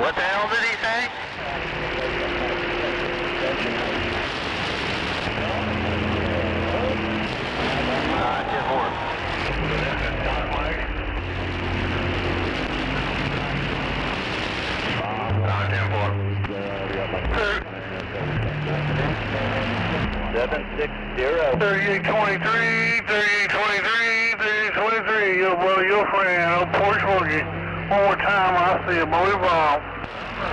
What the hell did he say? Seven 3823, 3823, your brother, your friend, old Porch Boogie. One more time, I see a motor bomb. As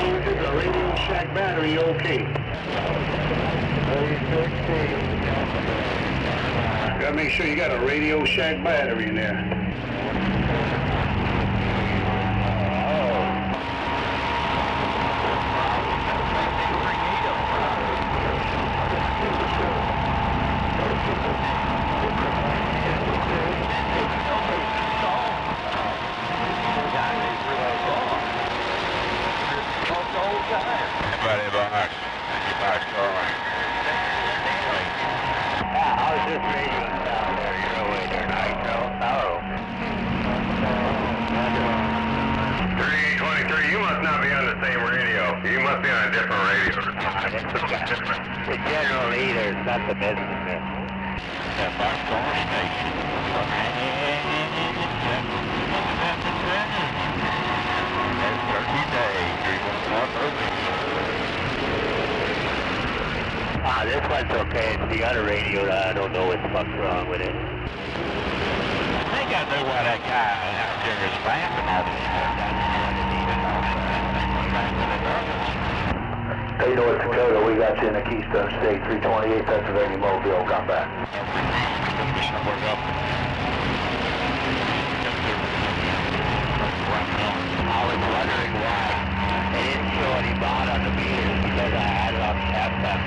long as it's a Radio Shack battery, okay. Gotta make sure you got a Radio Shack battery in there. You must be on a different radio. The general leader is not the businessman. The Buckthorn Station. That's 30 days. This one's okay. It's the other radio that I don't know what the fuck's wrong with it. I think I know why that guy out there is laughing at me. Hey, North Dakota, we got you in the Keystone State, 328 Pennsylvania, Mobile, come back. I was wondering why they didn't show any bond on the meters because I had it on the FM.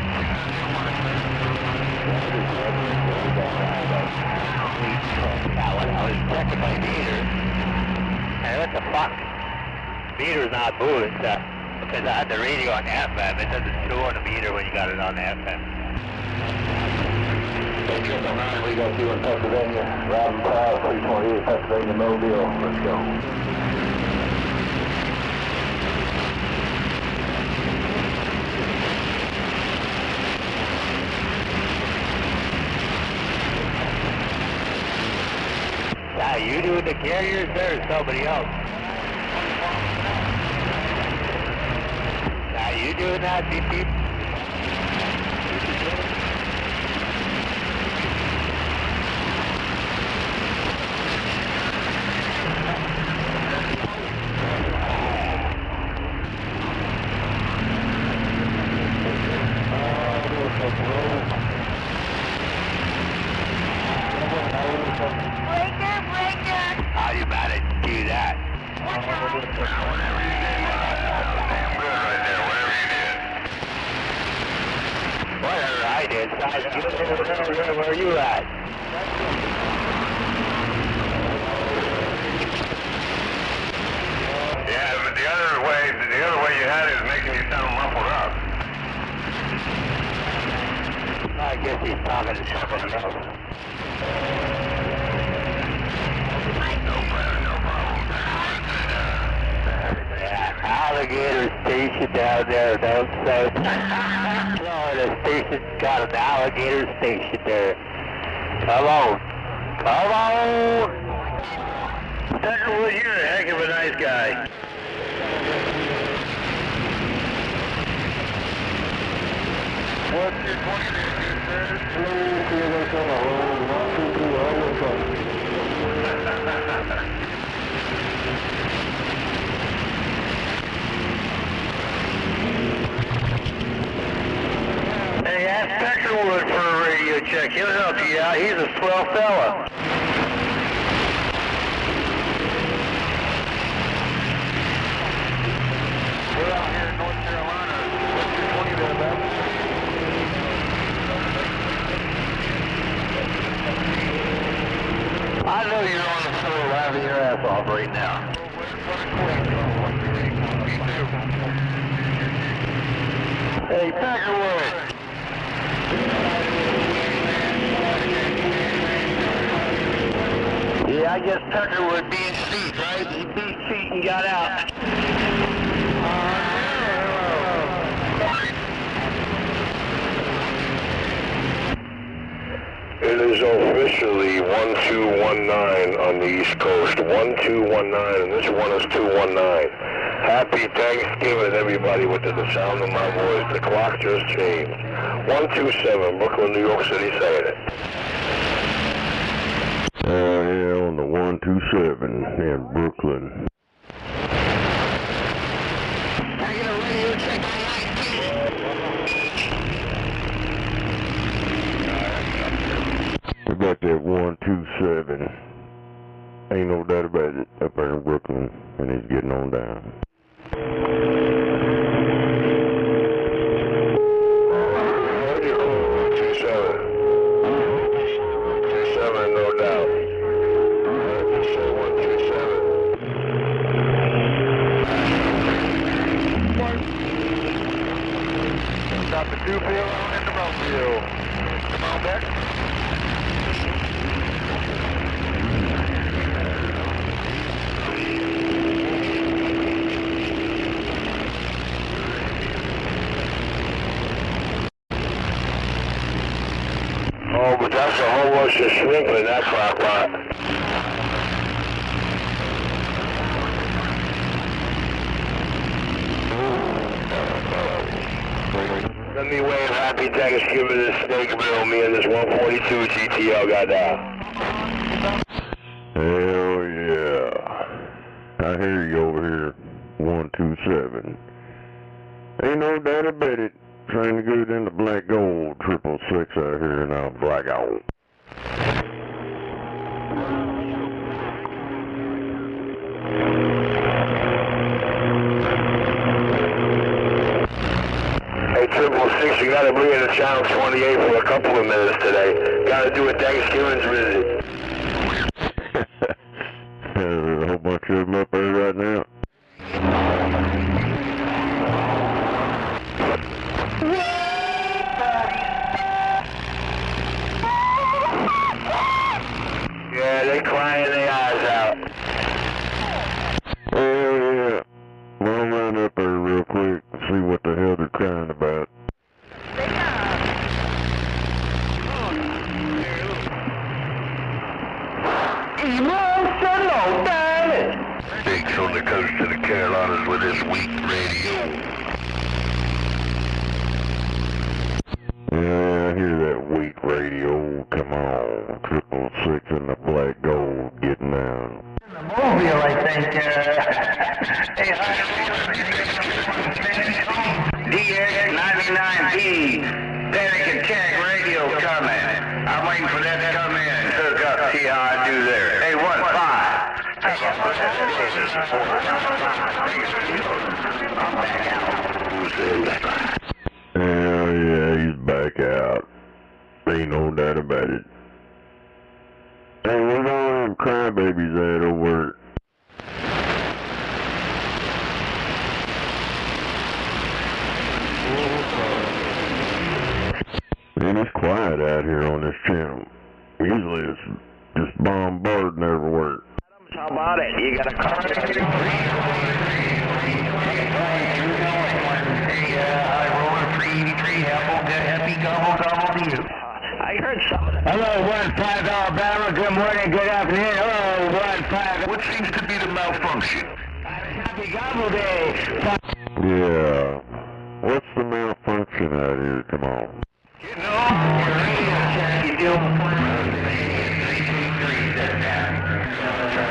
Now, when I was checking my meter, and what the fuck? Meter's not moving, because I had the radio on FM, it doesn't show on the meter when you got it on the FM. We got you in Pennsylvania, Robin Powell, 328 Pennsylvania, Mobile, let's go. Are you doing the carriers there or somebody else? Are you doing that, BP? How do you manage to do that? Whatever you did, damn good right there, whatever you did. Whatever I did, where are you at? Yeah, but the other way you had it is making you sound muffled up. I guess he's talking to somebody else. Alligator station down there, down south. Florida station got an alligator station there. Come on. Come on! Steckerwood, you're a heck of a nice guy. What's your 20 Hey, ask Steckerwood for a radio check. He'll help you out. He's a swell fella. We're out here in North Carolina. What's your 20 there, about? I know you're on the floor laughing your ass off right now. Hey, Steckerwood. I guess Tucker would beat feet, right? He beat feet and got out. It is officially 1219 on the East Coast. 1219, and this one is 219. Happy Thanksgiving, everybody, within the sound of my voice. The clock just changed. 127, Brooklyn, New York City, saying it. Yeah, on the 127 in Brooklyn. We got that 127. Ain't no doubt about it, up there in Brooklyn, and he's getting on down. 27, no doubt. 127. Stop the 2 field in the road field. Come on back. Oh, but that's a whole bunch of shrimp in that crock pot. Let me wave happy Thanksgiving to Snakeville. Me and this 142 GTL got down. Hell yeah. I hear you over here, 127. Ain't no doubt about it. Trying to get into black gold, 666 out here now, black gold. Hey, 666, you gotta bring in the channel 28 for a couple of minutes today. Gotta do a Thanksgiving's visit. There's a whole bunch of them up there right now. Yeah, they crying their eyes out. Oh yeah. Well, I'll run up there real quick and see what the hell they're crying about. Emotional damage! Big's on the coast of the Carolinas with this weak radio. Yeah, I hear that weak radio. Come on, 666 in the black gold getting down. The mobile, I think, DX99P, Dedicated Tech Radio coming. I'm waiting for that to come in and hook up, see how I do there. Hey, 15. Hell yeah, he's back out. Ain't no doubt about it. Hey, where's all them crybabies at over? Man, it's quiet out here on this channel. Usually it's just bombarding everywhere. How about it? You got a car? I roll a 383 happy gobble to you. I heard something. Hello, 1-5 Alabama. Good morning, good afternoon. Hello, 1-5. What seems to be the malfunction? Happy gobble day. Yeah. What's the malfunction out here? Come on. You know, your radio check, you do.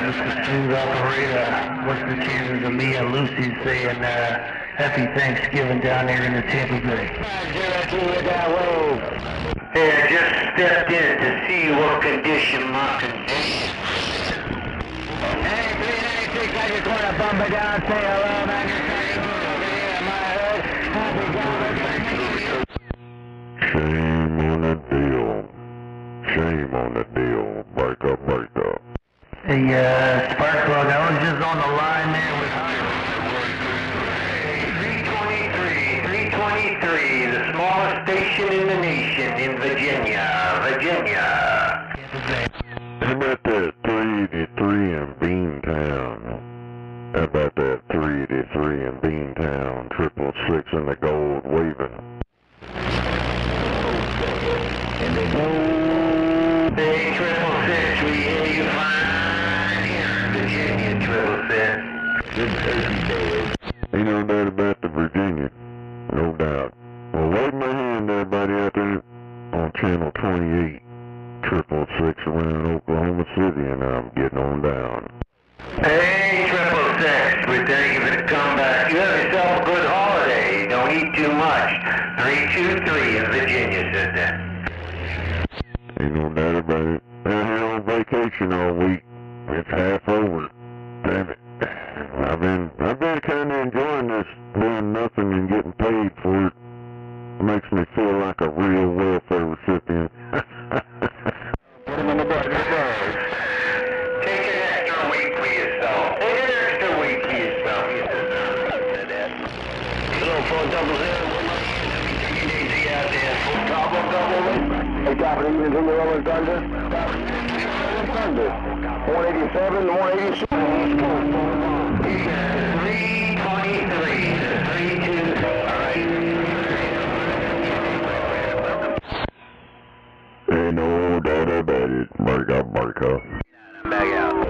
Mr. Smooth Operator, what's the chances of me and Lucy saying happy Thanksgiving down there in the Tampa Bay? Hey, I just stepped in to see what condition my condition. Hey, 396, I just want to bump it down, say hello, man. You're talking over here in my hood. Happy Thanksgiving. Shame on the deal. Shame on the deal. Break up, break up. Hey, Sparkplug, I was just on the line there with 323, the smallest station in the nation in Virginia. How about that 383 in Beantown? How about that 383 in Beantown? 666 in the gold waving. And they go. Hey, 666, we hear you fine here in Virginia, 666. Good turkey day. Ain't no doubt about the Virginia. No doubt. Well, wave my hand, everybody out there on channel 28. 666 around Oklahoma City, and I'm getting on down. Hey, 666, we thank you for the comeback. You have yourself a good holiday. You don't eat too much. 323 in Virginia, sister. Ain't no doubt about it. I'm here on vacation all week. It's half over. Damn it. I've been kind of enjoying this, doing nothing and getting paid for it. Makes me feel like a real welfare recipient. Put him in the bag. Take an extra week for yourself. Take an extra week for yourself. Hello, 400. Take it easy out there. Double. Hey, top of the evening, Jimmy Rolling Thunder. Thunder. 187, 186. 323. 32. All right. Ain't no doubt about it. Bark. Back out.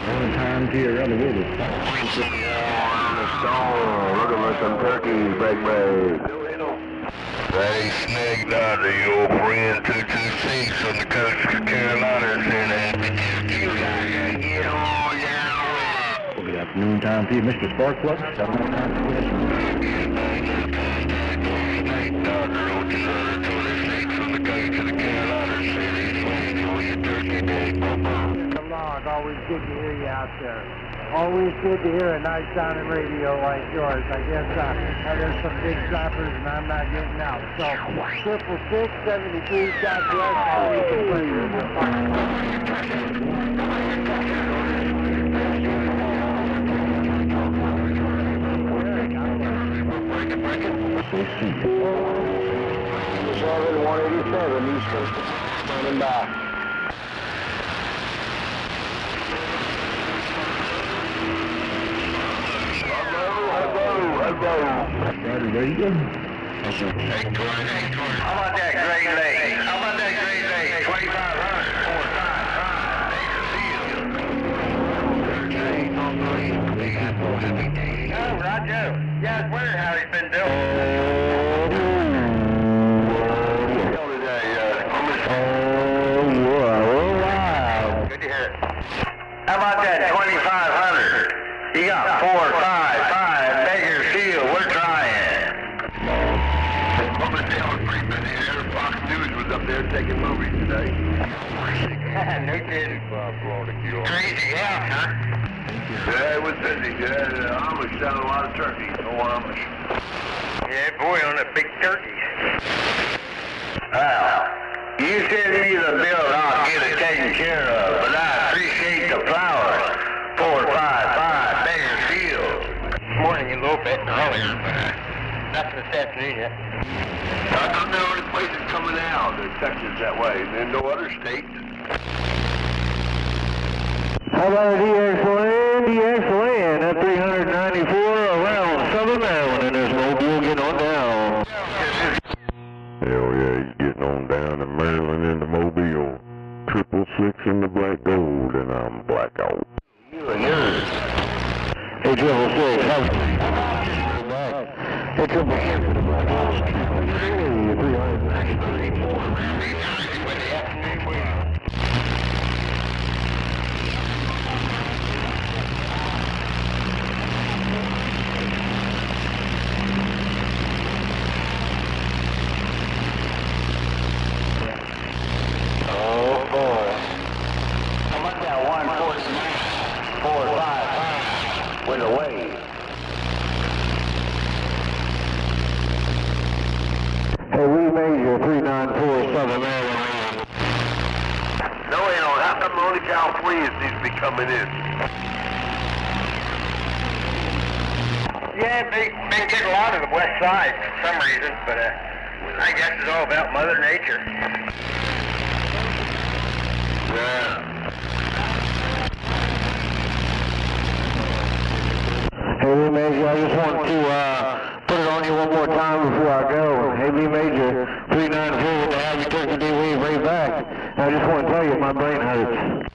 One time to your other with it. On the stone. Looking for some turkeys, break. They snagged out the old friend 226 on the coast of Carolina. Get on down. Well, good afternoon time to you, Mr. Sparkplug. Always good to hear you out there. Always good to hear a nice sounding radio like yours. I guess there's some big slappers and I'm not getting out. So 666, 72, God bless. Always a pleasure. Seven, 187, East Coast. Standing by. Very good. How about that Great Lake? How about that Great Lake? 2,500. Oh, Roger. Yeah, I was wondering how he's been doing. Good to hear it. How about that 2,500? You got 4, 5, Baker Field. We're trying. Fox News was up there taking movies today. No kidding. Crazy house, huh? Yeah, it was busy. Yeah, Amish selling a lot of turkeys. No Amish. Yeah, boy, on the big turkeys. Well, you send me the bill and I'll get it taken care of, but I appreciate the flowers. 455 Bakersfield. Morning a little bit earlier, but nothing this afternoon yet. I don't know any places coming out in Texas that way, and then no other states. How about DXLand at 394 around Southern Maryland, and there's Mobile getting on down. Hell yeah, he's getting on down to Maryland into Mobile. 666 in the black gold, and I'm blackout. You and yours. Hey, 666, Hey, 666. Oh boy. How about that 149, 455 with a wave? Hey, we major 394 Southern Maryland. No, you know, how come only Californians need to be coming in? Yeah, been getting a lot of the west side for some reason, but I guess it's all about Mother Nature. Hey, V Major, I just want to put it on you one more time before I go. Hey, V Major, 394 with the Happy Turkey Day wave right back. I just want to tell you, my brain hurts.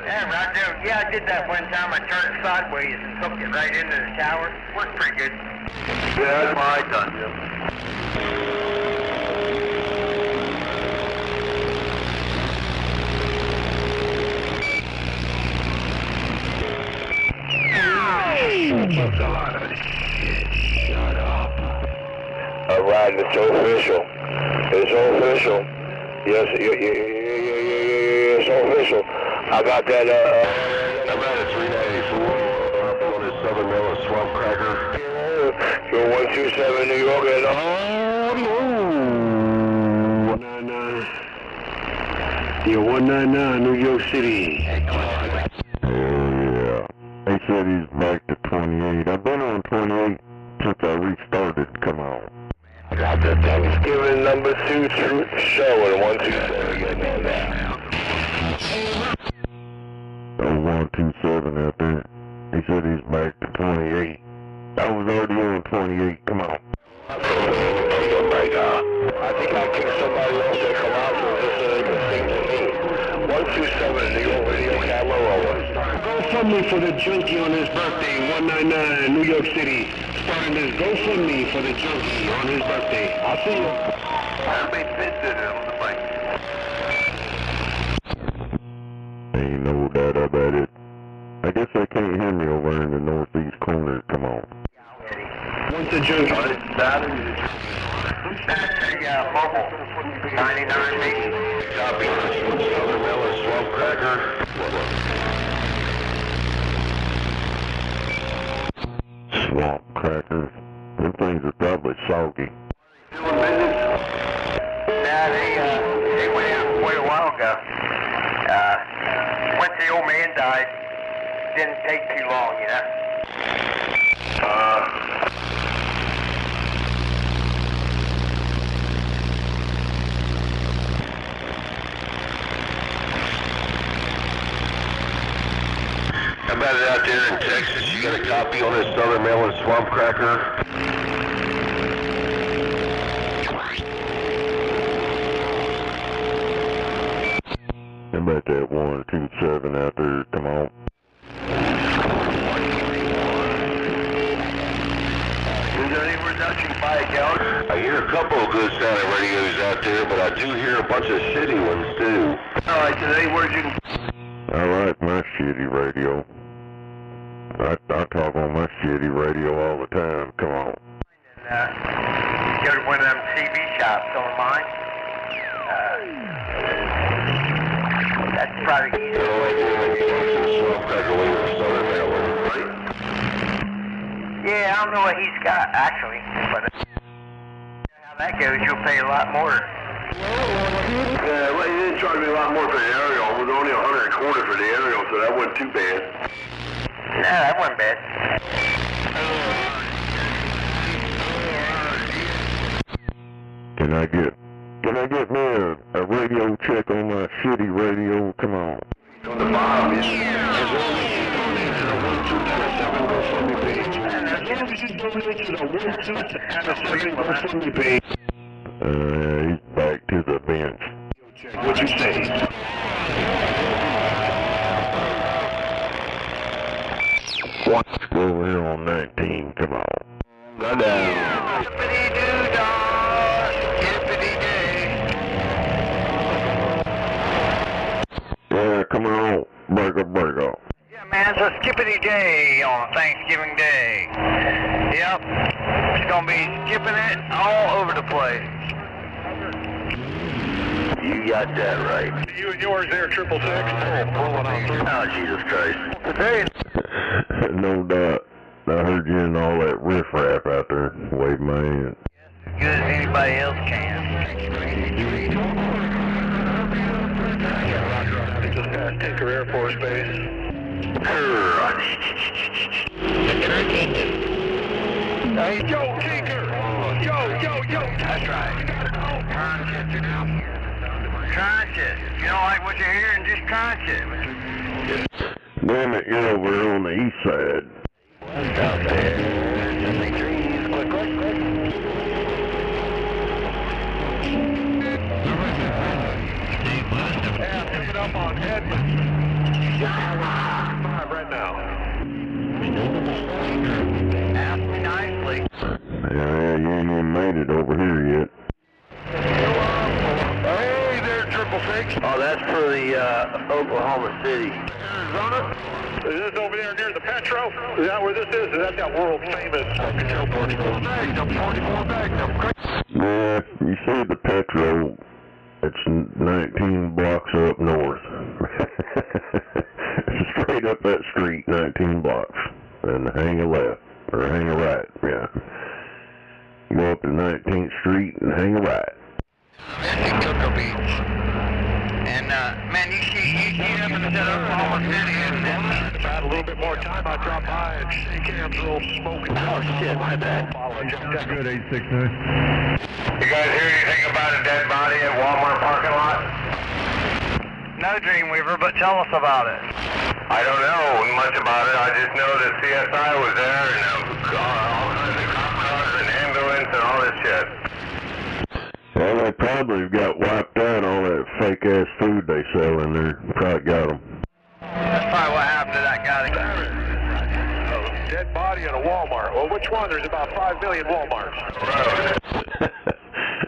Yeah, Roger. Yeah, I did that one time. I turned it sideways and hooked it right into the tower. Worked pretty good. Yeah, that's what I done, Jim. Shut up. Alright, it's official. It's official. Yes, yeah, it's official. I got that, I'm at a 394 on this Southern Mellow Swamp Cracker. You're 127 New York and 199. You're 199 New York City. Yeah. They said he's back to 28. I've been on 28 since I restarted. Come on. I got the Thanksgiving number 2 showing 127. Get that now. 127 out there. He said he's back to 28. I was already on 28. Come on. I think I kicked somebody else that come out so this so they can sing to me. 127 New York Radio camera rolling. GoFundMe for the junkie on his birthday, 199 New York City. Starting this GoFundMe for the junkie on his birthday. I'll see you. How many pins did it on the bike? Ain't no doubt about it. I guess I can't hear me over in the northeast corner. Come on. What's the junkie? That's a mobile. 99 maybe. Copy. Southern Mellow Swamp Cracker. Swamp crackers. Them things are probably soggy. Doing business? Nah, they went out quite a while ago. Once the old man died, didn't take too long, you know. How about it out there in Texas? You got a copy on this Southern Mellow Swamp Cracker? How about that 127 out there? Come on. Is there any reduction by account? I hear a couple of good sounding radios out there, but I do hear a bunch of shitty ones too. Alright, so any words you can... I like my shitty radio. I talk on my shitty radio all the time. Come on. And, go to one of them TV shops online. That's probably easy. Yeah, I don't know what he's got, actually, but how that goes, you'll pay a lot more. Yeah, well, he didn't charge me a lot more for the aerial. It was only $100 a quarter for the aerial, so that wasn't too bad. No, that wasn't bad. Can I get me a radio check on my shitty radio? Come on. On the bottom, yeah. There's only donate to the 1227 GoFundMe page. And as long as you donate to the 1227 GoFundMe page. He's back to the bench. What'd you say? Go over here on 19. Come on. Go down. Yeah, come on. Break up. Yeah, man, it's a skippity day on Thanksgiving Day. Yep, it's gonna be skipping it all over the place. You got that right. You and yours there, 666. Oh, Jesus Christ. Today, No doubt. I heard you in all that riffraff out there. Wave my hand. as good as anybody else can. Just gotta take her Air Force Base. Hey, Joe Tinker! Yo! That's right. Try shit. If you don't like what you're hearing, just try shit. Damn it, you're over on the east side. Out there. Just make trees. Quick. Yeah, coming up on Edmund. Right now. Ask me nicely. Yeah, you ain't even made it over here yet. Hey there, 666. Oh, that's for the Oklahoma City. Arizona? Is this over there near the Petro? Is that where this is? Is that world famous Control 44 Magnum, 44 Magnum? Yeah, you see the Petro, it's 19 blocks up north. Straight up that street, 19 blocks. And hang a left, or hang a right, yeah. Go up to 19th Street and hang a right. Cocoa Beach. And, man, you see up instead of Oklahoma City, and If I had a little bit more time, I'd drop by and shake hands, a little smoking. Oh, shit, my bad. Good, 869. You guys hear anything about a dead body at Walmart parking lot? no, Dreamweaver, but tell us about it. I don't know much about it. I just know that CSI was there and all kinds of cop cars and ambulance and all this shit. Well, they probably got wiped out all that fake-ass food they sell in there. Probably got them. That's probably what happened to that guy. A dead body at a Walmart. Well, which one? There's about 5 million Walmarts.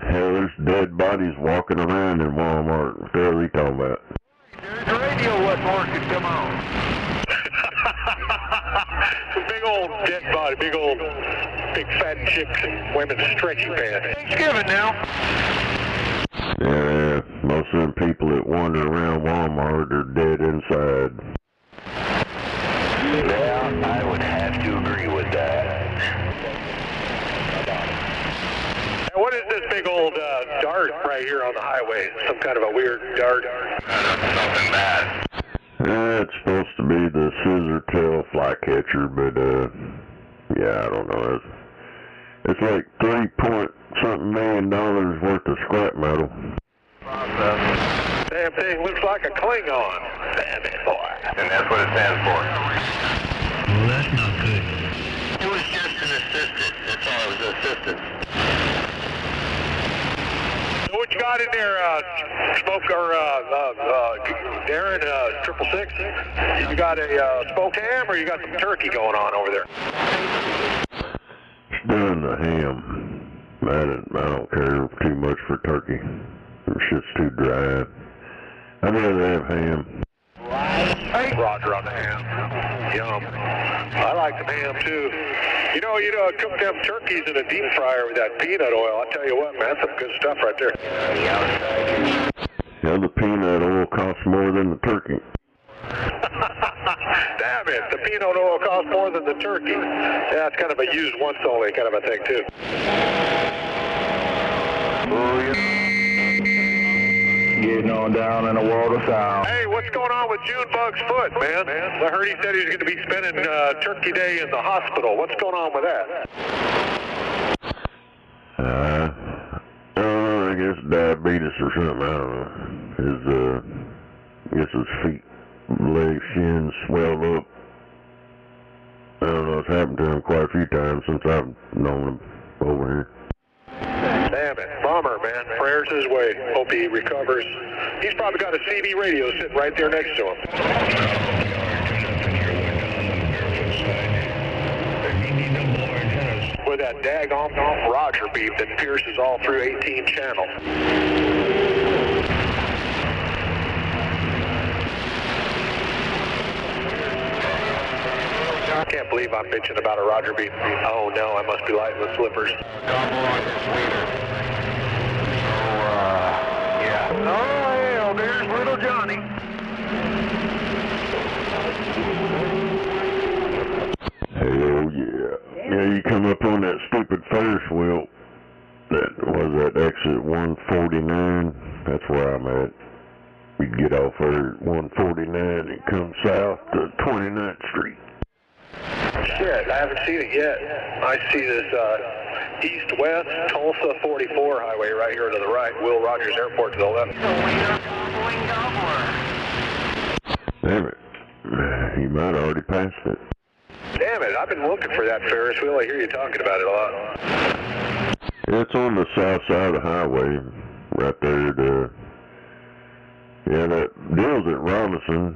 Hell, there's dead bodies walking around in Walmart. What the hell are you talking about? The radio wasn't working. Come on. Big old dead body, big fat chicks and women's stretchy pants. Thanksgiving now. Yeah, most of them people that wander around Walmart are dead inside. Yeah, I would have to agree with that. Now, what is this big old dart right here on the highway? Some kind of a weird dart? Something bad. It's supposed to be the scissor tail flycatcher, but yeah, I don't know. It's like $3-point-something million worth of scrap metal. Damn thing looks like a Klingon. Damn it, boy. And that's what it stands for. Well, that's not good. It was just an assistant. That's all, it was an assistant. So what you got in there, Smoke, or Darren, 666? You got a smoked ham, or you got some turkey going on over there? Done the ham. I don't care too much for turkey. The shit's too dry. I'd rather have ham. Hey, Roger on the ham. Yum. I like the ham too. You know, cook them turkeys in a deep fryer with that peanut oil. I tell you what, man, that's some good stuff right there. Yeah, the peanut oil costs more than the turkey. Damn it, the peanut oil costs more than the turkey. Yeah, it's kind of a used once only kind of a thing too. Getting on down in the world of sound. Hey, what's going on with Junebug's foot, man? I heard he said he was going to be spending Turkey Day in the hospital. What's going on with that? I guess diabetes or something. I don't know. I guess his feet, legs, shins swelled up. I don't know. It's happened to him quite a few times since I've known him over here. Damn it. Bummer, man. Prayers his way. Hope he recovers. He's probably got a CB radio sitting right there next to him. With that daggone Roger beam that pierces all through 18 channels. I can't believe I'm bitching about a Roger beam. Oh no, I must be lighting the slippers. Oh, hell, there's little Johnny. Hell yeah. Yeah, you come up on that stupid Ferris wheel. That was that exit 149. That's where I'm at. You get off there at 149 and come south to 29th Street. Shit, I haven't seen it yet. I see this east-west Tulsa 44 highway right here to the right. Will Rogers Airport to the left. Damn it. You might have already passed it. Damn it, I've been looking for that Ferris wheel. I hear you talking about it a lot. It's on the south side of the highway, right there. Yeah, that deal's at Robinson,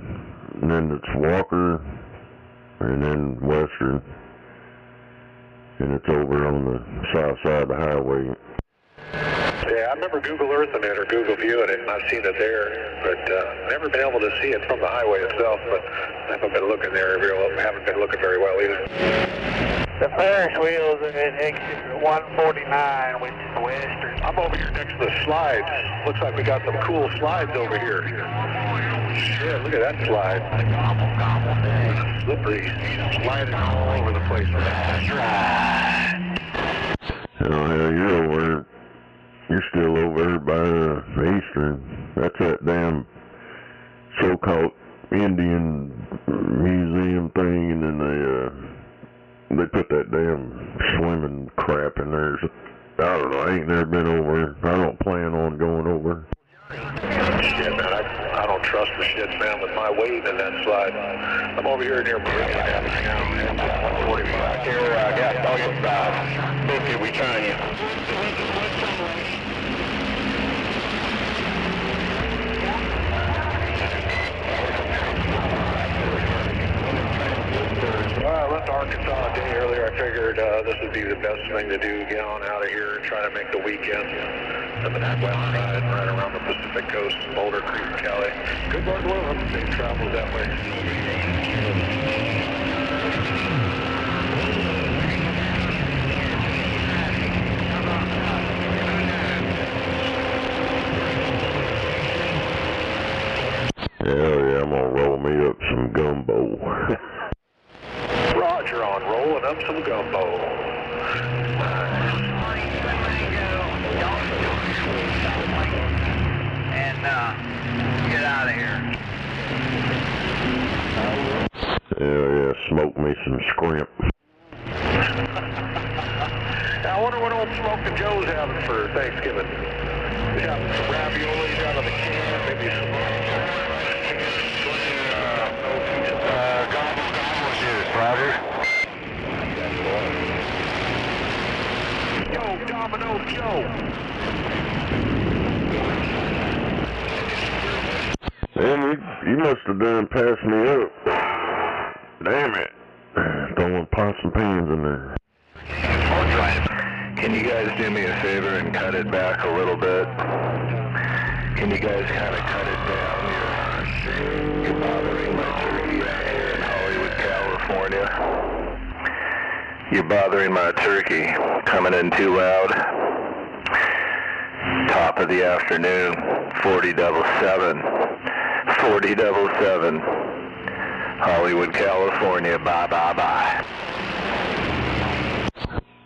and then it's Walker, and then Western, and it's over on the south side of the highway. Yeah, I remember Google Earthing it or Google Viewing it, and I've seen it there, but never been able to see it from the highway itself, but I haven't been looking there haven't been looking very well either. The Ferris wheel's at exit 149, which is Western. I'm over here next to the slides. Looks like we got some cool slides over here. Yeah, look at that slide. Slippery, sliding all over the place. That's right. Oh, hell, you're still over by Eastern. That's that damn so-called Indian museum thing, and then they put that damn swimming crap in there. I don't know, I ain't never been over. I don't plan on going over. Shit, man, I don't trust the shit, man, with my weight in that slide. I'm over here near Meridian Avenue now, 145. Here, gas dog side. 50, we trying you. Well, I left Arkansas a day earlier. I figured this would be the best thing to do, get on out of here and try to make the weekend. Up in that west side, right around the Pacific Coast, Boulder Creek, Cali. Good Lord willing, safe travels that way. Hell yeah, I'm gonna roll me up some gumbo. Roger on rolling up some gumbo. And get out of here. Hell yeah, smoke me some scrimp. Now, I wonder what old Smoking Joe's having for Thanksgiving. He's having some raviolis out of the can, maybe some gobble juice, Roger. Yo, Domino Joe. Man, you must have done passed me up. Damn it. Throwing pots and pans in there. Can you guys do me a favor and cut it back a little bit? Can you guys kind of cut it down? You're bothering my turkey out here in Hollywood, California. You're bothering my turkey. Coming in too loud. Top of the afternoon. 4077. 4077. Hollywood, California. Bye, bye, bye.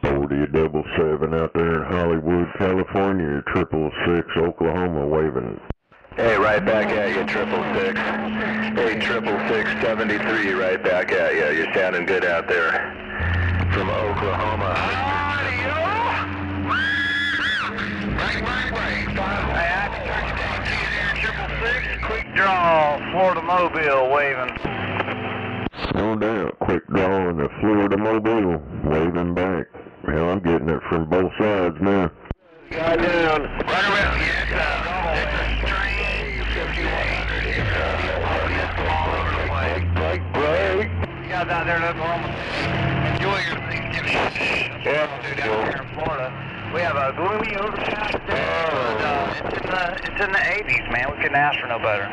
4077 out there in Hollywood, California. 666 Oklahoma waving. Hey, right back at you, 666. Hey, 66673, right back at you. You're sounding good out there from Oklahoma. Hey, happy Turkey Day to you there, 666. Quick draw, Florida Mobile waving. No doubt, quick draw in the Florida Mobile, waving back. Well, I'm getting it from both sides now. Guy down. Right around, yes, Break. you guys out there in Oklahoma, enjoy your Thanksgiving. Yeah. Down here in Florida, we have a gloomy overcast day, but it's in the 80s, man. We couldn't ask for no better.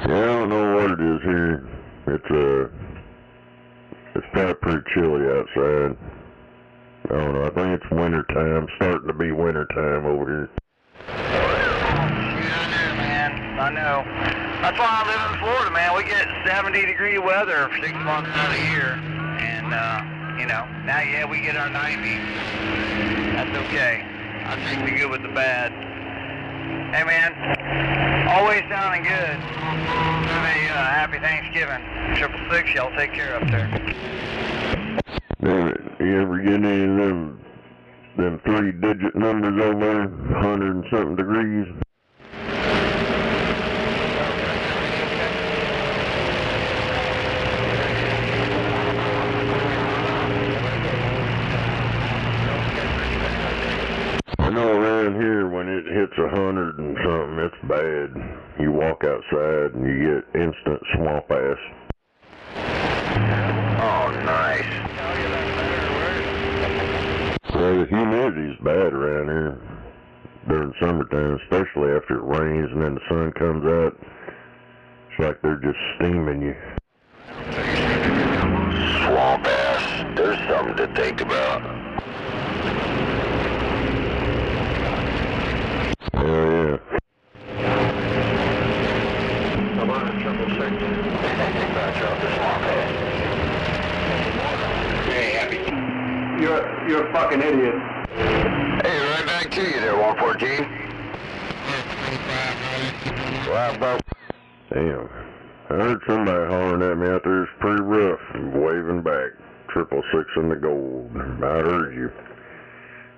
Yeah, I don't know what it is here. It's kind of pretty chilly outside. I don't know, I think it's winter time, starting to be winter time over here. I know, man. I know. That's why I live in Florida, man. We get 70-degree weather for 6 months out of the year. And, now, yeah, we get our 90s. That's okay. I think we good with the bad. Hey, man, always sounding good. Have a happy Thanksgiving. 666, y'all take care up there. Damn it, you ever get any of them 3-digit numbers over there, 100 and something degrees? something, it's bad. You walk outside and you get instant swamp ass. Oh, nice. Well, the humidity's bad around here during summertime, especially after it rains and then the sun comes out. It's like they're just steaming you. Swamp ass. There's something to think about. Oh, yeah. I'm on a triple six. Batch out the swamp ass. Hey, Happy. You're a fucking idiot. Hey, right back to you there, 114. Wow, bro. Damn. I heard somebody hollering at me out there. It's pretty rough. I'm waving back. 666 in the gold. I heard you.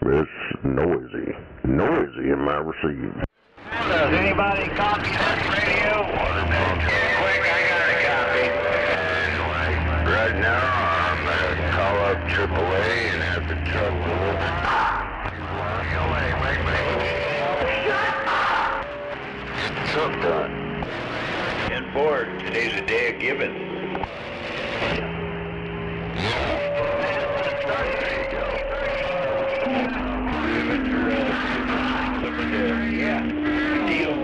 It's noisy. Noisy in my receive. Does anybody copy that radio? Quick, I got a copy. Right now, I'm gonna call up AAA and have the truck delivered. Get the truck done. And Ford, today's a day of giving. Yeah, deal.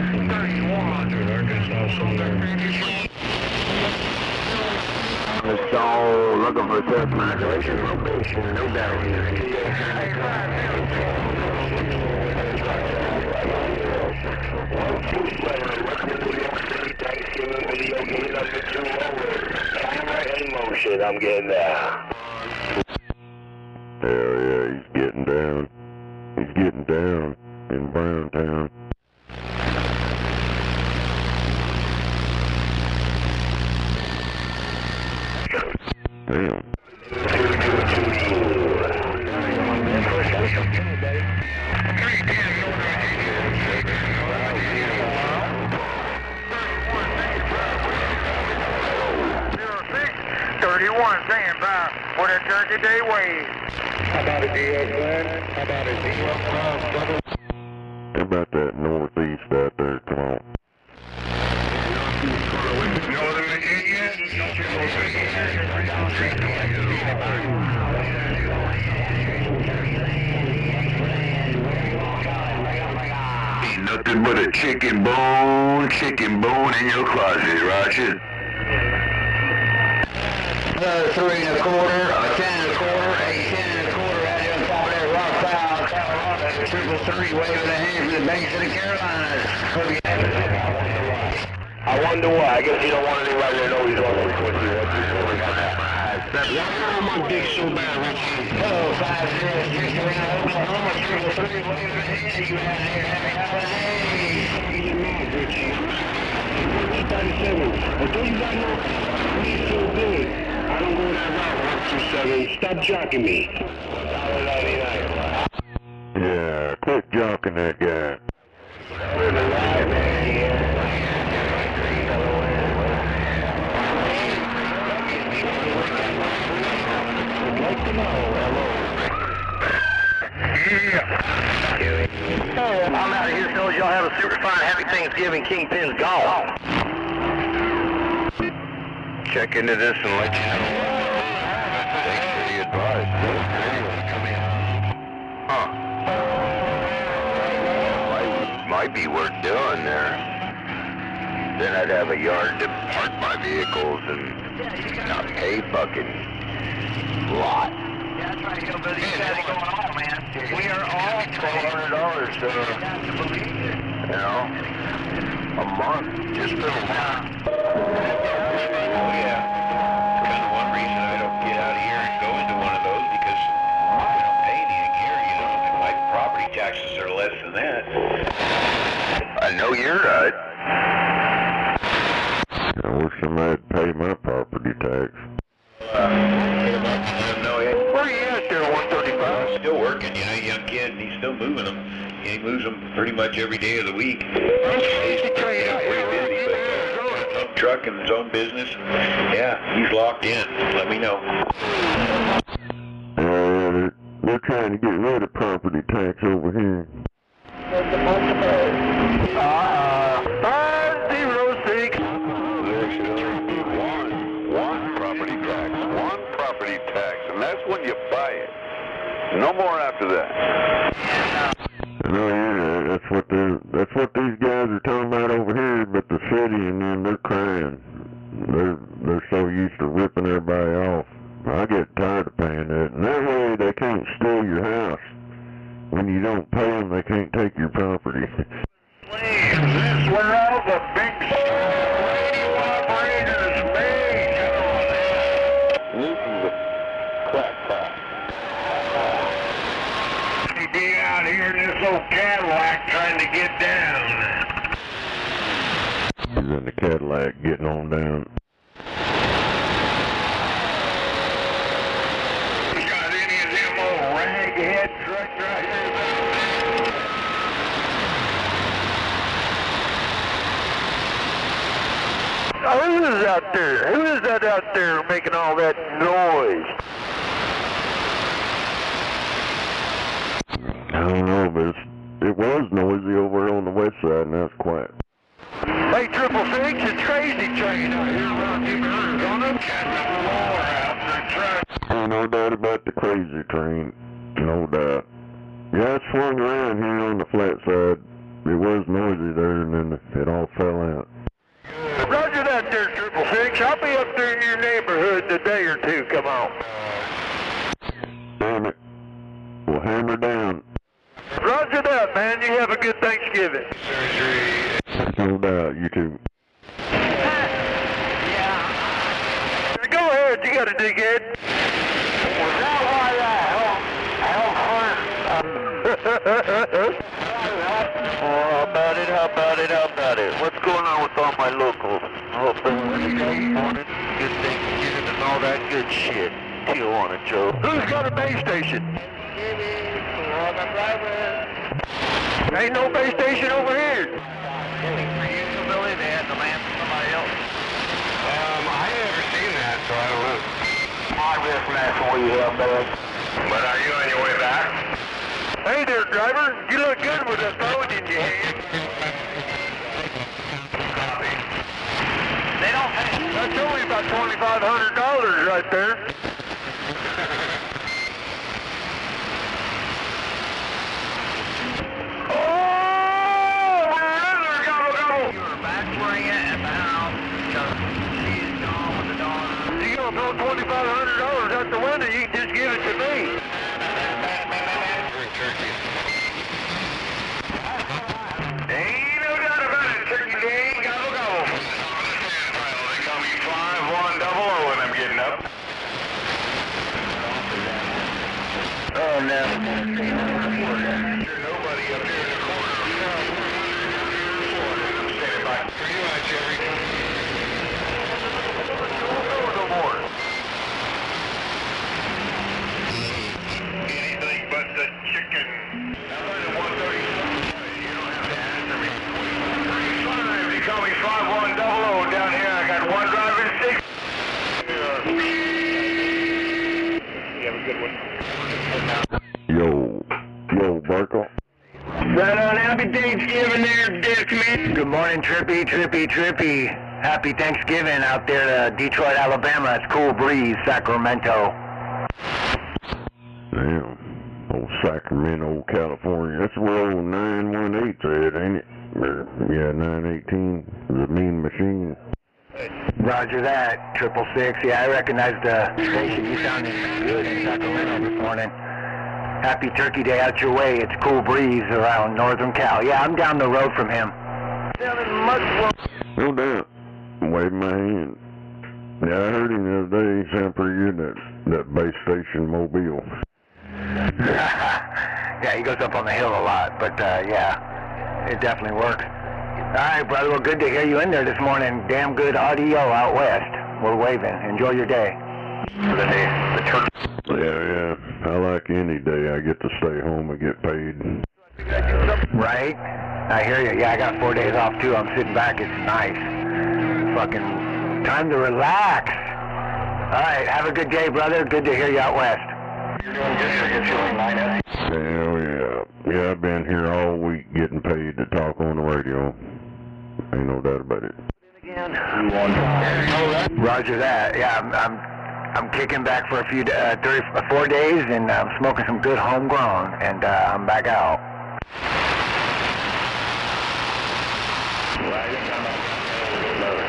3100 Arkansas somewhere. So, looking for test modulation location, no battery. Camera in motion, I'm getting there. Hell yeah, he's getting down. He's getting down in Browntown. Damn. Stand by for the Turkey Day wave. How about a DX Glenn? How about a DX How about that northeast out there? Come on. Northern Virginia? Ain't nothing but a chicken bone in your closet, Roger. 3 1/4, 10 1/4, 8 10 1/4, right here on top of that rock pile, Colorado, 333, waving the hand from the banks of the Carolinas. I wonder why. I guess you don't want anybody to know he's on frequency. I'm on dick so bad, Richie. Oh, 506 around Oklahoma, 333, waving the hand you had there. Happy holidays. He's mad, Richie. 37. Until you got no, he's so big. I don't go that route, 127. Stop jocking me. Yeah, quit jocking that guy. I'm out of here, fellas. Y'all have a super fine, happy Thanksgiving. Kingpin's gone. Check into this and let you know. Thanks for the advice. Huh. Might be worth doing there. Then I'd have a yard to park my vehicles and not pay fucking lot. Yeah, that's right, hillbilly. You got it going on, man. We are all $1,200, you know, a month, just for a month. Oh, yeah. Kind of one reason I don't get out of here and go into one of those because we don't pay anything here, you know. And my property taxes are less than that. I know you're right. I wish somebody'd pay my property tax. Where are you at there, 135? Still working, you know, young kid, and he's still moving them. He moves them pretty much every day of the week. He's pretty busy, but truck and his own business. Yeah, he's locked in. Let me know. They're trying to get rid of property tax over here. 506. There should only be one property tax. One property tax, and that's when you buy it. No more after that. No, yeah, that's what these guys are talking about over here, but the city and them, they're crying. They're so used to ripping everybody off. I get tired of paying that, and that way they can't steal your house. When you don't pay them, they can't take your property. This is where all the big radio operators made. This is a crackpot. You be out here in this old Cadillac trying to get down. He's in the Cadillac getting on down. You got any of them old raghead trucks right here? Who is out there? Who is that out there making all that noise? I don't know, but it was noisy over on the west side, and now it's quiet. Hey, 666, it's Crazy Train out here around here. Gonna catch the floor out the truck. Oh, no doubt about the Crazy Train. No doubt. Yeah, it swung around here on the flat side. It was noisy there, and then it all fell out. Roger that there, 666. I'll be up there in your neighborhood in a day or two. Come on. Damn it. We'll hammer down. Roger that, man. You have a good Thanksgiving. No doubt, you too. Go ahead, you got a dickhead. Was that why How about it? What's going on with all my locals? Hope everybody's morning, good Thanksgiving and all that good shit. Tijuana Joe. Who's got a base station? Ain't no base station over here. Billy, they had the land for somebody else. I ain't never seen that, so I don't know. I guess that's what you have, man. But are you on your way back? Hey there, driver. You look good with a phone in your hand. They don't pay. That's only about $2,500 right there. Throw $2,500 out the window, you can just give it to me. Ain't no doubt about it, Turkey Day, gobble gobble. They call me 5100 when I'm getting up. Oh, no. Nobody up here in the corner. I'm standing by pretty much every day. Anything but the chicken. They call me 5100 down here. I got one driving 6. You have a good one. Yo, Barkle. Right on, happy Thanksgiving there, Dick, man. Good morning, Trippy. Happy Thanksgiving out there to Detroit, Alabama. It's cool breeze, Sacramento. Damn. Old Sacramento, California. That's where old 918's at, ain't it? Yeah, 918, the mean machine. Roger that, 666. Yeah, I recognize the station. You sounded good in Sacramento this morning. Happy Turkey Day out your way. It's cool breeze around Northern Cal. Yeah, I'm down the road from him. No doubt. I'm waving my hand. Yeah, I heard him the other day. He sounded pretty good, that base station Mobile. Yeah, he goes up on the hill a lot, but yeah, it definitely works. All right, brother. Well, good to hear you in there this morning. Damn good audio out west. We're waving. Enjoy your day. Yeah. I like any day I get to stay home and get paid. Right? I hear you. Yeah, I got 4 days off too. I'm sitting back. It's nice. Fucking time to relax. All right. Have a good day, brother. Good to hear you out west. You're doing good. You're feeling 9. Hell yeah. Yeah, I've been here all week getting paid to talk on the radio. Ain't no doubt about it. Roger that. Yeah, I'm kicking back for a few 4 days, and I'm smoking some good homegrown, and I'm back out.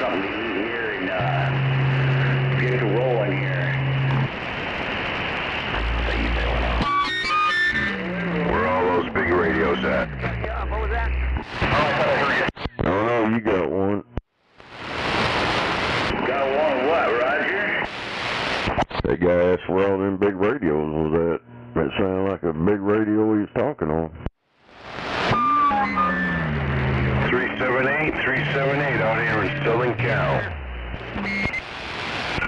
Something to eat here and get it rolling here. Where are all those big radios at? What was that? Oh, I thought I heard you. Oh no, you got one. Got one what, Roger? That guy asked where all them big radios was at. That sounded like a big radio he was talking on. 378 out here in Southern Cal.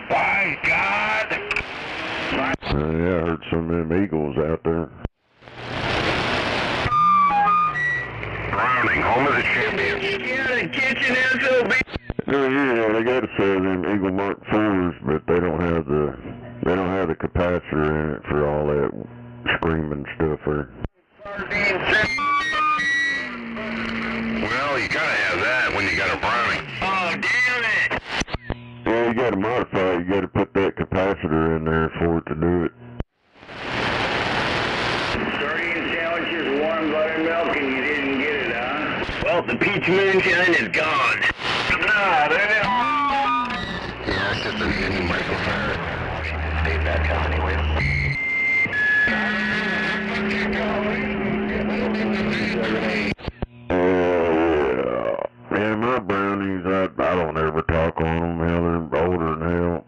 By God! Yeah, I heard some of them Eagles out there. Browning, home of the champions. Get a kitchen SOB! Yeah, they got a set of them Eagle Mark IVs, but they don't have the capacitor in it for all that screaming stuff there. Well, you gotta have that when you got a Browning. Oh, damn it! Yeah, you gotta modify it. You gotta put that capacitor in there for it to do it. Sardine sandwiches, warm buttermilk, and you didn't get it, huh? Well, the peach moonshine is gone. Nah, that yeah, it's just a mini microphone. Ain't that tough anyway. Yeah, my brownies, I don't ever talk on them. Hell, they're older than hell.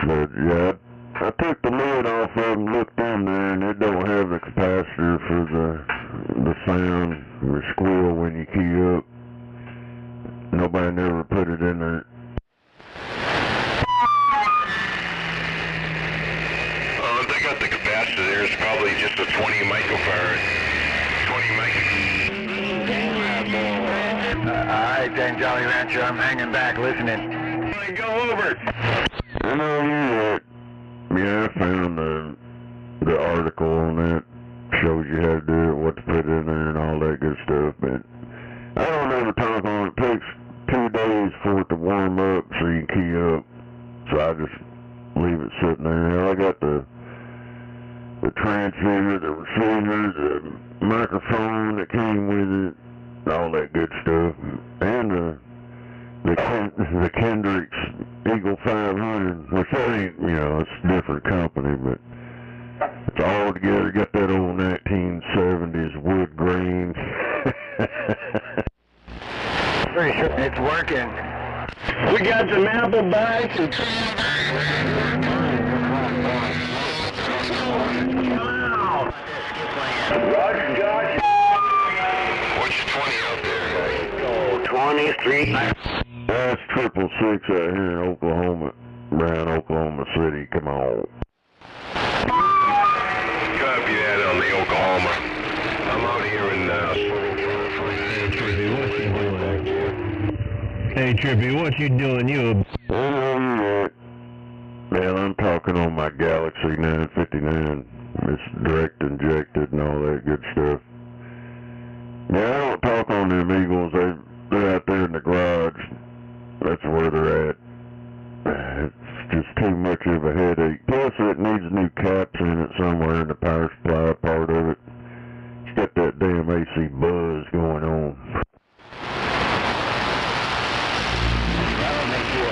But yeah, I took the lid off of them, looked in there, and it don't have the capacitor for the sound, the squeal when you key up. Nobody never put it in there. They got the capacitor there. It's probably just a 20 microfarad. 20 microfarad. Alright then, Jolly Rancher, I'm hanging back listening. Go over. I know you yeah, I found the article on that. Shows you how to do it, what to put in there, and all that good stuff, but I don't ever talk on it. It takes 2 days for it to warm up so you can key up. So I just leave it sitting there. I got the transmitter, the receiver, the microphone that came with it, all that good stuff, and the Kendrick's Eagle 500, which that ain't, it's a different company, but it's all together. Got that old 1970s wood grain. Pretty sure it's working. We got some apple bites and Roger, Josh. What's your 20 out there? Oh, 23. That's 666 out here in Oklahoma, around Oklahoma City. Come on. Copy that on the Oklahoma. I'm out here in Hey Trippy, what you doing? You Man, I'm talking on my Galaxy 959. It's direct injected and all that good stuff. Yeah, I don't talk on them Eagles. They're out there in the garage. That's where they're at. It's just too much of a headache. Plus, it needs new caps in it somewhere in the power supply part of it. It's got that damn AC buzz going on. That'll make you a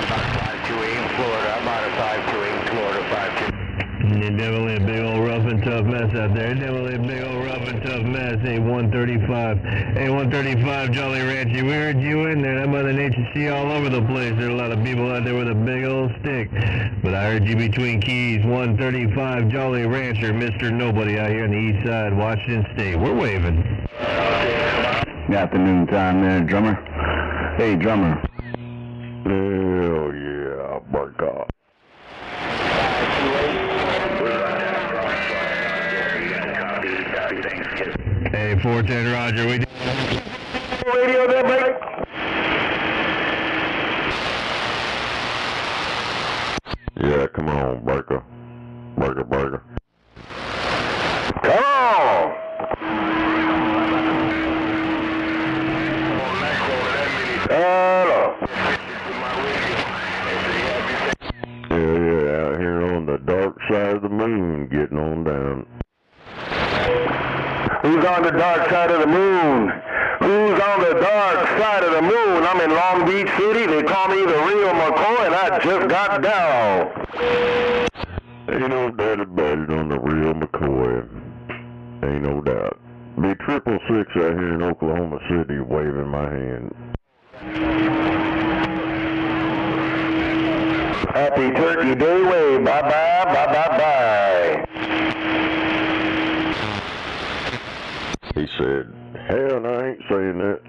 about 528 Florida. I'm out of 528 Florida, 52. You're definitely a big old rough and tough mess out there. Definitely a big old rough and tough mess. Hey, 135. Hey, 135, Jolly Rancher. We heard you in there. That Mother Nature see all over the place. There are a lot of people out there with a big old stick. But I heard you between keys. 135, Jolly Rancher, Mr. Nobody out here on the east side, Washington State. We're waving. Good afternoon time there, drummer. Hey, drummer. Hell yeah, break off. Hey, 410 Roger. We radio there, break. Yeah, come on, Burger. Burger. Who's on the dark side of the moon? Who's on the dark side of the moon? I'm in Long Beach City. They call me the real McCoy, and I just got down. Ain't no doubt about it on the real McCoy. Ain't no doubt. Be 666 out here in Oklahoma City waving my hand. Happy Turkey Day wave. Bye-bye, bye-bye-bye. He said, hell, no, I ain't saying that.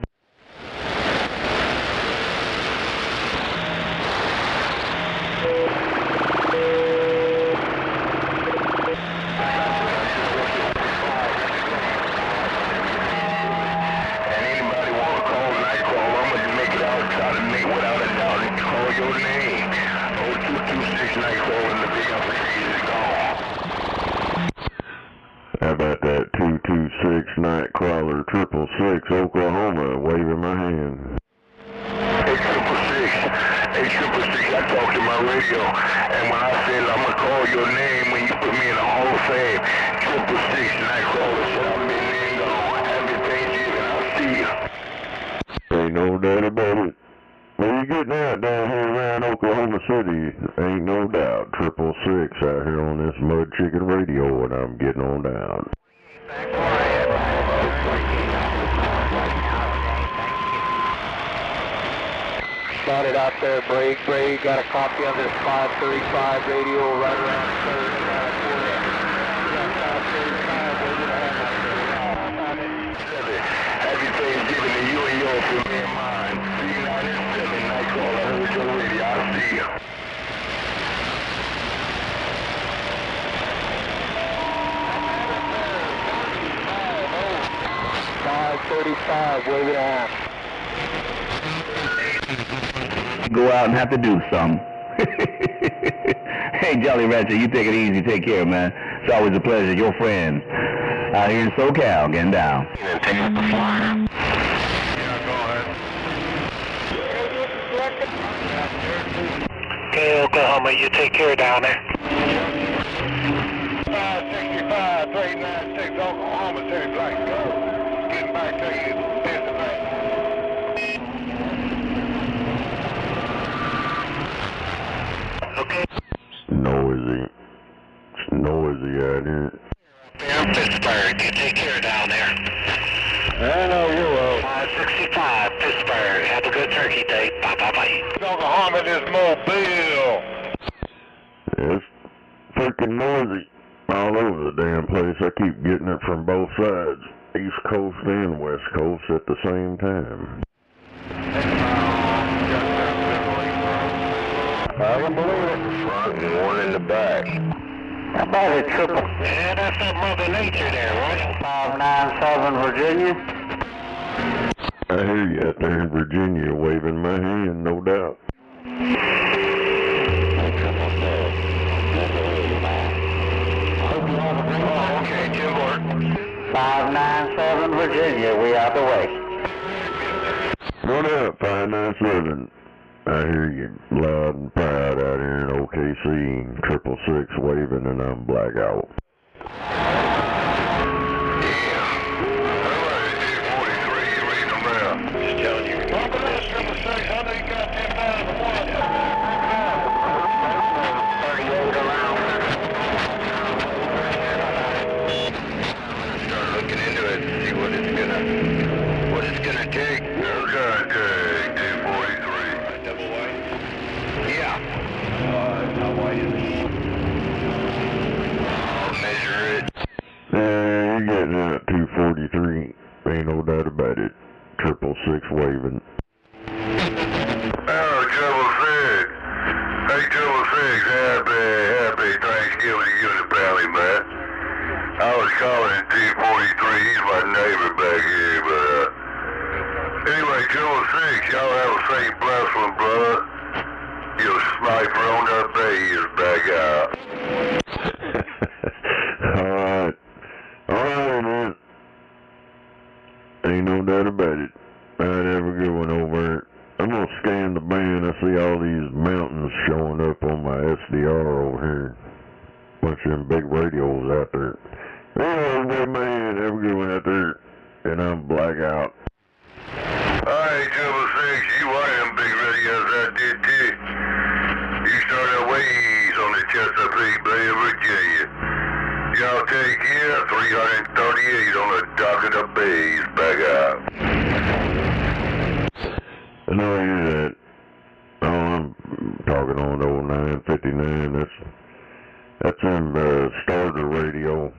And anybody want to call Nightcrawler, I'm going to make it outside of Nate without a doubt and call your name. 0226 Nightcrawler and the big opportunity is gone. How about that 226 Nightcrawler 666 Oklahoma waving my hand? 866, I talk to my radio, and when I said I'm going to call your name when you put me in the Hall of Fame, 666 Nightcrawler said I've been there and gone. Happy Thanksgiving, I'll see you. Ain't no doubt about it. When you getting out down here around Oklahoma City, ain't no doubt. 666 out here on this Mud Chicken Radio, and I'm getting on down. Started out there, break, got a copy on this 535 radio right around the third. Happy Thanksgiving to you and yours from me and mine. 397 Nightcrawler, I heard your radio, I'll see you. Wave it out. Go out and have to do something. Hey, Jolly Rancher, you take it easy. Take care, man. It's always a pleasure. Your friend out here in SoCal getting down. And take up the flyer. Okay, Oklahoma, you take care down there. 565, 396, Oklahoma City, Black Gold. Getting back to you, Pennsylvania. Okay. It's noisy out here. I'm Pittsburgh, you take care down there. I know you will. 565, Pittsburgh. Have a good turkey day. Bye-bye-bye. Oklahoma, this Mobile. It's freaking noisy all over the damn place. I keep getting it from both sides, East Coast and West Coast at the same time. I can believe it. Front and one in the back. How about a triple? Yeah, that's that Mother Nature there, right? 597 Virginia. I hear you out there in Virginia waving my hand, no doubt. Okay, Timber. 597 Virginia, we out the way. What up, 597? I hear you loud and proud out here in OKC, 666 waving, and I'm blackout. Just telling you. Start looking into it and see what it's gonna take. It's gonna take 243. Double wide? Yeah. How wide is it? I'll measure it. You're getting out 243, ain't no doubt about it. 666 waving. Hello, 666. Hey, 666, happy Thanksgiving to you and the family, man. I was calling in 243, he's my neighbor back here, but, anyway, 666, y'all have a safe blessed one, brother. Your sniper on that bay is back out. Alright, man. Ain't no doubt about it. I'd have a good one over. I'm gonna scan the band. I see all these mountains showing up on my SDR over here. Bunch of them big radios out there. Hey, man, have a good one out there. And I'm blackout. Alright, 666, you are them big radios out there too. You start out ways on the Chesapeake Bay of Virginia. Y'all take care, 338 on the dock of the bays, back out. I know I hear that. Oh, I'm talking on the old 959. That's in starter radio.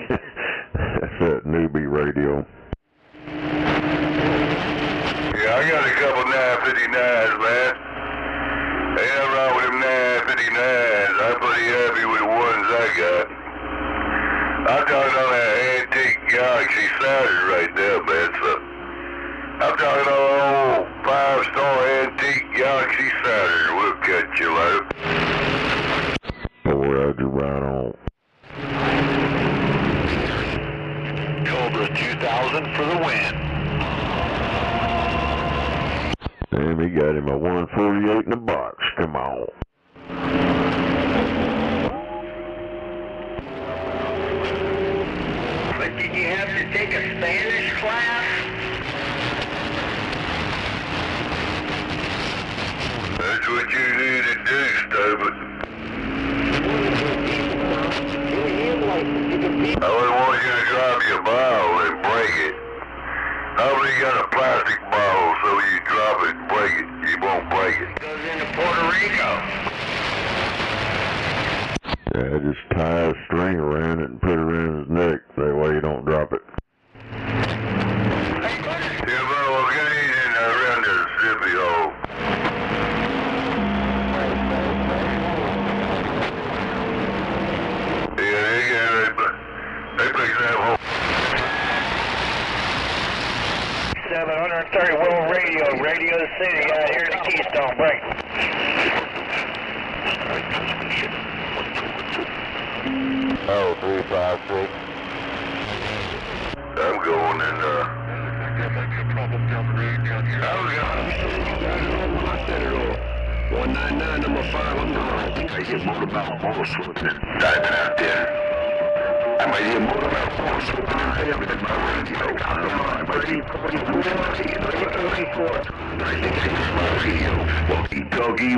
That's that newbie radio. Yeah, I got a couple 959s, man. Ain't nothing wrong with them 959s. I'm pretty happy with the ones I got. I'm talking on that antique Galaxy Saturn right there, man. So I'm talking on old 5-star antique Galaxy Saturn. We'll catch you later. Oh, Roger, right on. Cobra 2000 for the win. Damn, he got him a 148 in the box. Come on. But did you have to take a Spanish class? That's what you need to do, stupid. I wouldn't want you to drop your ball and break it. Hopefully you got a plastic ball so you drop it and break it. You won't break it. Goes into Puerto Rico. Yeah, just tie a string around it and put it around his neck. That way you don't drop it. Yeah, but we'll get it in around the zippy hole. They pick that hole. 730 World Radio, Radio City, out here in the Keystone Break. Oh, 356. I'm going in I said it all. 199, number 5, I'm going. I think I hear motorbound ball swooping and diving out there. I might hear motorbound ball swooping and diving in my radio. I don't know, I might hear 44. I think I hear my radio.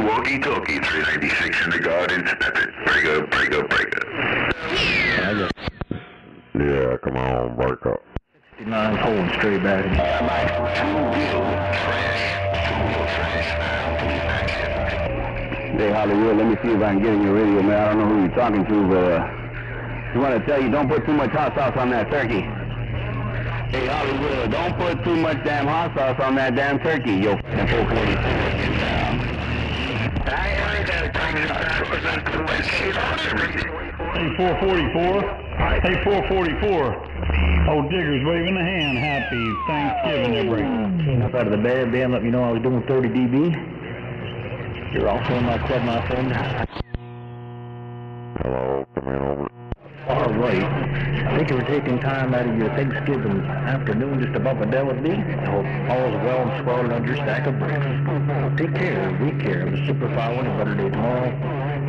Walkie-talkie, 396 in the garden. That's it. Break up. Yeah, come on, break up. 69 holding straight back. Hey, Hollywood, let me see if I can get in your radio, man. I don't know who you're talking to, but just want to tell you, don't put too much hot sauce on that turkey. Hey, Hollywood, don't put too much damn hot sauce on that damn turkey, yo. 444. Hey, 444. Old Digger's waving a hand. Happy Thanksgiving, everybody. Came up out of the bed, Ben, let me know I was doing 30 dB. You're also in my club, my friend. Hello, come in over. All right. I think you were taking time out of your Thanksgiving afternoon just to bump a Dell with me. I hope all's well and swallowed under your stack of bricks. Take care. We care. Have a super fine one, a better day tomorrow.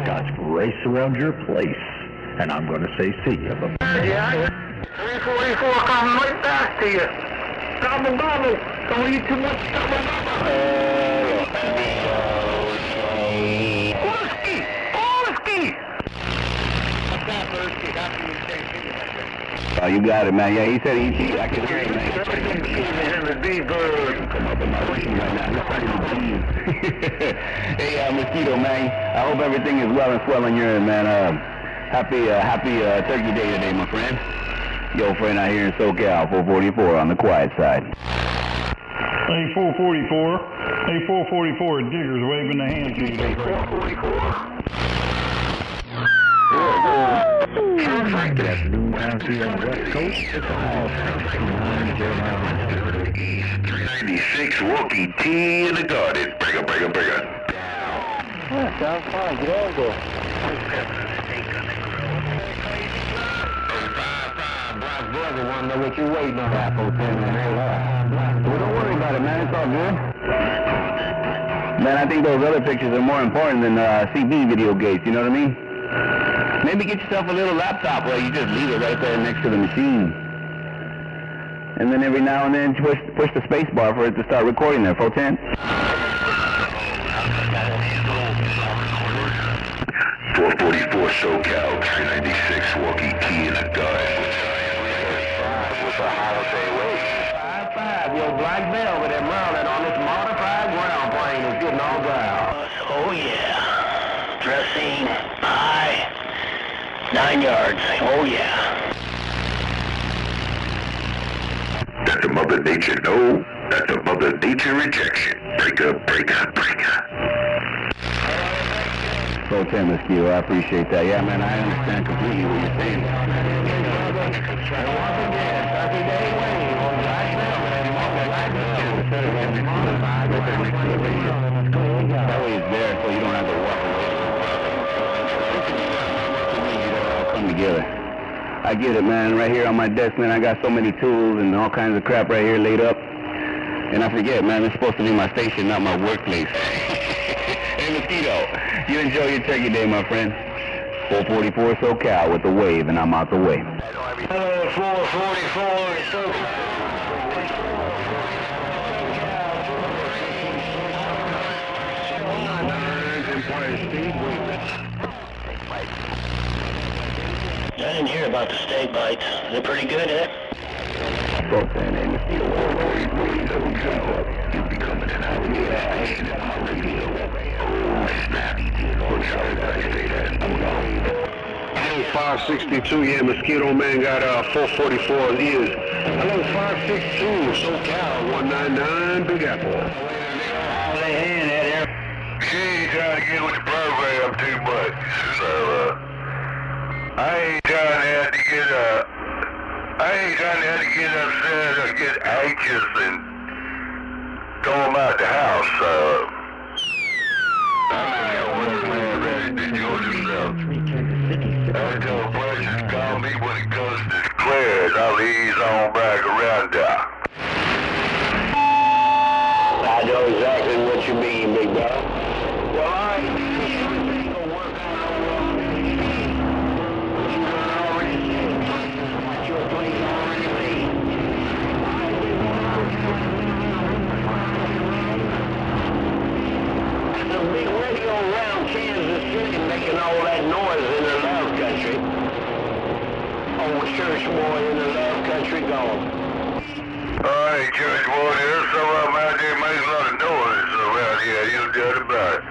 God's grace around your place. And I'm going to say see ya. Yeah, 344 coming right back to you. Gobble. Don't eat too much gobble. Oh, you got it, man. Yeah, he said I can hear him, man. Come up in my room right now. Hey, Mosquito, man. I hope everything is well and swell on your end, man. Happy Turkey Day today, my friend. Yo, friend out here in SoCal, 444 on the quiet side. Hey, 444. Hey, 444. Digger's waving a hand to you. 444. Good afternoon down here on the West Coast. It's all 396 Walkie T in the garden. Break up. Yeah, sounds fine. Get over. Brother, want to know what you're waiting on. Well, don't worry about it, man. It's all good. Man, I think those other pictures are more important than CB video gates. You know what I mean? Maybe get yourself a little laptop where you just leave it right there next to the machine. And then every now and then push the space bar for it to start recording there, 410. 444 SoCal, 396 Walkie Key in a guy. With a holiday wait. 5-5, your black velvet in Maryland on this modified ground plane is getting all ground. Oh yeah. Dressing high. 9 yards. Oh yeah. That's a Mother Nature no. That's a Mother Nature rejection. Break up, break up, break up. 410 Mosquito, I appreciate that. Yeah, man, I understand completely what you're saying. And once again, Turkey Day Wayne on Black Velvet. That way it's there so you don't have to walk away. It all come together. I get it, man. Right here on my desk, man, I got so many tools and all kinds of crap right here laid up. And I forget, man, it's supposed to be my station, not my workplace. Hey, Mosquito, you enjoy your turkey day, my friend. 444 SoCal with the wave, and I'm out the way. Hello, 444 SoCal. I didn't hear about the steak bites. They're pretty good, eh? You'll be coming in out of the action at my radio. Oh, snap. What side did I say that? 562, yeah, Mosquito Man got 444 ears. Hello, 562, SoCal, 199, Big Apple. She ain't trying to get with the program too much, so, I ain't trying to have to get upset or get anxious and throw them out the house, I tell places call me when it goes to clears. I'll ease on back around there. I know exactly what you mean, big dog. Well, all right. The big radio around Kansas City making all that noise in the love country. Old church boy in the love country gone. Alright, church boy, there's some of them out there making a lot of noise around here. You doubt about it.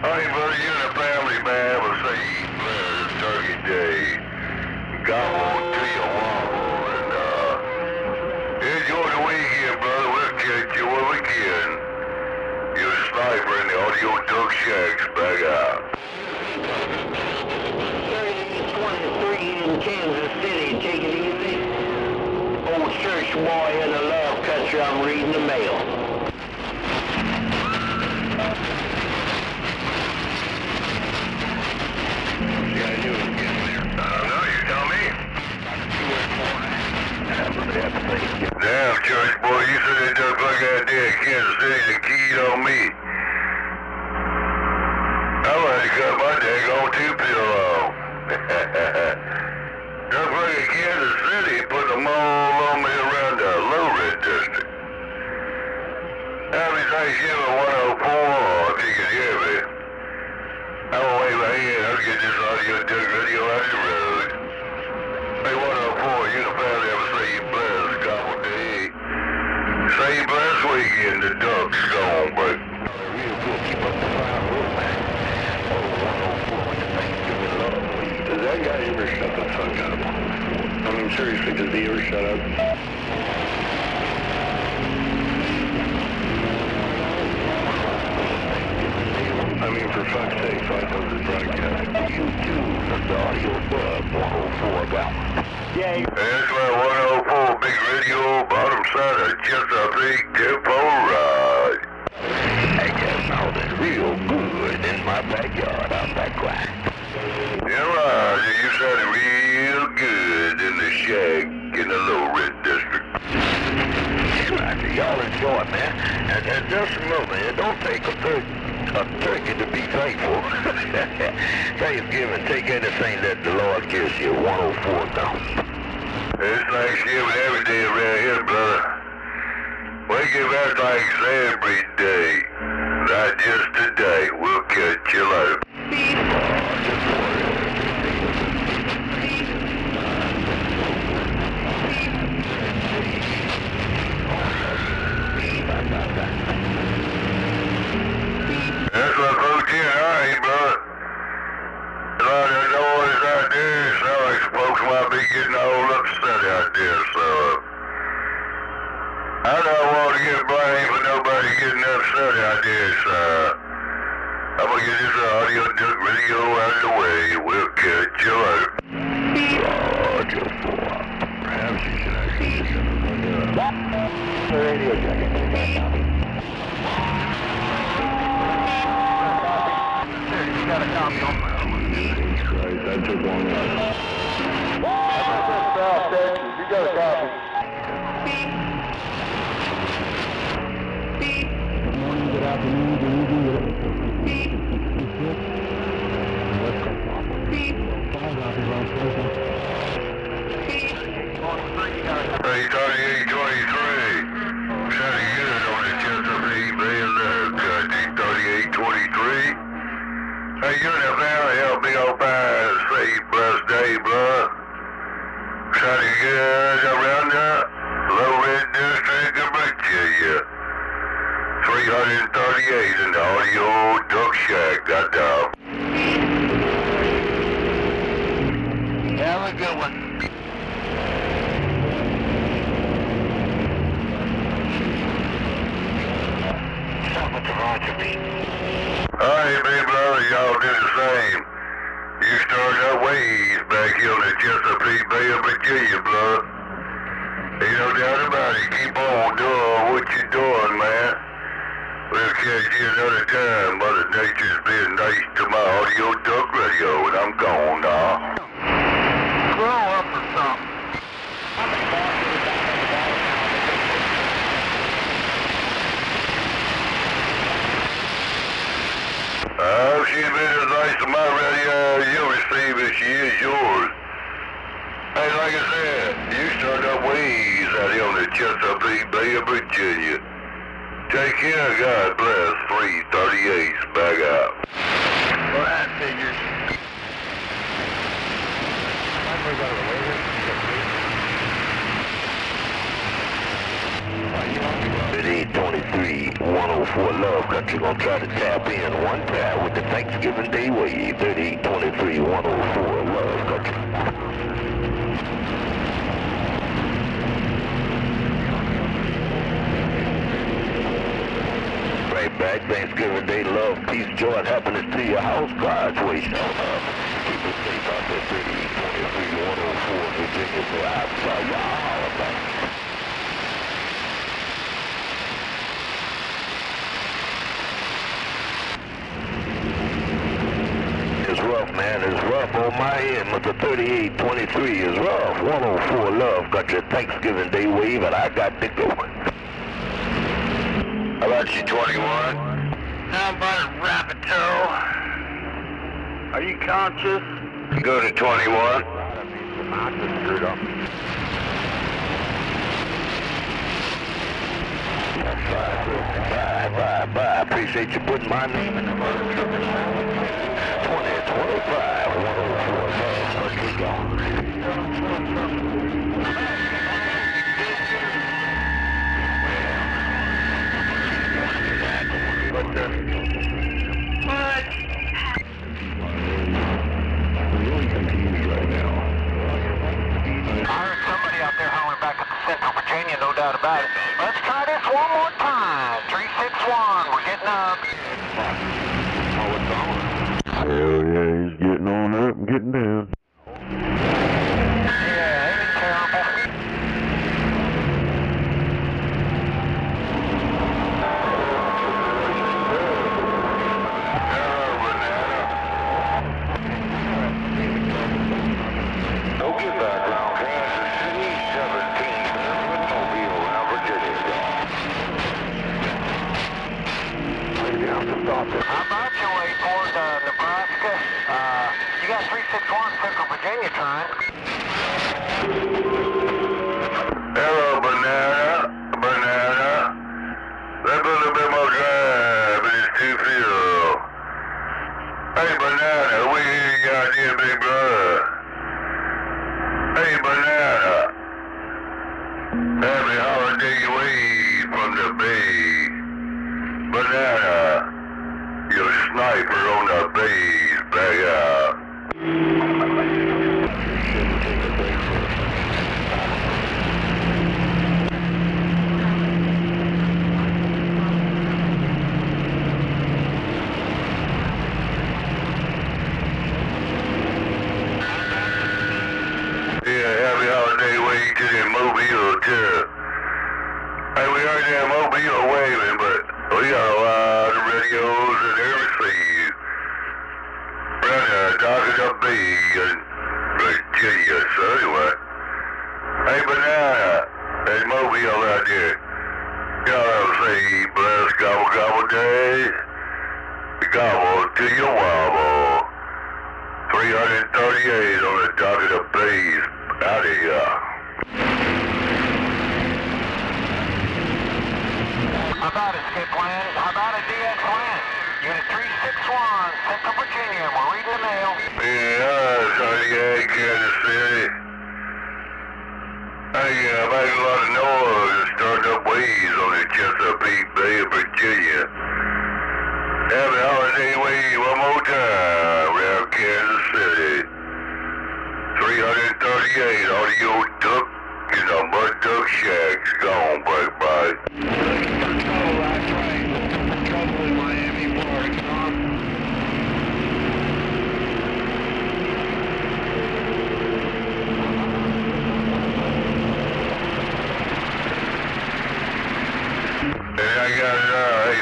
Alright, brother, you and the family, man, will say blessed Turkey Day. God won't do you wrong. And, enjoy the weekend, brother. We'll catch you when we can. You're a sniper in the audio duck shacks back out. 3823 in Kansas City, take it easy. Old church boy in the love country, I'm reading the mail. Damn, church boy, you said they just like that there in Kansas City and keyed on me. I might have cut my daggone two-pill off. Just like in Kansas City, put them all on me around the low-red district. Happy Thanksgiving 104, if you can hear me. I will wave my hand, I'll get this audio duck radio out the road. Hey, 104, you the family ever say you blessed, couple day. Say you blessed weekend, the duck's gone, but real good, keep up the fine work, man. Oh, 104, when the Thanksgiving love. Does that guy ever shut the fuck up? I mean, seriously, does he ever shut up? I mean, for fuck's sake, 500 broadcast. You too, the audio bug 104 about. Yeah. That's my 104 big radio, bottom side of Chesapeake Tempo Rod. I just found it real good in my backyard out back quiet. Yeah, Roger, you sounded real good in the shack in the low red district. Yeah, Roger, y'all enjoy it, man. And just remember, it don't take a A turkey to be thankful. Thanksgiving, take anything that the Lord gives you. 104 now. It's Thanksgiving every day around here, brother. We give our thanks every day. Not just today. We'll catch you later. That's what folks here, all right, brother. A lot of noise out there, so like folks might be getting all upset out there, so I don't want to get blamed for nobody getting upset out there, so I'm gonna get this audio duck video out of the way. We'll catch you later. Roger 4. Perhaps you should actually get the radio jacket. You got a copy on my own. Jesus Christ, that took long enough. You got a copy. Good morning, good afternoon, good evening, good Hey, 3823. Sounding good on the Chesapeake Bay and I think 3823. Hey, you in the valley, help me old pie, say blessed day, bro. Sounding good around the low red district of Virginia. 338 in the audio duck shack, goddamn. Have a good one. Something to Roger me. Alright, big brother, y'all do the same. You start up ways back here on the Chesapeake Bay of Virginia, blood. Ain't no doubt about it. Keep on doing what you're doing, man. We'll catch you another time. Mother Nature's being nice to my audio duck radio, and I'm gone now. Grow up or something. She's been as nice to my radio as you'll receive as she is yours. Hey, like I said, you start up ways out here on the Chesapeake Bay of Virginia. Take care, God bless. 338's back out. Well, that figures. 3823, 104 Love Country. Gonna try to tap in one time with the Thanksgiving Day wave. 3823, 104 Love Country. Right back. Thanksgiving Day love, peace, joy, and happiness to your house. God's way, shout out. Keep it safe out there. 3823, 104 Virginia. So I saw y'all about. It's rough, man. It's rough on my end, but the 3823 is rough. 104 Love got your Thanksgiving Day wave, and I got to go. How about you, 21? How about it, Rabbito? Are you conscious? Go to 21. Bye. Appreciate you putting my name in the book. 2025, 104 Love, let's go. What? I'm really confused right now. I heard somebody out there hollering back at the Central Virginia, no doubt about it. Let's try this one more time. 361, we're getting up. Oh, it's on. Hell yeah, he's getting on up and getting down. Yeah, ain't it terrible? Okay, background, Kansas City, 17, Mobile, around Virginia. Lay down to stop it. Happy holiday away from the bay. Banana, your sniper on the base, back out. Hey, we heard that mobile waving, but we got a lot of radios and everything. Brother, Dr. W in Virginia, so anyway. Hey, Banana, there's mobile out there. Y'all say, bless gobble gobble day. Gobble till you wobble. 338 on the Dr. W. Out of here. How about it, skip plan? How about it, DX plan? Unit 361, Central Virginia. We're reading the mail. Yeah, 38, Kansas City. Hey, making a lot of noise and starting up waves on the Chesapeake Bay of Virginia. Happy holiday wave one more time around Kansas City. 338 audio duck in the mud duck shacks. Gone, bye-bye. I got it out,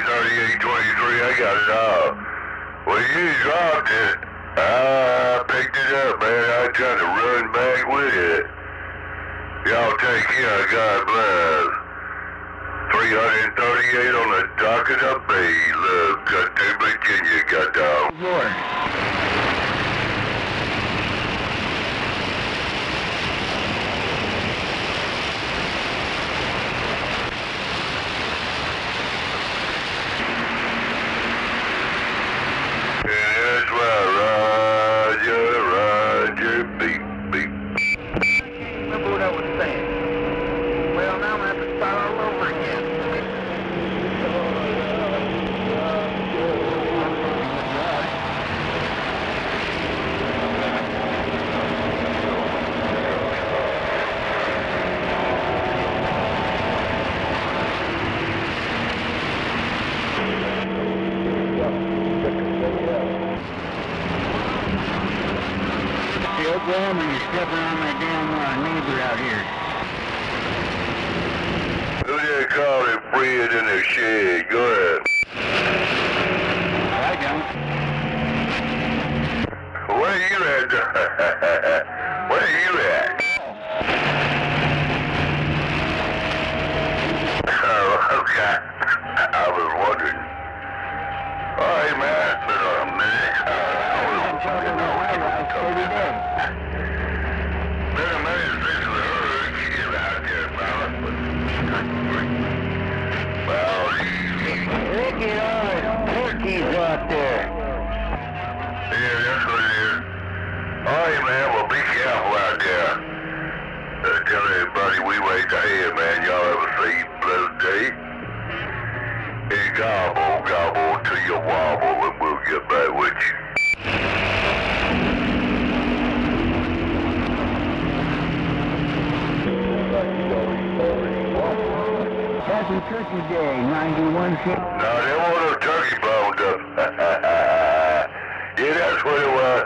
3823, I got it out. Well, you dropped it. I picked it up, man. I tried to run back with it. Y'all take care, God bless. 338 on the dock of the bay. Look, got to Virginia, got down. Lord. Oklahoma, you're stepping on my damn neighbor out here. Who they call it bread in the shed? Go ahead. I don't. Where you at? Where you at? Oh, okay. I was wondering. All right, man. It's been a minute. I was wondering. Been a minute since we heard you out there, fella. Well, Look at all the turkeys out there. yeah, that's what it is. All right, man. Well, be careful out there. Tell everybody we wait ahead, man. Y'all have a safe, blessed day. And gobble, gobble till you wobble, and we'll get back with you. Happy Turkey Day, 91 cents. No, they want no turkey bones up. Yeah, that's what it was.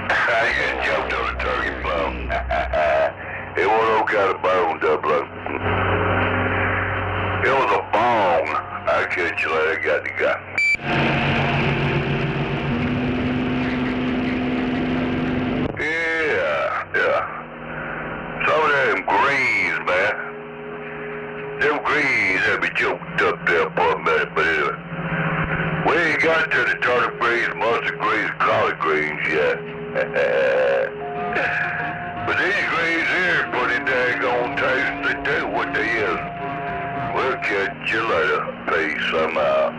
I just jumped on a turkey bone. It was no kind of bones up, look. It was a bone. I catch you later, got the guy. Yeah. Some of them greens, man. Them greens have been choked up there for a minute, but anyway. We ain't got to the turnip greens, mustard greens, collard greens yet. But these greens here pretty daggone tasty. They tell you what they is. We'll catch you later. Peace, I'm out.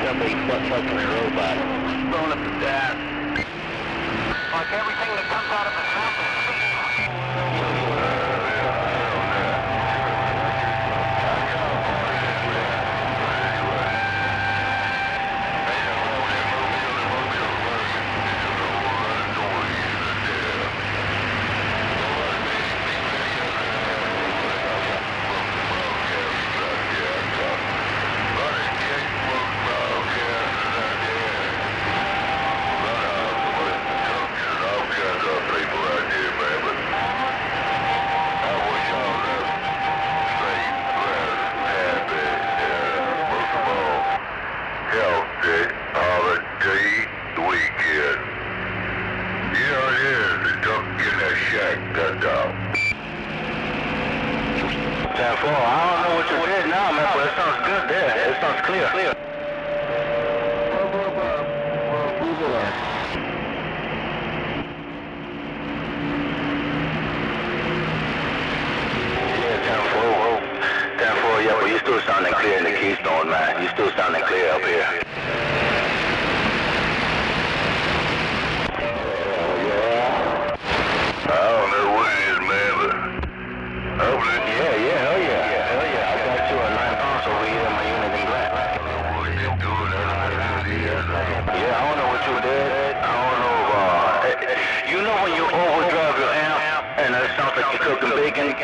Somebody fucking a robot. Blowing up his ass. Like everything that comes out of his mouth is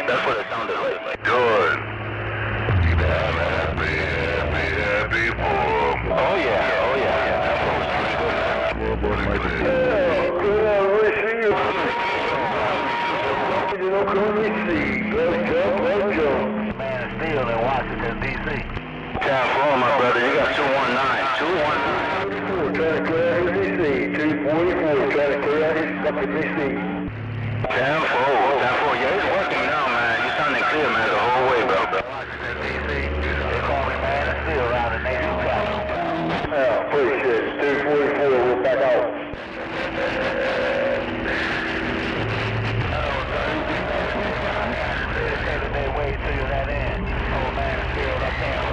that's what it sounded like. Good. Happy for him. Oh yeah. That's what was pretty good, man. Man of Steel in Washington, D.C. Town floor, my brother. You got 219. 219. Trying to clear out his DC. 244 trying to clear out his fucking DC. 10-4, yeah, it's working now, man. You sounding clear, man, the whole way, bro. They call me man of steel around the Navy Ion. Yeah, appreciate it. 244, we're back out. They way to that end. Oh, man of steel up there.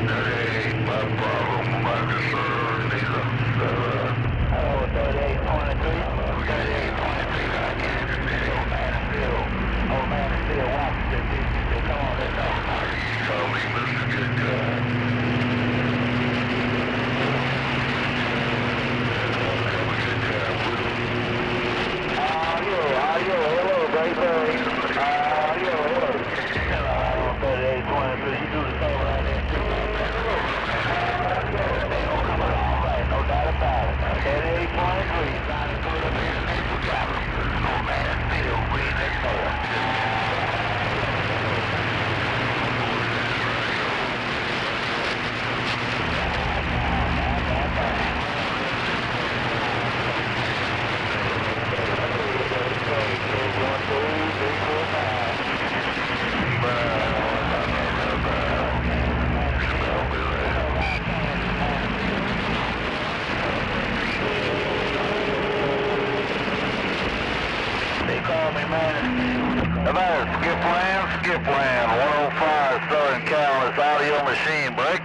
That ain't my problem, my concern, neither. 3823. 3823. Old man is still Washington, D.C. Come on, let's go. Tell me, Mr. Good Guy. Hello, baby. Hello. 3823. You do the same right there, too. Alright, no doubt about it. 3823. Old man is still way next door. Skip land, 105 Southern Cal, it's audio machine break.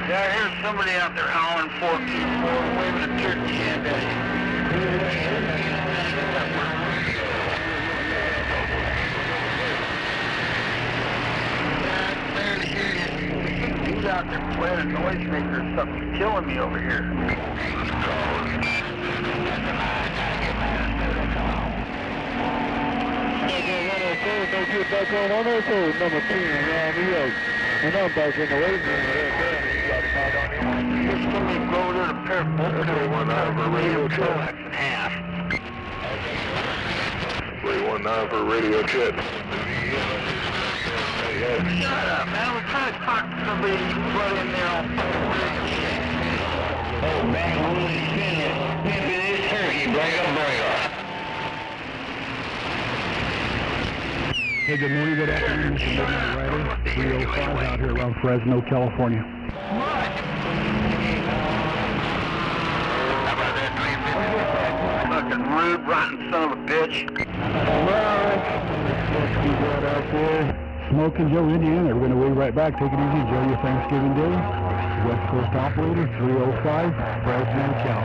Yeah, here's somebody out there hauling 424, waving a turkey hand at you. He's out there playing a noisemaker or something, killing me over here. Don't get back on 102, number 10, around New York. And I'm back in the waiting room right there. Just let me go to the purple. Okay, 19 for radio check. Half. 319 for radio check. Shut up, man. We're trying to talk to somebody you can put in there on Oh, man, we'll spin it. Pimpin' this turkey. Break up. Hey, good morning, good afternoon. This is Ryder, 305 out here around Fresno, California. How about that 350? Fucking rude, rotten son of a bitch. Out there. Smoking Joe, Indiana. We're going to wait right back. Take it easy. Enjoy your Thanksgiving Day. West Coast Operator, 305, Fresno, Cal.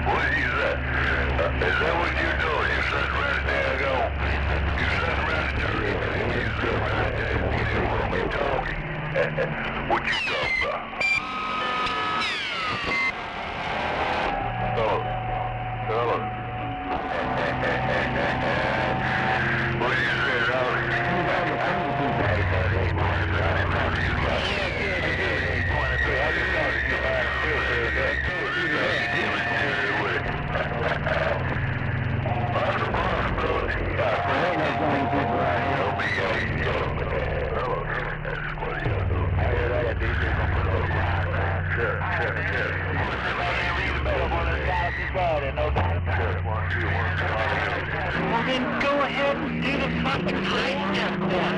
What is that? Is that what you're doing? You said right there, go. You said right there. You said right there. What are we talking? What you talking about? Hello. What you say, Rowdy? Well, then go ahead and do the fucking train jump then.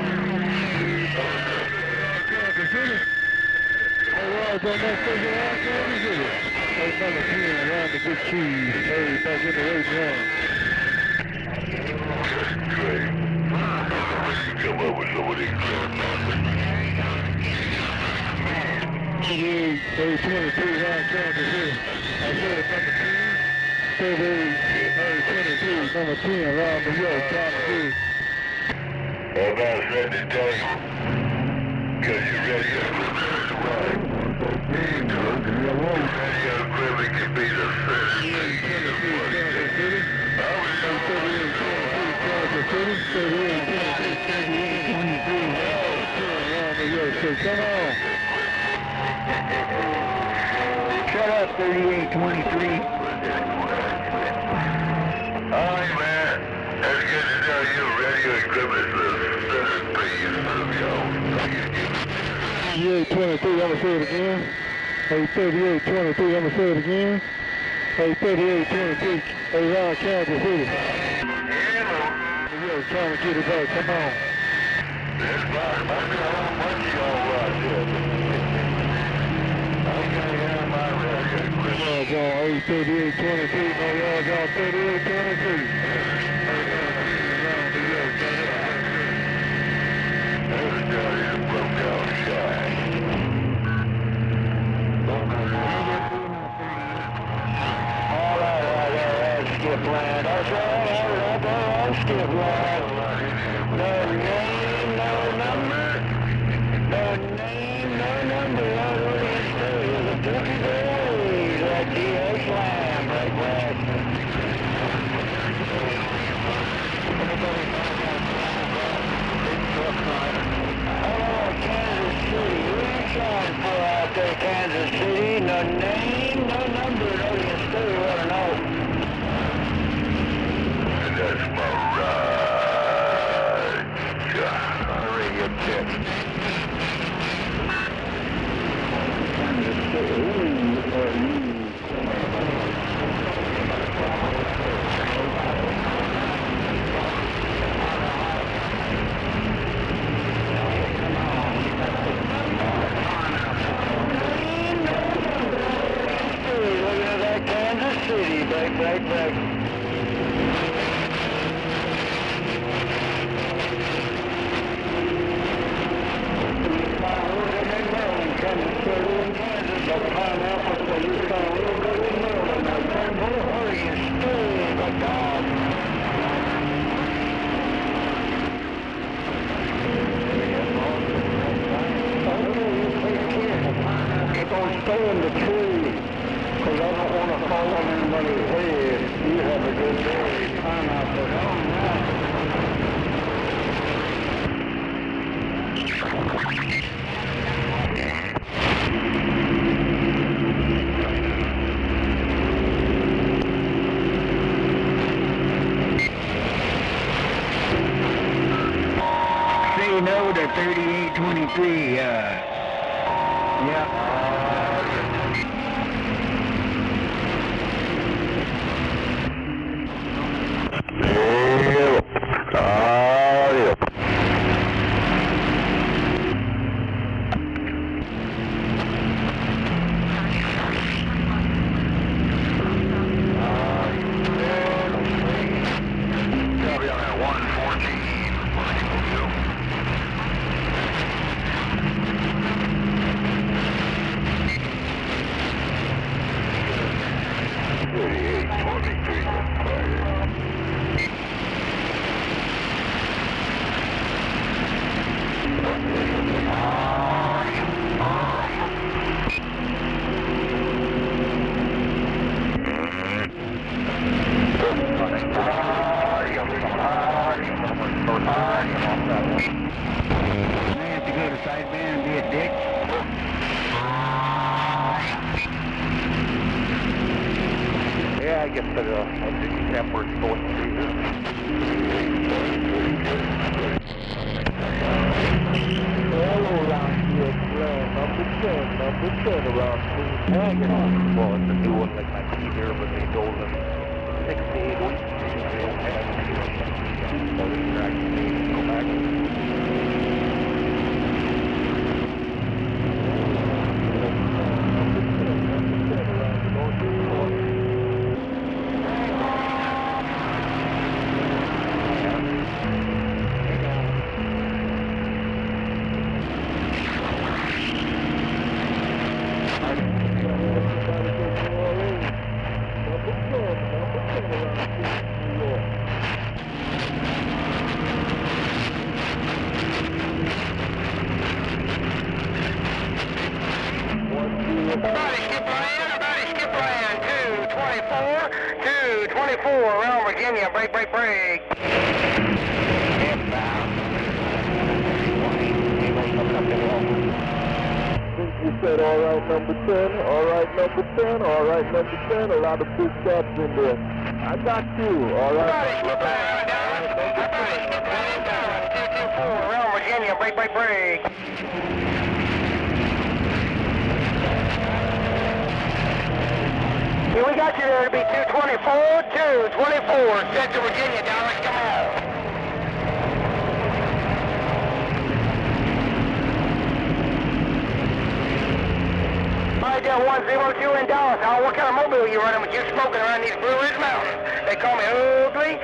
Hey, Ross, on that figure out there, what is it? Hey, number 10, around the good cheese. Hey, back in the race round. Come up with some of these clear numbers. Hey, 23, round Kansas City. I said number 10. Hey, 23, number 10, around New York, Kansas City. Hey, man, set the day. Cause you ready to ride. Radio equipment can be the first thing. Come on. Shut up, 3823. All right, man. That's good to know you. Radio equipment is the first thing you serve, y'all. 3823, I'm gonna say it again. Hey, 3823, I'm gonna say it again. Hey, 3823, hey, round Kansas City. Hello. Yo, trying to get it back, come on. That's fine. I know how much y'all right there. I gotta have my radio equipment. Yards on 3823, no yards on 3823. There's down here broke out shy. All right, skip line. That's right, skip line. No name, no number. No name, no number. All we do is a turkey day. That DA slam, right back. Hello, Kansas City. We're trying for out there, Kansas City. No name, no number. No, you still want to know. That's my ride. Hurry up, check. Looking at that Kansas City. Back. Stay in the tree, because I don't want to fall on anybody's head. You have a good day. I'm out there. 3823, yeah. Yeah, I guess I'll do Camworth going through. All around here, number 10 around Well, it's a new one like my Peter, but they told them 6 to 8 weeks. They don't have so they're actually go back. Everybody skip land, 224 around Virginia, break. You said all right, number 10, all right, number 10, all right, number 10, a lot of big caps in there. I got you, all right. Everybody skip land, 224 around Virginia, break. Yeah, we got you there to be 224, Central Virginia, Dallas, come on. All right, there, 102 in Dallas. What kind of mobile are you running with you smoking around these Blue Ridge Mountains? They call me ugly.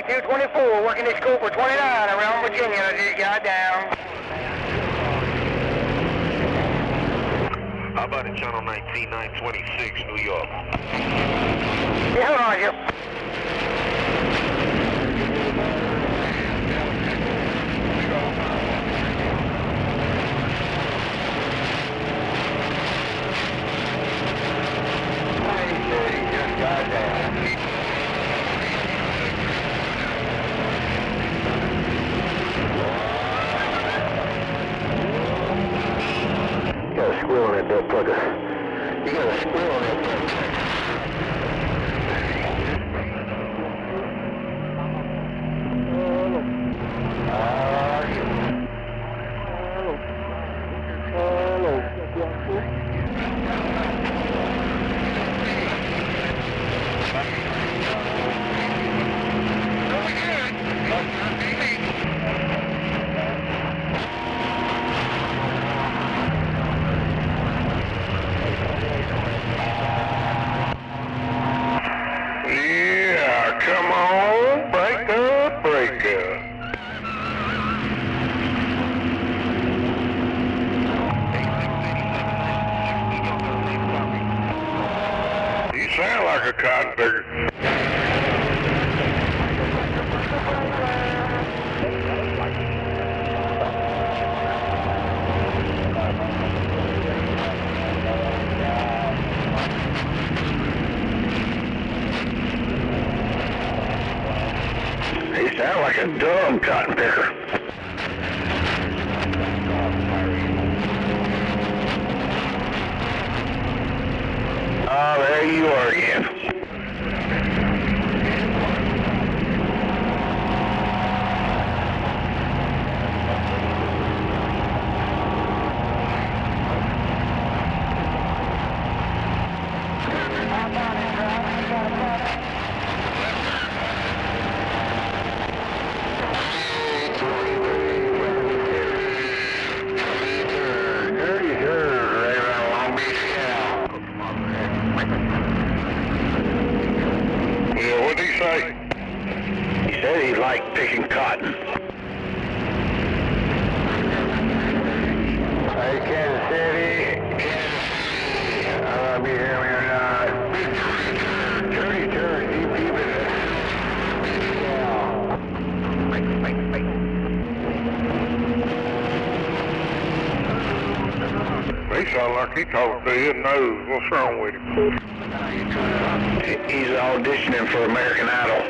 224, working this Cooper 29 around Virginia. I just got down. How about in Channel 19, 926, New York? Yeah, Roger. You got a squirrel on that dead plugger. You got a squirrel on that dead plugger. Yeah, come on, breaker. You sound like a cotton picker. You sound like a dumb cotton picker. Oh, there you are again. say? He said he liked picking cotton. Hey, Kansas City. I'll be here when you're not. Turn, keep it. He sound like he talking to his nose. What's wrong with him? He's auditioning for American Idol.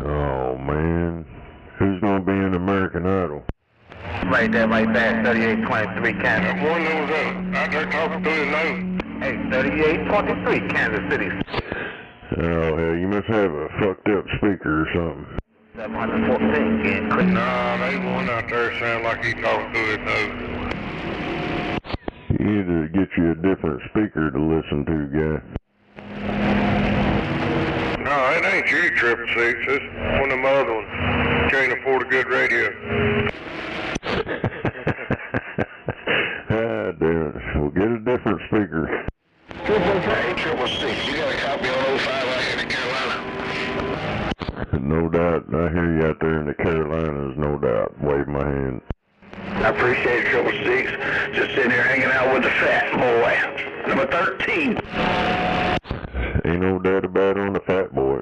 Oh, man. Who's going to be in American Idol? Right there, 3823 Kansas. That one that was out there talking to his nose. Hey, 3823 Kansas City. Oh, hell, you must have a fucked up speaker or something. 714, Nah, they one out there sound like he talking to his nose. You need to get you a different speaker to listen to, guy. No, it ain't you, 666. It's one of them other ones. Can't afford a good radio. Ah, damn it. We'll get a different speaker. Hey, 666, you got a copy on 05 out here in Carolina? No doubt. I hear you out there in the Carolinas, no doubt. Wave my hand. I appreciate it, 666. Just sitting here hanging out with the fat boy. Number 13. Ain't no doubt about it on the fat boy.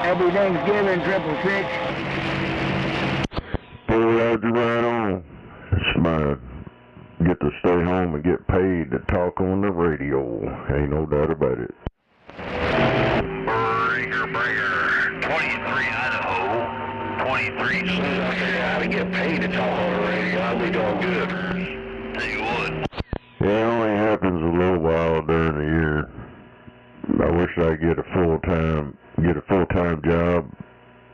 Happy Thanksgiving, 666. Pull Roger right on. It's my get to stay home and get paid to talk on the radio. Ain't no doubt about it. Bringer. 23 Idaho. 23. As soon as I figure out how to get paid to talk on the radio, I'll be doing good. Tell you what. Yeah, it only happens a little while during the year. I wish I'd get a full-time job,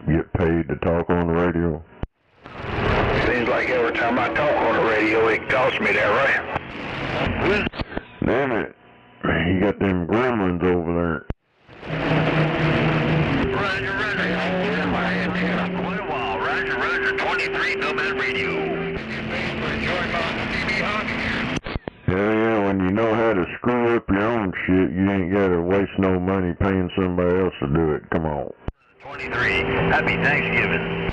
get paid to talk on the radio. Seems like every time I talk on the radio, it costs me that, right? Damn it. You got them gremlins over there. Roger. Yeah, my antenna. Quite a while. Roger. 23, Nomad Radio. Yeah, when you know how to screw up your own shit, you ain't gotta waste no money paying somebody else to do it. Come on. 23. Happy Thanksgiving.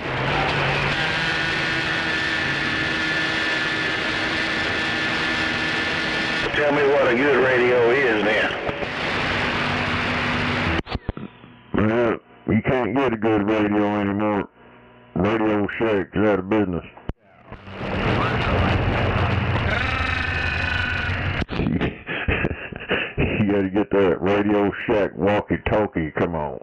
Tell me what a good radio is then. Well, you can't get a good radio anymore. Radio Shack's out of business. You gotta get that Radio Shack walkie-talkie, come on.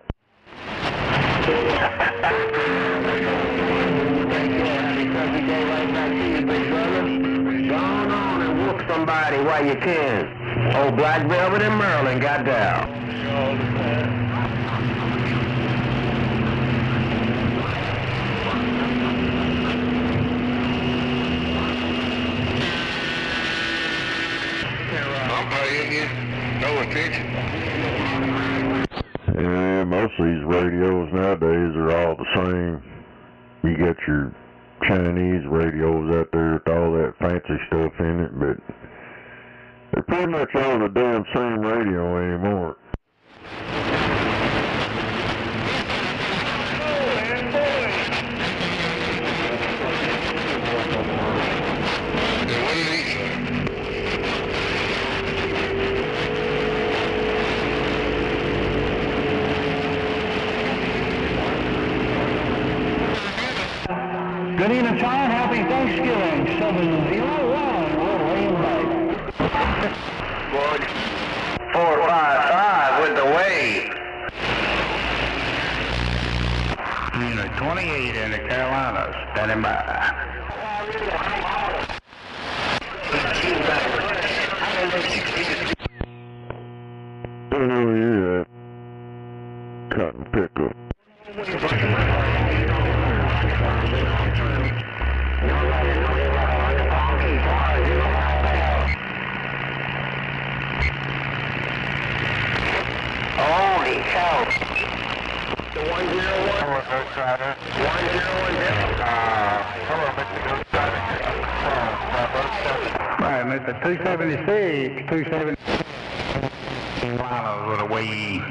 Go on and whoop somebody while you can. Old Black Velvet in Maryland got down. I'm paying you no attention. Yeah, most of these radios nowadays are all the same. You got your Chinese radios out there with all that fancy stuff in it, but they're pretty much on the damn same radio anymore. Good evening, John. Happy Thanksgiving. 701. We're laying back. 455 with the wave. Unit 28 in the Carolinas. Standing by. Oh yeah, cotton picker. Holy cow. The 101. Hello, Ghost Rider. 101. Hello, Mr. Ghost Rider. right, Mr. 276, 270. Wow, little way.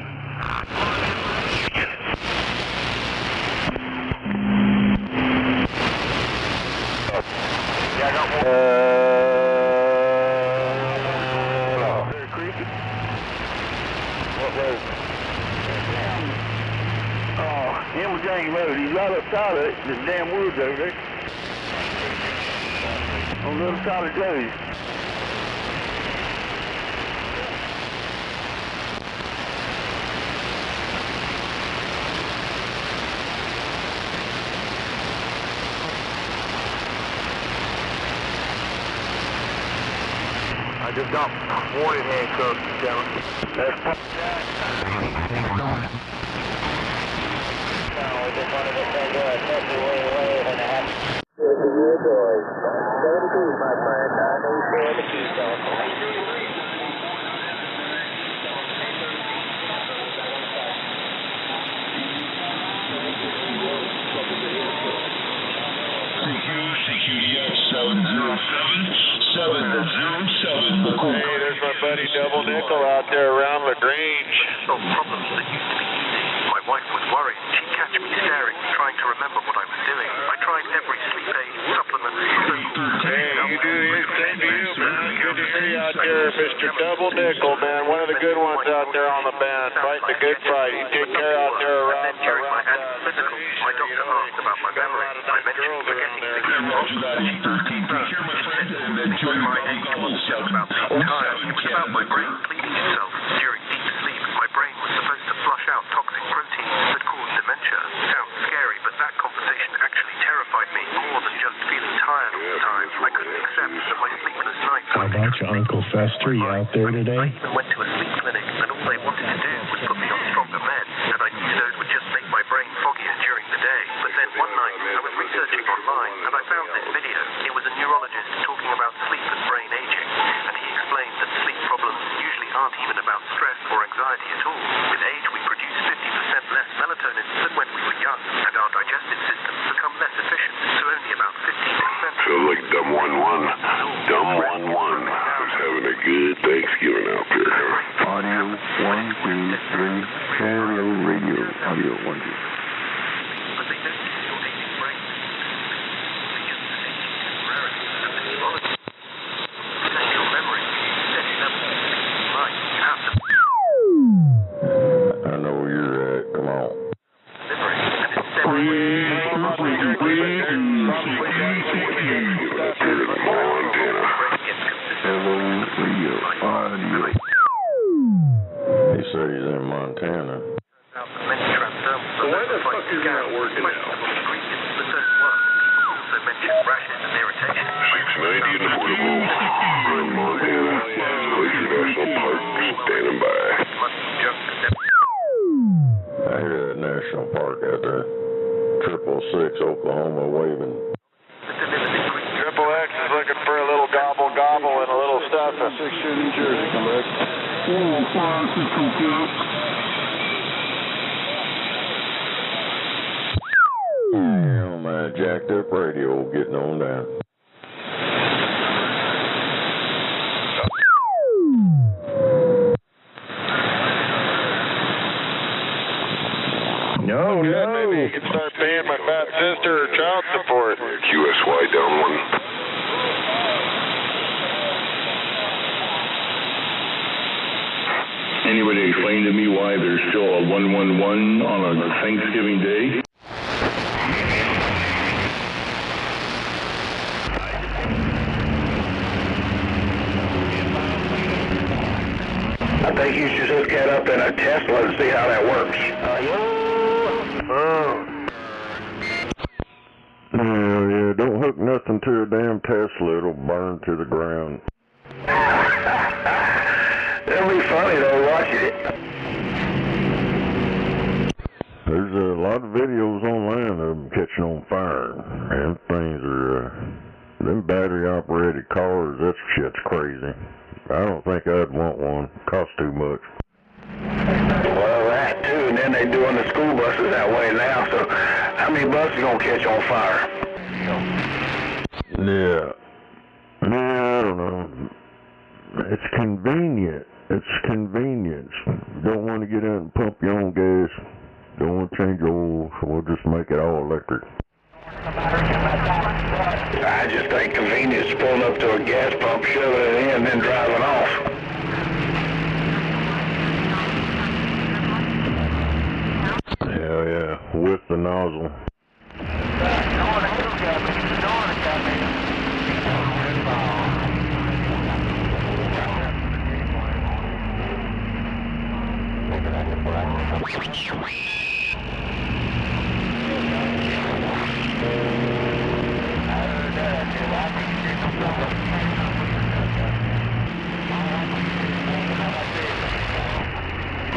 Yeah, I got one. Very creepy. What road? Oh, Emerald Road. He's right outside of it. The damn woods over there. On the other side of Joey's. I just got warning handcuffs down. That's Hey, there's my buddy Double Nickel out there around LaGrange. Solve problems that used to be easy. My wife was worried. She'd catch me staring, trying to remember what I was doing. I tried every sleep aid, supplement, Hey, you do the same to you, man. Good to hear you out there, Mr. Double Nickel, man. One of the good ones out there on the band, fighting the good fight. You take care out there around. During my annual physical, my doctor asked about my memory. I mentioned forgetting things. My age was about being tired. It was about my brain cleaning itself. During deep sleep, my brain was supposed to flush out toxic proteins that cause dementia. Sounds scary, but that conversation actually terrified me more than just feeling tired all the time. I couldn't accept that my sleepless nights How about your Uncle Fester? You out there today? I even went to a sleep clinic, and all they wanted to do was put me on stronger meds, and I knew those would just make my brain foggier during the day. But then one night, I was researching online, and I found this video. It was a neurologist talking about sleep and brain aging, and he explained that sleep problems usually aren't even about stress or anxiety at all. With age, we produce 50% less melatonin than when we were young, and our digestive systems become less efficient, so only about 15%. Feels like Dumb 1-1. Dumb 1-1 is having a good Thanksgiving out there. Audio 1, 2, 3. Hello, radio. Audio 1, 2. But they don't use your aging brain. They use the aging temporarily, and the neurologist protect your memory, steady levels of sleep. Right, you have to I know where you're at. Come on. liberate, and instead Hello, radio. Audio. He said he's in Montana. So why the fuck is that working now? Also mentioned rashes and irritation. 690 and affordable. In Montana. Glacier National Park. Standing by. I hear that national park out there. 666 Oklahoma waving. Triple X is looking for a little gobble gobble and a little stuffing. 6 New Jersey, come back. Yeah, man, jacked up radio getting on down. No, maybe you can start paying my fat sister her child support. QSY down 1. Anybody explain to me why there's still a 111 on a Thanksgiving Day? I think you should just get up in a Tesla and see how that works. Yeah, don't hook nothing to a damn Tesla. It'll burn to the ground. It'll be funny though, watching it. There's a lot of videos online of them catching on fire. Them things are, them battery-operated cars, that shit's crazy. I don't think I'd want one. Costs too much. Well, that too, and then they're doing the school buses that way now, so how many buses gonna catch on fire? Yeah. Yeah, I don't know. It's convenient. It's convenience. Don't want to get out and pump your own gas. Don't want to change oil, so we'll just make it all electric. I just think convenience pulling up to a gas pump, shoving it in, and then driving off. Hell yeah, with the nozzle.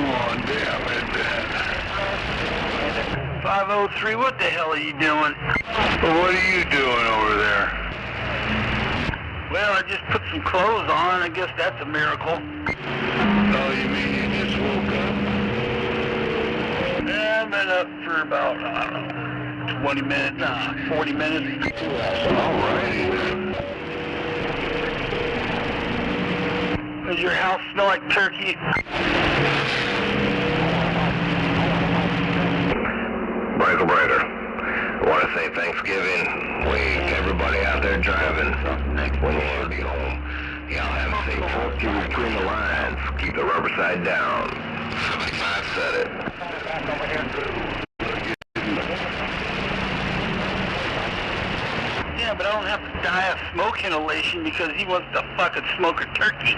Oh, damn it, Dad. 503, what the hell are you doing? Well, what are you doing over there? Well, I just put some clothes on. I guess that's a miracle. Oh, you mean you just woke up? Yeah, I've been up for about, I don't know, 20 minutes, 40 minutes. Alrighty then. Does your house smell like turkey? Michael Brighter, I want to say Thanksgiving week to everybody out there driving. When you should be home, y'all have a safe trip. Keep it between the lines. Keep the rubber side down. 75 said it. Yeah, but I don't have to die of smoke inhalation because he wants to fucking smoke a turkey.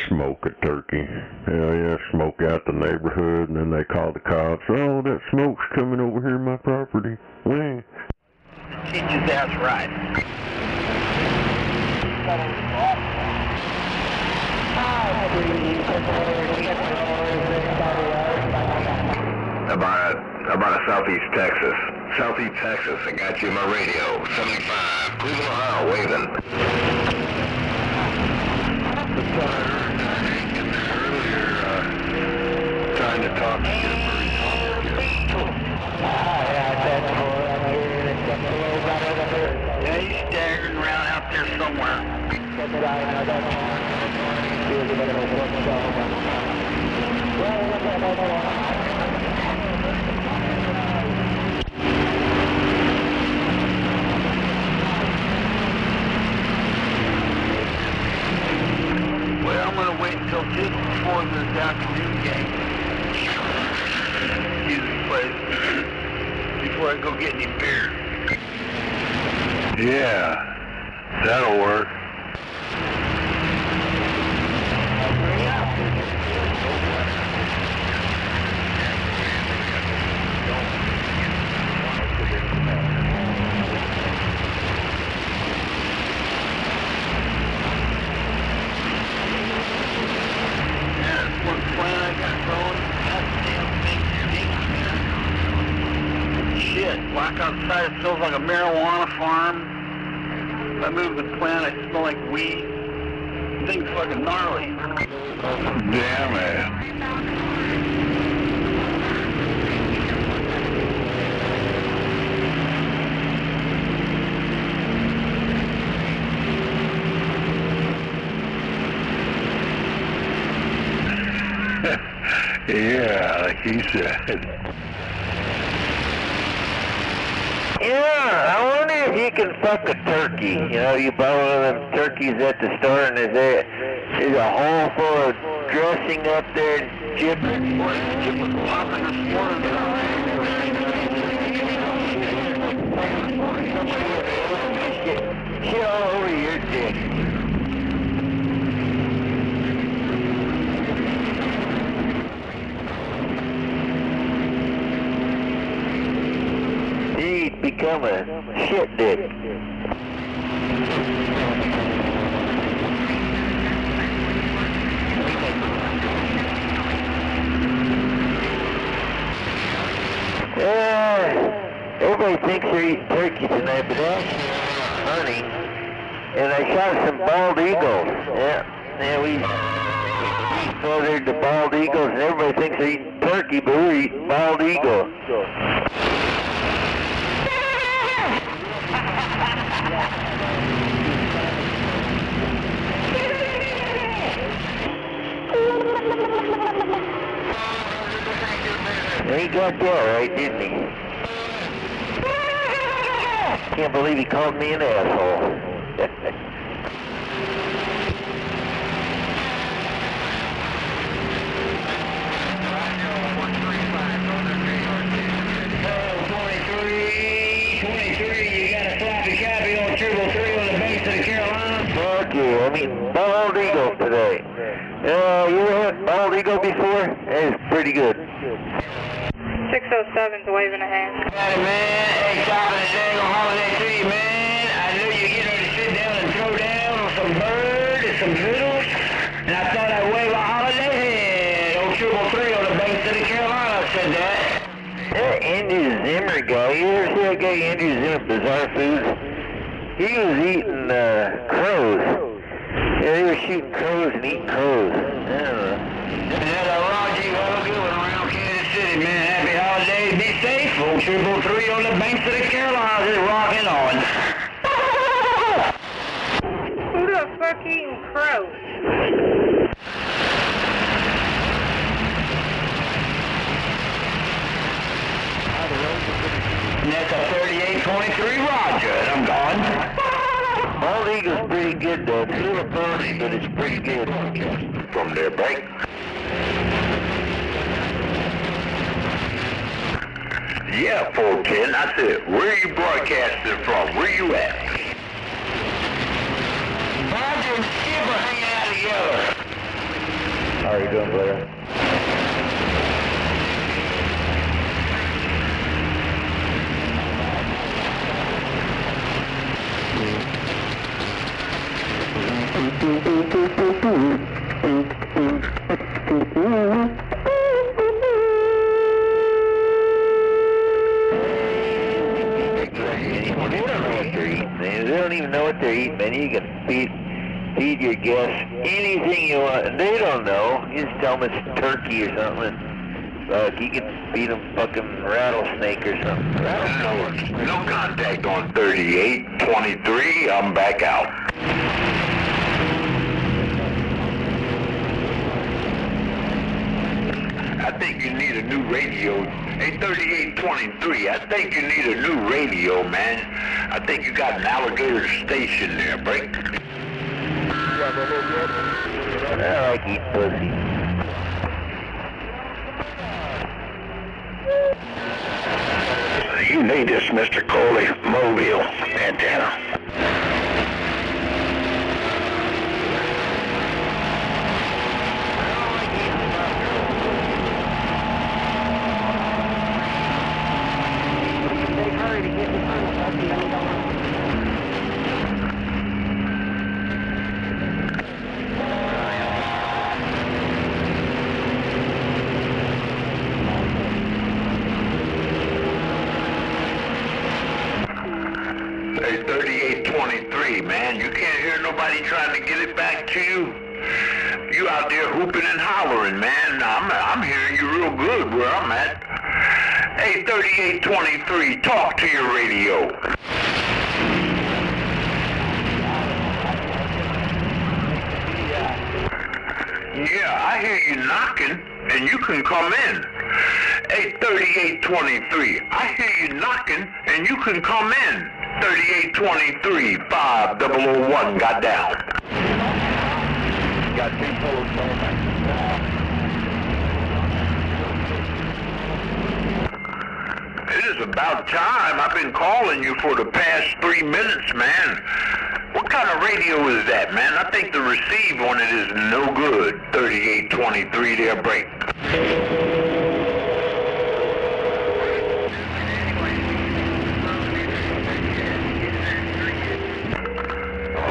Smoke a turkey. Hell yeah, smoke out the neighborhood, and then they call the cops. Oh, that smoke's coming over here in my property. When? Teach his ass right. About a Southeast Texas. Southeast Texas, I got you in my radio. 75, Cleveland, Ohio, waving. Trying to talk to you. Yeah, he's staggering around out there somewhere. Well, I'm going to wait until just before this afternoon game. Excuse me, please. Before I go get any beer. Yeah, that'll work. Walk outside, it smells like a marijuana farm. If I move the plant, I smell like weed. Thing's fucking gnarly. Damn it. Yeah, like he said. Yeah, I wonder if you can fuck a turkey. You know, you buy one of them turkeys at the store and there's a hole full of dressing up there and gibbering. Chip was popping this morning. Shit all over your dick. He'd become a shit dick. Everybody thinks they're eating turkey tonight, but actually honey. And I shot some bald eagles. Yeah, we slaughtered the bald eagles, and everybody thinks they're eating turkey, but we're eating bald eagles. He got that right, didn't he? Can't believe he called me an asshole. Fuck you, I mean, bald eagle today. You had bald eagle before? It's pretty good. 607's waving a hand. Got it, man. Hey, top of the day on holiday to you, man. I knew you get ready to sit down and throw down on some bird and some fiddles, and I thought I'd wave a holiday hand. Old 333 on the banks of the Carolina said that. That Andrew Zimmer guy, you ever see that guy Andrew Zimmer, Bizarre Foods? He was eating crows. Yeah, they were shooting crows and eating crows. I don't know. Roger, you have a good one around Kansas City, man. Happy holidays. Be safe. Old 333 on the banks of the Carolinas is rocking on. Who the fuck eating crows? That's a 3823 Roger, and I'm gone. Bald eagle's pretty good, though. It's a little burny, but it's pretty good. From there, break. Yeah, 410. I said, where are you broadcasting from? Where you at? Roger and Skip are hanging out together. How are you doing, brother? 8, man. You can feed your guests anything you want. They don't know. You just tell them it's turkey or something. You can feed them fucking rattlesnake or something. No contact on 3823. I'm back out. I think you need a new radio. Hey, 3823, I think you need a new radio, man. I think you got an alligator station there, break. I like eating pussy. You need this, Mr. Coley, Mobile antenna. Hey, 3823, man, you can't hear nobody trying to get it back to you. You out there hooping and hollering, man. I'm hearing you real good where I'm at. Hey, 3823, talk to your radio. Yeah, I hear you knocking, and you can come in. Hey, 3823, I hear you knocking, and you can come in. 3823, 5001, got down. Got 2 poles on. It is about time. I've been calling you for the past 3 minutes, man. What kind of radio is that, man? I think the receive on it is no good. 3823, there, break.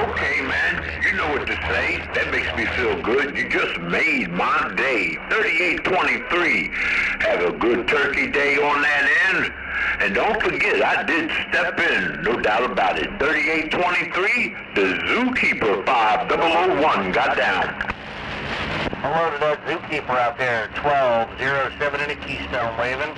Okay, man, you know what to say. That makes me feel good. You just made my day. 3823, have a good turkey day on that end. And don't forget, I did step in, no doubt about it. 3823, the Zookeeper 5001 got down. Hello to that Zookeeper out there, 1207 in a Keystone waving.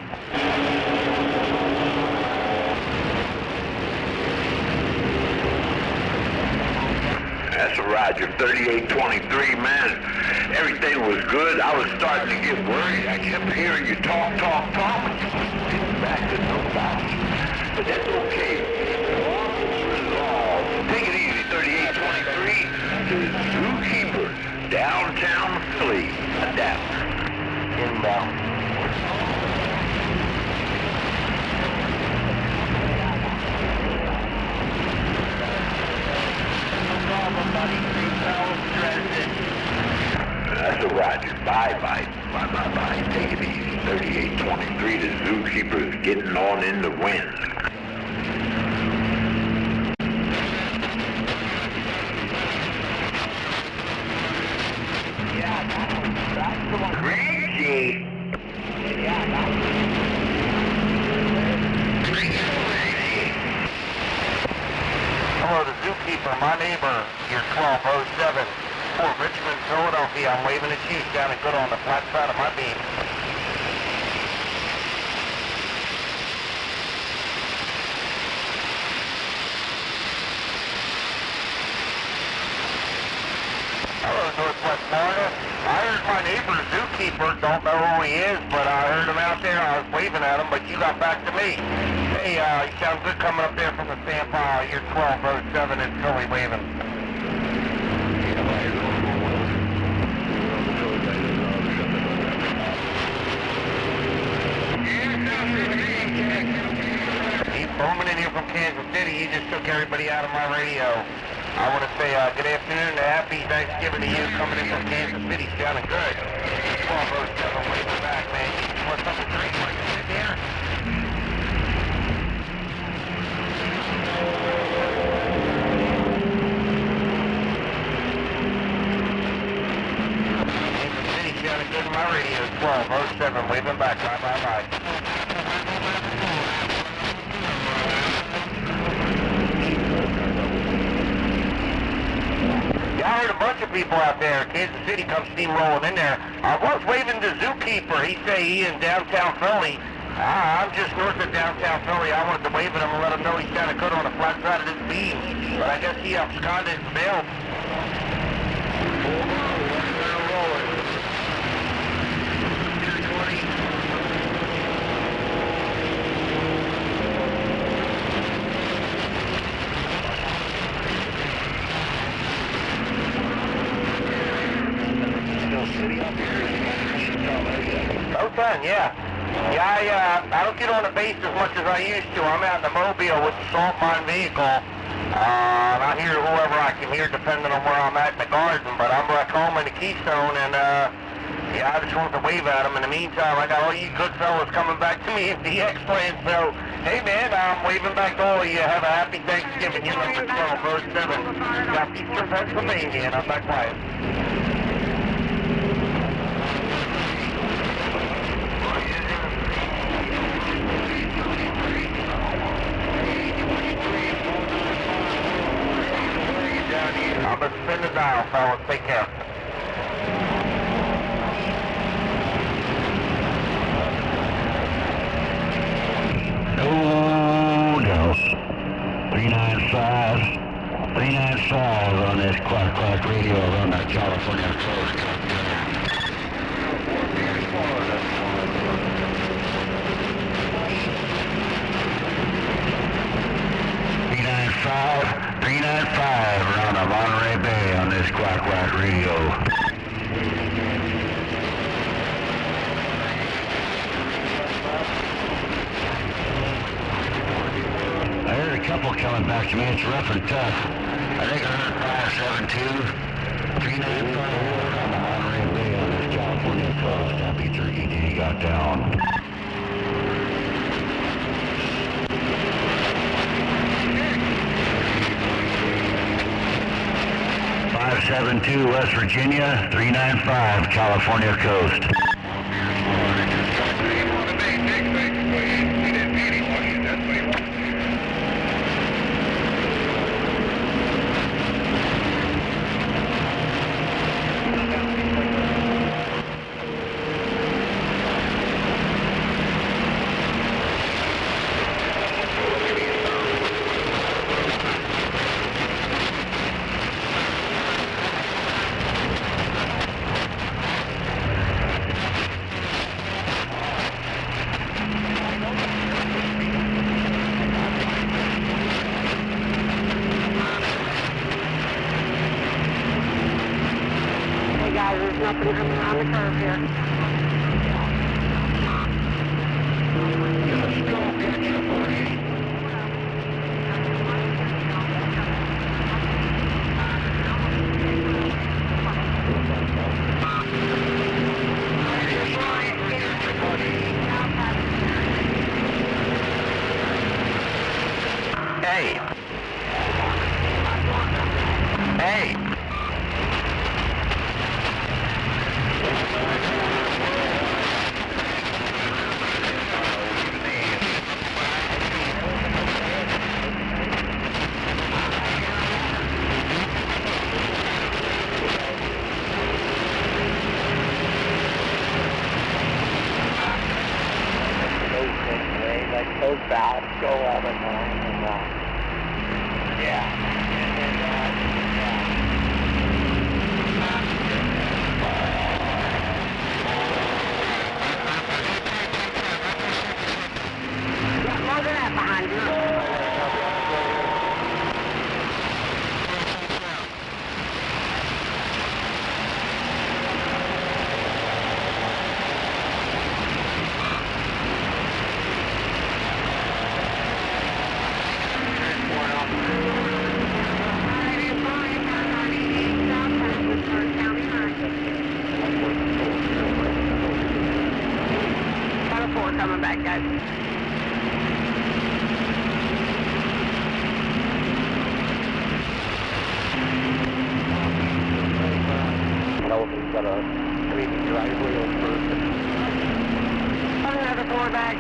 Roger, 3823, man. Everything was good. I was starting to get worried. I kept hearing you talk. Back to nobody. But that's okay. Take it easy, 3823. The Zookeeper, downtown Philly. Down. Inbound. That's a Roger. Bye. Take it easy. 3823. The Zookeeper is getting on in the wind. Crazy. Hello, the Zookeeper, my neighbor, year 1207, Fort Richmond, Philadelphia. I'm waving at you, sounding good on the flat side of my beam. Hello, Northwest Florida. I heard my neighbor, Zookeeper, don't know who he is, but I heard him out there. I was waving at him, but you got back to me. Hey, you sound good coming up there from the Stampa, year 1207 in Philly, waving. He's booming in here from Kansas City. He just took everybody out of my radio. I want to say good afternoon and happy Thanksgiving to you coming in from Kansas City. Sounding good. 1207, waving back, man. You want something to drink? Want to sit there? Kansas City sounding good in my radio. 1207, waving back. Bye. Yeah, I heard a bunch of people out there. Kansas City comes steamrolling in there. I was waving to Zookeeper. He say he in downtown Philly. I'm just north of downtown Philly. I wanted to wave at him and let him know he sounded good on the flat side of his beam. But I guess he absconded and bailed. Yeah. I don't get on the base as much as I used to. I'm out in the Mobile with the salt mine vehicle. And I hear whoever I can hear depending on where I'm at in the garden. But I'm back home in the Keystone and I just want to wave at them. In the meantime, I got all you good fellas coming back to me in the X-Plane. So, hey man, I'm waving back to all of you. Have a happy Thanksgiving. You number 1207. Southeastern Pennsylvania, and I'm back quiet. I'm going to spin the dial, fellas. Take care. Oh, no. 395 on this Quark radio on the California coast. 395 around the Monterey Bay on this Quark radio. I heard a couple coming back to me. It's rough and tough. I think I heard 572, 395 around the Monterey Bay on this California coast. Happy Turkey Day got down. 572 West Virginia, 395 California coast. the curve here. Hey. Hey. Those valves go all the time. And, yeah. Got more than that behind you. Coming back, guys. He's got a 3D drive wheel first. Another four back.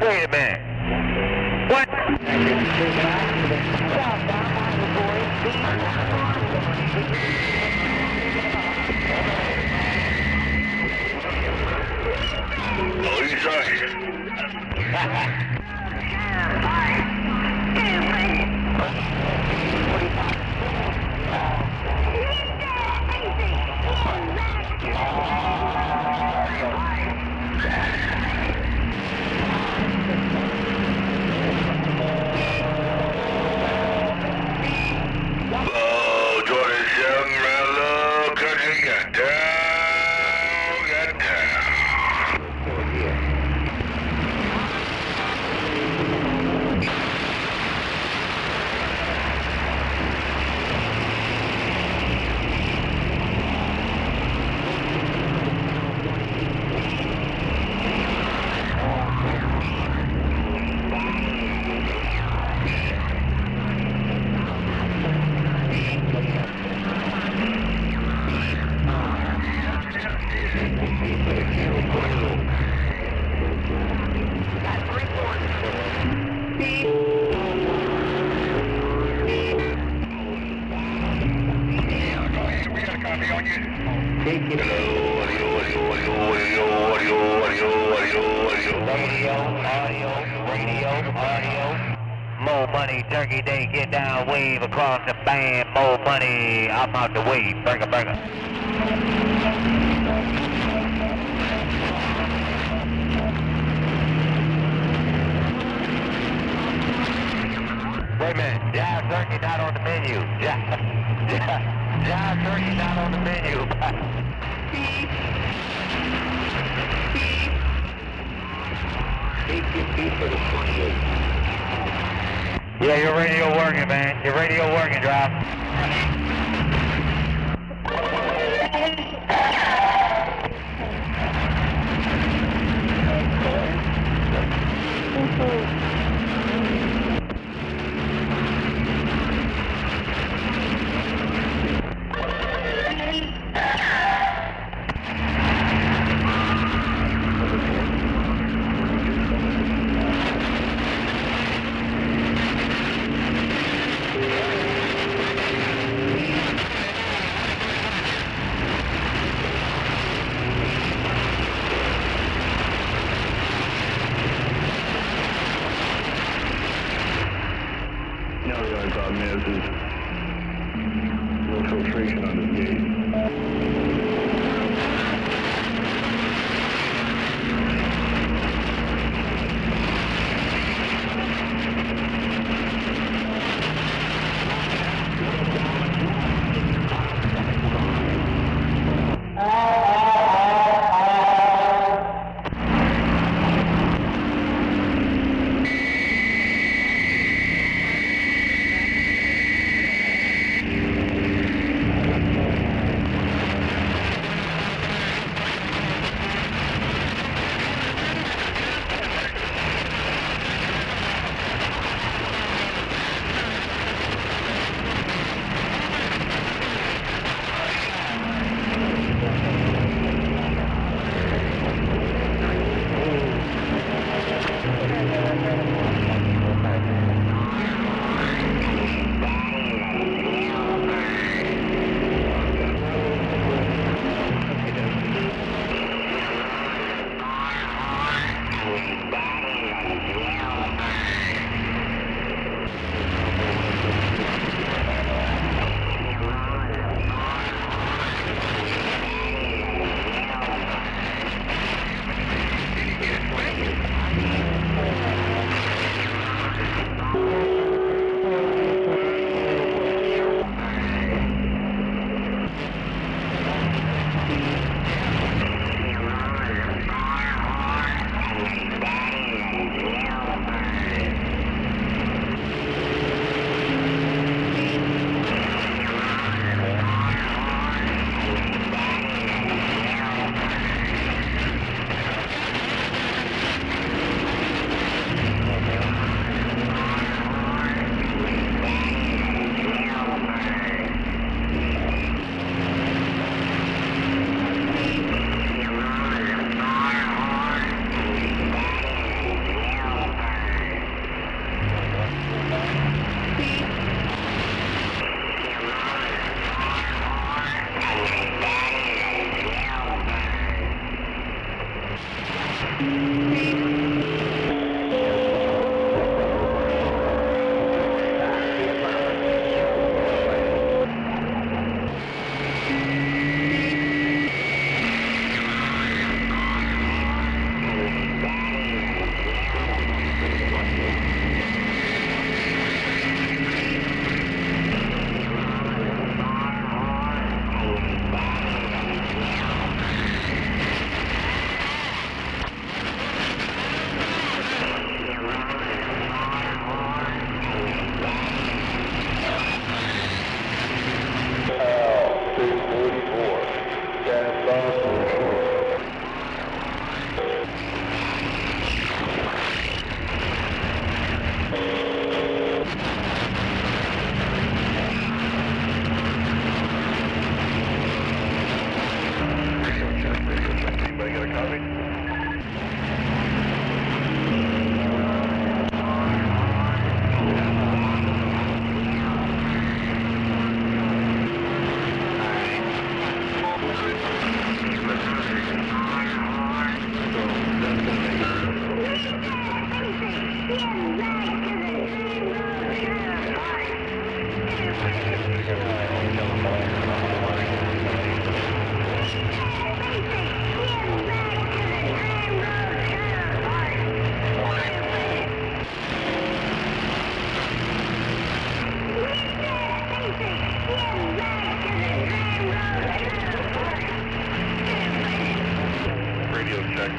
Wait a minute. What? Oh, he's right. Oh, 27 round low country got down, got down. More money, Turkey Day, get down, wave across the band. More money, I'm out the way, burger, burger. Wait a minute, Jive Turkey not on the menu. Jive Turkey not on the menu. Beep. Beep. Beep for the 28. Yeah, your radio working, man. Your radio working, Drive. Now the only problem is no filtration on this gauge.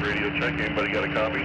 Radio check. Anybody got a copy?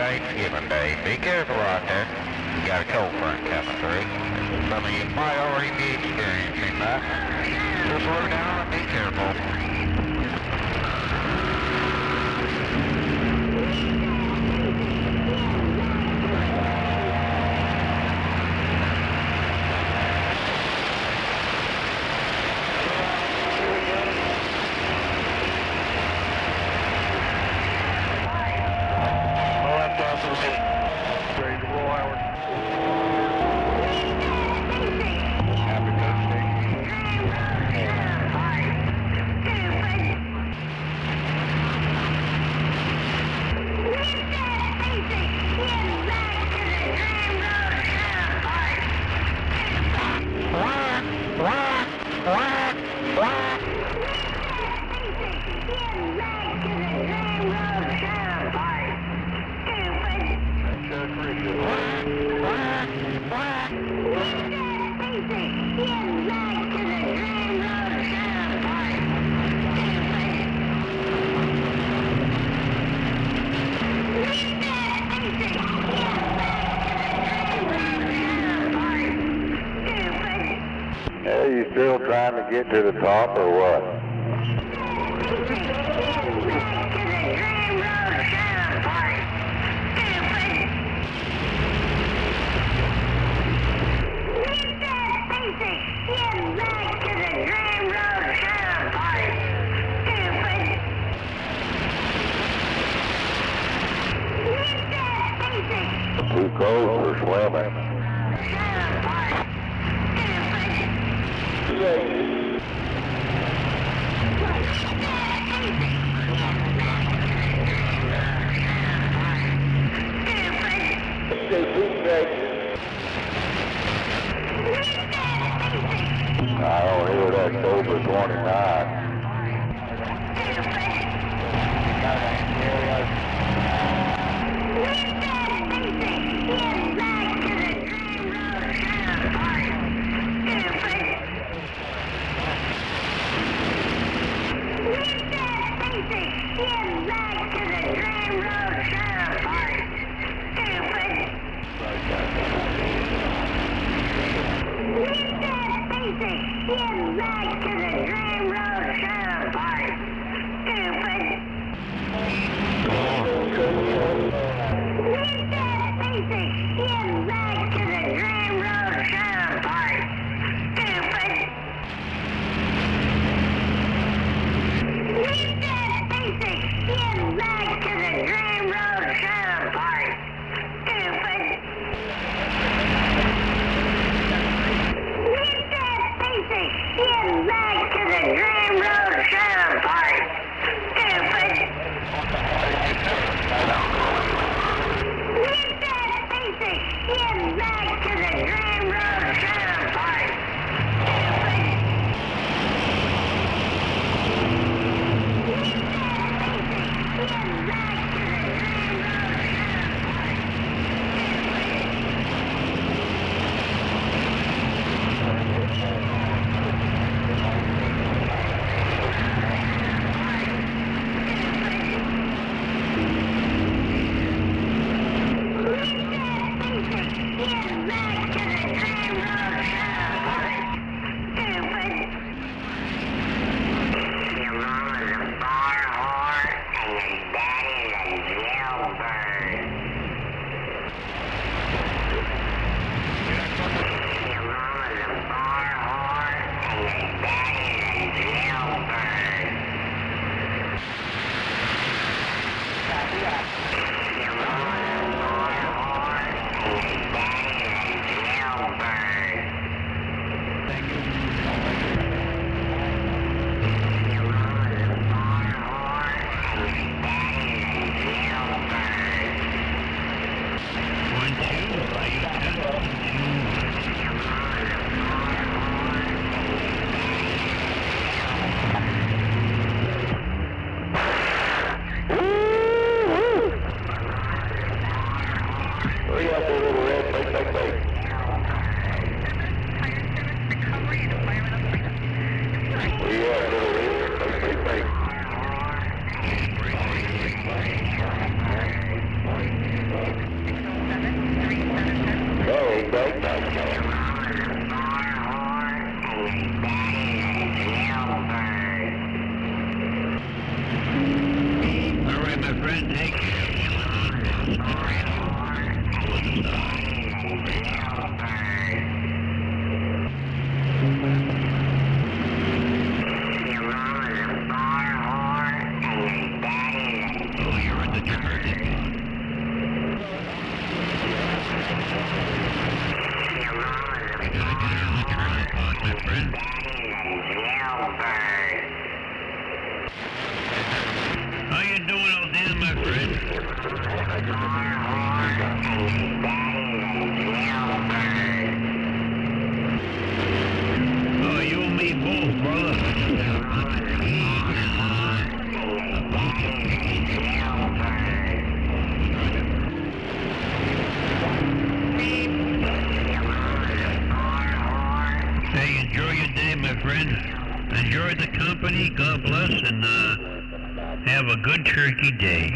Thanksgiving Day. Be careful out there. You got a cold front coming through. Some of you might already be experiencing that. So slow down and be careful. get to the top or what? Too cold for swimming. I don't hear that Cobra 29. Enjoy the company, God bless, and have a good turkey day.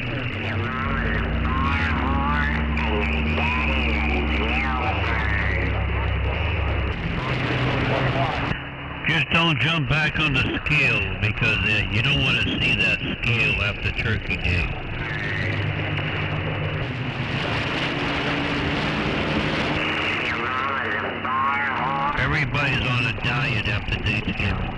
Just don't don't jump back on the scale because you don't want to see that scale after Turkey Day. Everybody's on a diet after Thanksgiving.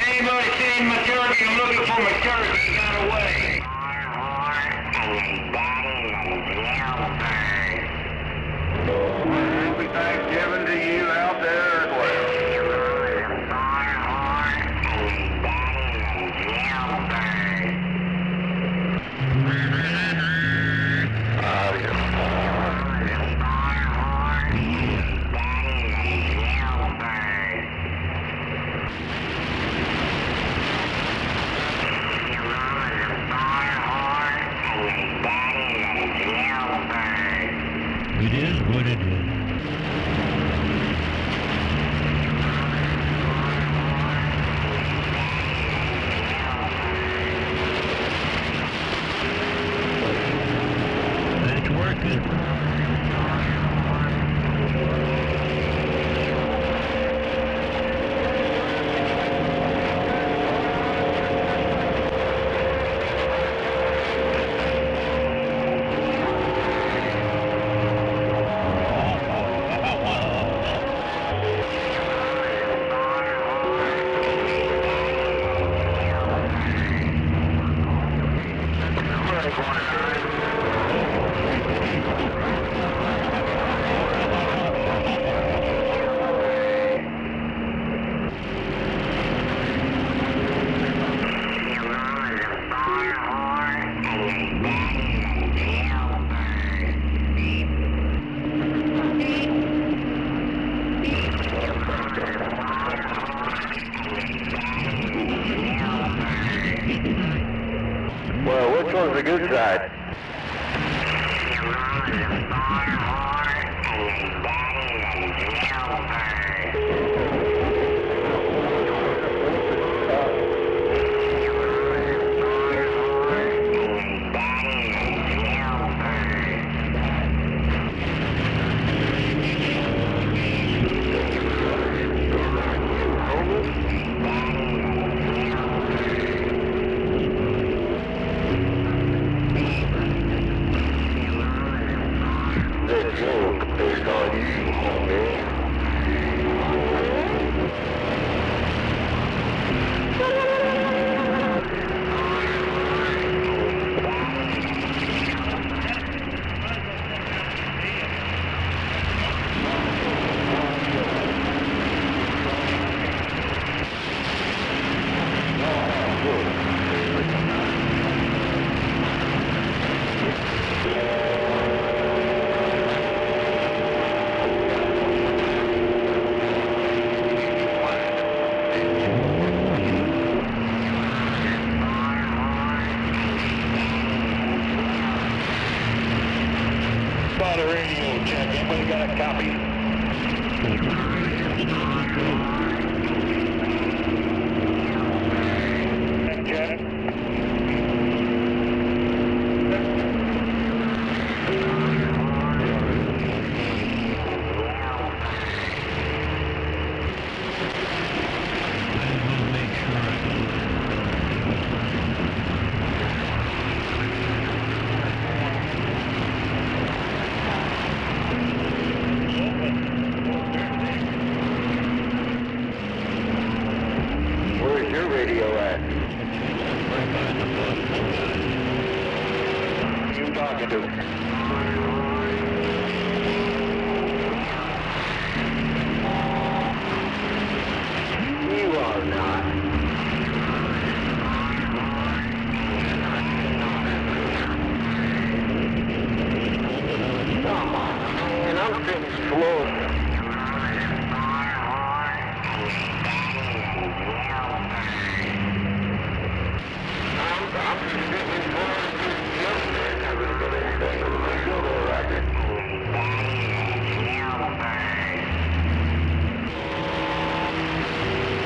Anybody seen my turkey? I'm looking for my turkey. He got away. Happy Thanksgiving to you out there as well. It is what it is. It's working. Well, which one's the good side? Spotter radio check. Anybody got a copy? Check. Where's your radio at? Who you talking to? You are not. Come on, man, I'm finished floor.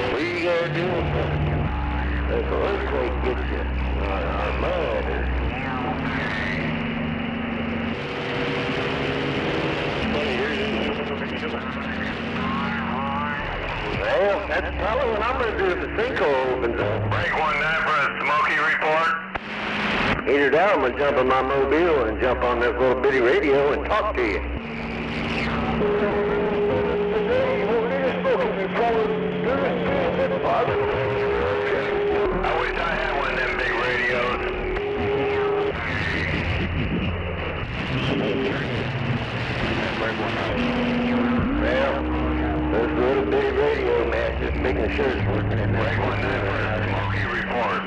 What are you gonna do? If an earthquake gets you? Mud. Well, that's probably what I'm going to do if the sinkhole opens up. Break 19 for a Smoky report. Either that, I'm going to jump in my mobile and jump on this little bitty radio and talk to you. I wish I had one of them big radios. Well, this little bitty radio, man, just making sure it's working in there. Break 19 for a Smoky report.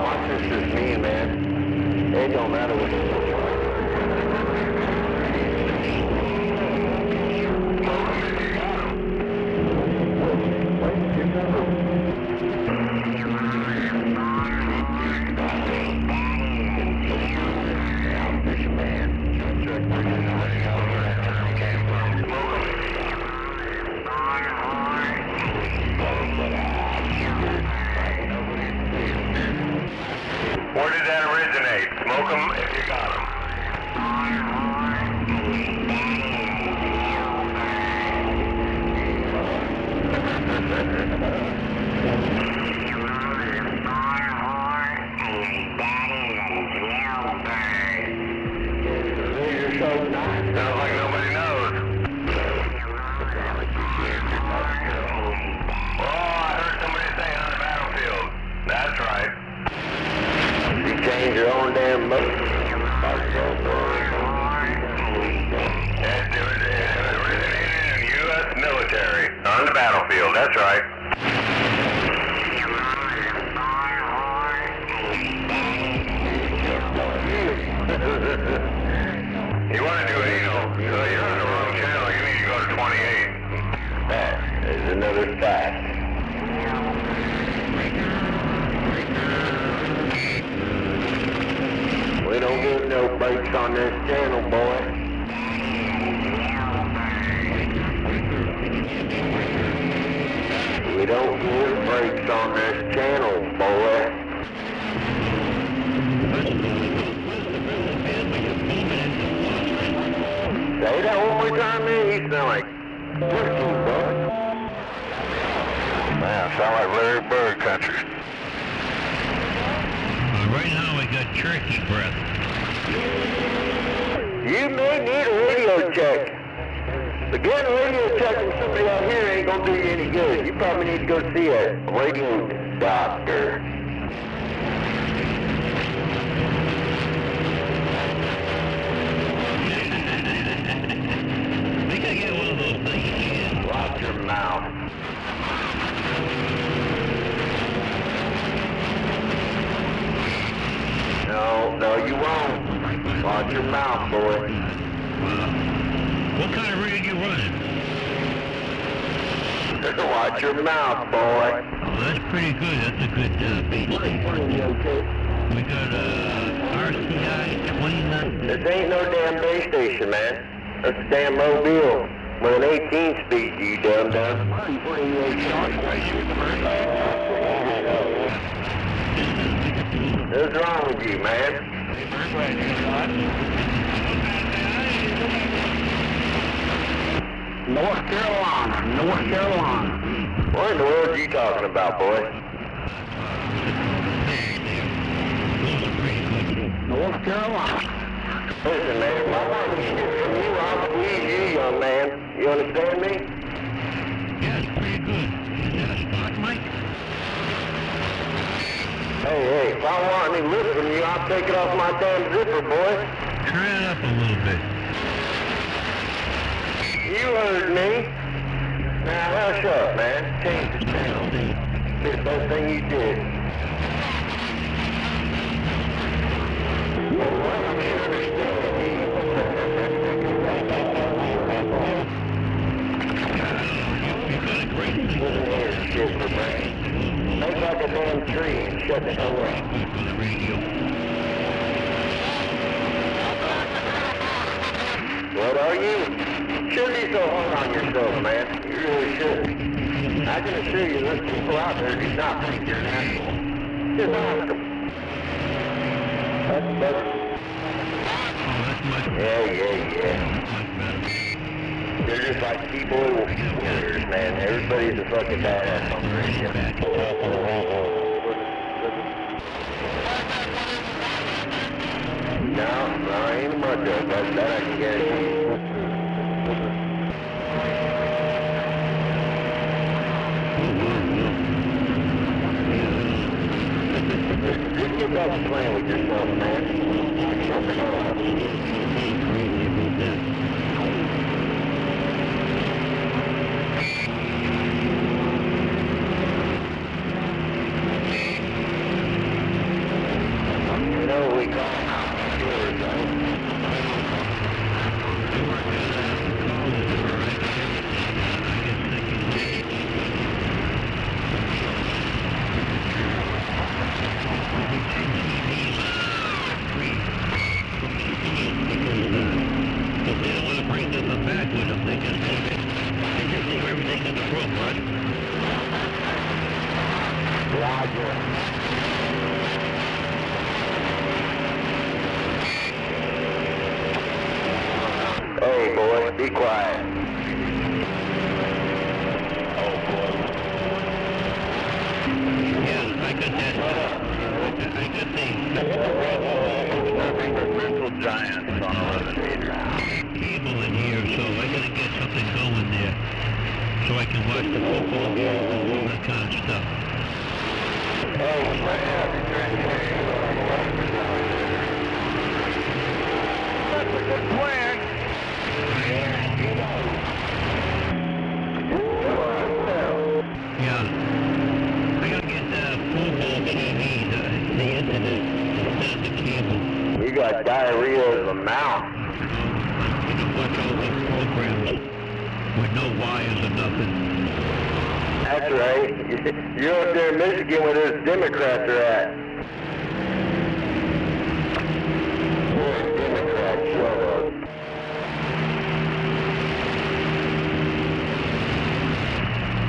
Watch this is me, man. It don't matter what it is. Where did that originate? Smoke them if you got them. Sounds like nobody knows. Oh, I heard somebody say on the battlefield. That's right. You change your own damn motor. It originated in the U.S. military. On the battlefield, that's right. You want to do anal, you're on the wrong channel. You need to go to 28. That is another fact. We don't give no breaks on this channel, boy. We don't give breaks on this channel, boy. Say that one more time, man. You sound like turkey, boy. Man, sound like Larry Bird country. Right now we got turkey breath. You may need a radio check. But getting a radio check from somebody out here ain't gonna do you any good. You probably need to go see a radio doctor. I think I get one of those things. Watch your mouth. No, you won't. Watch your mouth, boy. What kind of rig you running? Watch your mouth, boy. Oh, that's pretty good. That's a good base station. We got RCI 29. This ain't no damn base station, man. That's a damn mobile with an 18 speed, you dum-dum. What's wrong with you, man? North Carolina. What in the world are you talking about, boy? North Carolina. Listen, man, if I want to get from you, I'll squeeze you, young man. You understand me? Yeah, it's pretty good. Is that a spot, Mike? Hey, if I want any lift from you, I'll take it off my damn zipper, boy. Turn it up a little bit. You heard me. Now, hush up, man. Change the channel. It's the best thing you did. Make like a damn tree and shut the hell up. What are you? Shouldn't be so hard on yourself, man. You really shouldn't. I can assure you there's people out there who do not think you're an asshole. Just ask them. That's better. Yeah. They're just like people who will be warriors, man. Everybody's a fucking badass on the radio. No, I ain't much of that. That I can guarantee you. Just get back to playing with yourself, man. Something else. You know what we call them killers, right? Hey, boy, be quiet. Oh, boy. Yeah, I got that. I got the mental giants on 11 meters. Cable in here, so I gotta get something going there so I can watch the football game and all that kind of stuff. Oh, that's a good plan. Yeah. I gotta get the football TV, the internet, instead of the cable. You got diarrhea in the mouth. You can watch all these programs with no wires or nothing. That's right. You're up there in Michigan where those Democrats are at. Democrats show up.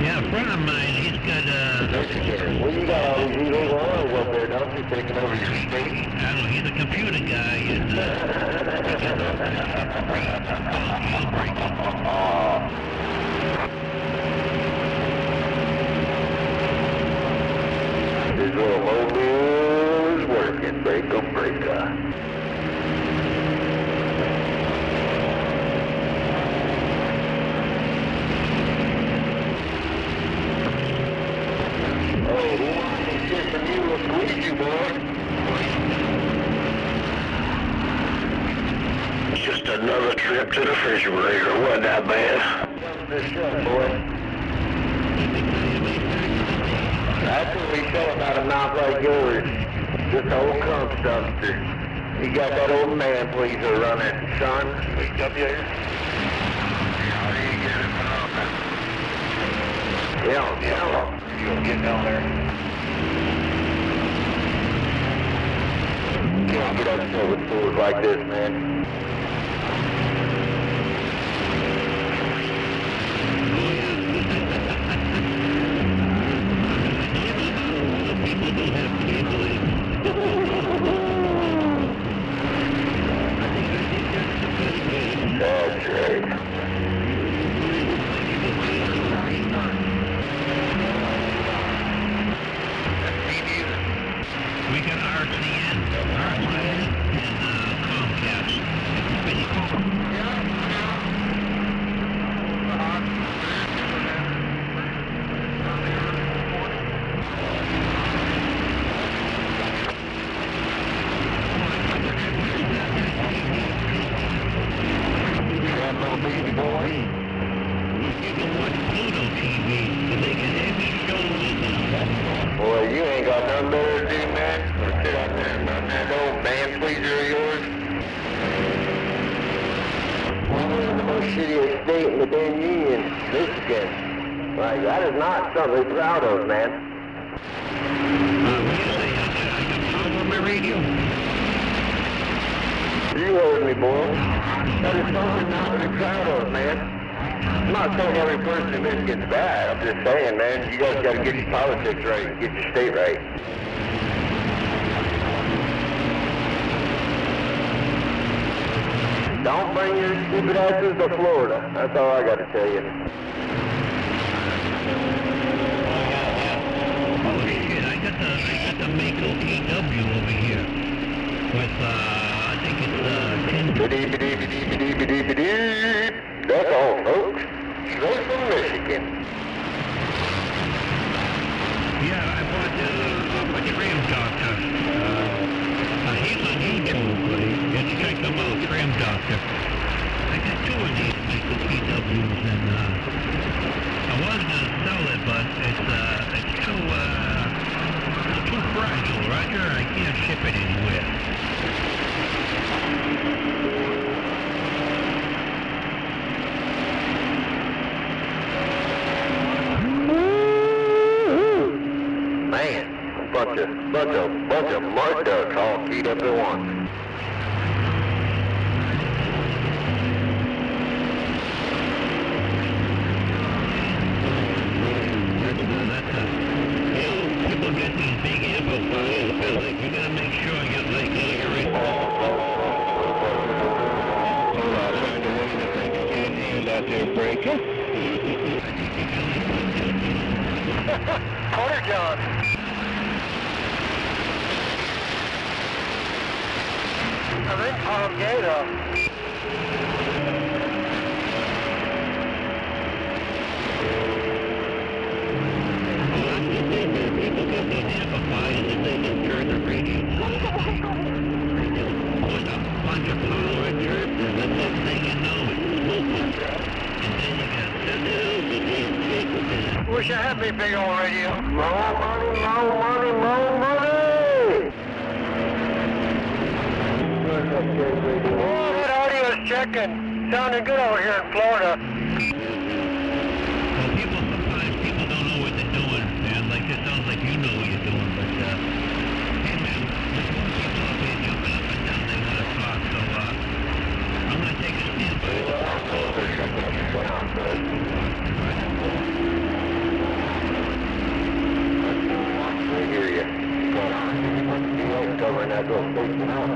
Yeah, a friend of mine, he's got well, you got all these illegal oils up there, don't you, taking over your state? I don't know, he's a computer guy, and This little mobile is working, breaker. Just another trip to the refrigerator. Wasn't that bad? That's what we say about a mouth like yours. Just old cum dumpster. You got that old man pleaser running, son. Wake up here. Yeah. You'll get down there. Can't get up there with tools like this, man. That's right. we got RCN and Comcast. Boy, you ain't got nothing better to do, man. That old band pleaser of yours. The most shittiest state in the damn union, Michigan. Like, that is not something to be proud of, man. What do you say? I got power on my radio. You heard me, boys. That is something not to be proud of, man. I'm not saying every person in Michigan's bad. I'm just saying, man, you guys got to get your politics right and get your state right. Don't bring your stupid asses to Florida. That's all I got to tell you. Oh shit, I got the Mako KW over here with I think it's 10. That's all, folks. Straight from Michigan. Yeah, I bought a tram doctor. He's on YouTube, buddy. Just check him out, tram doctor. I got 2 of these Mako KWs, and I was gonna sell it, but it's too fragile, Roger. I can't ship it anywhere. Man, bunch of mud ducks all keyed up at once. People get these big amplifiers, but like, you gotta make sure you like your in. Out there breaking. Quarter John. I'm in Palm Gate. People get these amplifiers and they can turn the radio on. They just put a bunch of power in there, and the next thing you know, it's smoking. And then you got Wish I had me big old radio. More money. Oh, that audio is checking. Sounding good over here in Florida. Well, sometimes people don't know what they're doing, man. Like, it sounds like you know what you're doing, but, hey, man, there's more people up here jumping up and down. They want to talk, so, I'm going to take a stand by it. I hear you. Covering that little station out.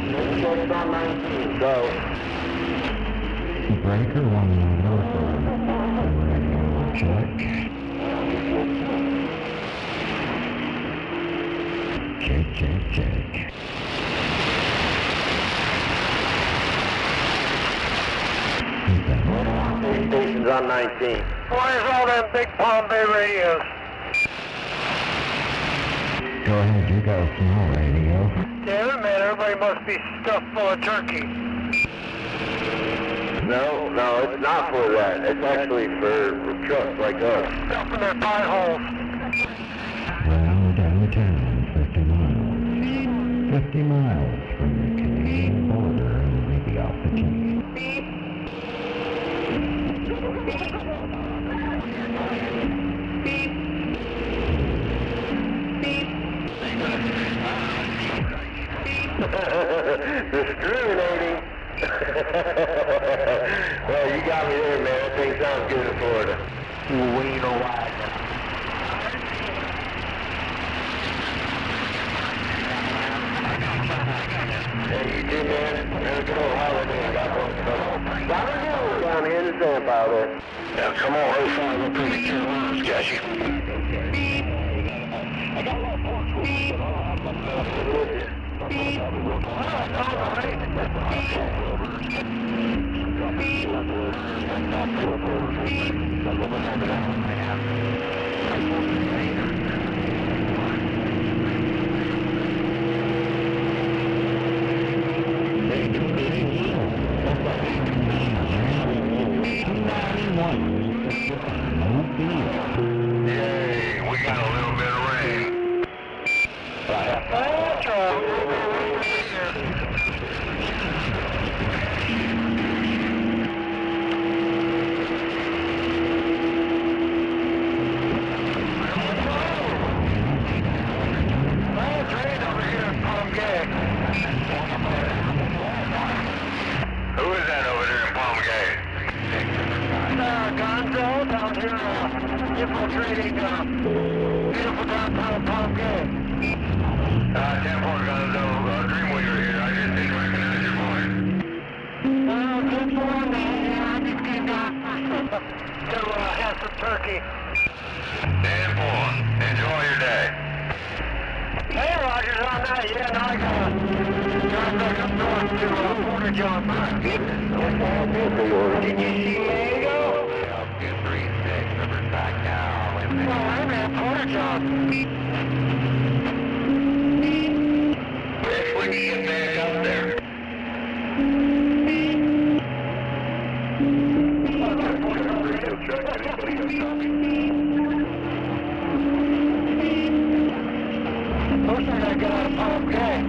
No checks on 19. Go. Breaker 1 check. Check. Stations on 19. Where's all them big Palm Bay radios? Go ahead, you got a small radio. Damn it, man, everybody must be stuffed full of turkey. No, it's not for that. It's actually for trucks like us. Stuffing their pie holes. Well, downtown, 50 miles from the Canadian border and maybe off the tee. Discriminating. Well, you got me there, man. That thing sounds good in Florida. Well, you know why. Hey, you too, man. Have a good old holiday. Got one down here in the sand pile there. Now, come on, 05, we're pretty Carolinas, got you. I got one more. Yay, we got a little bit of rain. infiltrating beautiful downtown Palm Gay. 10-4 got no Dreamweaver here. I just didn't recognize your voice. 10-4, man. Yeah, I just came down to have some turkey. 10-4. Enjoy your day. Hey, Roger's on that. Yeah, now I gotta drive back up north to Porter John. Did you see Mango? 236, number back now. Oh, I'm at Porter John. Rich, when do you get back up there? Looks like I got out of Palm Gay.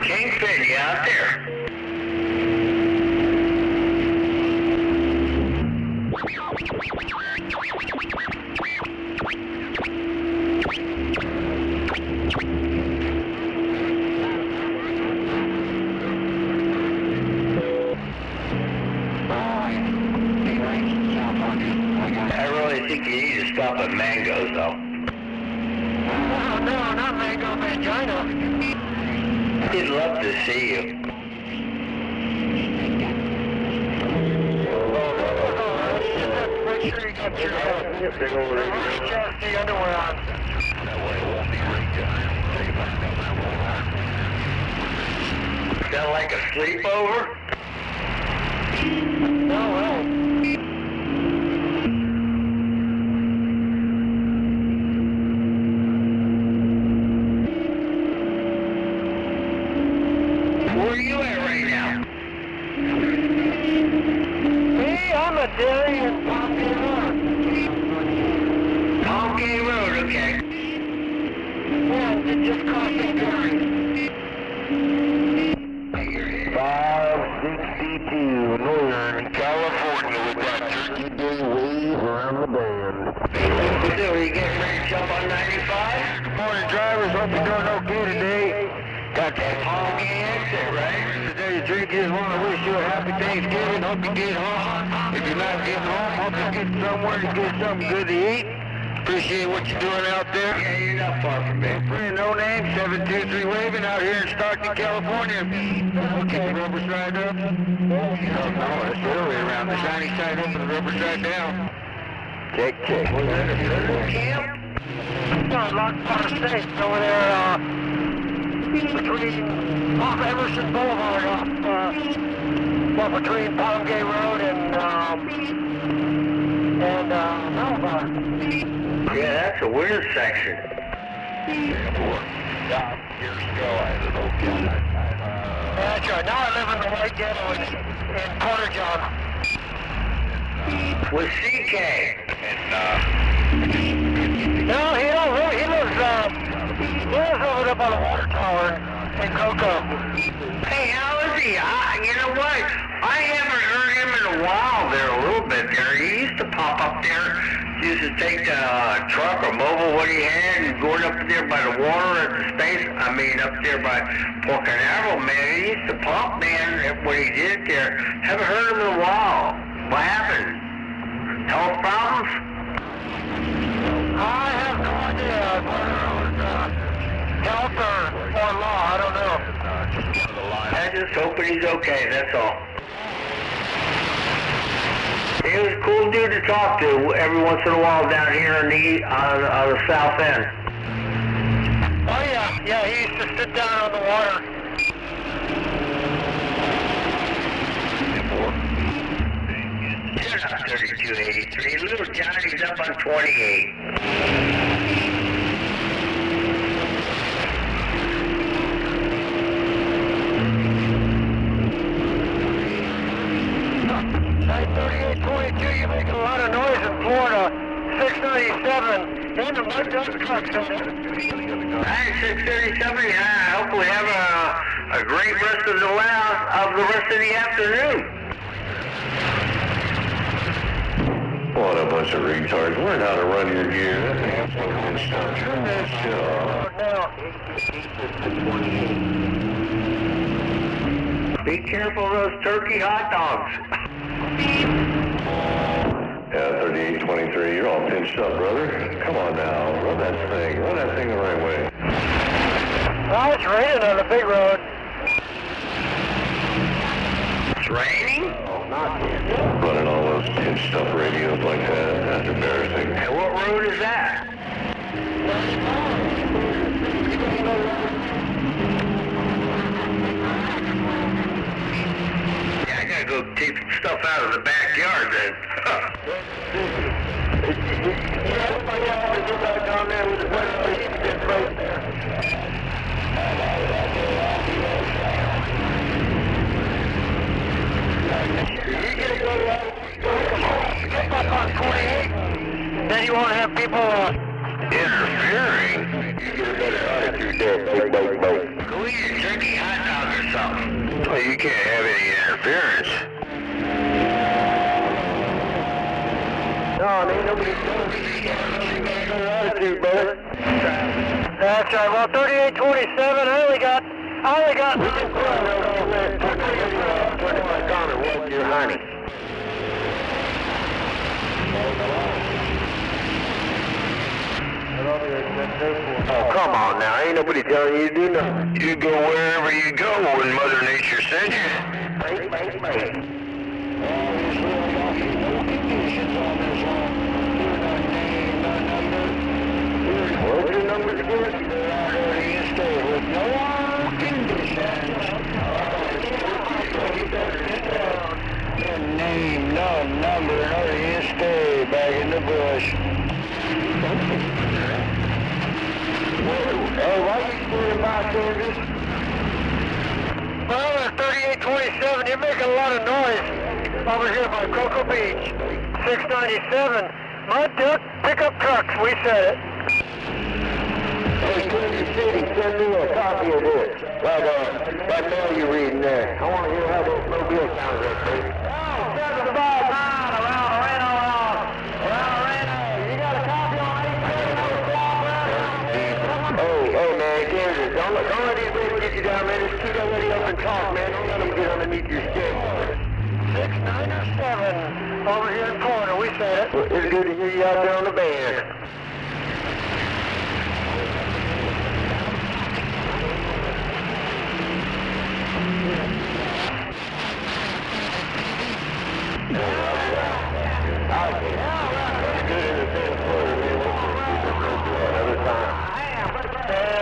Kingfin, you out there? I really think you need to stop at Mango's, though. No, not Mango, Mangina. He'd love to see you. Make sure you get your chastity underwear on. That way it won't be rigged up. Sound like a sleepover? No way. Where are you at right now? Me, I'm a dairy in Palm Gay Road. Palm Gay Road, okay. Yeah, just crossing dairy. 562 Northern California with that Turkey Day wave around the bend. So are you getting ready to jump on 95? Good morning, drivers. Hope you're doing okay today. Got that Palm Gay exit, right? Today, drinkers want to wish you a happy Thanksgiving. Hope you get home. If you're not getting home, hope you get somewhere to get something good to eat. Appreciate what you're doing out there. Yeah, you're not far from me. Friend, no name, 723 Waving out here in Stockton, California. Okay, rubber side up. No, that's the other way around. The shiny side up and the rubber side down. Check. Was that a federal camp? No, Lockport State over there, between off Emerson Boulevard, between Palm Gay Road and Boulevard. Yeah, that's a weird section. That's right. Now I live in the White Ghetto in Porter John. With CK. No, he don't really. He lives over there by the water tower in Cocoa. Hey, how is he? You know what? I haven't heard him in a while there, a little bit there. He used to pop up there. He used to take the truck or mobile what he had and going up there by the water at the space. Up there by Port Canaveral, man. He used to pop, man, what he did there. Haven't heard him in a while. What happened? Health problems? I have no idea whether it was health or law. I don't know. I'm just hoping he's okay, that's all. He was a cool dude to talk to every once in a while down here on the south end. Oh yeah, he used to sit down on the water. 3283. Little Johnny's up on 28. You're making a lot of noise in Florida. 697 and the mud dust trucks in there. Alright, 637. Yeah, I hope we have a a great rest of the rest of the afternoon. What a bunch of retards. Learn how to run your gear. That's absolute stuff. Turn that shit off. Be careful of those turkey hot dogs. Yeah, 3823, you're all pinched up, brother. Come on now, run that thing the right way. Oh, it's raining on the big road. It's raining? Oh, not running all those pinched up radios like that. That's embarrassing. And what road is that? Yeah, I gotta go take some stuff out of the backyard then. Down there with the right there. Then you won't have people interfering. You get a better attitude there. Go eat a turkey hot dog or something. Well, you can't have any interference. No, ain't nobody doing better attitude, brother. That's right. Well, 3827, I only got. What's your honey? Oh, come on now. Ain't nobody telling you to do nothing. You go wherever you go when Mother Nature sends you. What's your number again? You stay with no conditions. No name, no number, no you stay back in the bush. Hey, why are you doing my service? Well, at 3827, you're making a lot of noise over here by Cocoa Beach. 697, Mud Duck pickup trucks, we said it. Hey, Kansas City, send me a copy of this. What mail you reading there? I want to hear how those mobile sounds there, baby. Oh, 759 around Reno. You got a copy on 8? Hey, man, Kansas, don't let these people get you down, man. Just keep that ready up and talk, man. Don't let them get underneath your skin. 697 over here in Florida, we said it. Well, it's good to hear you out there on the band.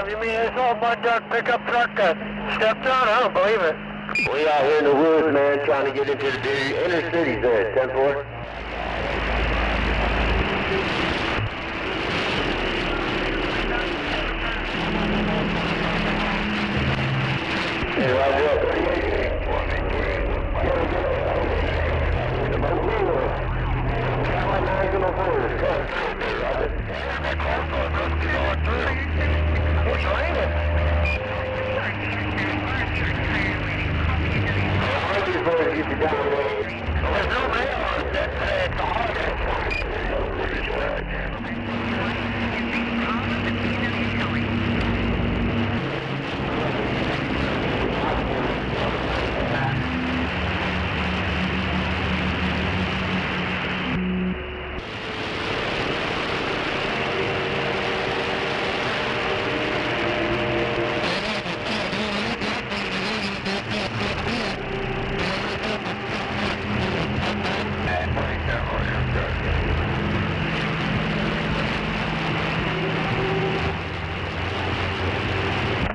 You mean this old Mud Duck pickup truck stepped on? I don't believe it. We out here in the woods, man, trying to get into the inner cities there, 10-4. Hey, Roger up. It's raining. There's no rail on that. It's a hard.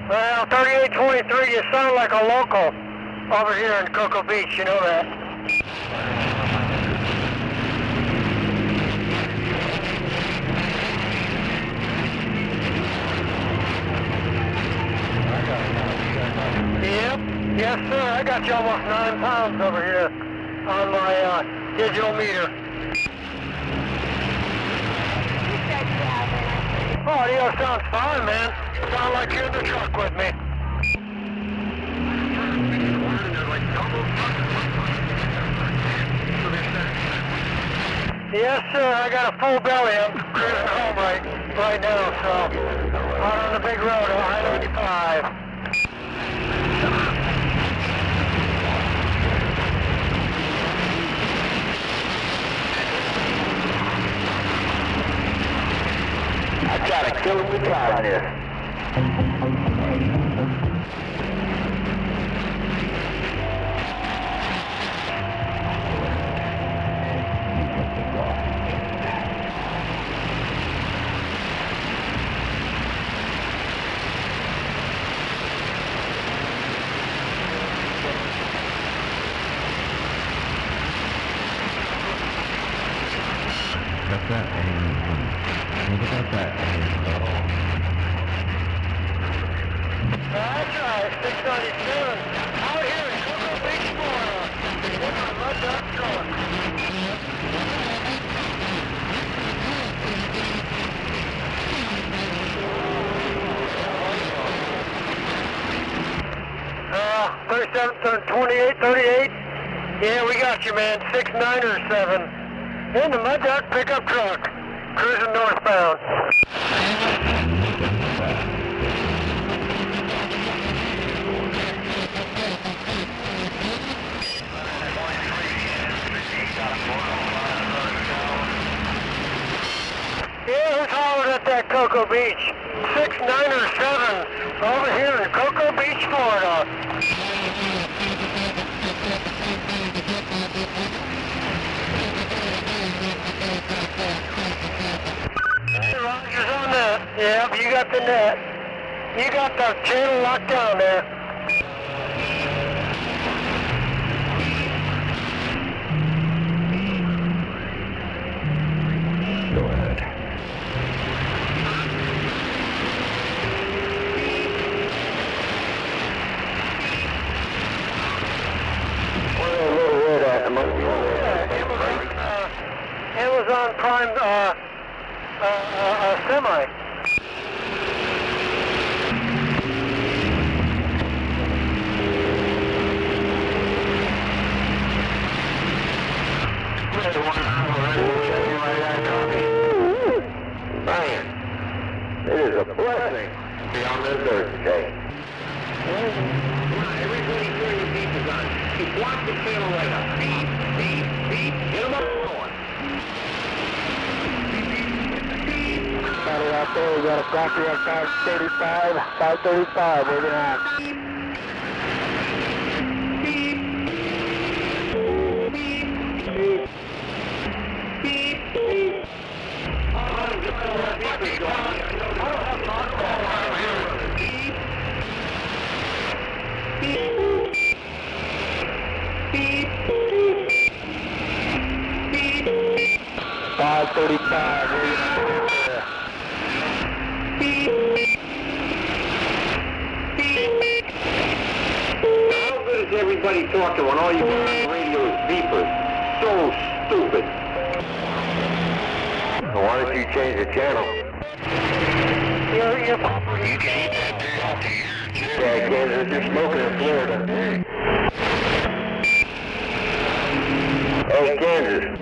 Well, 3823, you sound like a local over here in Cocoa Beach, you know that. Yep, yes sir, I got you almost 9 pounds over here on my digital meter. Audio sounds fine, man. Sound like you're in the truck with me. Yes, sir. I got a full belly. I'm cruising home right now, so out on the big road, I-95. I try to kill him with kindness. Got that and look at that and That's right, 697. Out here in Cocoa Beach, Florida. In my mud duck truck. Uh, 28, 38. Yeah, we got you, man. 697. In the mud duck pickup truck. Cruising northbound. Yeah, who's hollering at that Cocoa Beach? 697 over here in Cocoa Beach, Florida. Hey, Roger's on that. Yep, you got the net. You got the channel locked down there. go ahead. Amazon Prime semi. Man, it is a blessing to be on this earth today. Everybody turn your beepers on. Keep watch the channel right up. Beep, beep, beep. Get them up going. Got it out there. We got a copy of 535, moving on. How good is everybody talking when all you got on the radio is beepers? So stupid. So why don't you change the channel? You're You can eat that day off the air, too. Yeah, Kansas, you're smoking in Florida. Oh, Kansas.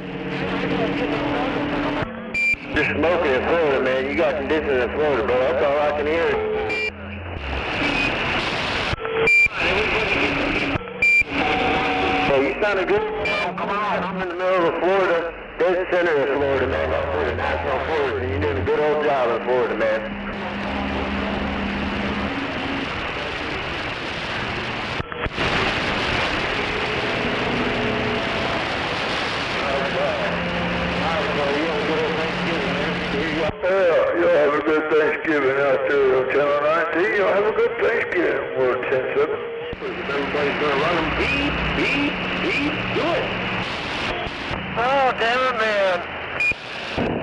You're smoking in Florida, man. You got some distance in Florida, bro. That's all I can hear. Hey, you sounded good. Oh, come on. I'm in the middle of Florida. Dead center of Florida, man. That's for the national forest, and you're doing a good old job in Florida, man. Yeah, you'll have a good Thanksgiving out there on Channel 19. You'll have a good Thanksgiving, World 10-7. Everybody's going to run them. Beep, beep, beep. Do it. Oh, damn it, man.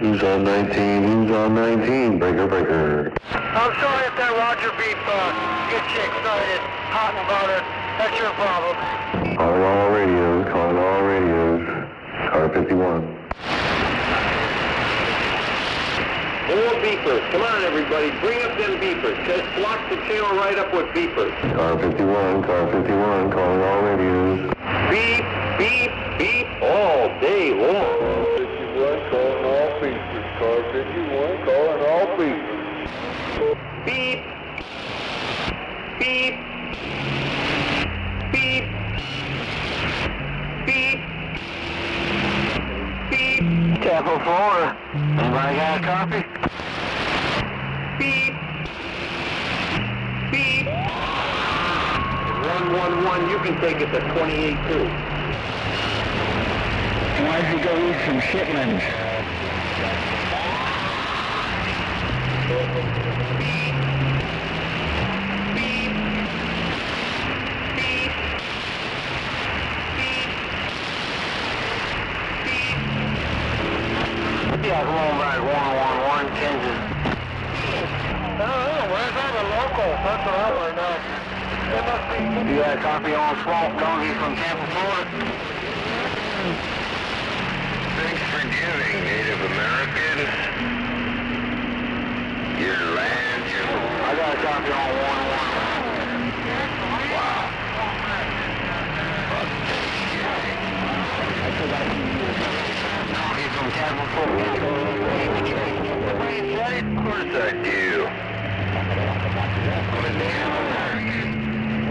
Who's on 19? Who's on 19? Breaker, breaker. I'm sorry if that Roger beep gets you excited, hot and bothered. That's your problem. Calling all radios, calling all radios. Car 51. More beepers. Come on, everybody. Bring up them beepers. Just block the channel right up with beepers. Car 51, calling all radios. Beep, beep, beep all day long. Car 51 calling all beepers. Car 51 calling all beepers. Beep, beep, beep, beep, beep. Tampa, Florida. Anybody got a copy? Beep, beep. 111, you can take it to 28-2. Why'd you go eat some Shitlands? Yeah, come on back, 111, Kansas. No, where's that? A local? That's what I want to know. It must be. You got a copy on Swamp Donkey from Tampa, Florida? Thanks for giving, Native Americans. Your land, your... I got a copy on 111. Wow. Copy from Tampa, Florida. Of course I do.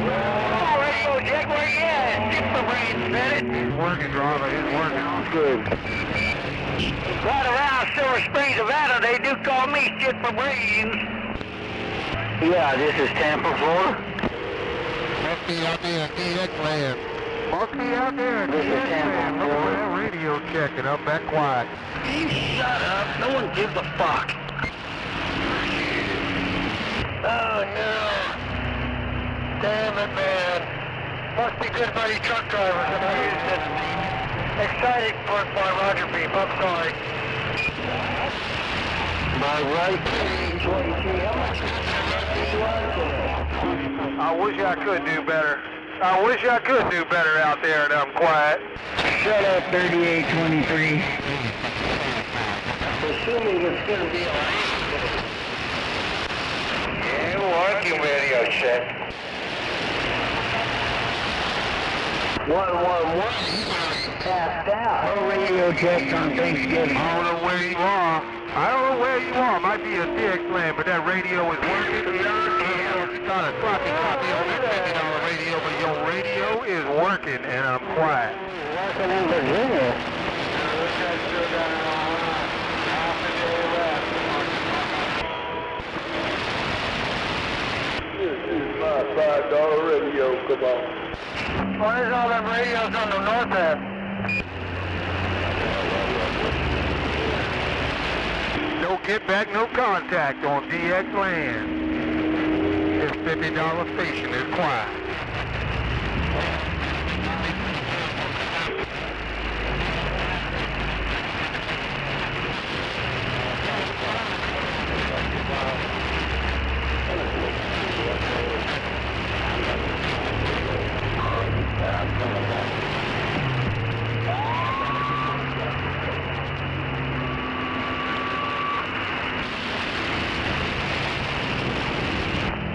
Oh, radio check, where you at? Get the brains fitted. He's working, driver. He's working. Good. Right around Silver Springs, Nevada, they do call me Shit for Brains. Yeah, this is Tampa, Florida. Must be out there in DX land. Must be out there in This is DX Tampa, land. Look at Florida. that radio checking up that quiet. You shut up. No one gives a fuck. Oh, no. Damn it, man. Must be good buddy truck drivers that I use this exciting for Roger Beep. I'm sorry. My right, 23, how much I wish I could do better. I wish I could do better out there and I'm quiet. Shut up, 3823. Assuming it's going to be alright. Yeah, working radio check. 111. Passed out. No radio checks on Thanksgiving. I don't know where you are. I don't know where you are. Might be a DX land, but that radio is working. It's got a sloppy copy on that $50 radio, but your radio is working and I'm quiet. Working in Virginia. This is my $5 radio, come on. Where's all them radios on the north end? No get back, no contact on DX land. This $50 station is quiet.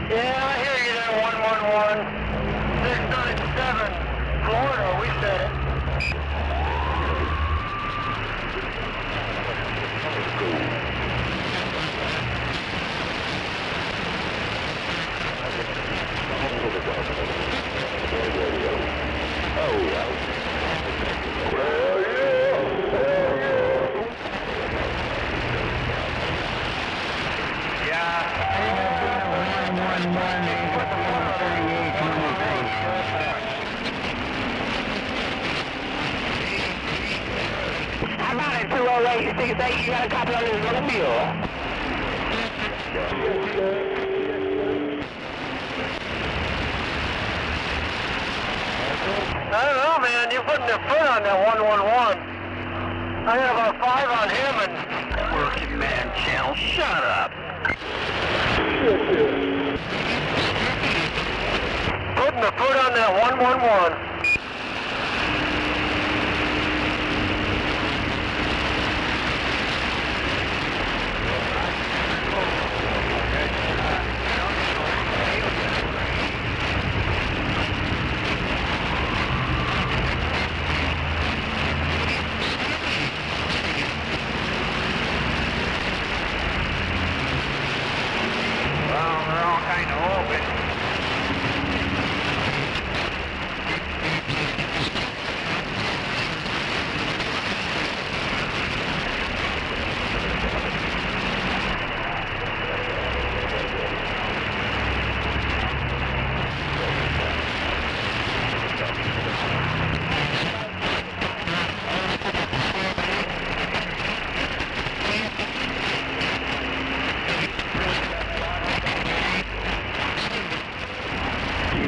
Yeah, I hear you there, 111. 697, Florida, we said it. How about it, 208-68? You got a copy on this mobile? I don't know, man. You're putting your foot on that 111. I got about 5 on him and... Working man channel, shut up. Putting the foot on that 111.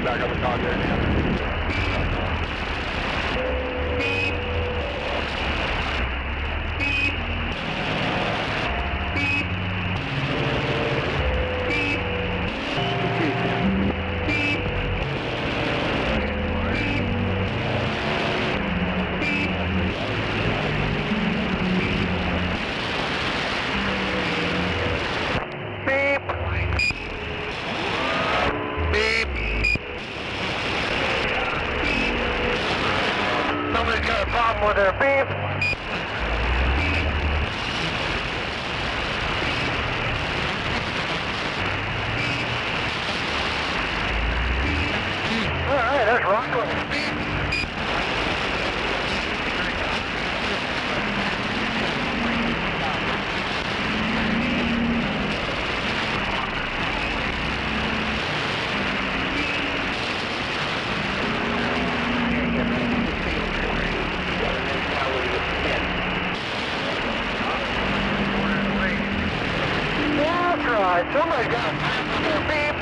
back up and talk to you. Somebody's got a problem with their beep. All right, that's Rockland. Right, somebody got a beep.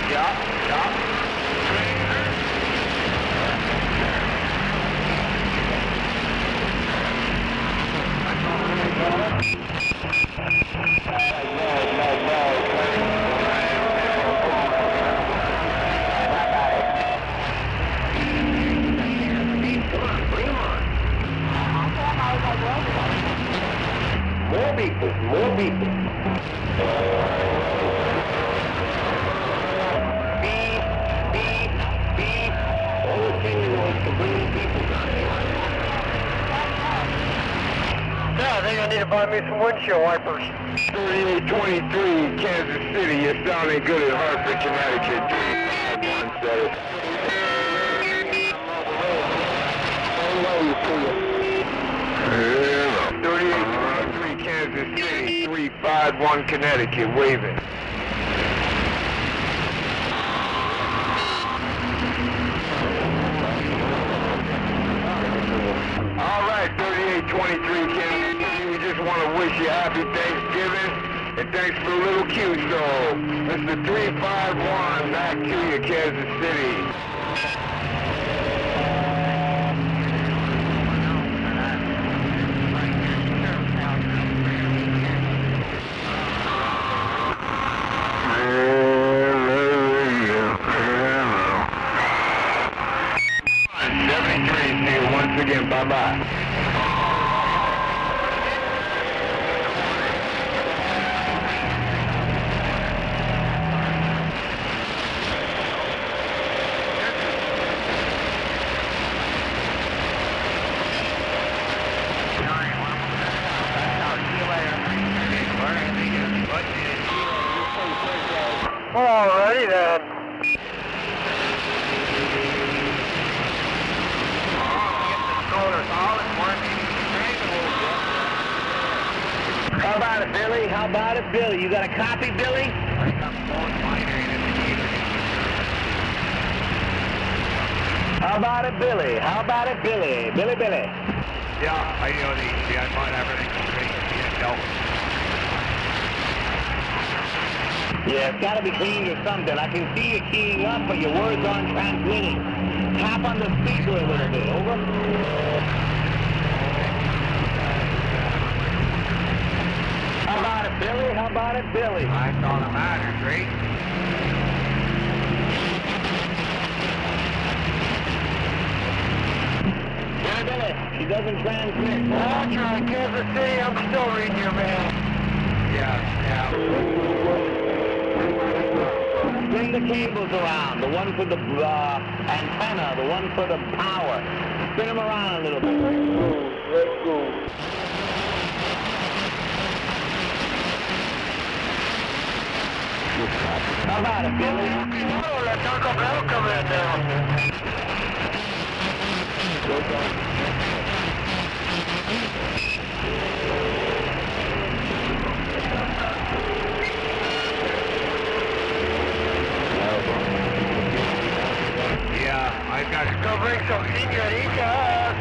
Yeah. More people. Beep, beep, beep. All the signals to bring people down here. Yeah, I think I need to buy me some windshield wipers. 3823, Kansas City. You're sounding good at Hartford, Connecticut. 3823, Kansas City. 351, Connecticut. Waving. All right, 3823, Kansas City. We just want to wish you happy Thanksgiving and thanks for the little cue. So, Mr. 351, back to you, Kansas City. Once again, bye-bye. Alrighty then. How about it, Billy? How about it, Billy? You got a copy, Billy? How about it, Billy? How about it, Billy? Billy. Yeah, I know I find everything great. Yeah, it's got to be cleaned or something. I can see you keying up, but your words aren't transmitting. Tap on the speaker a little bit, over. How about it, Billy? How about it, Billy? That's all that matters, right? Billy, he doesn't transmit. That's right, Kansas City, I'm still reading your mail. Yeah. Bring the cables around, the one for the antenna, the one for the power. Spin them around a little bit. Let's go. How about it, Billy? Oh, let Taco Bell come in now. Yeah, I got it. Go bring some señoritas.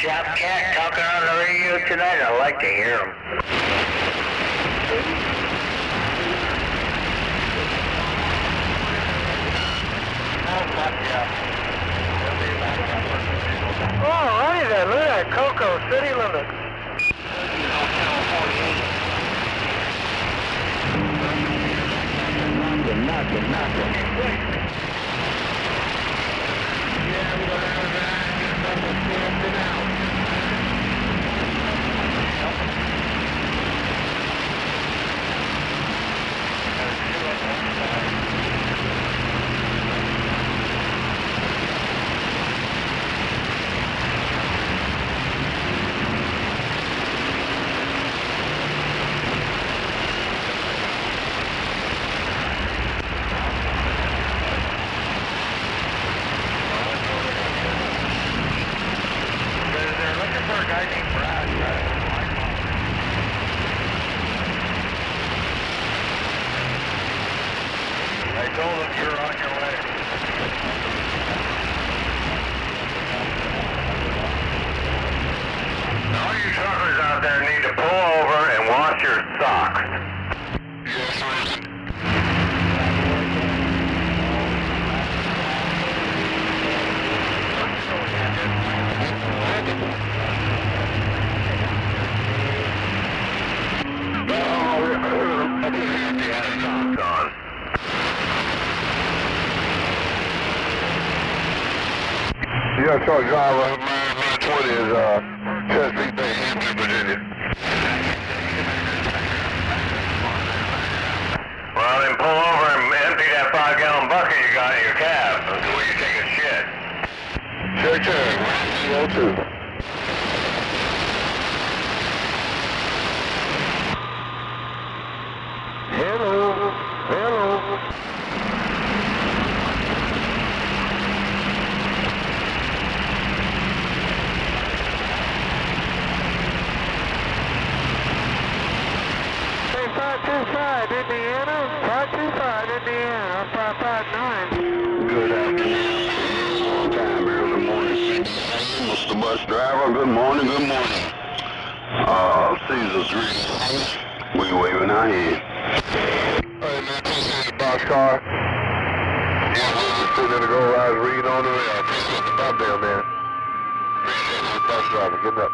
Shop Cat talking on the radio tonight? I like to hear him. Oh, look at that. Look at that. Cocoa City Limits. Yeah, truck driver, man 20 is Chesapeake Bay, Hampton, Virginia. Well, then pull over and empty that 5-gallon bucket you got in your cab where you're taking shit. Check, 202. Hello. Hey, 525 Indiana, 525 Indiana, 559. Good afternoon. Long time, early morning. Mr. Bus Driver, good morning. Caesar's greetings. We waving our hand. Hey, man, appreciate the boxcar. Yeah, we're just sitting in the garage reading on the rail. Appreciate the goddamn, man. Appreciate the bus driver. Getting up.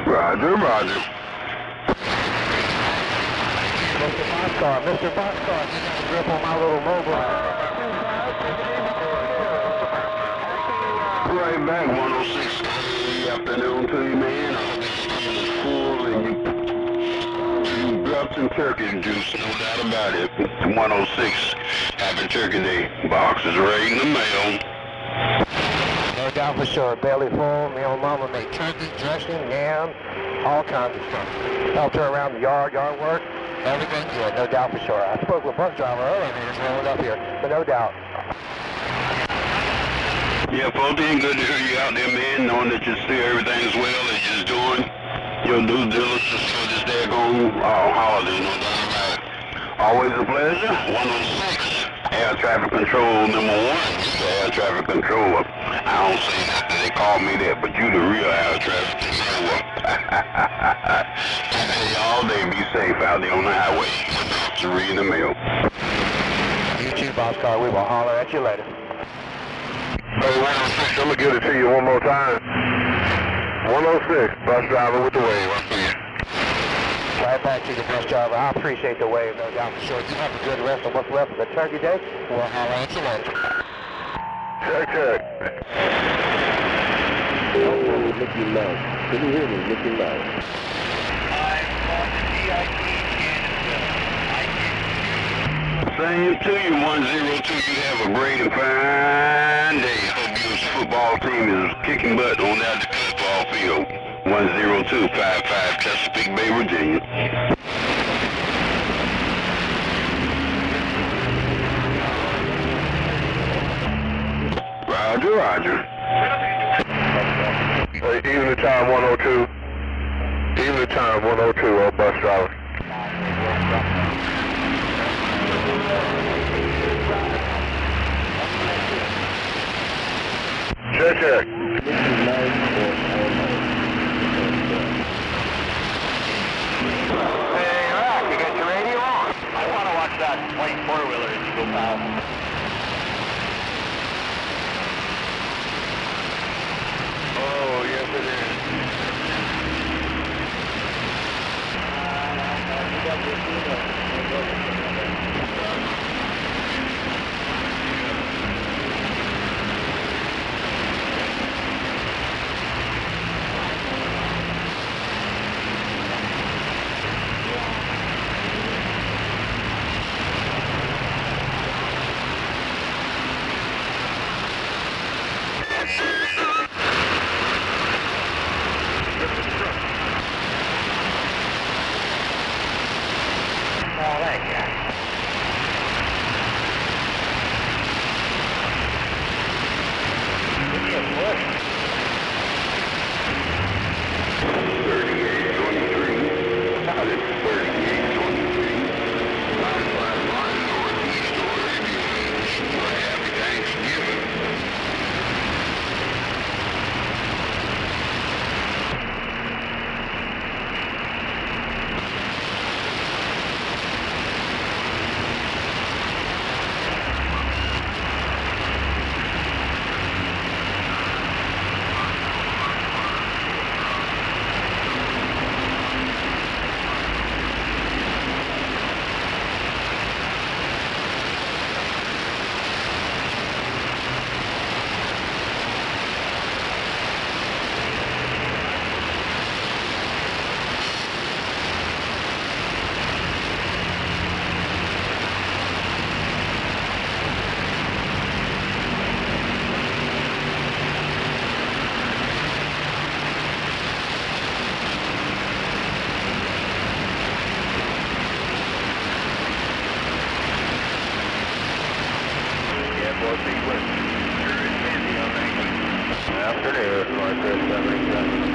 Roger. Mr. Boxcar, you got a grip on my little mobile. Right back, 106. Good afternoon to you, man. I hope your stomach is full and you dropped some turkey juice, no doubt about it. It's 106. Happy Turkey Day. Box is right in the mail. No doubt for sure. Belly full. Me and Mama made turkey, dressing, yam, all kinds of stuff. Helped her around the yard work. Everything good, no doubt for sure. I spoke with a bus driver earlier and he just rolled up here, but no doubt. Yeah, folks, it's good to hear you out there, man, knowing that you see everything's well and you're just doing your due diligence for this daggone holiday, no doubt about it. Always a pleasure. 106, air traffic control number 1. Air traffic controller. I don't say that they call me that, but you the real air traffic controller. All day, be safe out there on the highway. To read the mail. You too, Boxcar. We will holler at you later. Hey, 106, I'm going to give it to you one more time. 106, bus driver with the wave. I see you. Right back to the bus driver. I appreciate the wave, no doubt for sure. You have a good rest of what's left of the Turkey Day. We'll holler at you later. Check. Mickey Mouse. Can you hear me, Mickey Mouse? Same to you, 102. You have a great and fine day. Hope your football team is kicking butt on that football field. 10255 Chesapeake Bay, Virginia. Roger. Even the time 102. Even the time 102, bus driver. Check. Oh, yes it is. All that guy. Give me a push. 3823. Out at 3823. 951 Northeast or Happy Thanksgiving. Afternoon, Marcus 77.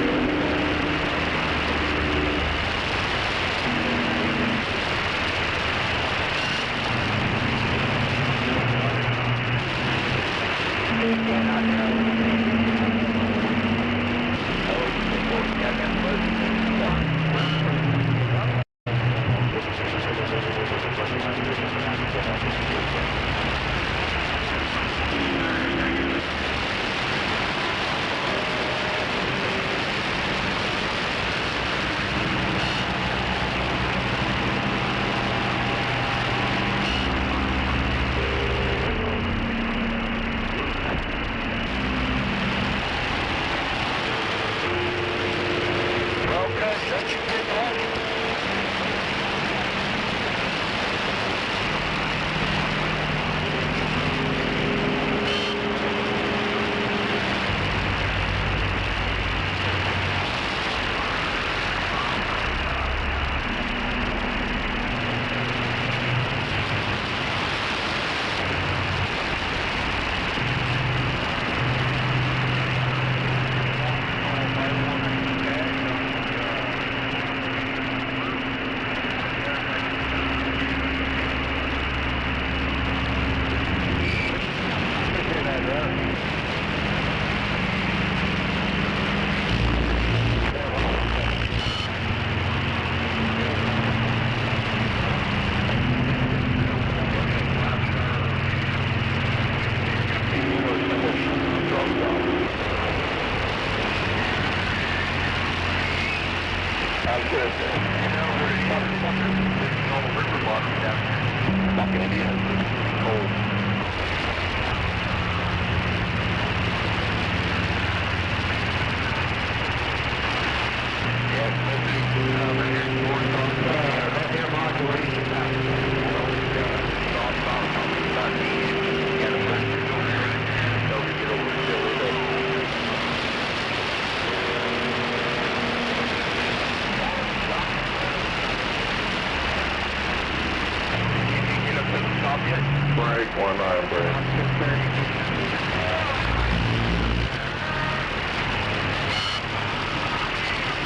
Break 19 break.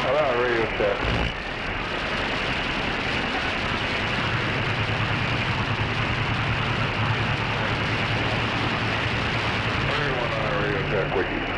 How about radio check? Radio check, wiki.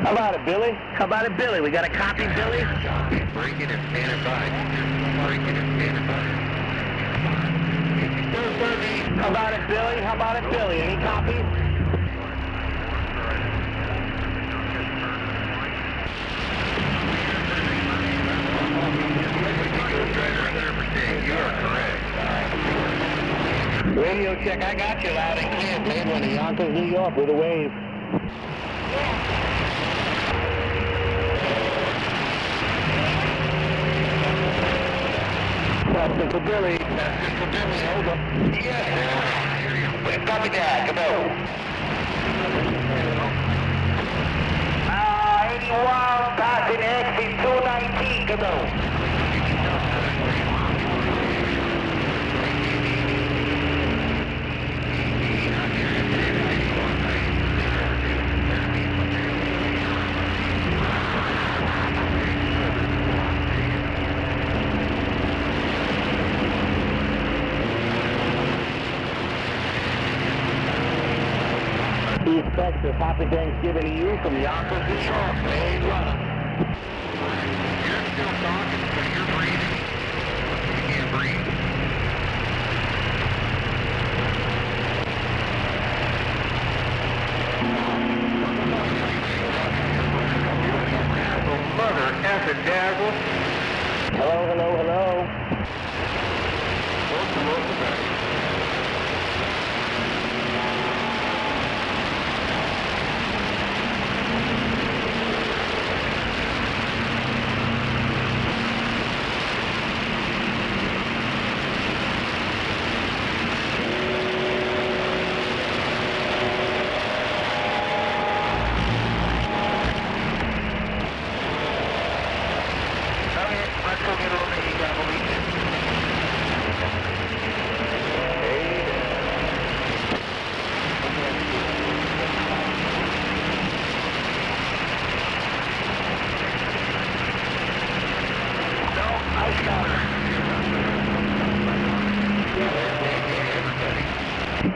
How about it, Billy? How about it, Billy? We got a copy, Billy? Break it and stand it by. Break it and stand it by. How about it, Billy? How about it, Billy? Any copies? You are correct. Radio check, I got you loud and clear, babe. We're in Yonkers, New York with a wave. Testing for Billy. Testing for Billy. Over. Yes, copy that. Come on. 81, passing exit 219. Come on. Inspector, happy Thanksgiving to you from Yonkers, New York. Hey, runner. You're still talking, but you're breathing. You can't breathe. Mother effing dazzle. Hello, hello, hello.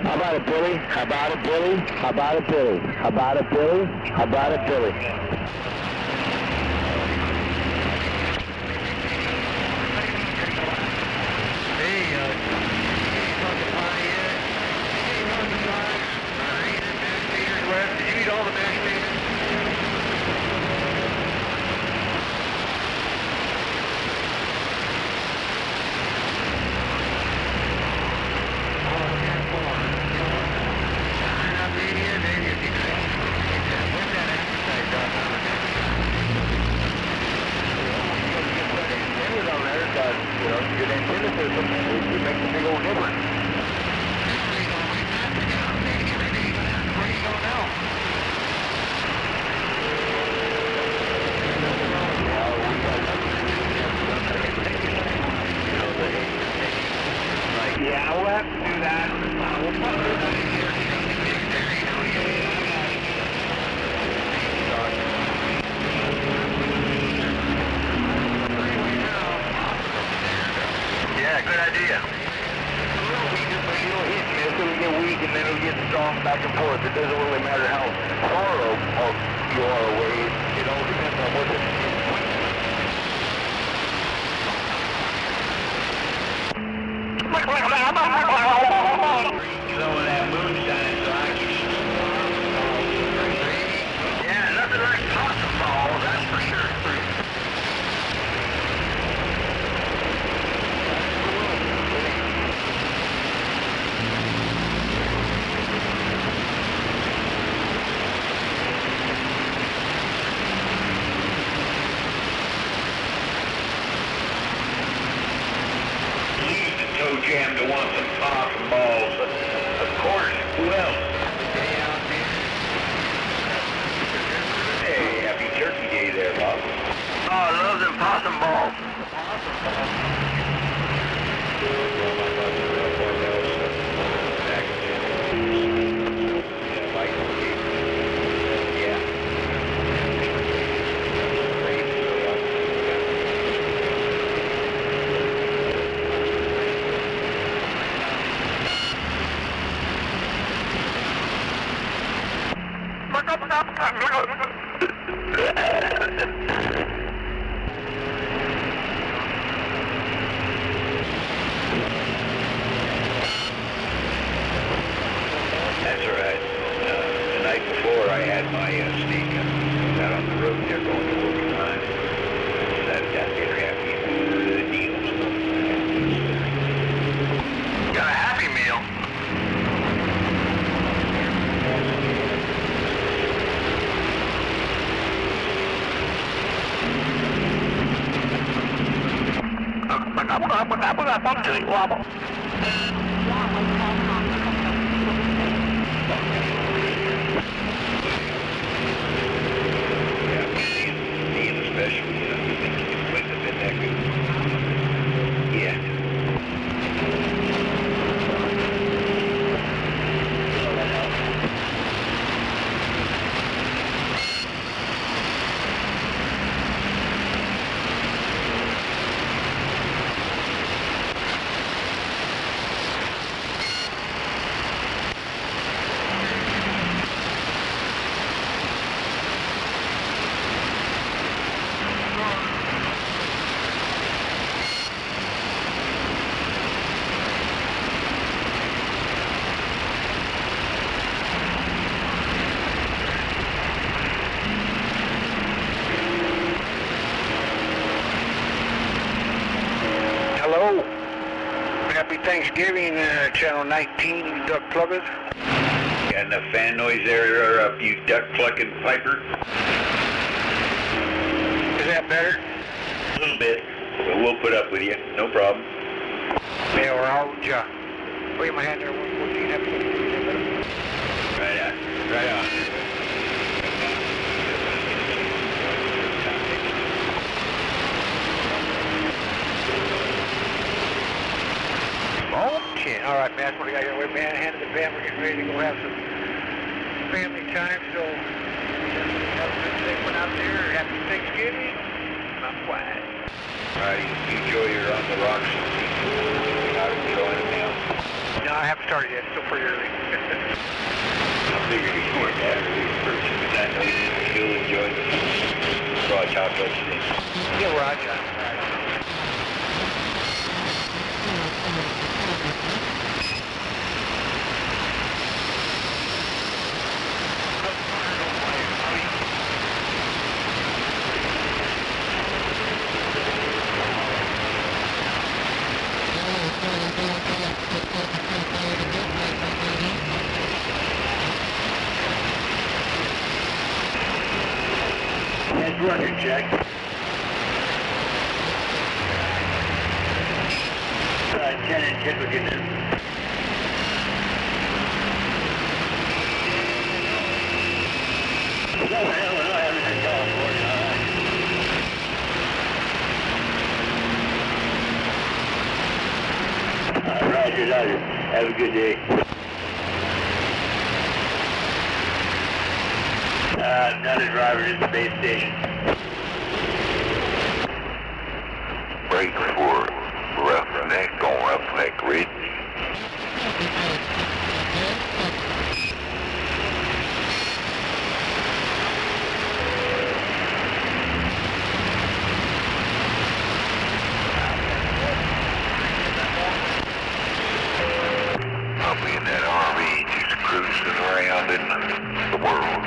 How about it, Billy? How about it, Billy? How about it, Billy? How about it, Billy? How about it, Billy? Yeah, we'll have to do that. We'll probably do that here. Yeah, good idea. It'll hit, man. So we get weak and then it'll get strong back and forth. It doesn't really matter how far you are away. It all depends on what's in the Some of that moonshine, so I can eat. Yeah, nothing like possum balls, that's for sure. Leave the toe jam to want some possum balls. Of course, who else? Hey, happy Turkey Day there, Bob. Oh, I love them possum balls. Wobble, gobble, gobble, till you wobble. Being especially, you know, you think you wouldn't have been that good. Yeah. Hello. Happy Thanksgiving, Channel 19, duck pluggers. Got enough fan noise there, you duck plucking piper? Is that better? A little bit, but we'll put up with you. No problem. Yeah, we're all wave my hand there, 114, happy Thanksgiving. Right on. Right on. Okay, all right, man. That's what I got here. Wait, man, hand in the band. We're getting ready to go have some family time. So, have a good day out there. Happy Thanksgiving. Not quiet. All right, you enjoy your on the rocks. You're not enjoying it now. No, I haven't started yet. It's still pretty early. I figured you weren't that early first, because I know you'll enjoy the raw chocolates. Yeah, Roger. That's Roger, Jack. All right, 10 and check with you now. No, hell, we're not having that California, all right. Roger, Roger. Have a good day. Another driver at the base station. Break for Roughneck on Roughneck Ridge. I'll be in that RV just cruising around in the world.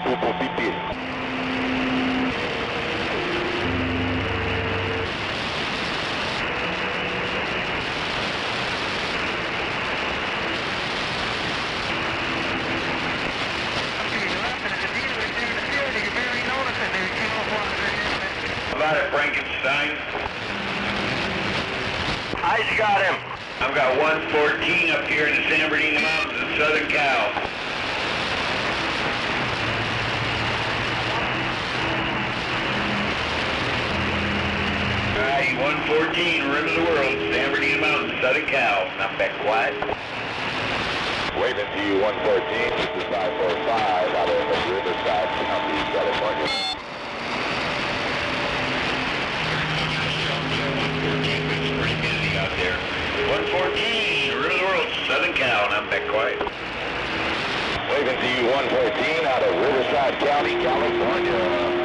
Pupo Pipi. About it, Frankenstein. Ice got him. I've got 114 up here in the San Bernardino Mountains in Southern Cal. Alright, 114, rim of the world, San Bernardino Mountains, Southern Cal. Not back quiet. Waving to you 114, this is 545 out of Riverside County, California. Pretty busy out there. 114, rim of the world, Southern Cal. Not back quiet. Waving to you 114 out of Riverside County, California.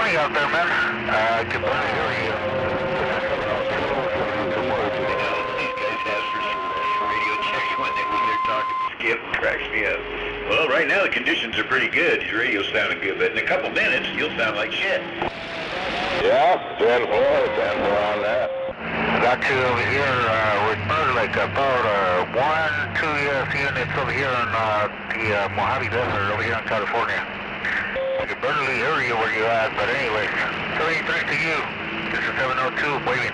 Out there, man. Good morning. How are you? These guys ask for some radio check when they're talking. Skip cracks me up. Well, right now the conditions are pretty good. Your radio's sounding good, but in a couple minutes you'll sound like shit. Yeah, 10-4 on that. I got you over here with Bird Lake, about 1-2 units over here in the Mojave Desert over here in California. The Berkeley area where you at, but anyways, 73 to you. This is 702, waving.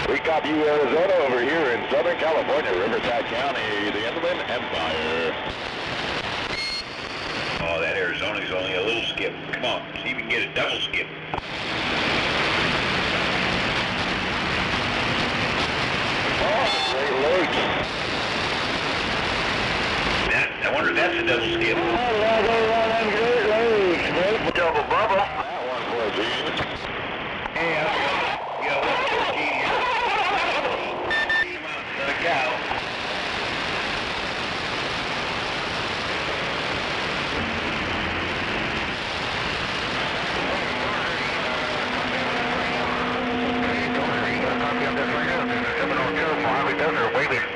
We got you, Arizona, over here in Southern California, Riverside County, the Inland Empire. Oh, that Arizona's only a little skip. Come on, see if you can get a double skip. Oh, Great Lakes. I wonder if that's a double skip. Double bubble. That 114. Hey, we got 114 here. The cow. Mojave Desert, waving.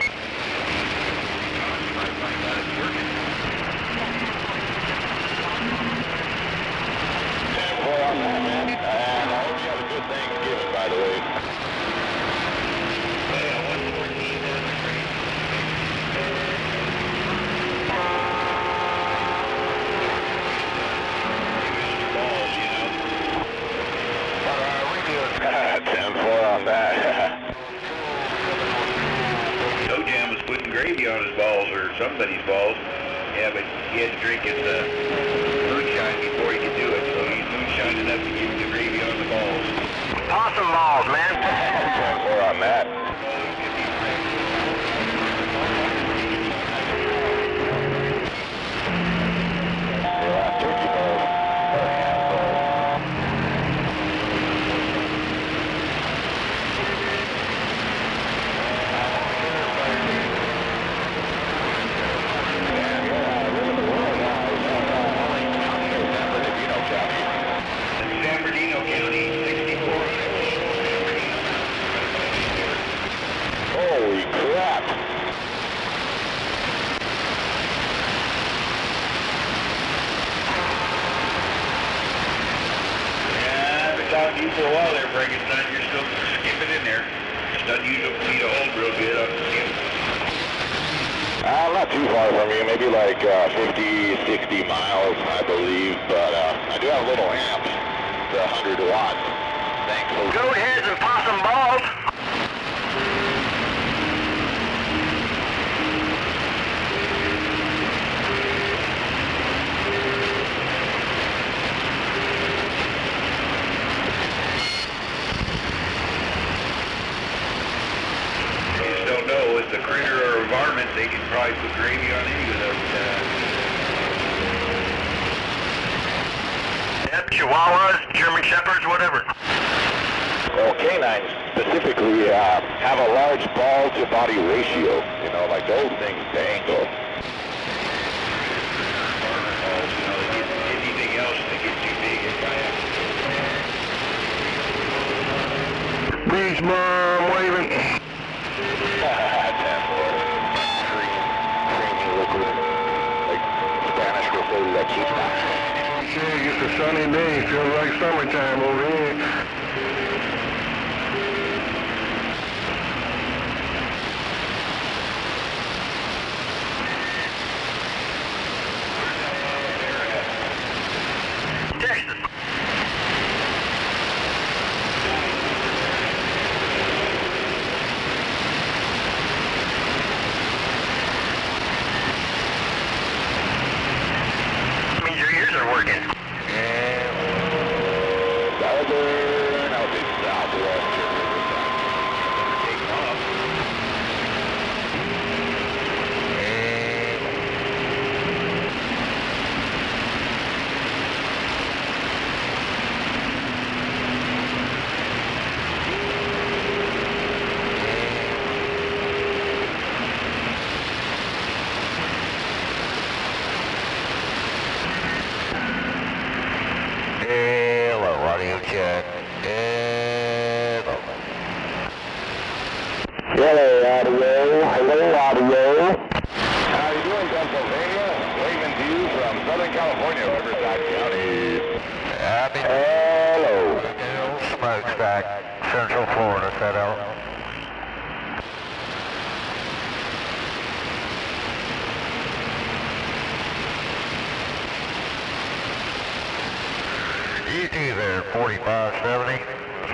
Gravy on his balls, or somebody's balls. Yeah, but he had to drink his moonshine before he could do it, so he's moonshine enough to get the gravy on the balls. Awesome balls, man. More on that. San Bernardino County, 64. Yeah, I've been talking to you for a while there, Frankenstein. You're still skipping in there. Just unusual for me to hold real good on the skip. Not too far from you, maybe like 50, 60 miles, I believe, but I do have a little amp, the 100 watts. Thanks. Goat heads and possum balls. You just don't know. As a critter or a varmint, they can probably put gravy on any of those. Yep, Chihuahuas, German Shepherds, whatever. Well, canines specifically have a large ball-to-body ratio. You know, like those things dangle. Varmint balls, you know, they get anything else, they get too big. Beach mom waving. Creamy liquid, like Spanish will say lechita. Shit, it's a sunny day. Feels like summertime over here. Texas. Means your ears are working. Southern, I'll say southwestern Riverside. Taking off. Hello, audio check. Hello. Hello, audio. Hello, audio. How you doing, Pennsylvania? Waving to you from Southern California, Riverside County. Hello. Smokestack, Central Florida, set out. You two there, 4570,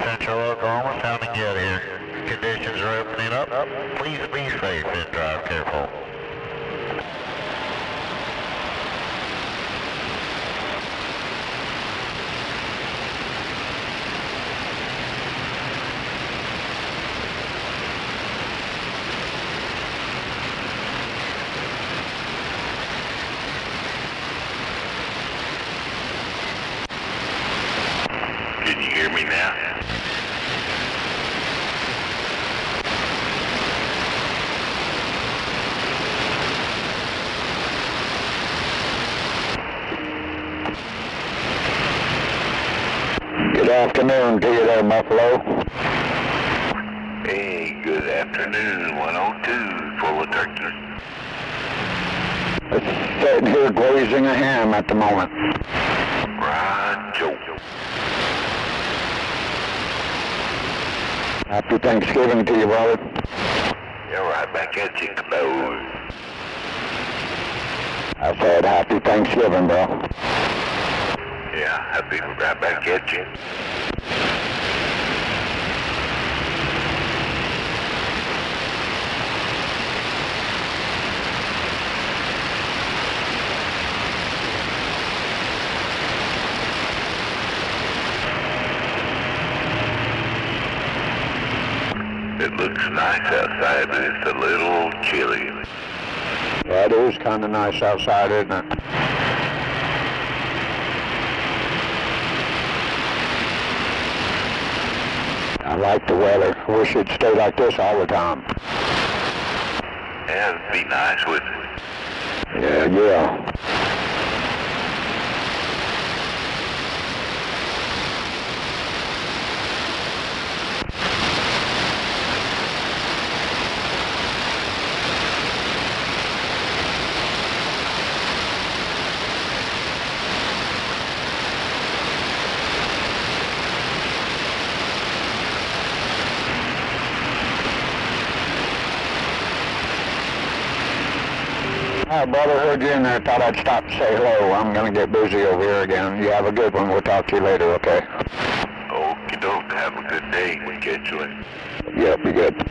Central Oklahoma, sounding good here. Conditions are opening up. Please be safe and drive careful. Can you hear me now? Good afternoon to you there, Buffalo. Hey, good afternoon, 102, full of turkeys. It's sitting here glazing a ham at the moment. Right, Joe. Happy Thanksgiving to you, brother. Yeah, right back at you, Cabo. I said happy Thanksgiving, bro. Yeah, happy right back at you. It looks nice outside, but it's a little chilly. Yeah, it is kind of nice outside, isn't it? I like the weather. Wish it'd stay like this all the time. Yeah, it'd be nice, wouldn't it? Yeah. Hi, brother. Heard you in there. Thought I'd stop to say hello. I'm going to get busy over here again. You have a good one. We'll talk to you later, okay? Okie doke. Have a good day. We'll catch you later. Yep, be good.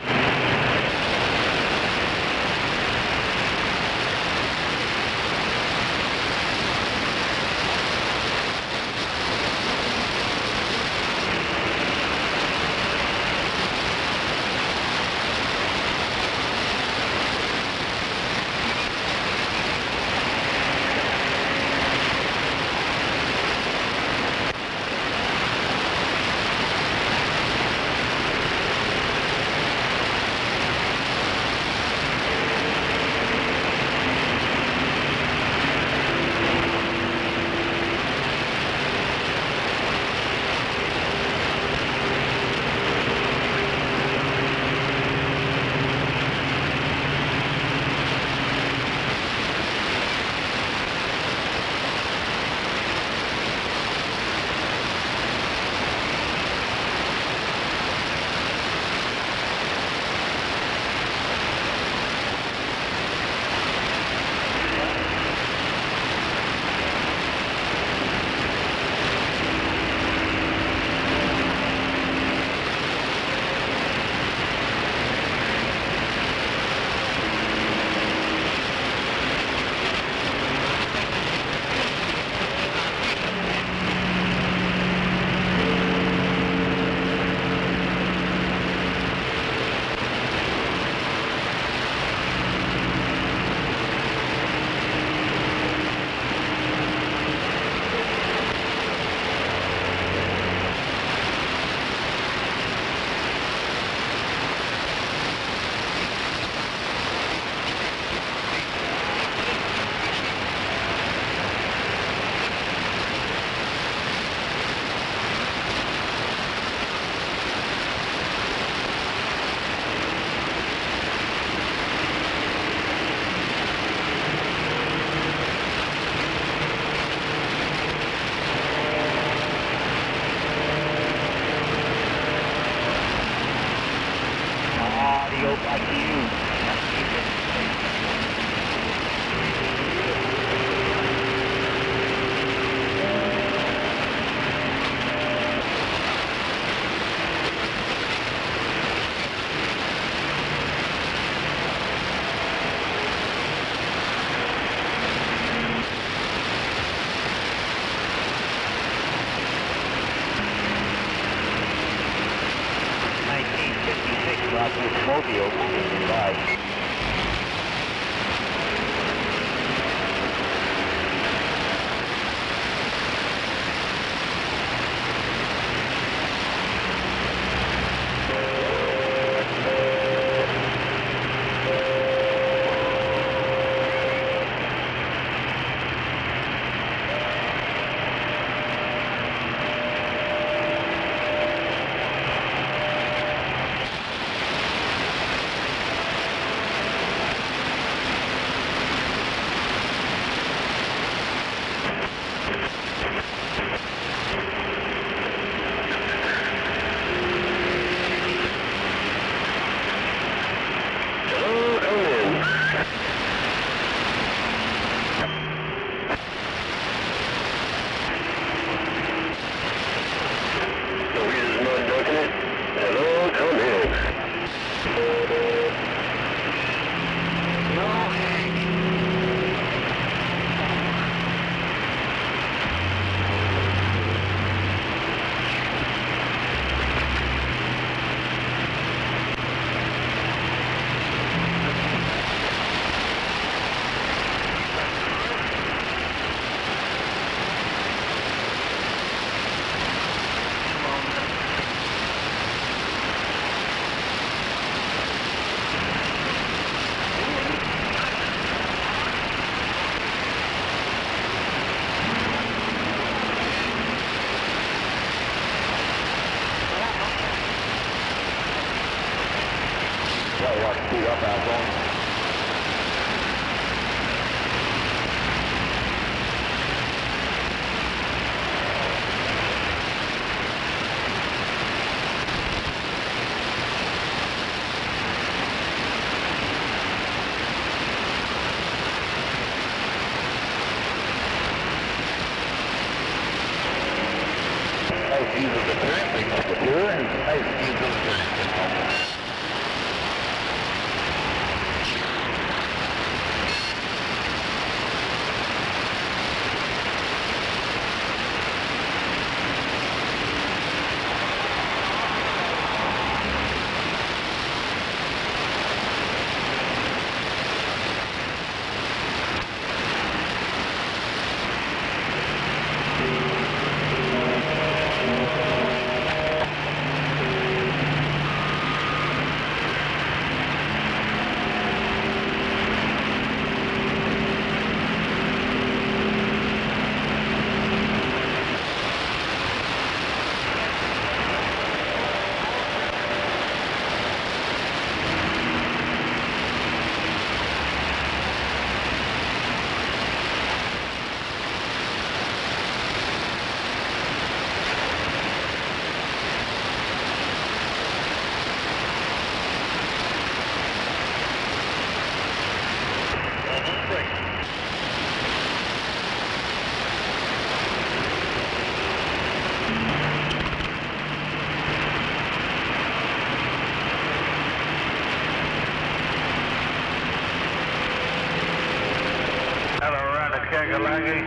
Kakalaki.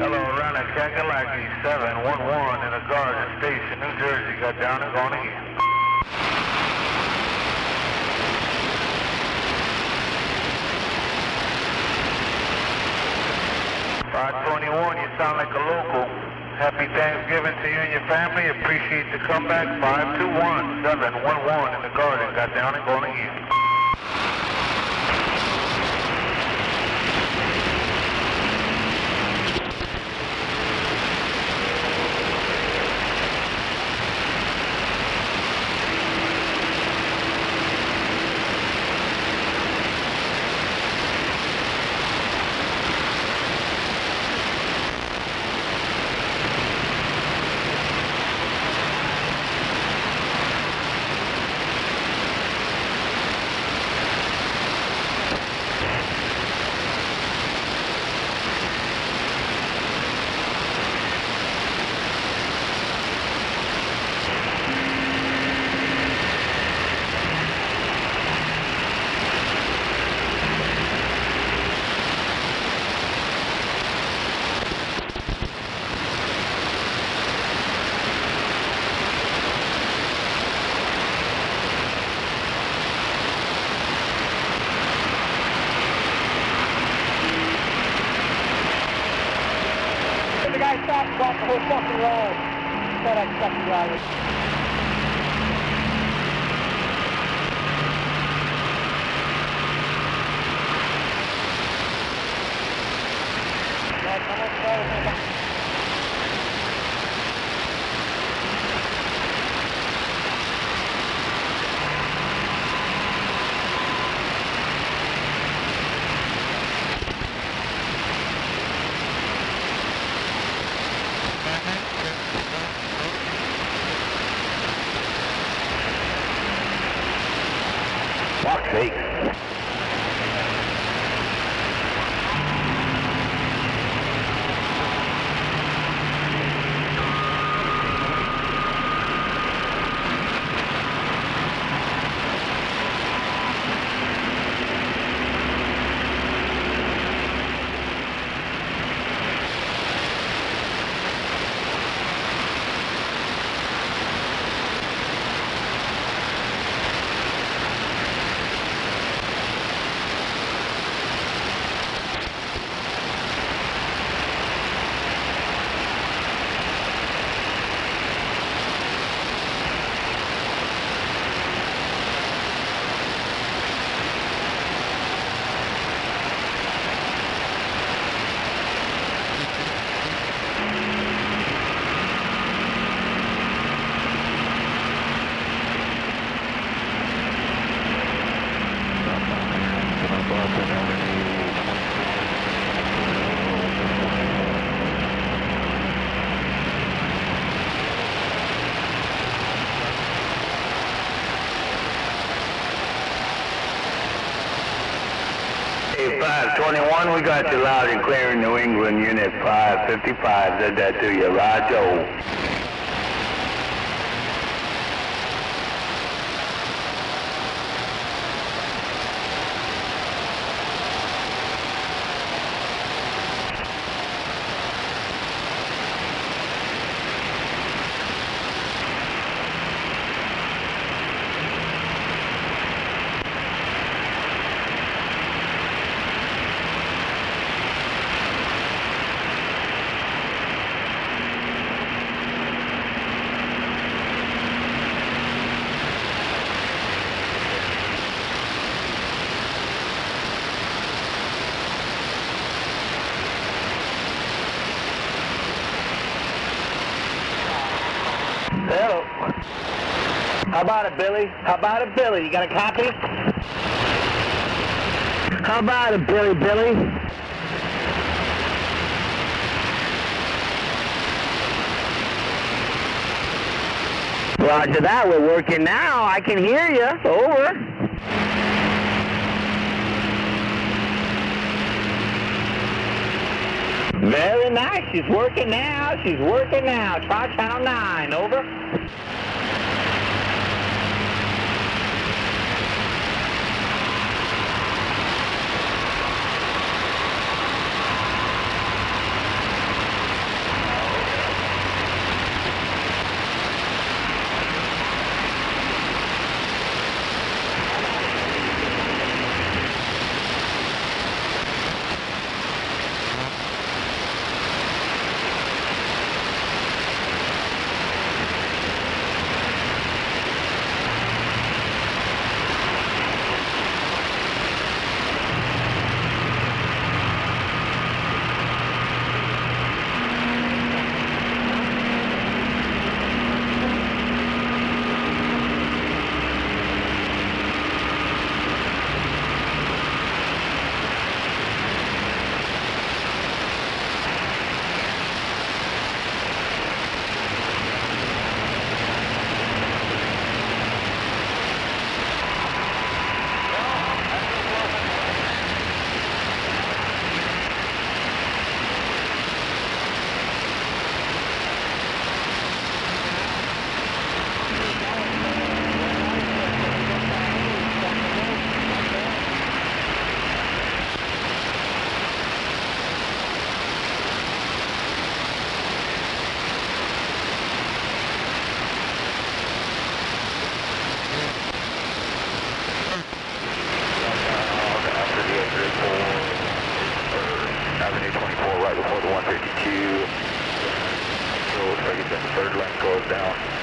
Hello, Rana Kakalaki, 711 in the Garden Station, New Jersey. Got down and gone again. 521, you sound like a local. Happy Thanksgiving to you and your family. Appreciate the comeback. 521, 711 in the Garden. Got down and gone again. The guy stopped and blocked the whole fucking road. Said I'd stop the driver. Fuck's sake. Hey, 521, we got you loud and clear in New England, Unit 555. Said that to you, Roger. Hello. How about it, Billy? How about it, Billy? You got a copy? How about it, Billy? Roger that. We're working now. I can hear you. Over. Very nice. She's working now. Try channel 9. Over. Third left goes down.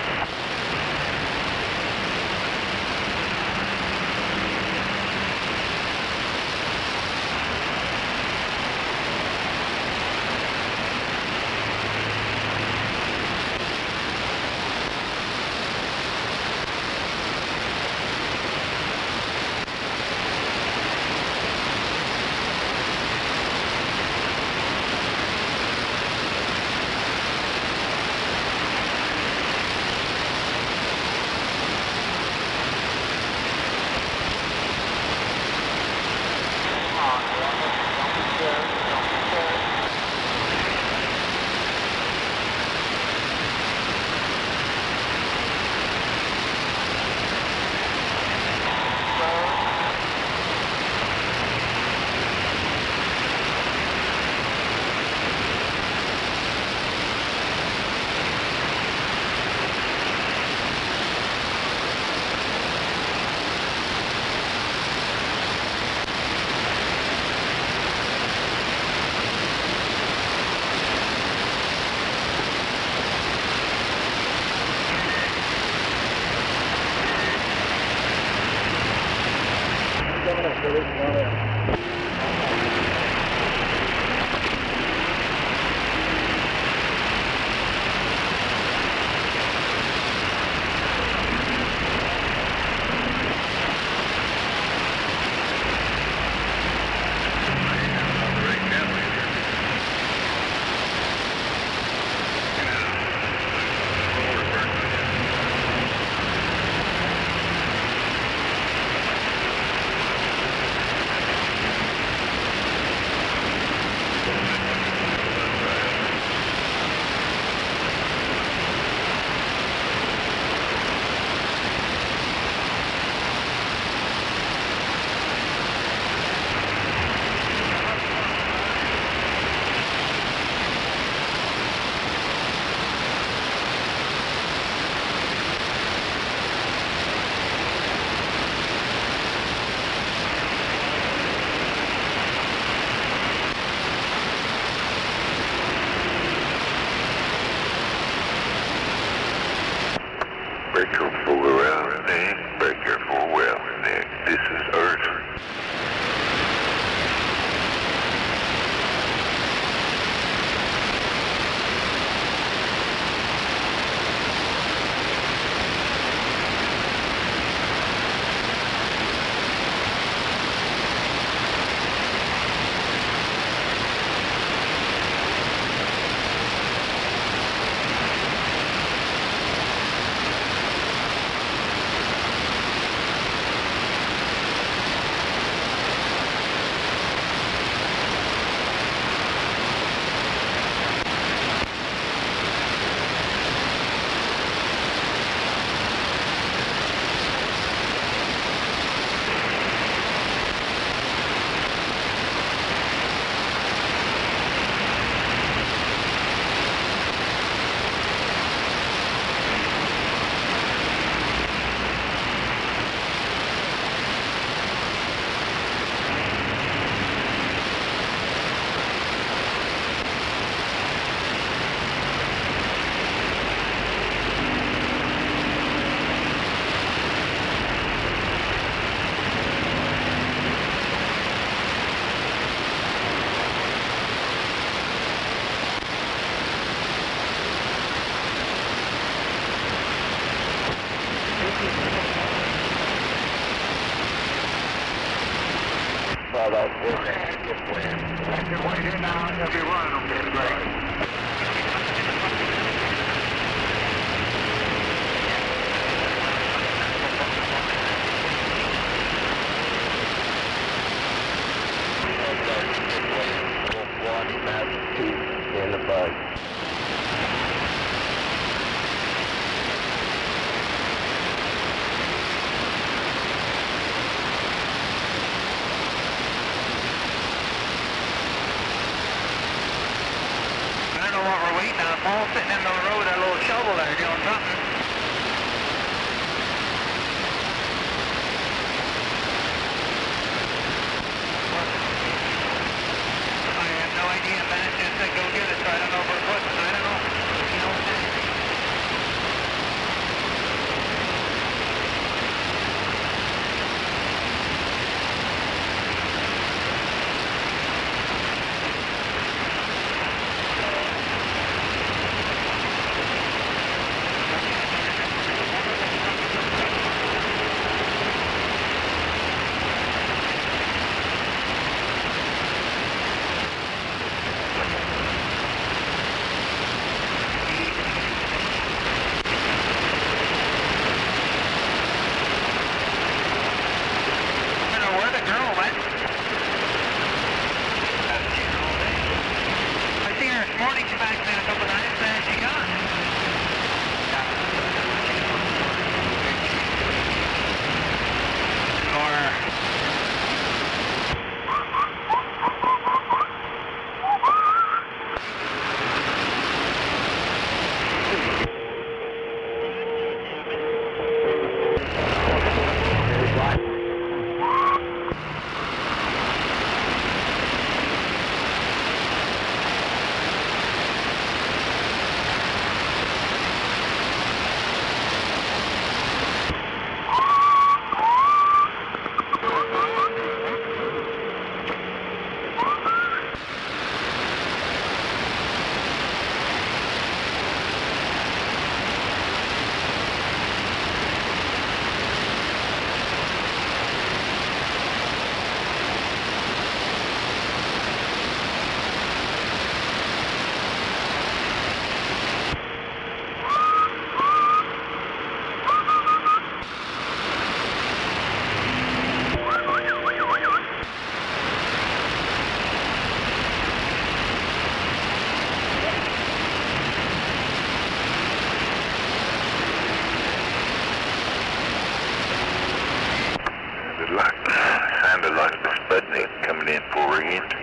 Be careful around there. Be careful around there. This is Earth. Paul sitting in the road with that little shovel there doing something. I have no idea, man. Just said go get it, so I don't know if we're putting, I don't know. You know what I'm saying? overheat.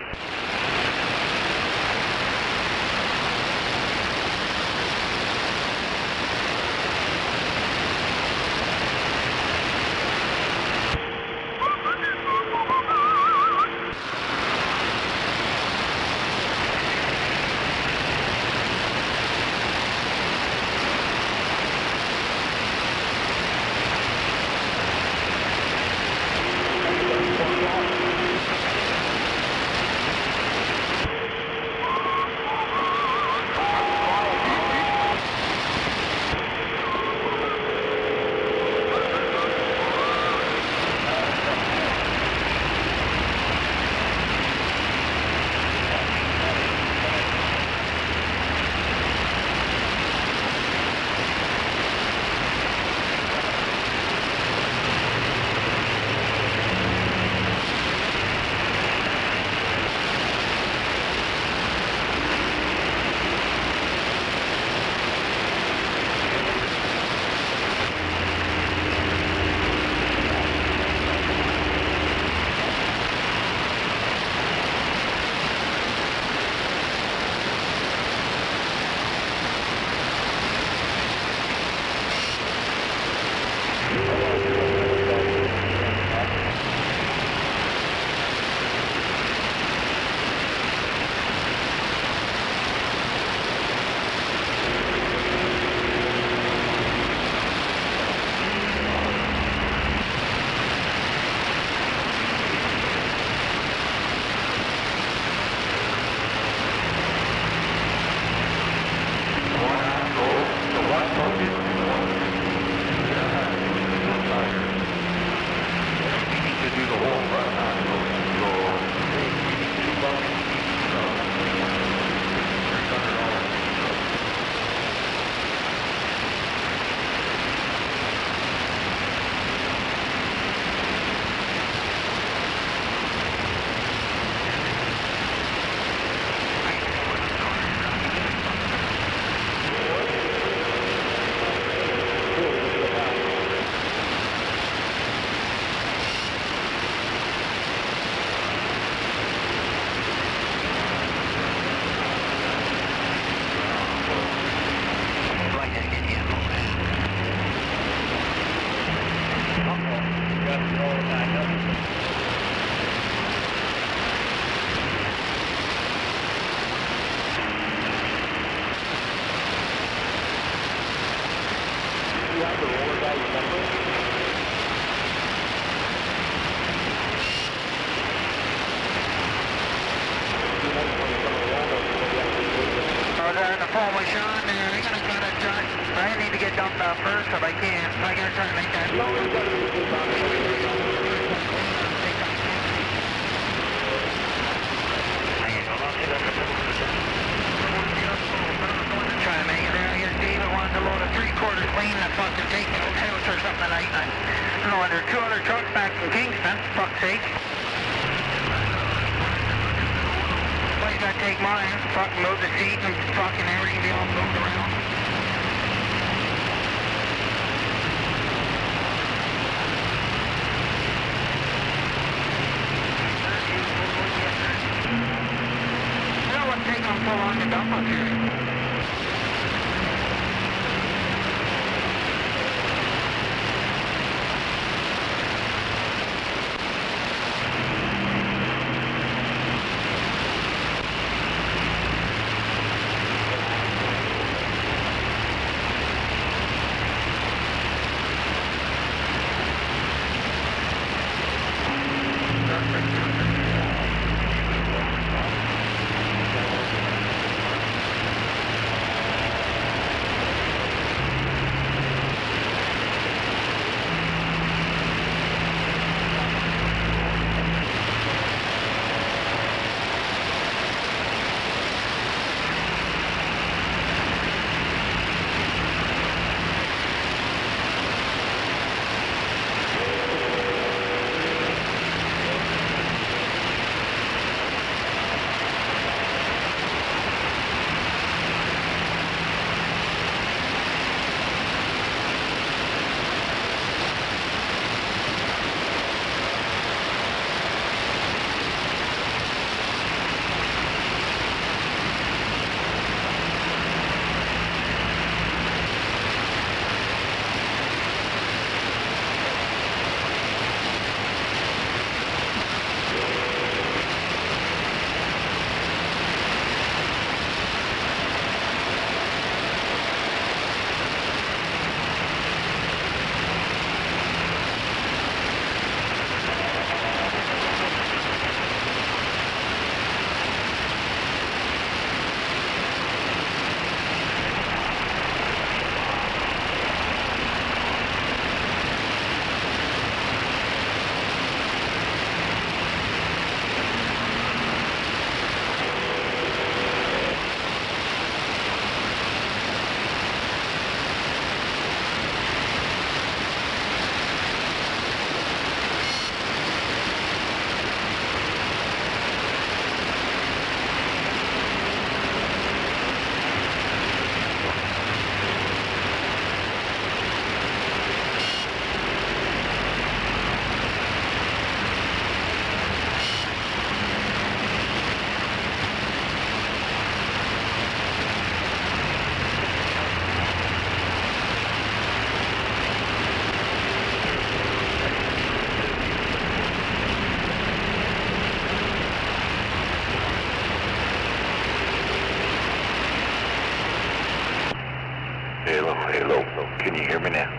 Hello. Can you hear me now?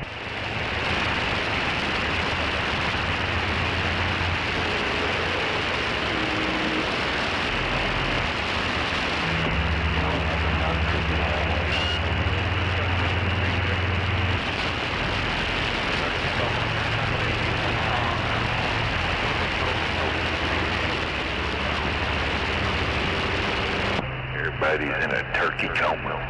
Everybody's in a turkey coma.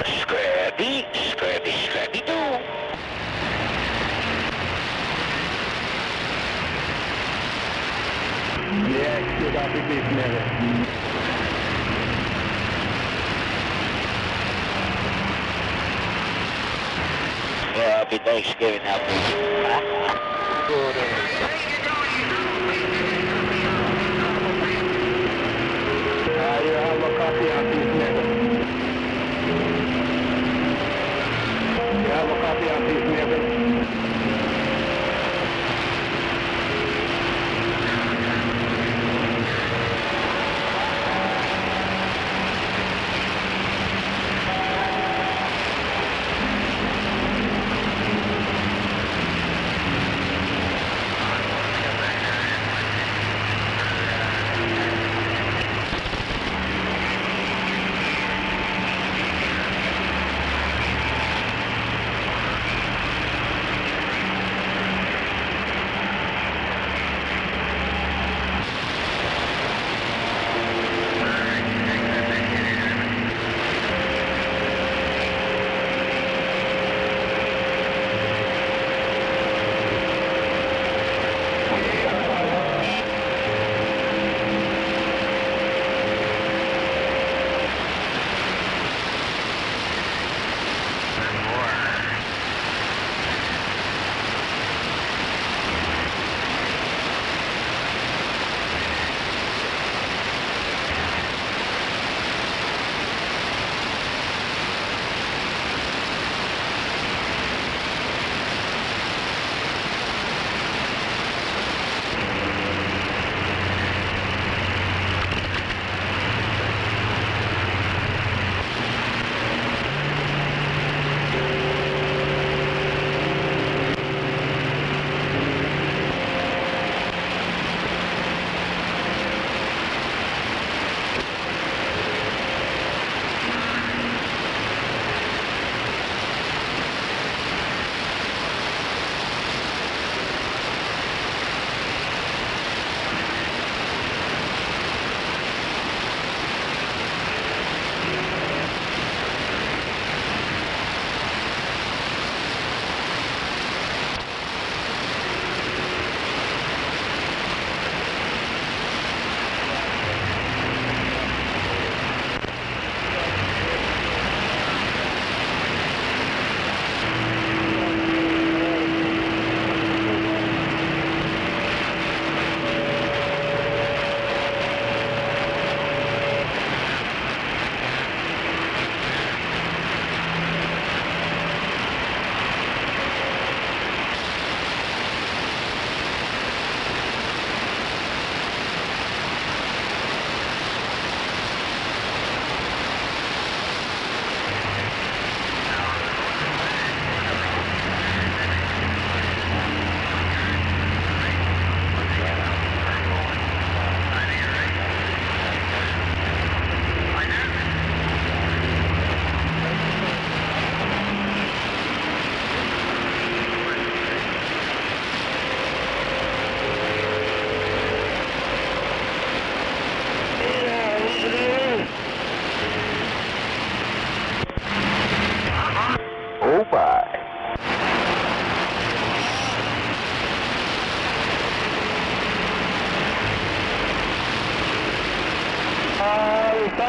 Scrappy, Scrappy, Scrappy doo. Southeast Memphis. Yeah, happy Thanksgiving out there. You have a copy of these Memphis. You have a copy of these Memphis.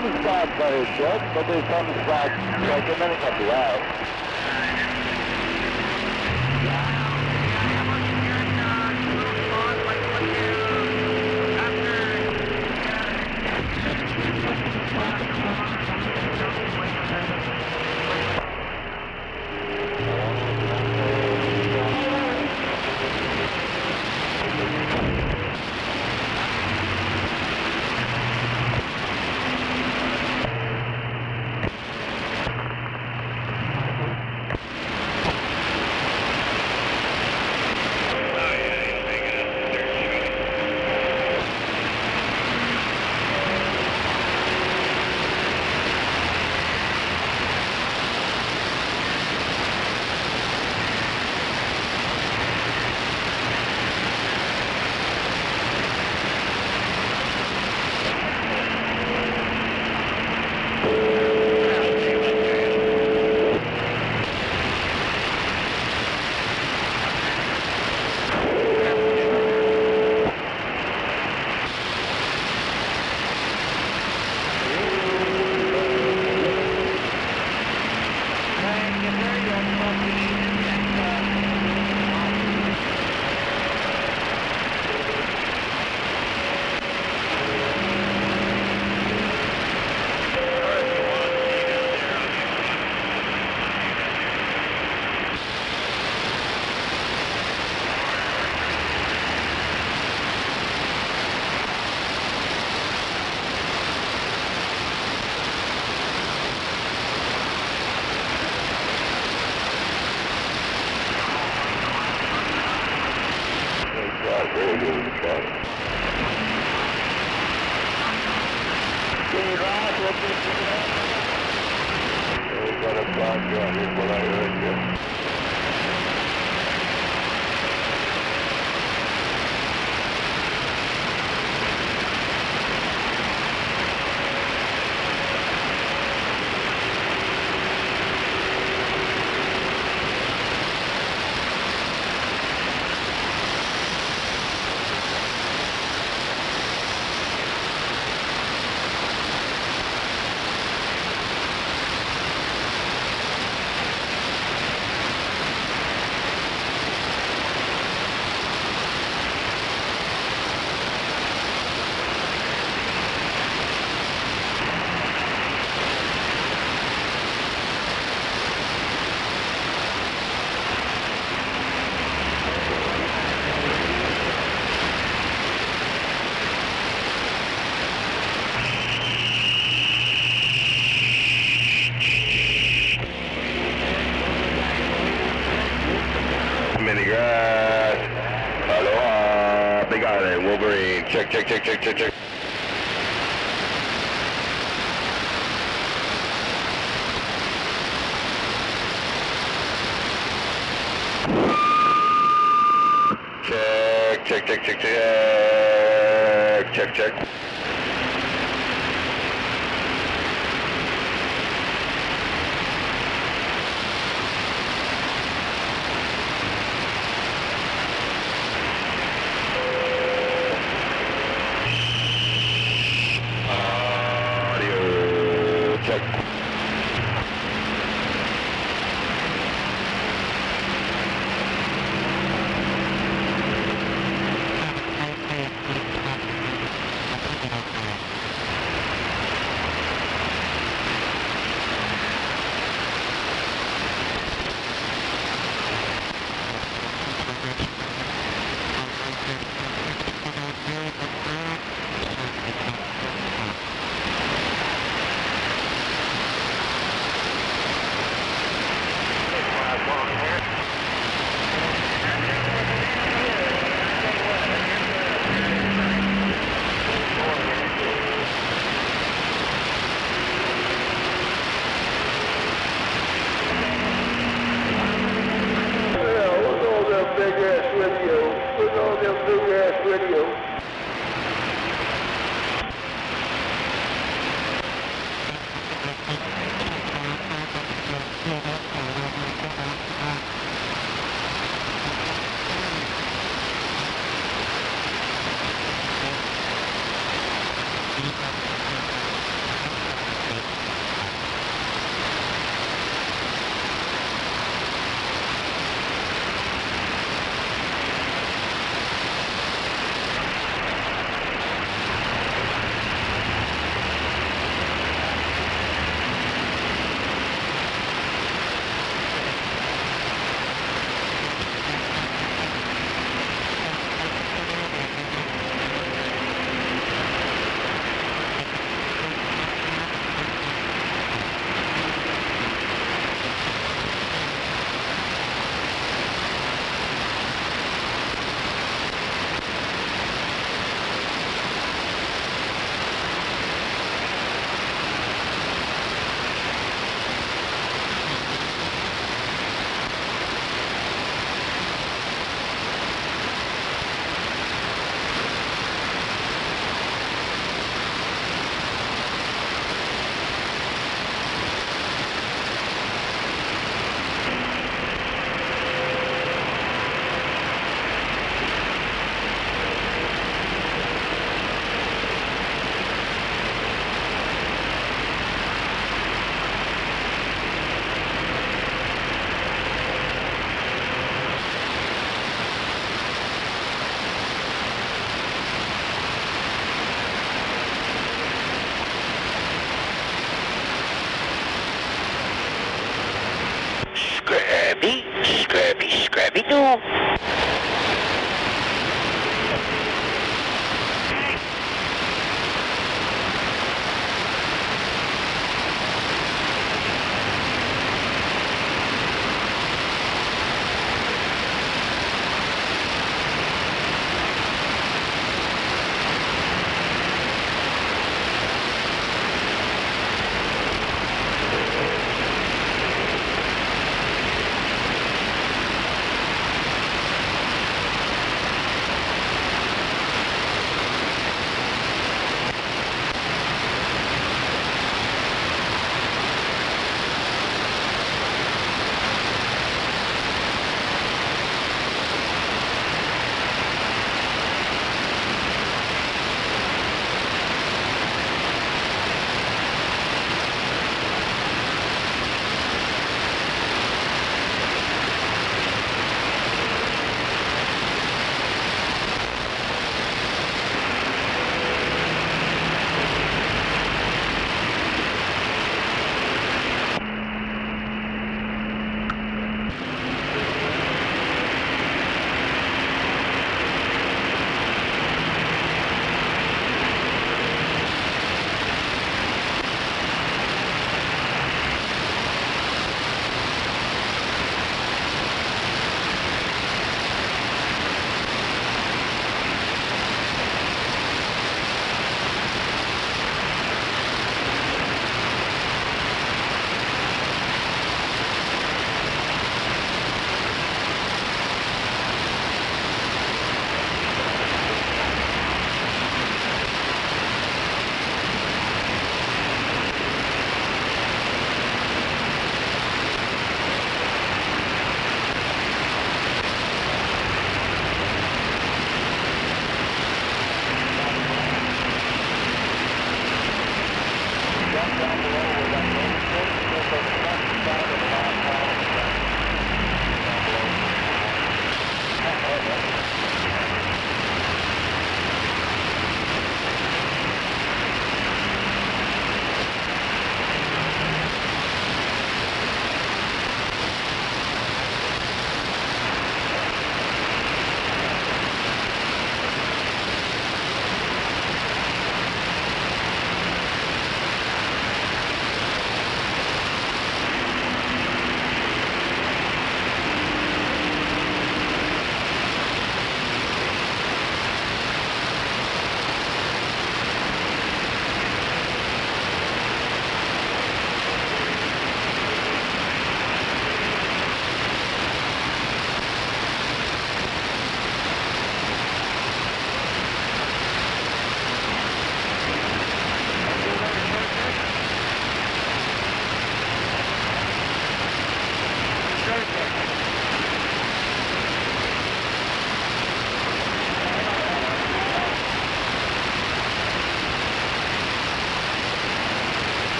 There's some spots by his truck, but there's some spots like a minute up the out. Check. Check. 2.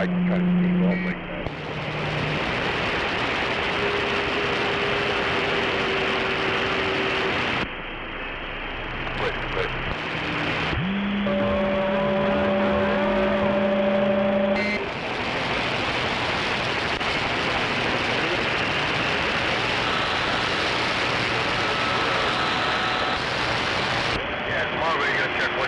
I can try to speak off like that. Yeah, tomorrow we're going to check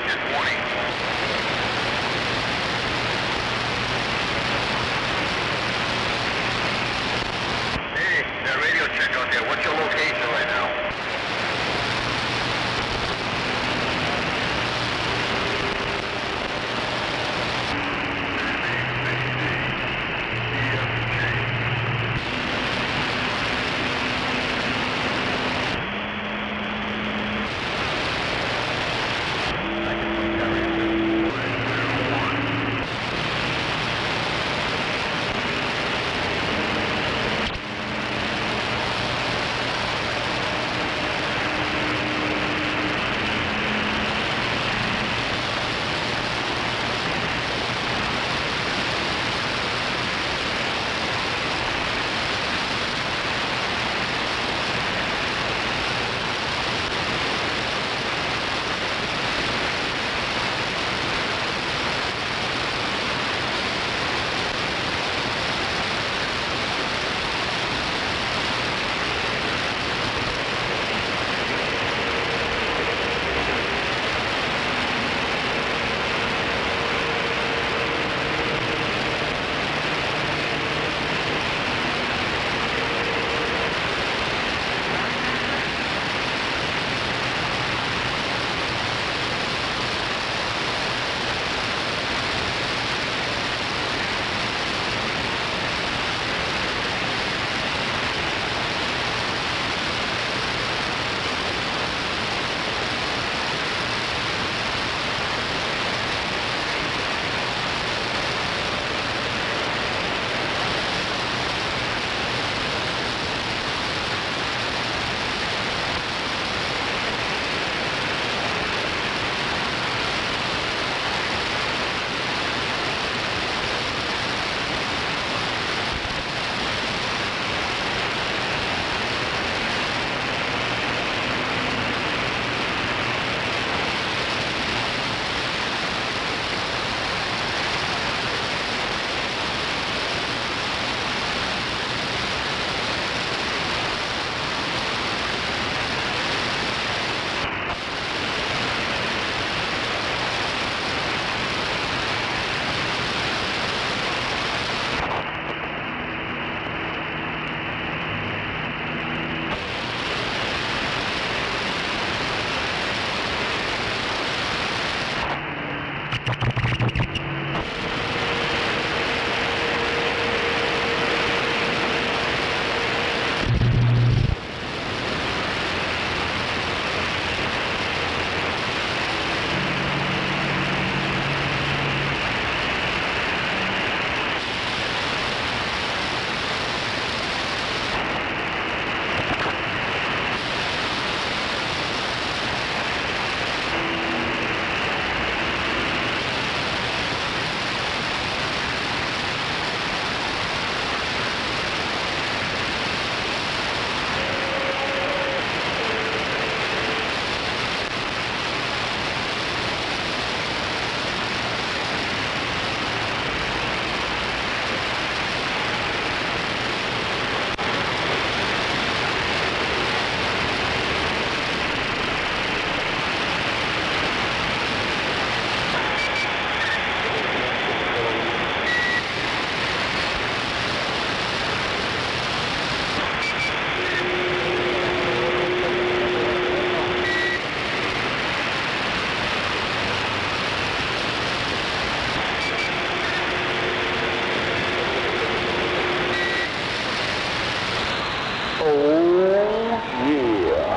Oh, yeah.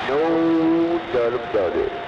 No doubt about it.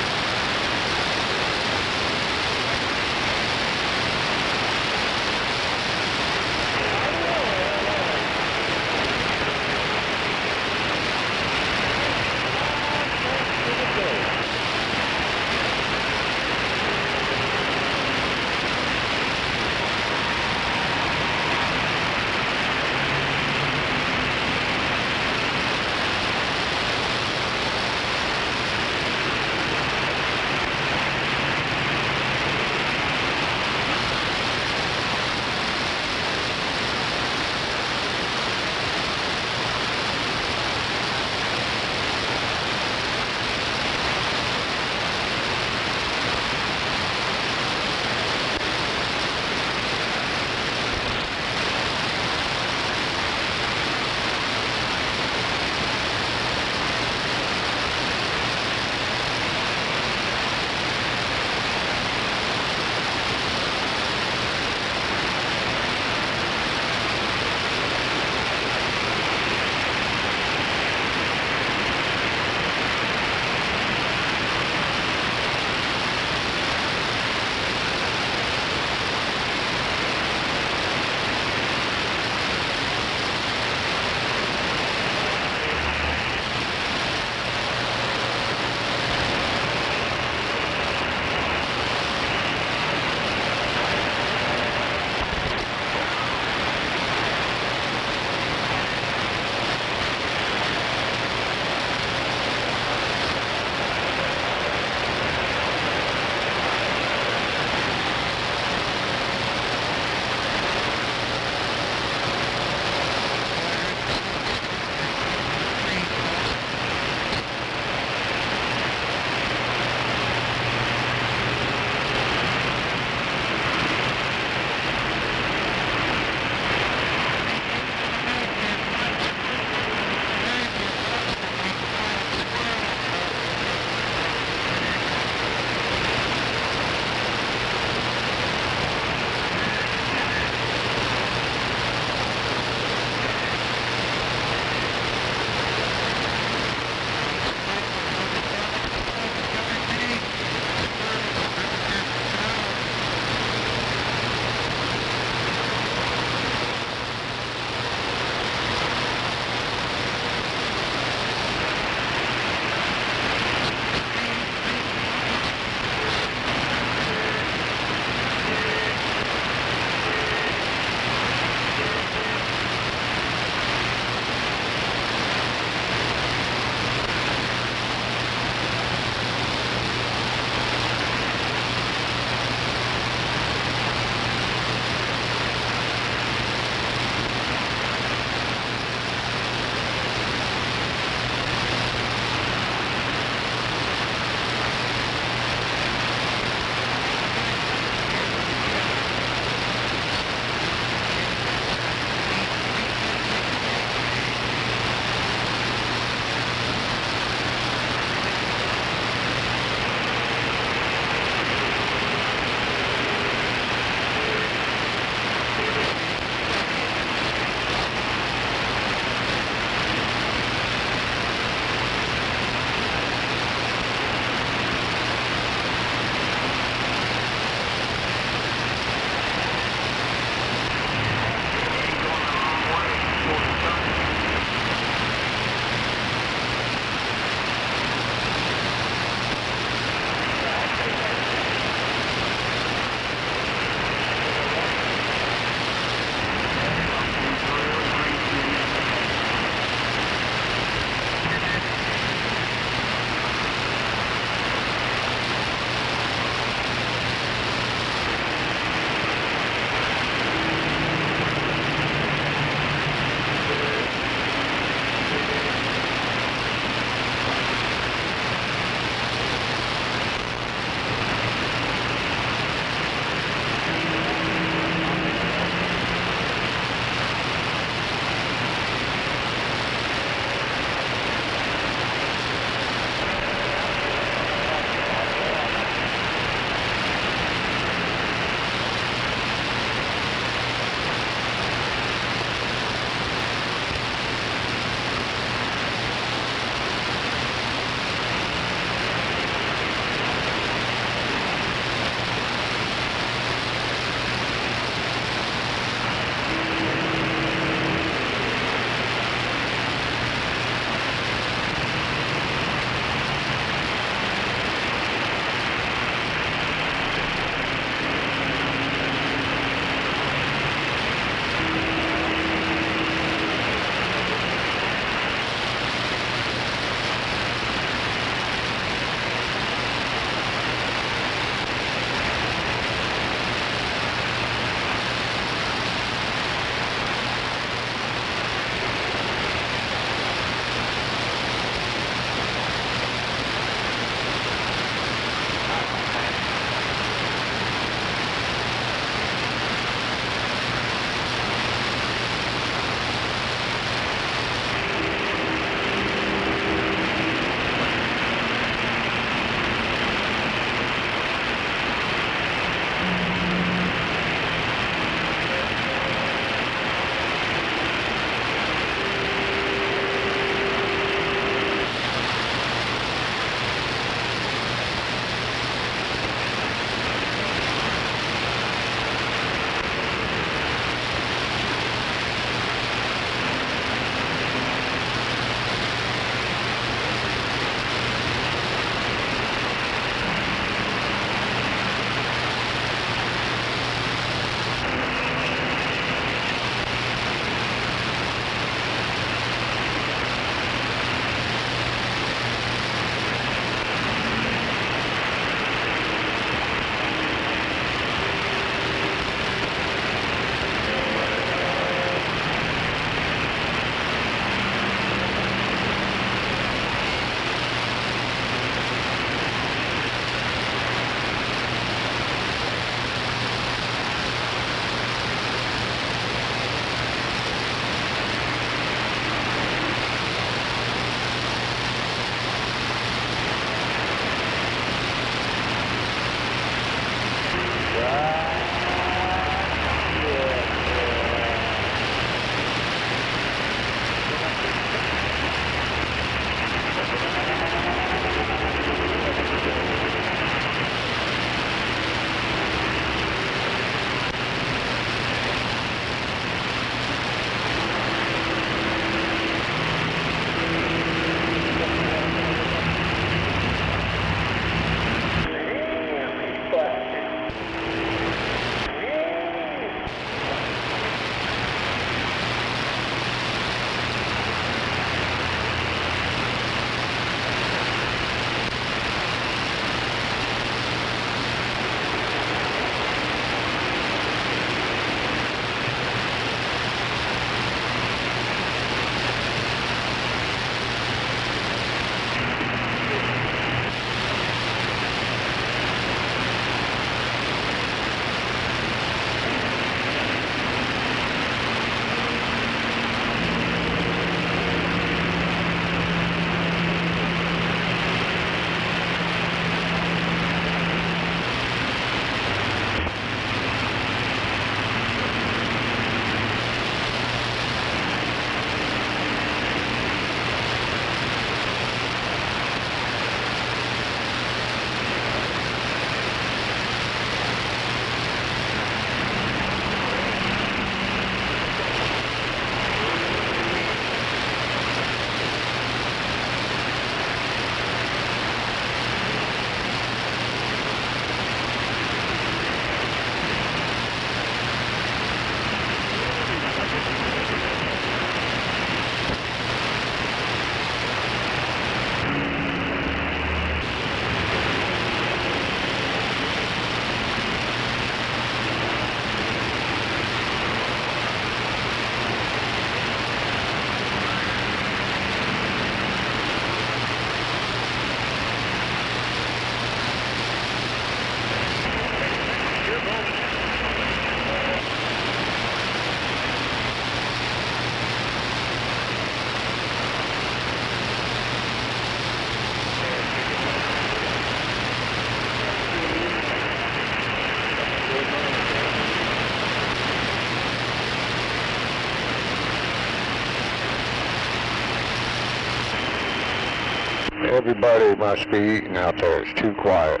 Everybody must be eating out there. It's too quiet.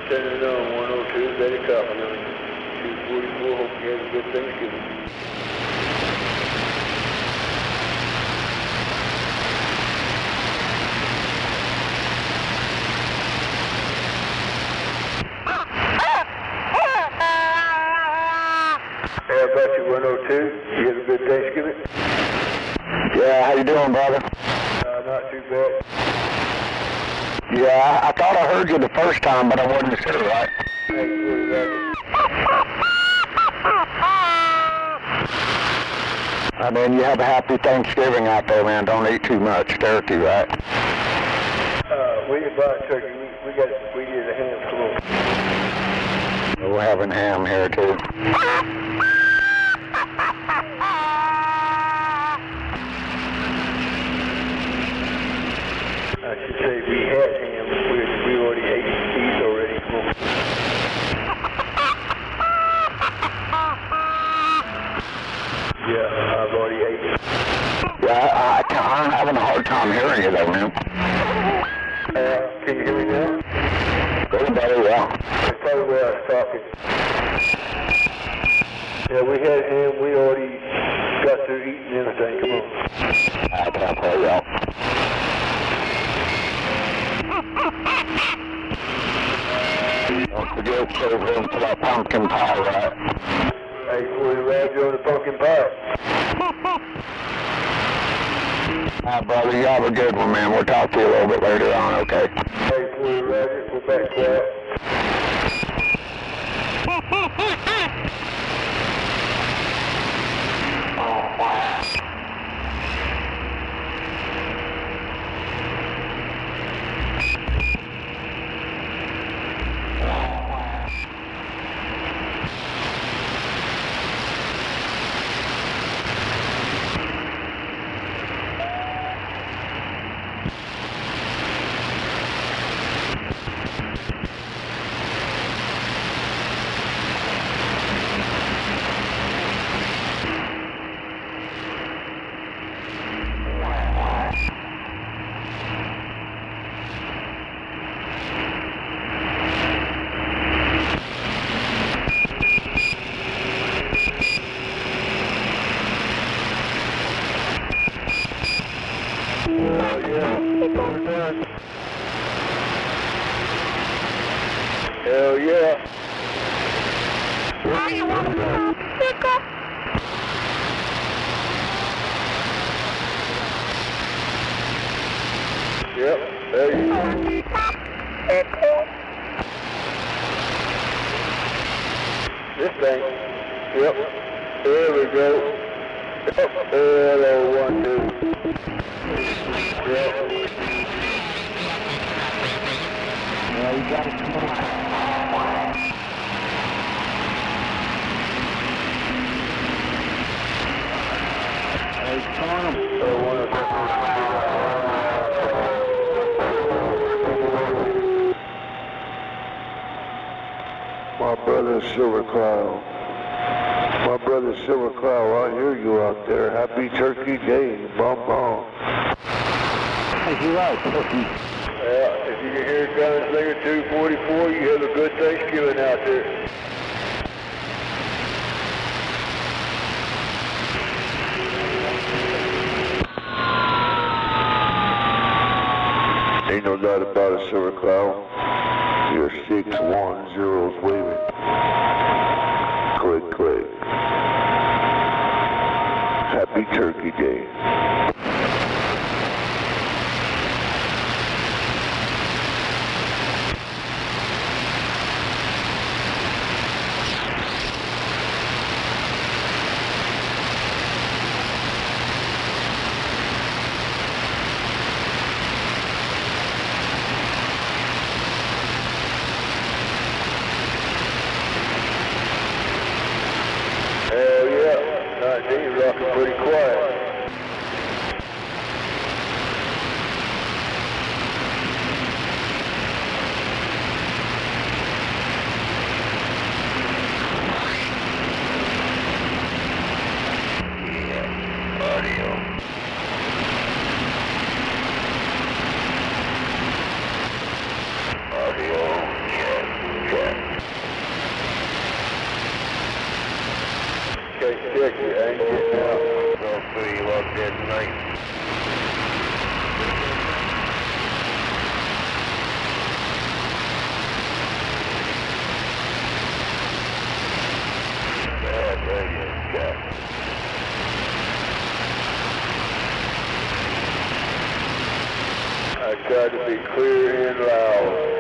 Turning on 102, better copy on 244. Hope you have a good Thanksgiving. Hey, about you 102. You have a good Thanksgiving? Yeah, how you doing, brother? Not too bad. Yeah, I thought I heard you the first time, but I wasn't sure, right? I mean, you have a happy Thanksgiving out there, man. Don't eat too much turkey, right? We didn't buy turkey. We did a ham. Come on. We're having ham here, too. I should say we had ham. We already ate these already. Come on. Yeah, I've already ate. Yeah, I'm having a hard time hearing you there, man. Can you hear me now? Very better, yeah. That's probably where I was talking. Yeah, we had ham. We already got through eating everything. Come on. I can't play well. Don't forget to serve room for that pumpkin pie, right? Hey, we arrived on the pumpkin pie. Brother, you have a good one, man. We'll talk to you a little bit later on, okay? Hey, we arrived. We're back quiet. Hell yeah. Why you want to go pickle? Yep, there you go. Pickle. This thing. Yep. There we go. Yep. Hello, 1, 2. Yep. Yeah, you got it. Come on. Hey, Tom. My brother Silver Cloud. My brother Silver Cloud, I hear you out there. Happy Turkey Day. Bum bum. Hey, you're right, Turkey. Yeah, if you can hear Gunslinger 244, you have a good Thanksgiving out there. Ain't no doubt about it, Silver Cloud. Your 610's waving. Click, click. Happy Turkey Day. Hell yeah. He's rocking pretty quiet. I try to be clear and loud.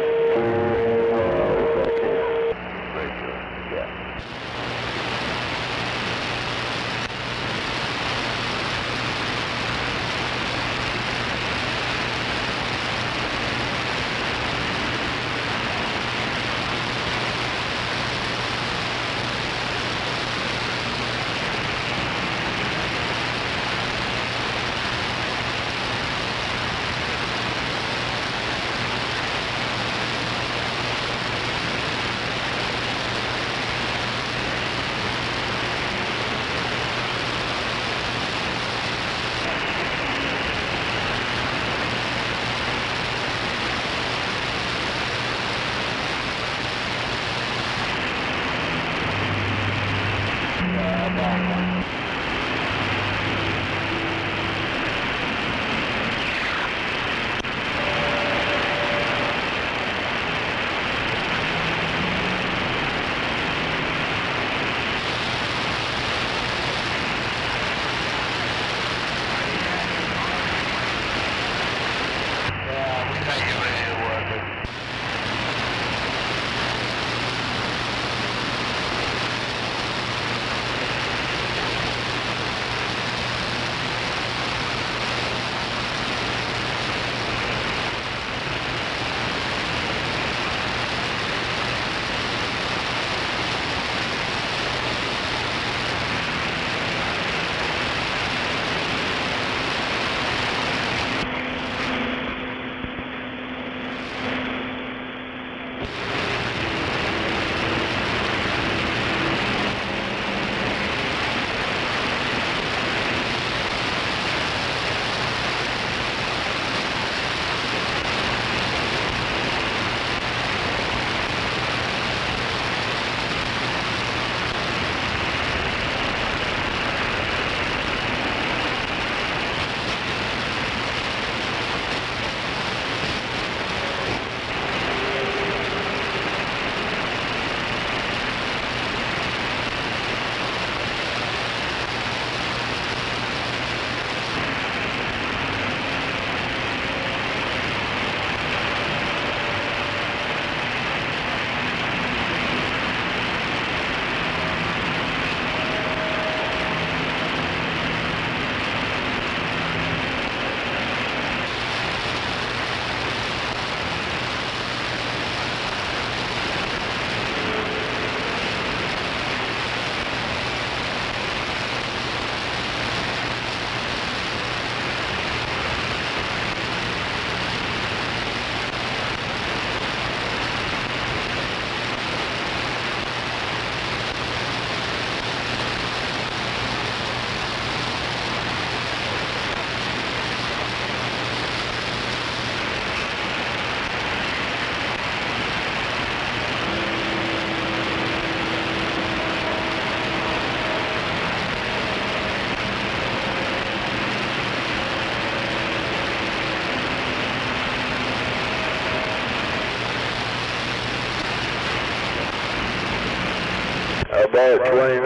About 29,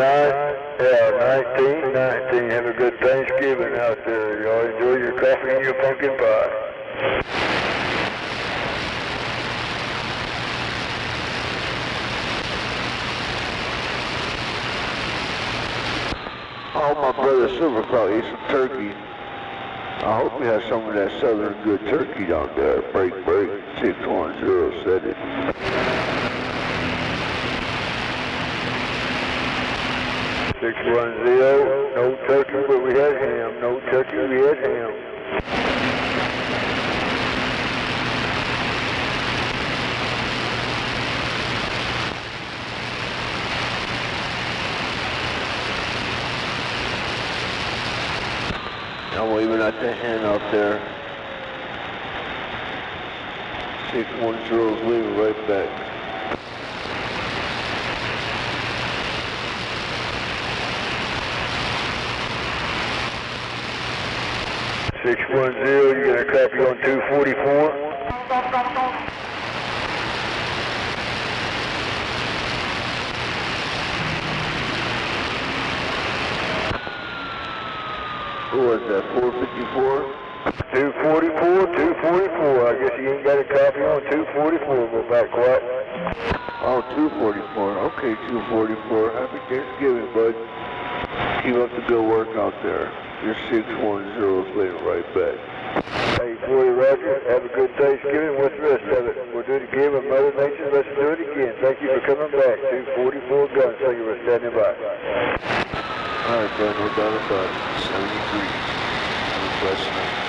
yeah, 19. Have a good Thanksgiving out there. Y'all enjoy your coffee and your pumpkin pie. Oh, my brother Silverclaw eat some turkey. I hope we have some of that southern good turkey down there. Break, 610 said it. 610, no turkey, but we had ham. No turkey, we had ham. I'm waving at the hand out there. 610's waving right back. 610, you got a copy on 244? Who was that, 454? 244, 244. I guess you ain't got a copy on 244. Go back quiet. Oh, 244. Okay, 244. Happy Thanksgiving, bud. Keep up the good work out there. Your 610's later right back. Hey, 40 Roger. Have a good Thanksgiving. What's the rest of it? We'll do it again with Mother Nature. Let's do it again. Thank you for coming back. 244 guns. Thank you for standing by. All right, bud. No doubt about it. 70 degrees. Have a blessed night.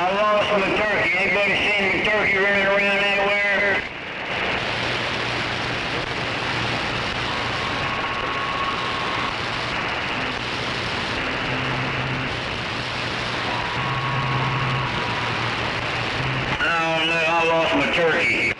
I lost my turkey. Anybody seen my turkey running around anywhere? Oh no, I lost my turkey.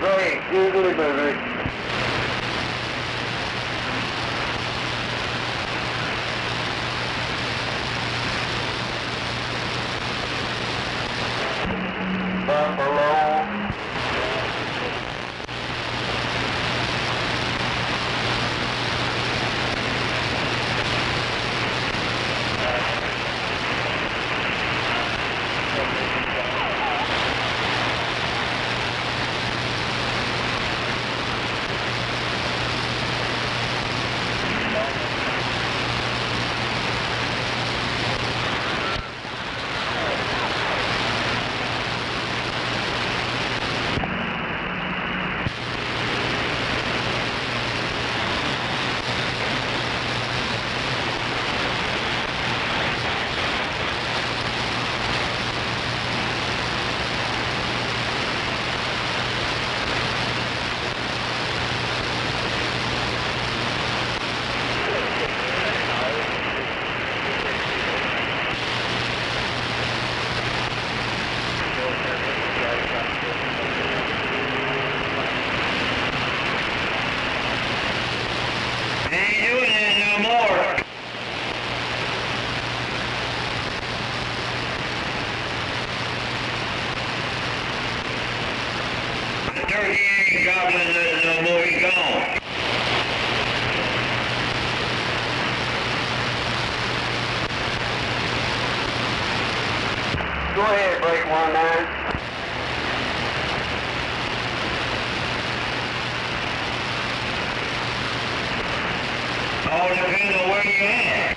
Great, googly baby. Buffalo. Turkey ain't gobbling no more, he gone. Go ahead, break 19. All depends on where you at.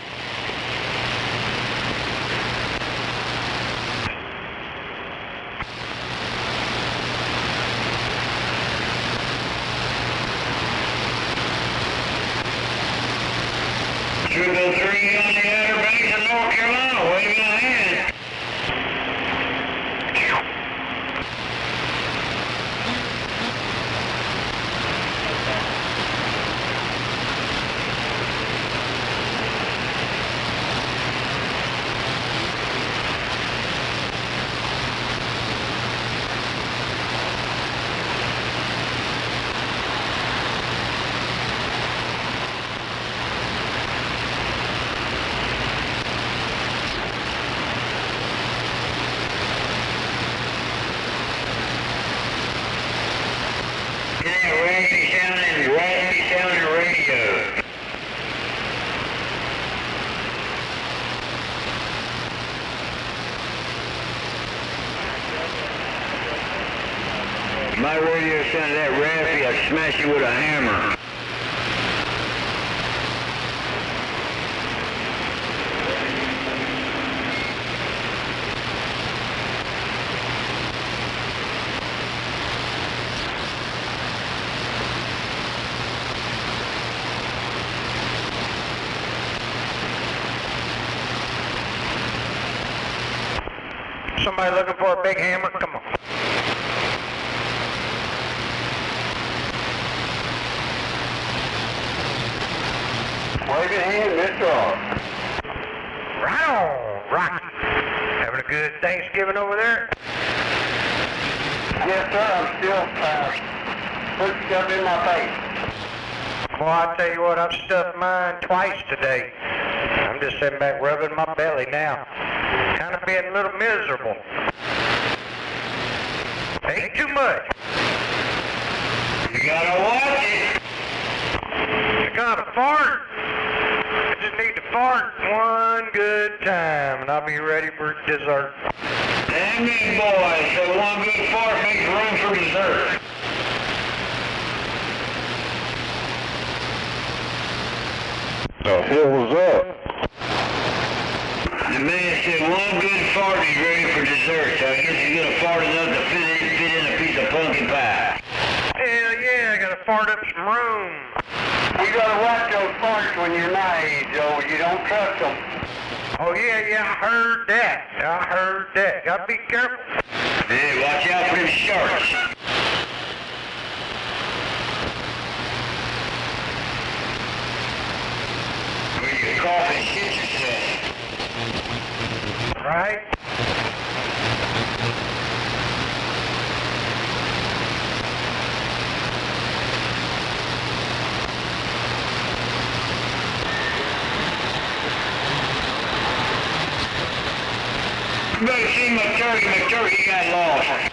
Triple 3 on the Outer Banks of North Carolina, wave my hand. Raggedy sounding radio. My radio sounded that raspy, I'd smash you with a hammer. Somebody looking for a big hammer? Come on. Wave your hand, Mr. Right on, Rocky. Having a good Thanksgiving over there? Yes, sir. I'm still putting stuff in my face. Boy, I tell you what, I've stuffed mine twice today. I'm just sitting back rubbing my belly now. Kind of being a little miserable. Ain't too much. You gotta watch it. I gotta fart. I just need to fart one good time, and I'll be ready for dessert. Damn these boys, so one good fart makes room for dessert. The hell was up? The man said one good fart is ready for dessert, so I guess he's gonna fart enough to fit in a piece of pumpkin pie. Hell yeah, I gotta fart up some room. You gotta watch those farts when you're my age, Joe. You don't trust them. Oh yeah, I heard that. Gotta be careful. Yeah, watch out for them sharks. Where you cough and shit yourself. Right? You better see my turkey got lost.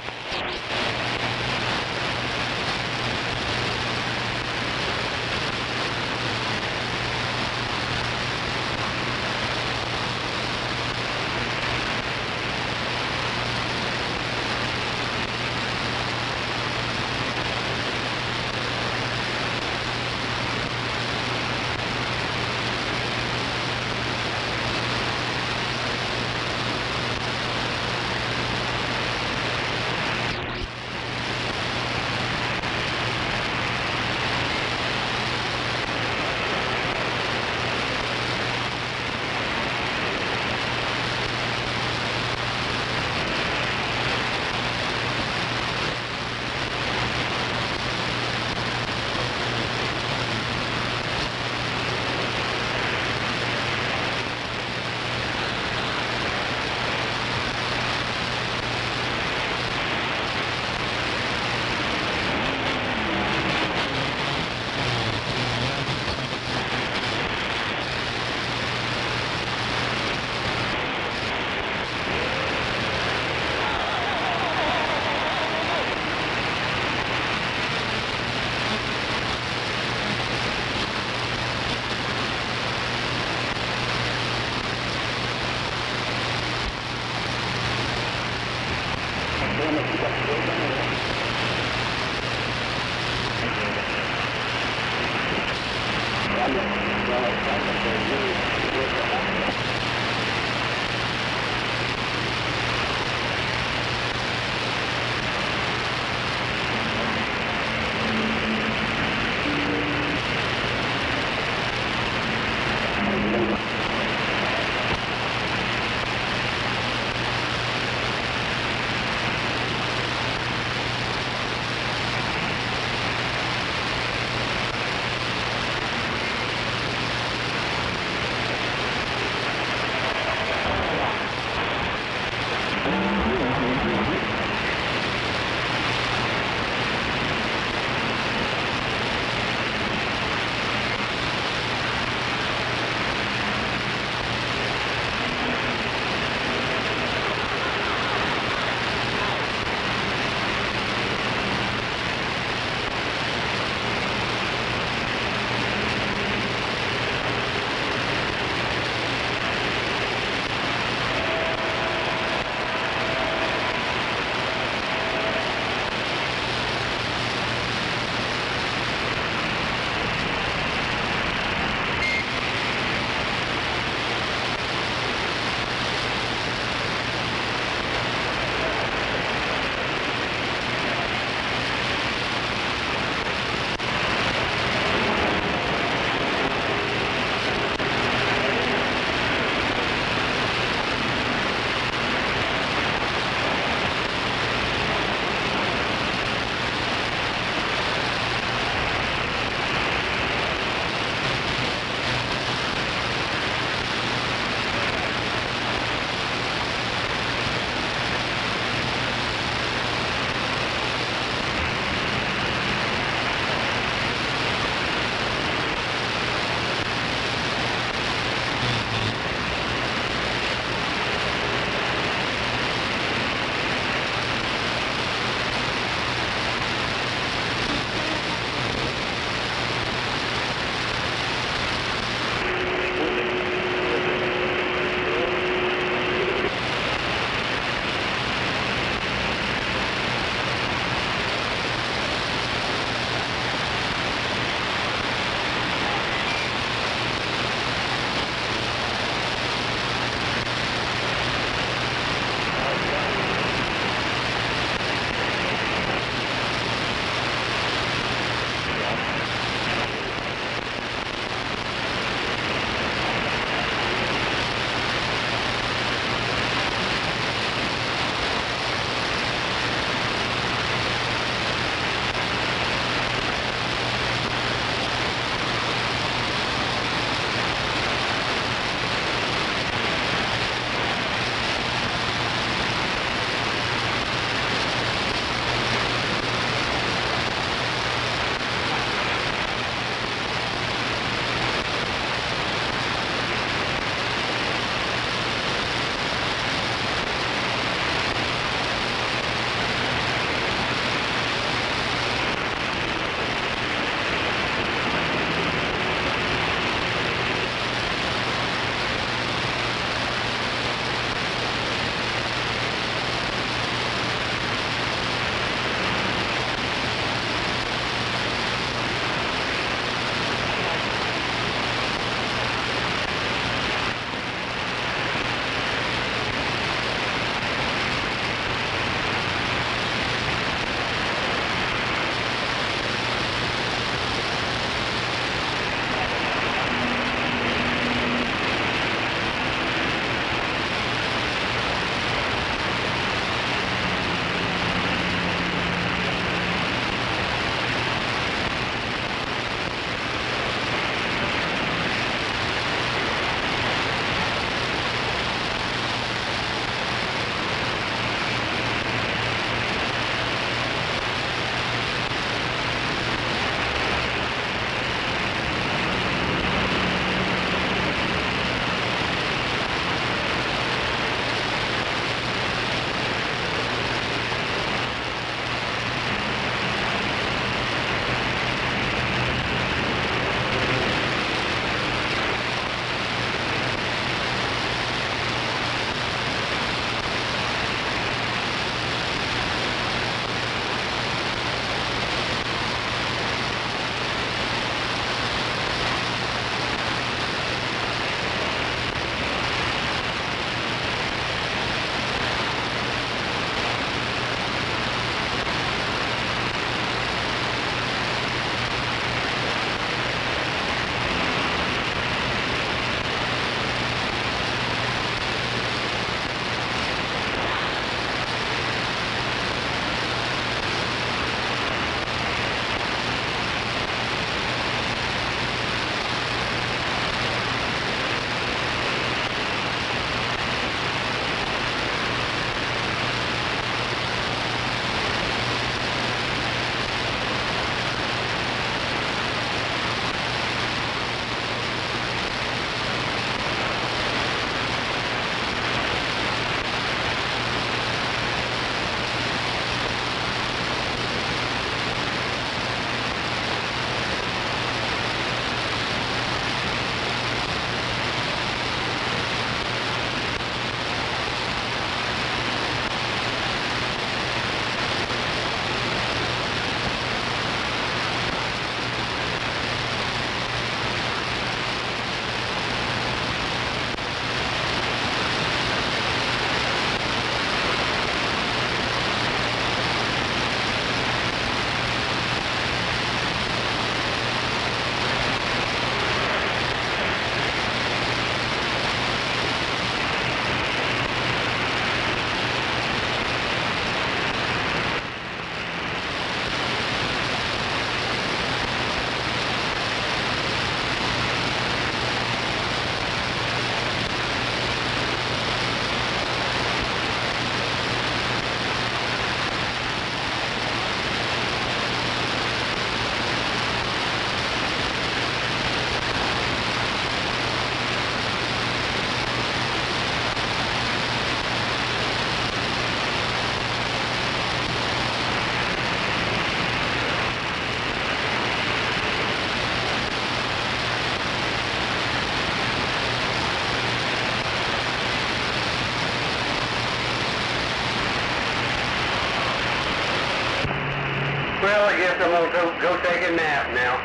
guess I'm going to go take a nap now.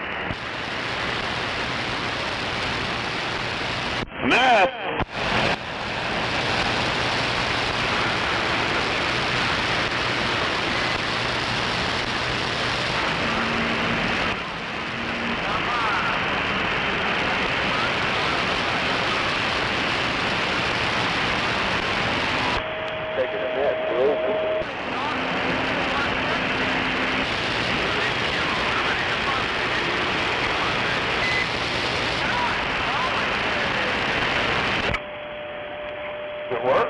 Nap! Taking a nap, bro. Does it work?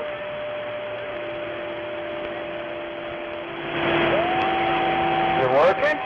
Is it working?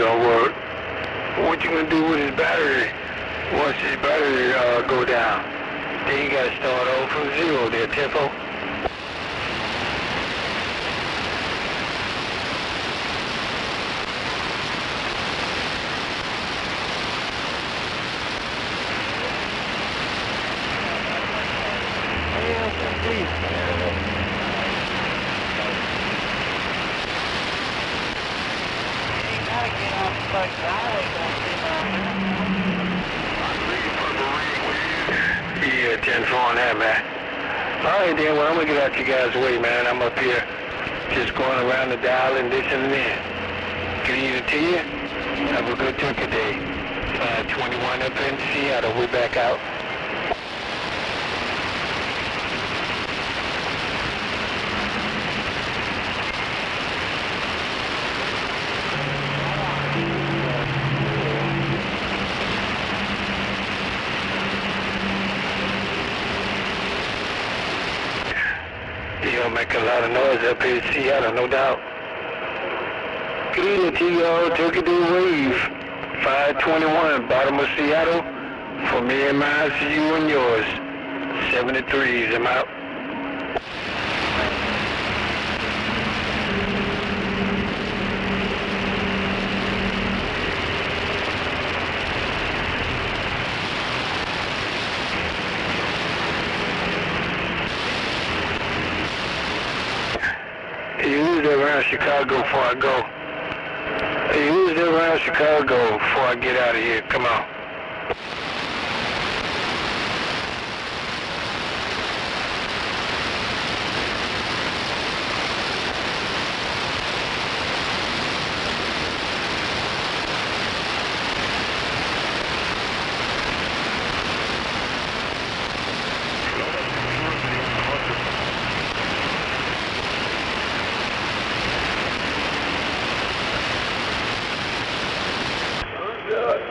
gonna work. What you gonna do with his battery once his battery go down? Then you gotta start over from zero there, Tempo. Yeah, 10-4 on that, man. Alright then, well, I'm gonna get out you guys' way, man. I'm up here just going around the dial and this and that. Good evening to you. Have a good turkey day. 521 up in Seattle. We're back out. You'll make a lot of noise up here in Seattle, no doubt. Good evening to you all. Turkey Day Wave. 521, bottom of Seattle. For me and mine, to you and yours. 73s, I'm out. Who's that around Chicago before I go? Hey, who's that around Chicago before I get out of here? Come on.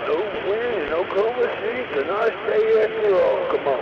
No wind, no cover seats, and I stay after all. Come on.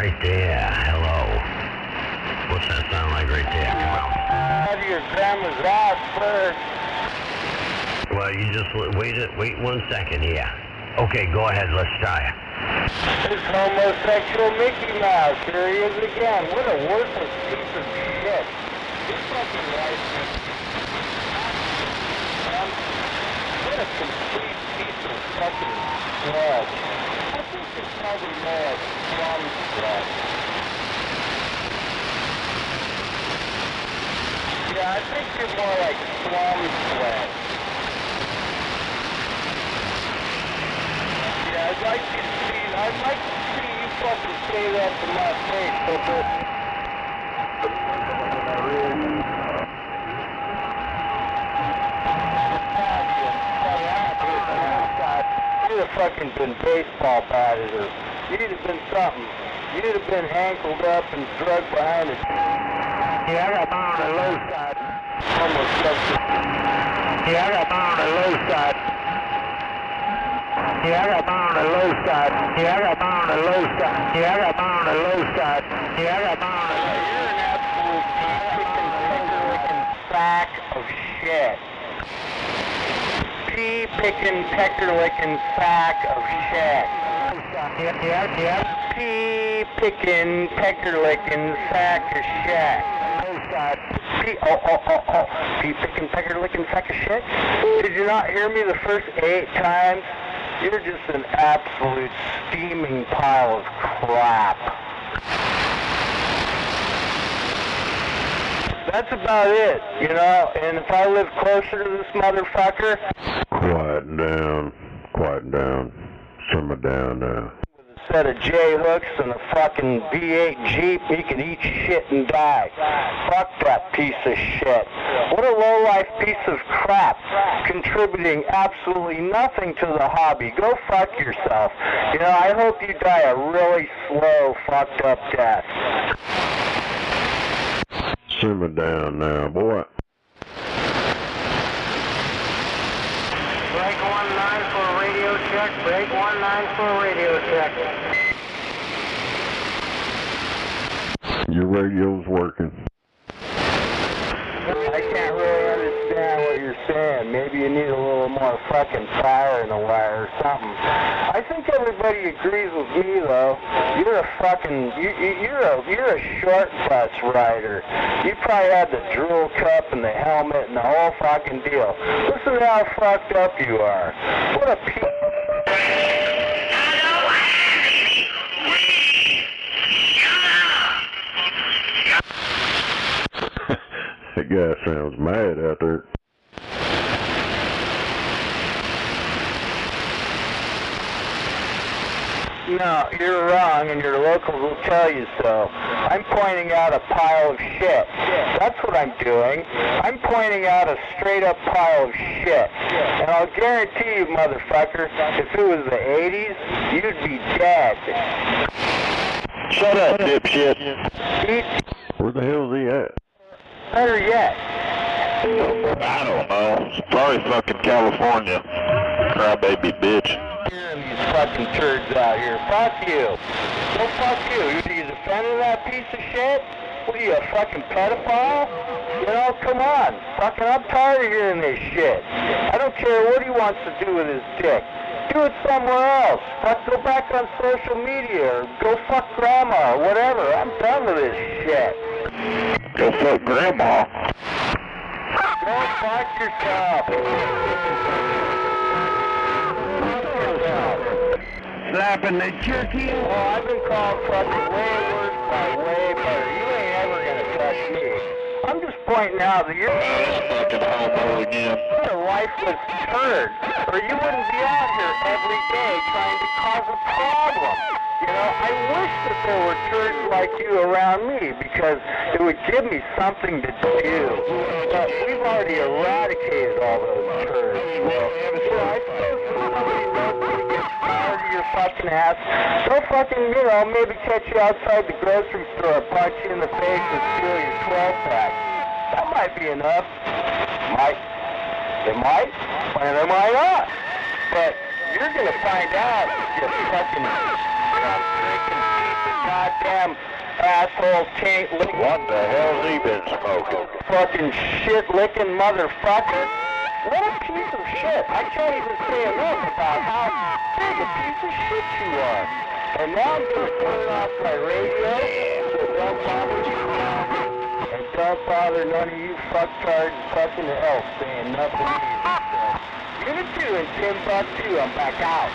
right there. Hello. What's that sound like right there? Come on. Have your grandma's ass first. Well, you just wait 1 second here. Okay, go ahead. Let's try it. This homosexual Mickey Mouse. Here he is again. What a worthless piece of shit. This fucking life. What a complete piece of fucking sludge. I think it's probably more like slum sludge. Yeah, I think you're more like slum sludge. Yeah, I'd like to see you fucking say that to my face, so You'd have fucking been baseball batted, or you'd have been something. You'd have been ankled up and drugged behind it. Yeah, I got mine on the low side. Almost sexual. Yeah, I got mine on the low side. Yeah, I got mine on the low side. Yeah, I got mine on the low side. Yeah, I got mine on the low side. Yeah, I got mine on the low side. You're an absolute chicken finger-licking sack of shit. Pea-picking, pecker-licking sack of shit. Yeah. Pea-picking, pecker-licking sack of shit. Pea-picking, pecker-licking sack of shit? Did you not hear me the first 8 times? You're just an absolute steaming pile of crap. That's about it, you know, and if I live closer to this motherfucker... Quiet down, simmer down now. With a set of J-hooks and a fucking V8 Jeep, he can eat shit and die. Fuck that piece of shit. What a low-life piece of crap, contributing absolutely nothing to the hobby. Go fuck yourself. You know, I hope you die a really slow, fucked up death. Simmer down now, boy. Break 19 for a radio check. Break 19 for a radio check. Your radio's working. I can't really understand what you're saying. Maybe you need a little more fucking fire in the wire or something. I think everybody agrees with me though. You're a fucking you're a short bus rider. You probably had the drool cup and the helmet and the whole fucking deal. Listen to how fucked up you are. What a piece. That guy sounds mad out there. No, you're wrong, and your locals will tell you so. I'm pointing out a pile of shit. That's what I'm doing. I'm pointing out a straight-up pile of shit. And I'll guarantee you, motherfucker, if it was the 80s, you'd be dead. Shut up, dipshit. Where the hell is he at? Better yet. I don't know. Probably fucking California. Crybaby bitch. Hearing these fucking turds out here. Fuck you. Go fuck you. Are you defending that piece of shit? What are you, a fucking pedophile? You know, come on. Fucking, I'm tired of hearing this shit. I don't care what he wants to do with his dick. Do it somewhere else. Fuck, go back on social media or go fuck grandma or whatever. I'm done with this shit. Go fuck grandma. Go fuck yourself. Slapping the turkey. Oh, I've been called fucking way worse by way better. You ain't ever gonna touch me. I'm just pointing out that you're fucking homo again. a lifeless turd, or you wouldn't be out here every day trying to cause a problem. You know, I wish that there were turds like you around me because it would give me something to do. But we've already eradicated all those turds. Well, I suppose somebody knows to get tired of your fucking ass. They'll fucking, you know, maybe catch you outside the grocery store, punch you in the face, and steal your 12-pack. That might be enough. They might, and they might not. But you're gonna find out, you fucking drinking piece of goddamn asshole taint licking. What the hell's he been smoking? Fucking shit licking motherfucker. What a piece of shit. I can't even say enough about how big a piece of shit you are. And now I'm gonna turn off my radio, so don't bother you. And don't bother none of you fucktards fucking else saying nothing either. So, give it to and Timbuktu, I'm back out.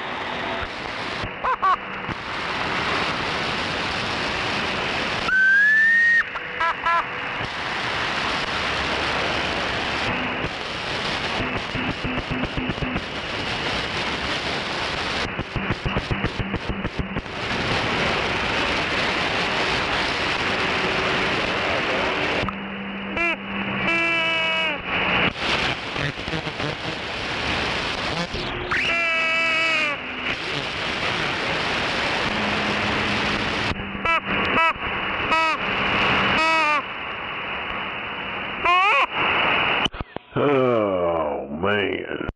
Oh, man.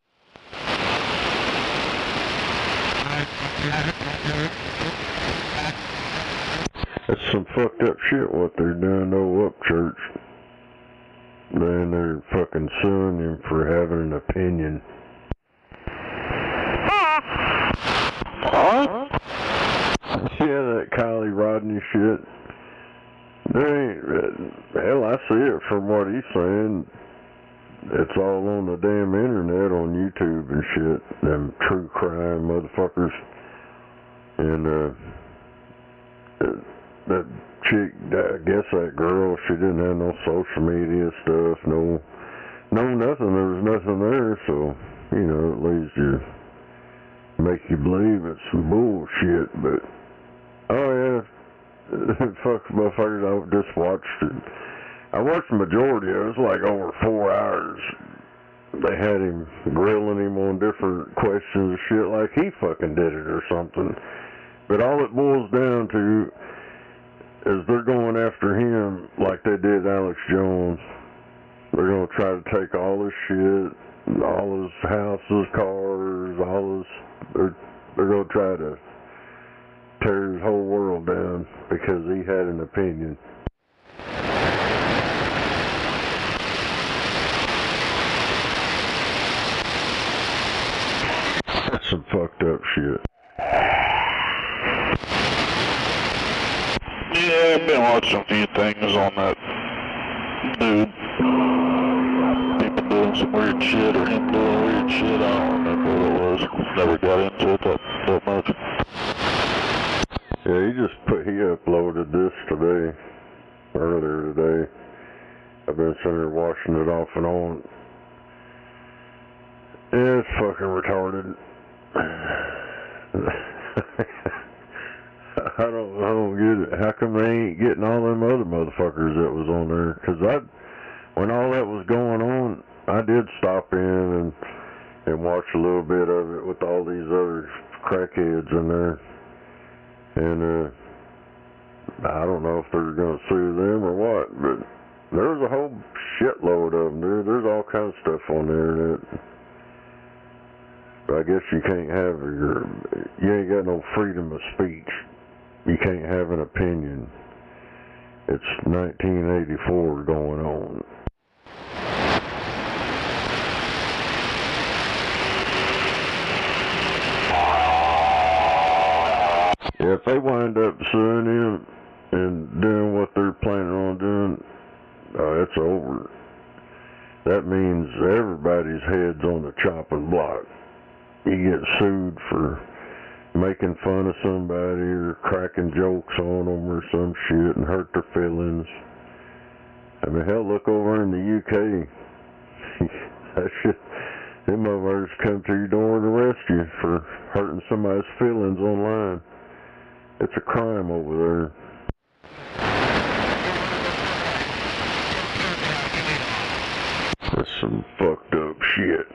That's some fucked up shit what they're doing over up church. Man, they're fucking suing him for having an opinion. Huh? Yeah, that Kylie Rodney shit. There ain't, hell, I see it from what he's saying. It's all on the damn internet, on YouTube and shit. Them true crime motherfuckers. And, that chick, I guess that girl, she didn't have no social media stuff, no nothing. There was nothing there, so, you know, it leads you, make you believe it's some bullshit, but, oh yeah, fuck motherfuckers, I just watched it. I watched the majority of it. It was like over 4 hours. They had him grilling him on different questions and shit like he fucking did it or something. But all it boils down to is they're going after him like they did Alex Jones. They're going to try to take all his shit, all his houses, cars, all his... They're going to try to tear his whole world down because he had an opinion. That's some fucked up shit. Yeah, I've been watching a few things on that dude. People doing some weird shit or him doing weird shit. I don't remember what it was. Never got into it that much. Yeah, he uploaded this today, earlier today. I've been sitting there watching it off and on. Yeah, it's fucking retarded. I don't get it. How come they ain't getting all them other motherfuckers that was on there? Because when all that was going on, I did stop in and watch a little bit of it with all these other crackheads in there. And I don't know if they're going to sue them or what, but there's a whole shitload of them, dude. There's all kinds of stuff on the internet. But I guess you can't have you ain't got no freedom of speech. You can't have an opinion. It's 1984 going on. Yeah, if they wind up suing him and doing what they're planning on doing, it's over. That means everybody's head's on the chopping block. You get sued for making fun of somebody or cracking jokes on them or some shit and hurt their feelings. I mean, hell, look over in the UK. That shit, them motherfuckers come to your door and arrest you for hurting somebody's feelings online. It's a crime over there. That's some fucked up shit.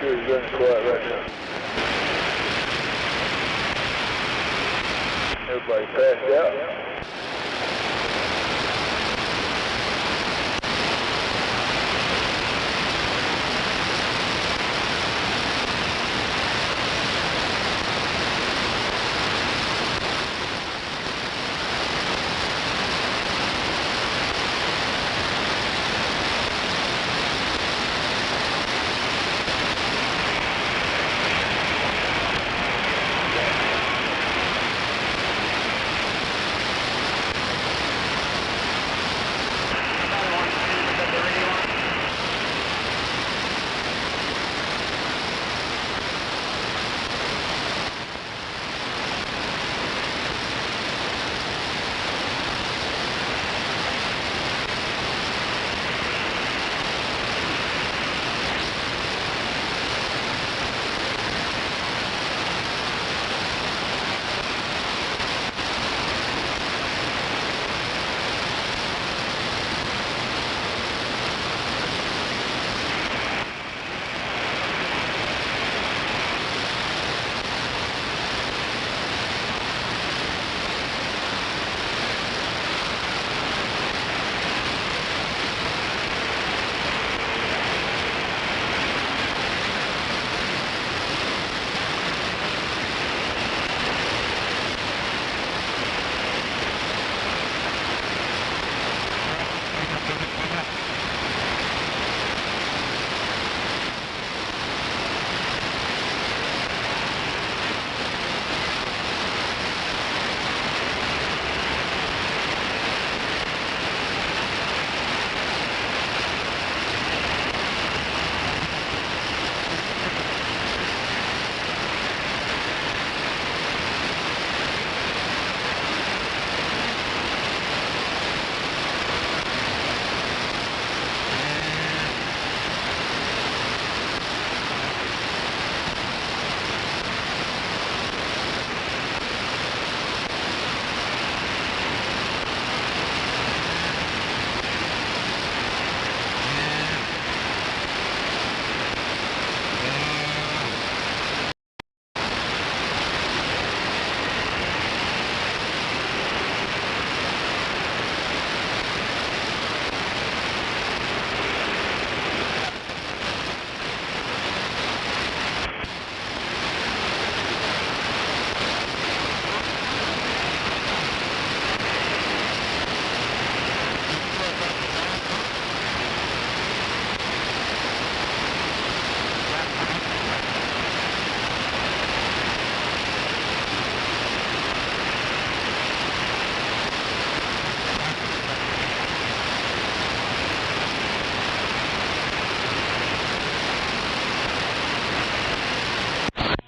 sure he's running quiet right now. Everybody passed out.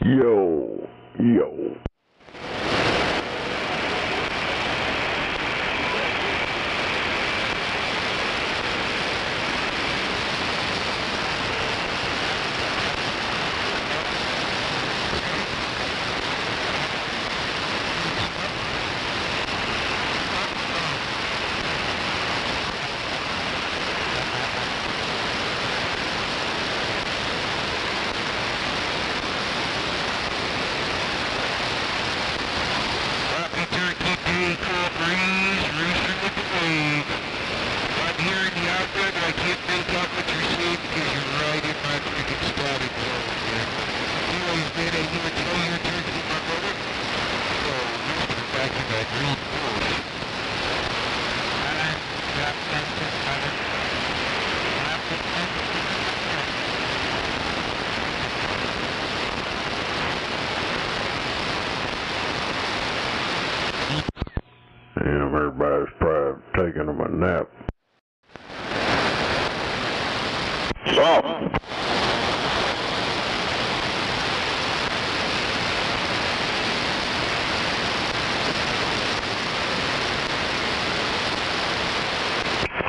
Yo, yo. Damn, everybody's probably taking them a nap. Stop!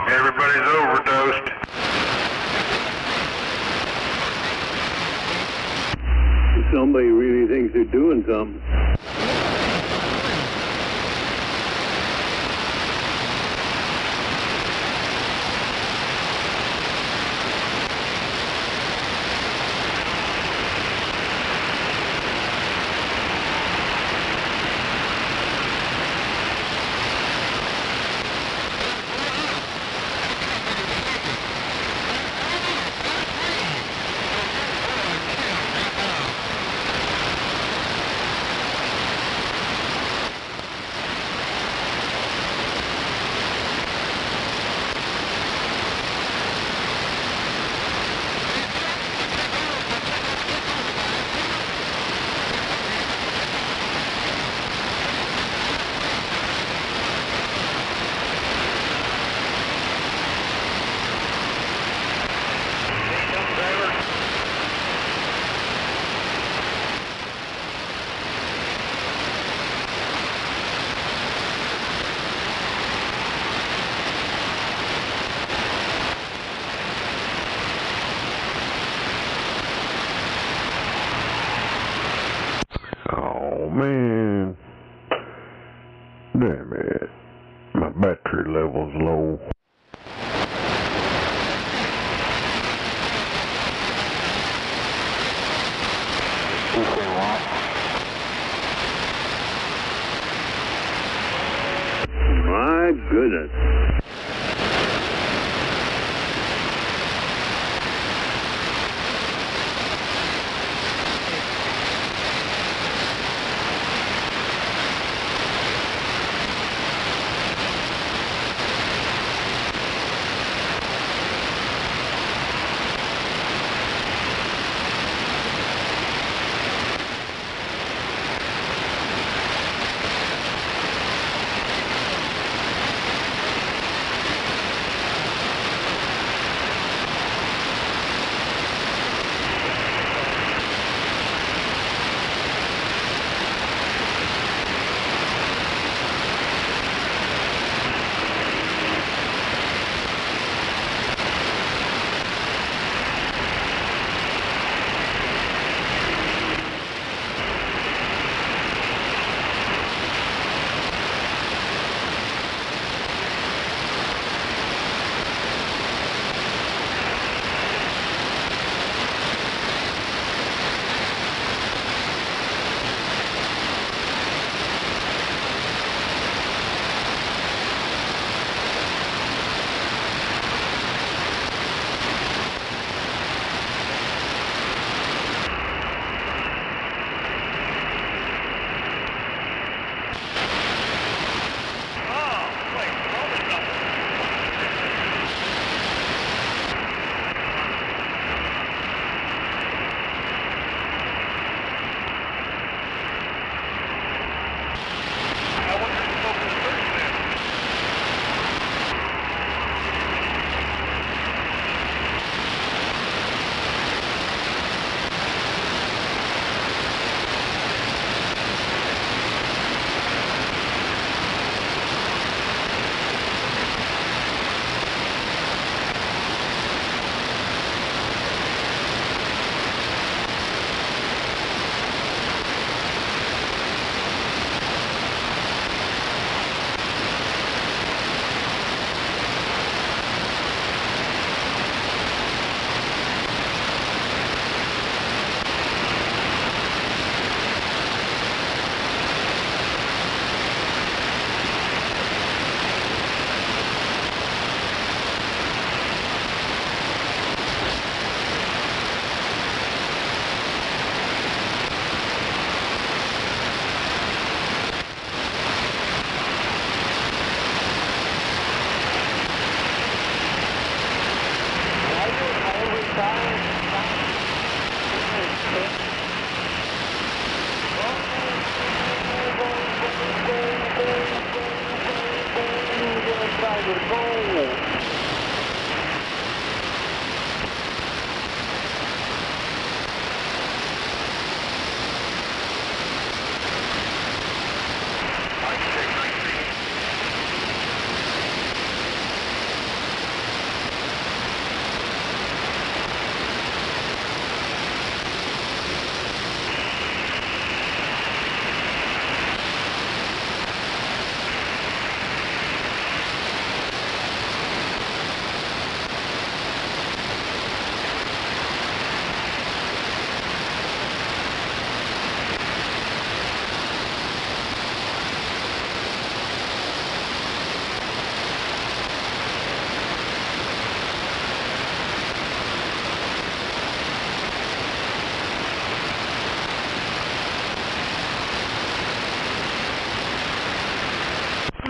Everybody's overdosed. Somebody really thinks they're doing something. man. Damn it. My battery level's low. My goodness.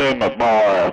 In the bar.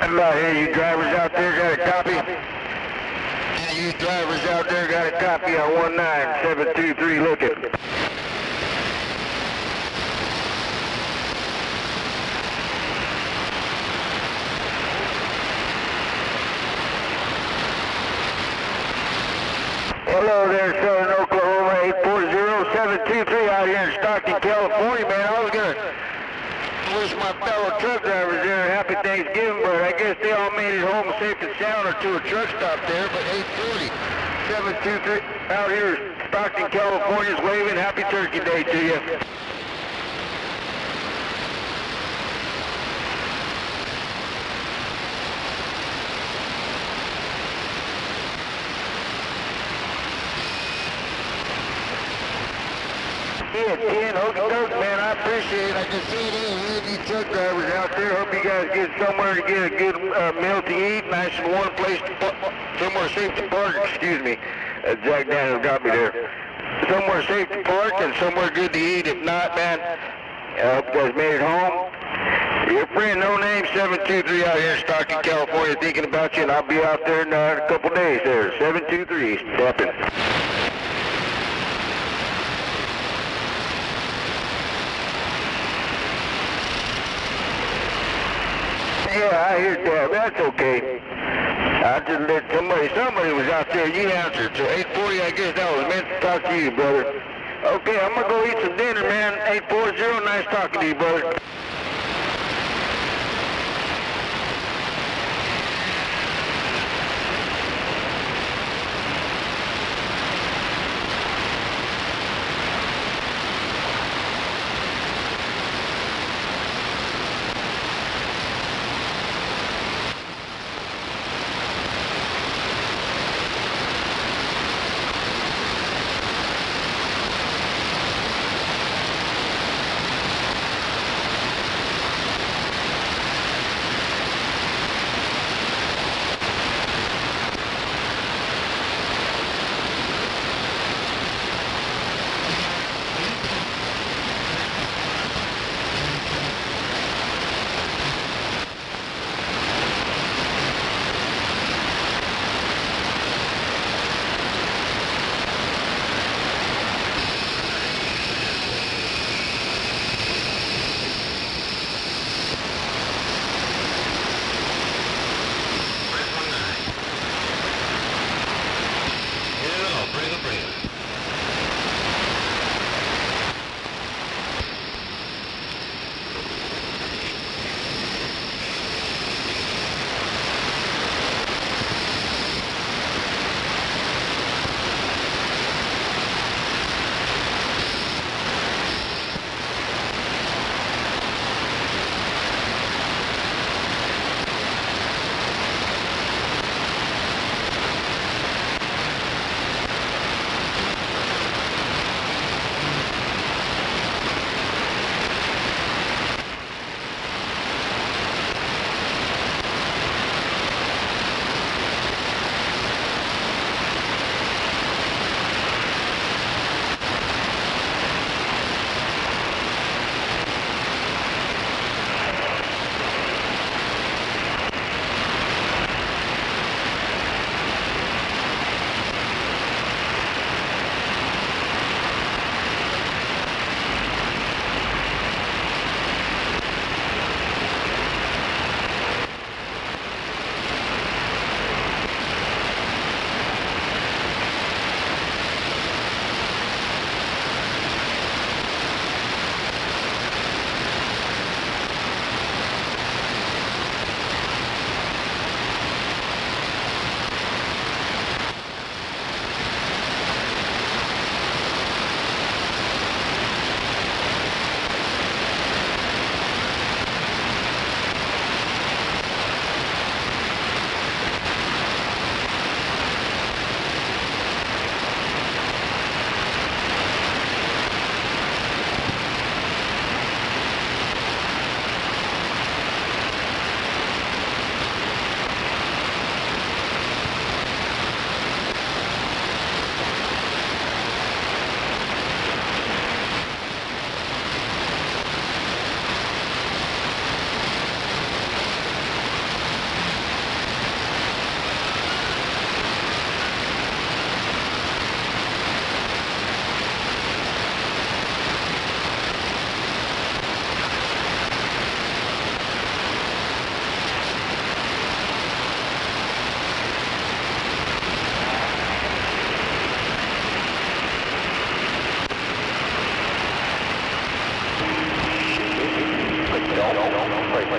I'm out here. You drivers out there got a copy? Yeah, you drivers out there got a copy on 19723 looking. Hello there, Southern Oklahoma, 840723 out here in Stockton, California, man. I was going to wish my fellow truck drivers there a happy Thanksgiving, but I guess they all made it home safe and sound or to a truck stop there, but 840-723 out here in Stockton, California is waving Happy Turkey Day to you. Yeah, 10, okie doke, man, I appreciate it. I can see it in you truck drivers out there. Hope you guys get somewhere to get a good meal to eat, nice and warm place to park, somewhere safe to park, excuse me. Jack Daniels got me there. Somewhere safe to park and somewhere good to eat. If not, man, I hope you guys made it home. Your friend, No Name 723 out here in Stockton, California, thinking about you, and I'll be out there in a couple days there. 723, stepping. Yeah, I hear that. That's okay. I just let somebody was out there. You answered. So 840, I guess that was meant to talk to you, brother. Okay, I'm going to go eat some dinner, man. 840, nice talking to you, brother.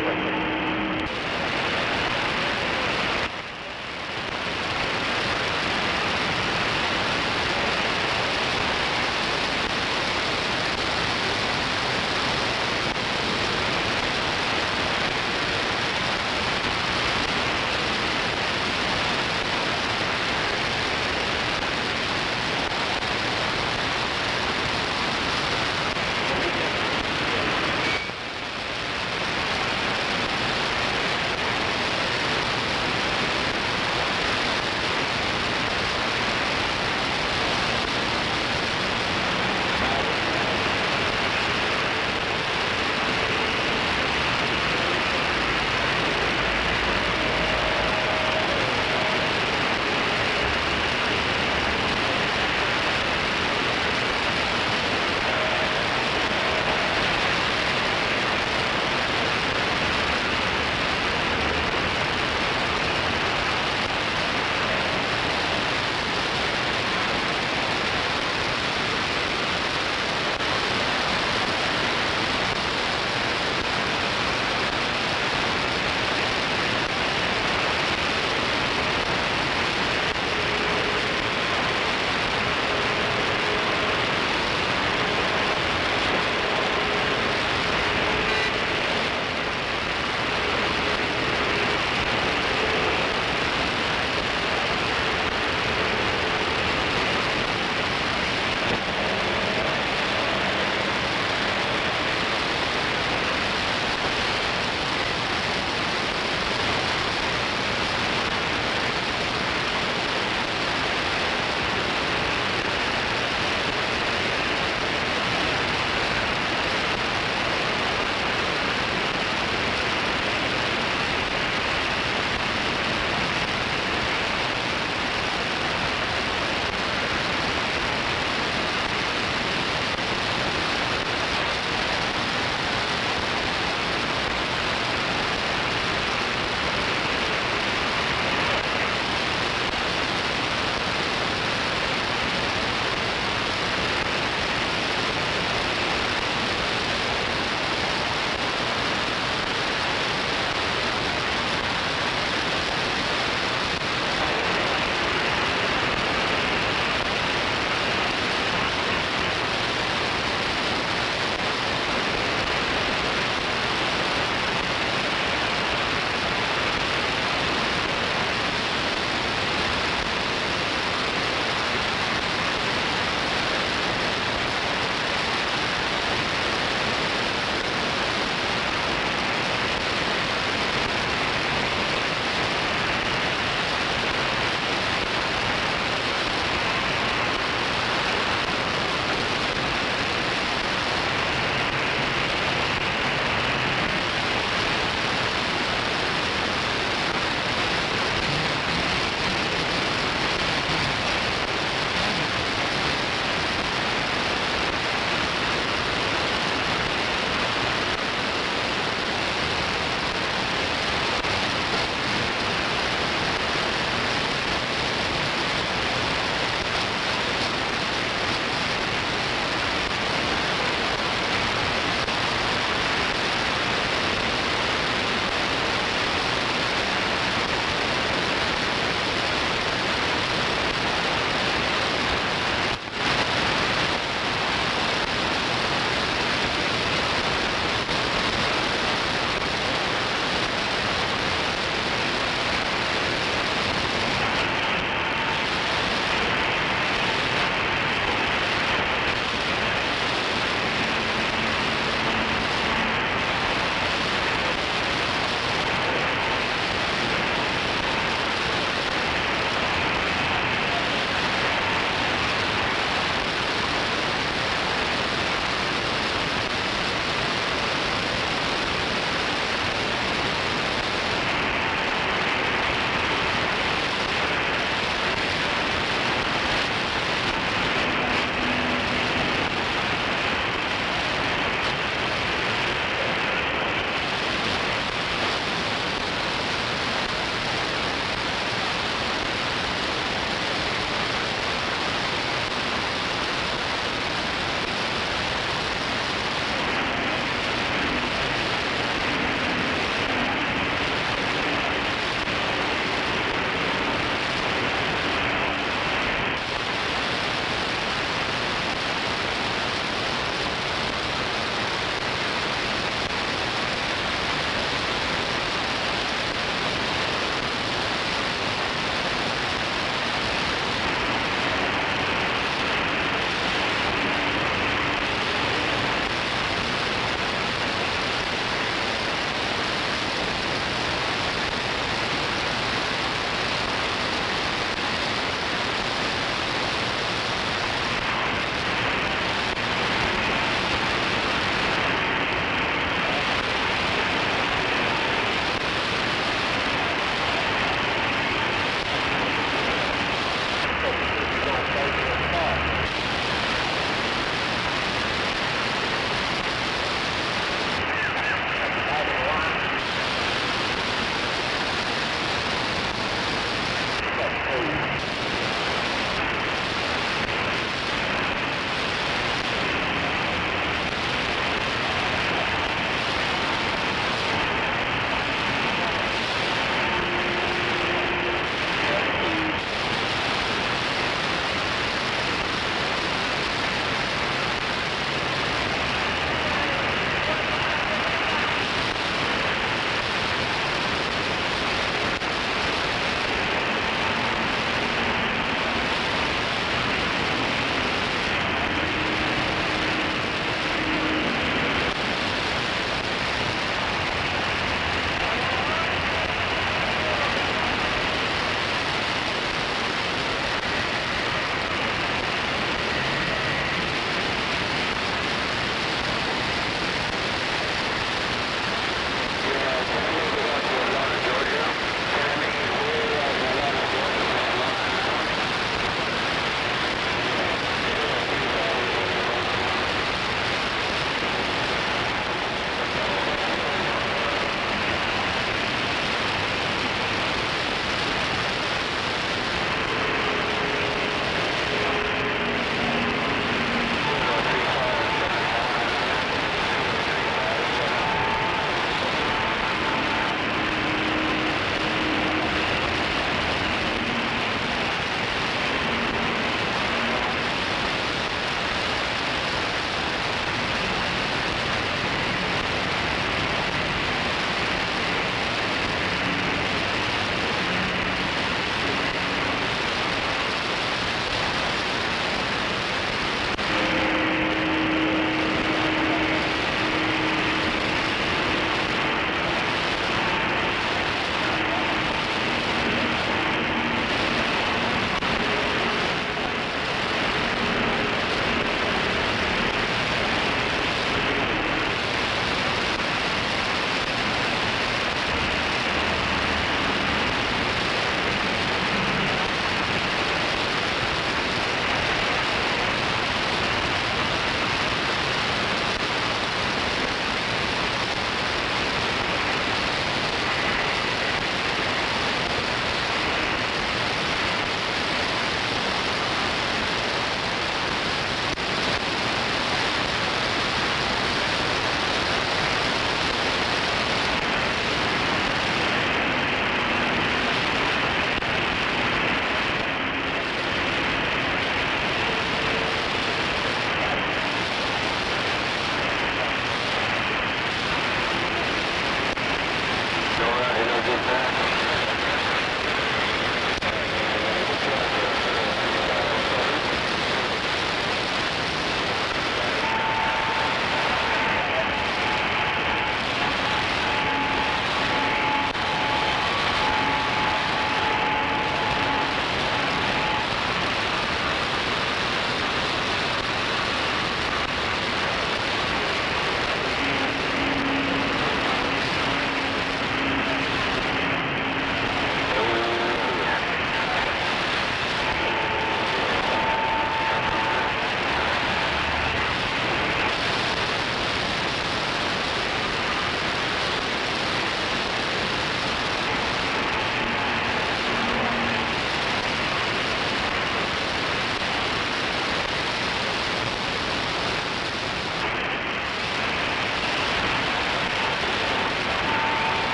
quickly.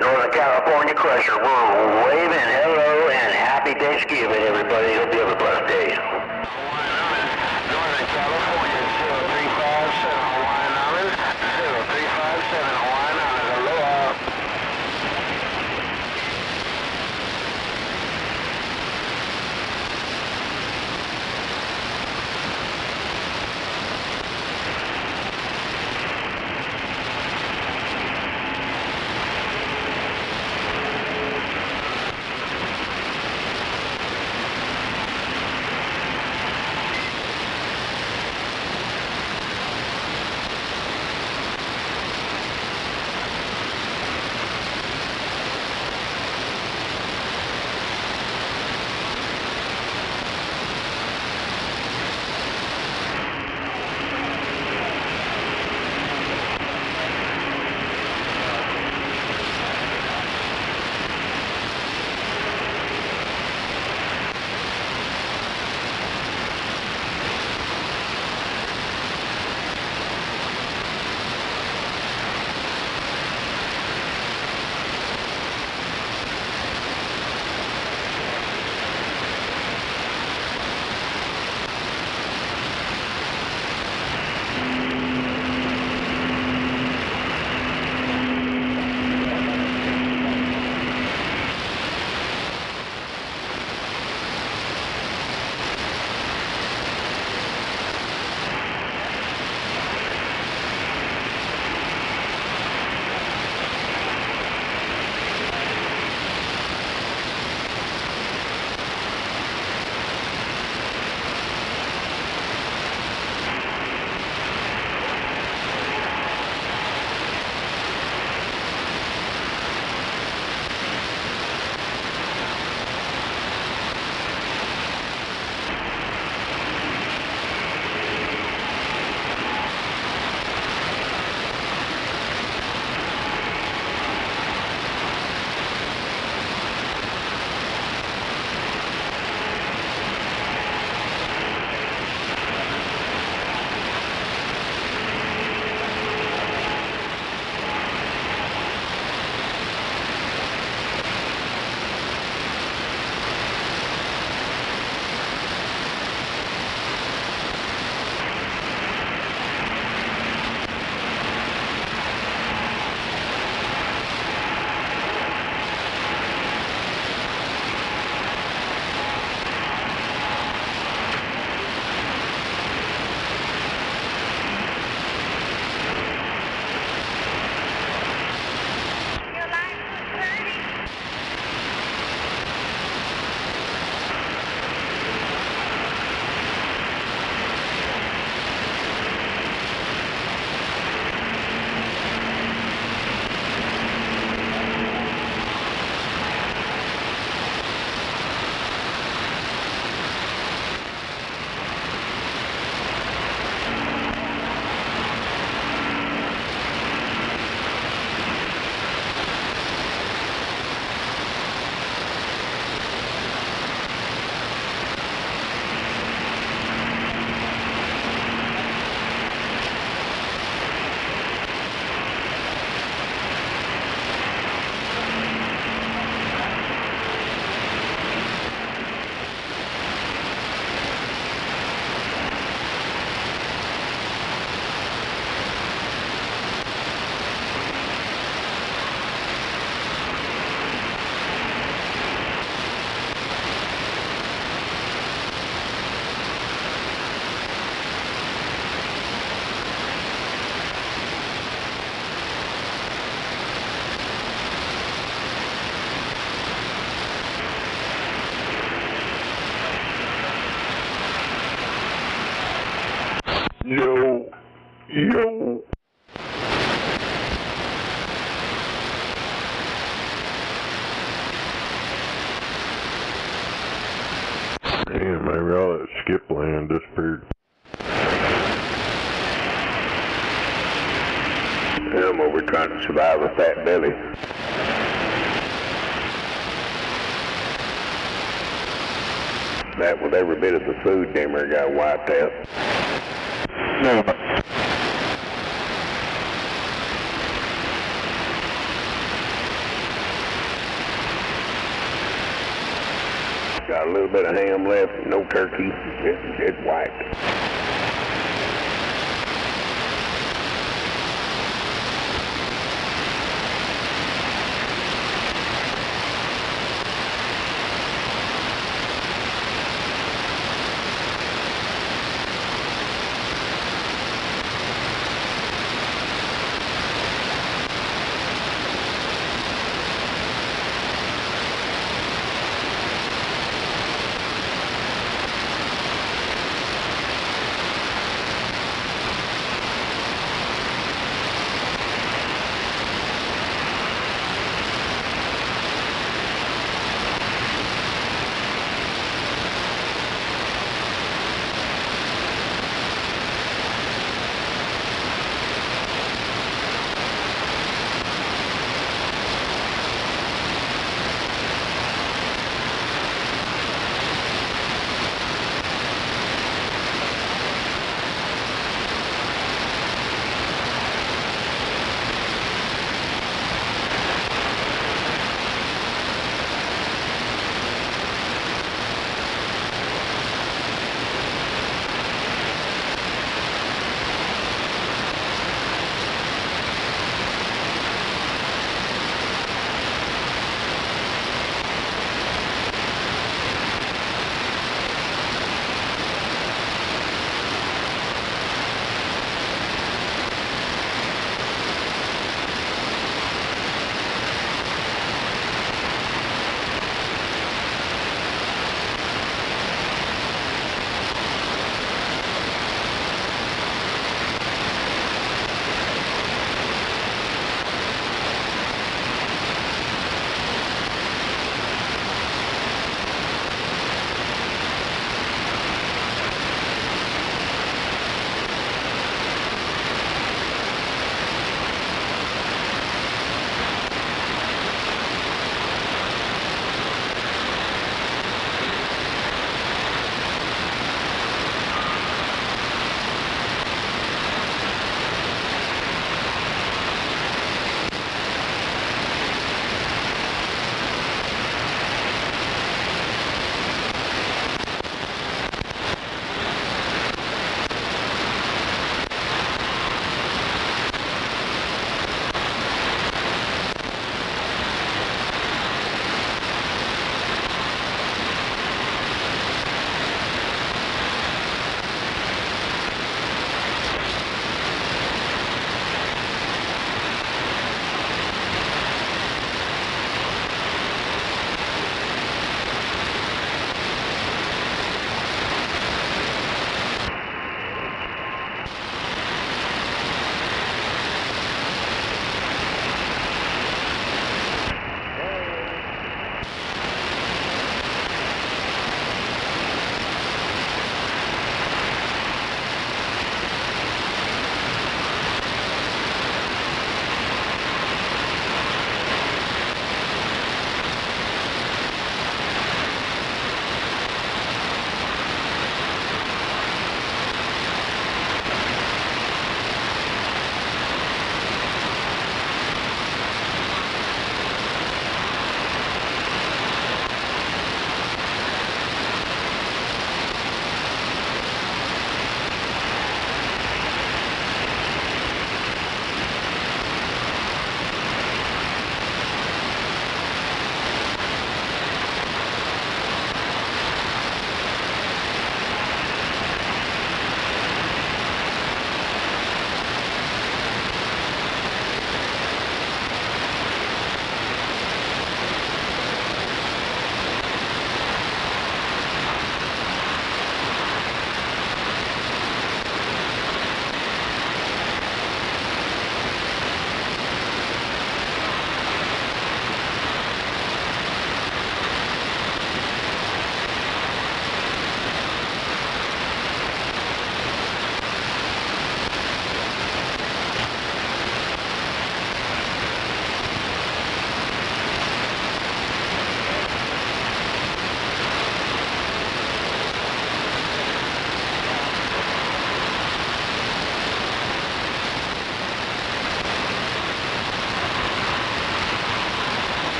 Northern California Crusher, we're waving hello and happy Thanksgiving, everybody. Hope you have a blessed day. Northern California, 0357 Hawaiian Islands, 0357 Hawaiian Islands, aloha. Yo. Damn, maybe all that skip land disappeared. I'm over trying to survive a fat belly. That with every bit of the food damn near got wiped out. No. got a little bit of ham left, no turkey. It's wiped.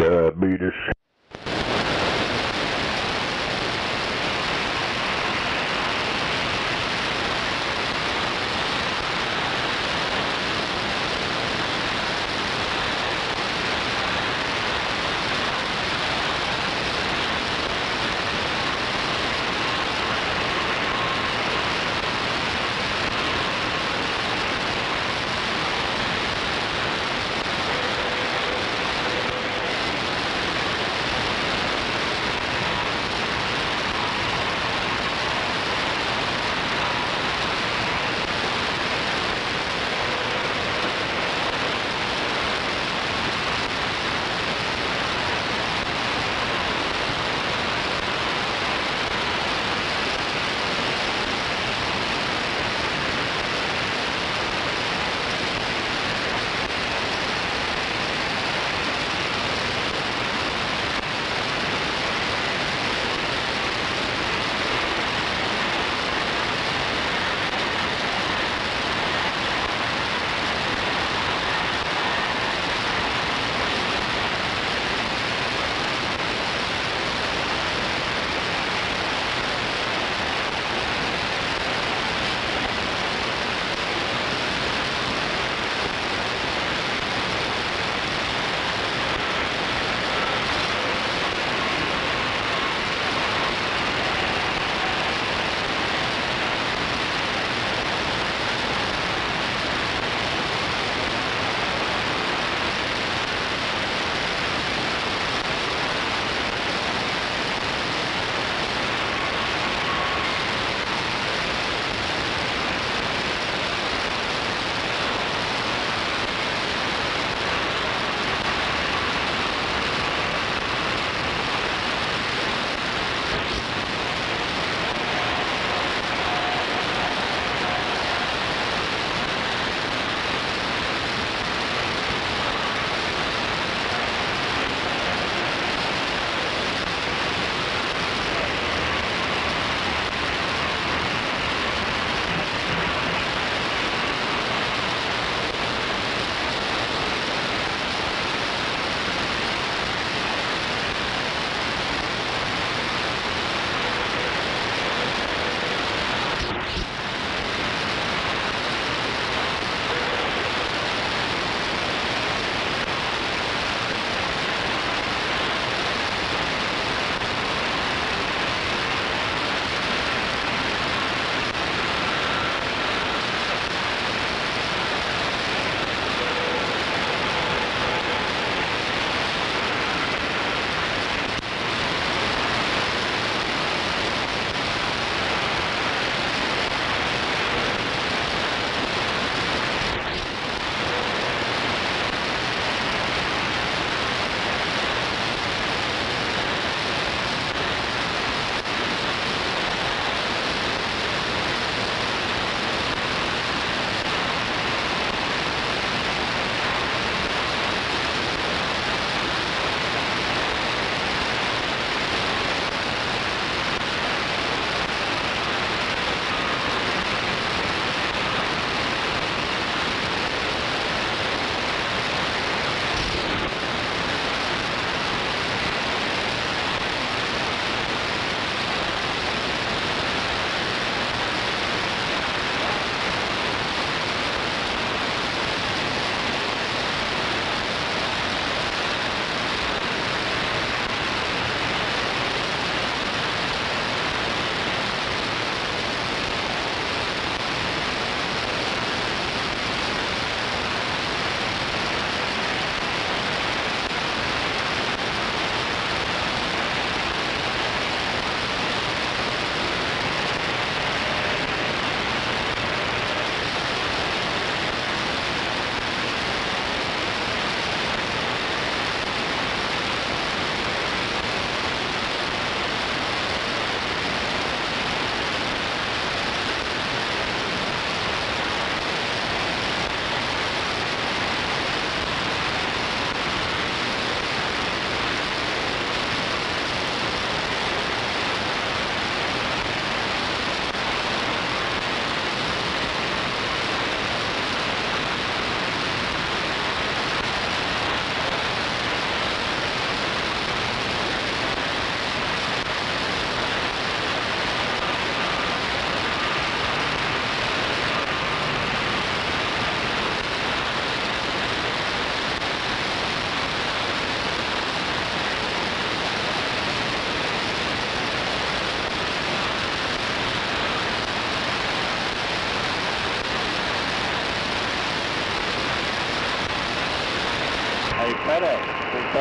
Diabetes.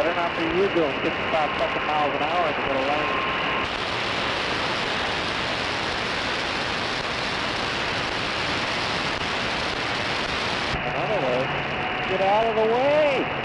Better not be you doing 55 fucking miles an hour in the middle lane. Another way. Get out of the way!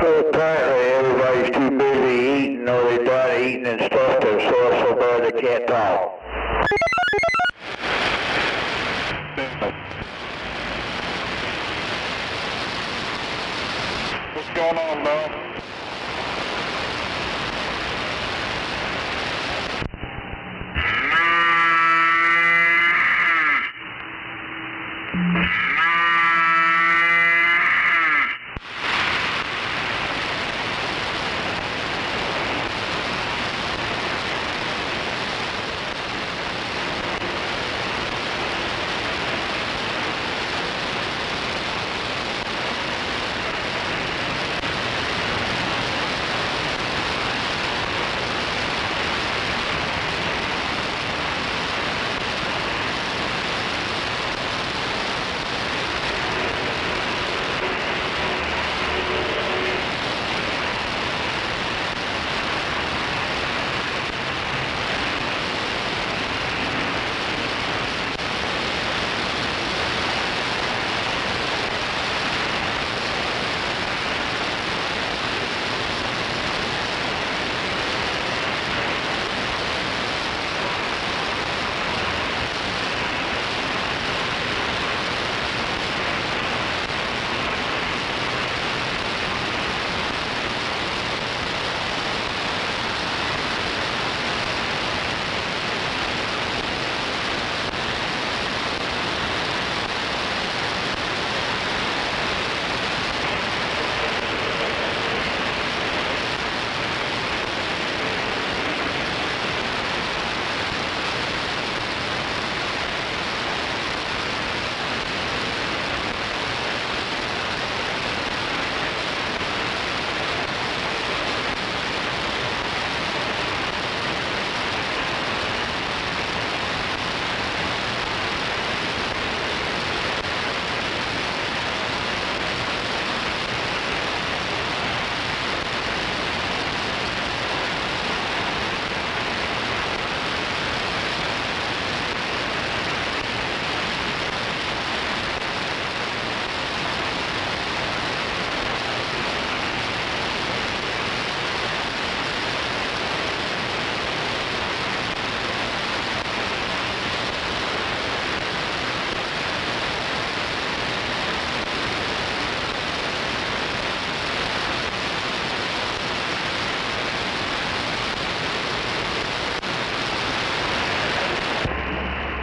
Well, apparently everybody's too busy eating, or they're done eating and stuff. They're so bad they can't talk. What's going on, Bob?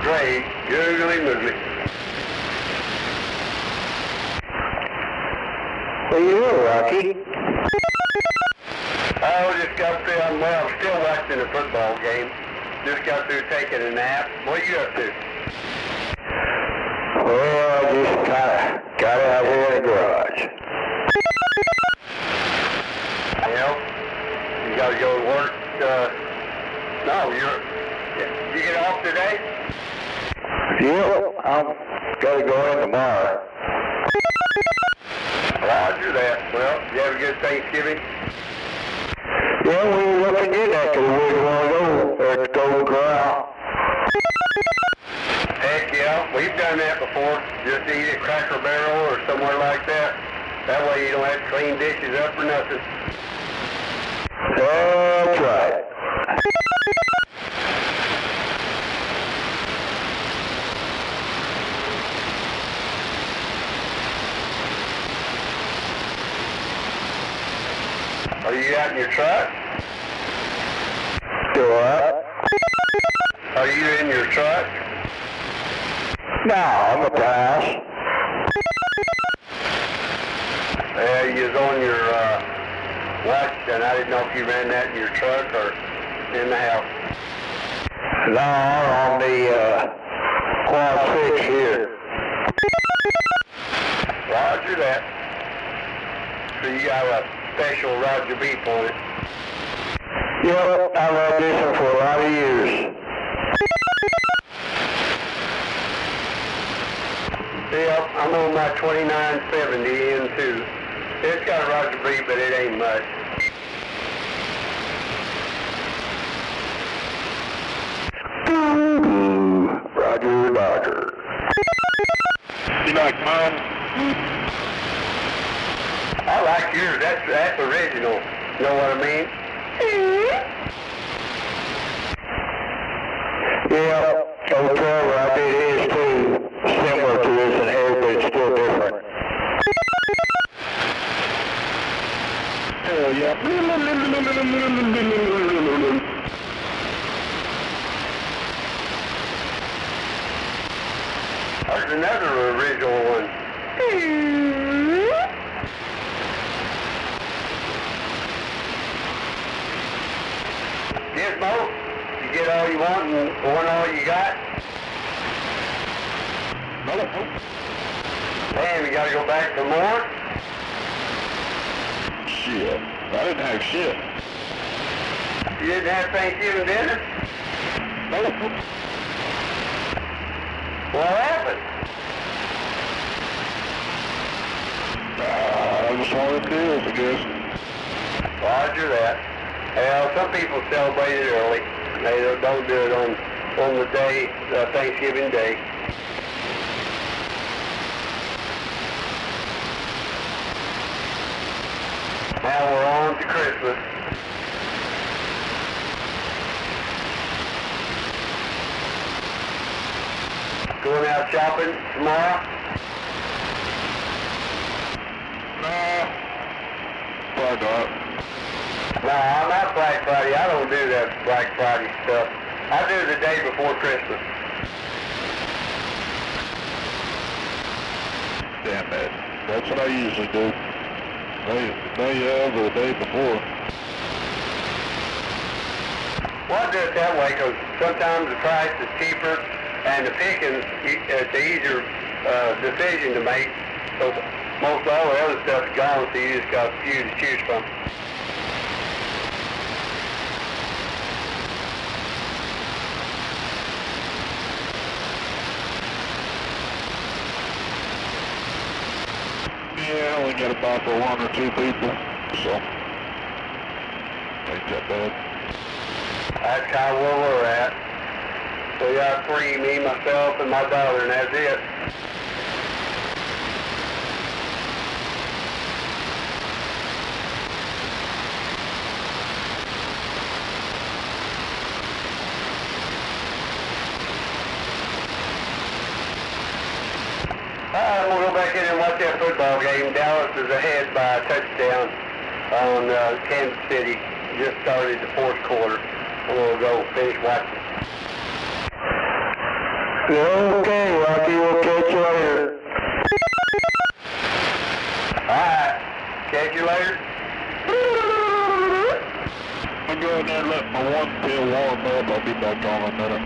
Great, googly moogly. What are you doing, Rocky? Oh, just got through, I'm still watching the football game. Just got through taking a nap. What are you up to? Well, I just got out here in the garage. Yeah? You gotta go to work, no, you get off today? Yeah, I'm gotta go in tomorrow. Roger that. Well, you have a good Thanksgiving? Yeah, we were looking good after the week a while ago at the Golden Corral. Heck yeah, we've done that before. Just eat at Cracker Barrel or somewhere like that. That way you don't have to clean dishes up or nothing. That's right. Are you out in your truck? Do what? Are you in your truck? No, I'm a pass. You was on your watch, and I didn't know if you ran that in your truck or in the house. No, I'm on the quad 6 here. Roger that. So you got a special Roger B for it. Yep, I've had this one for a lot of years. Yep, I'm on my 2970 N2. It's got a Roger B, but it ain't much. Roger, Roger. You like mine? I like yours. That's original. Know what I mean? Yeah, old Trevor, I did his too. Similar to this in hair, but it's still different. Hell yeah. There's another original one. Gizmo, you get all you want and want all you got? Damn, you gotta go back for more? Shit. I didn't have shit. You didn't have Thanksgiving dinner? What happened? I just wanted deals, I guess. Roger that. Well, some people celebrate it early. They don't do it on the day, Thanksgiving Day. Now we're on to Christmas. Going out shopping tomorrow? Probably not. No, I'm not Black Friday. I don't do that Black Friday stuff. I do the day before Christmas. Damn it. That's what I usually do. The day of or the day before. Well, I do it that way because sometimes the price is cheaper and the picking, it's an easier decision to make. So most all the other stuff's gone, so you just got a few to choose from. Yeah, I only got to buy for one or two people, so ain't that bad. That's kind of where we're at. We got three, me, myself, and my daughter, and that's it. I'm going to go back in and watch that football game. Dallas is ahead by a touchdown on Kansas City. Just started the fourth quarter. I'm going to go finish watching. Okay, Rocky, we'll catch you later. Alright, catch you later. I'll go in there and let my one tail warm up. I'll be back on in a minute.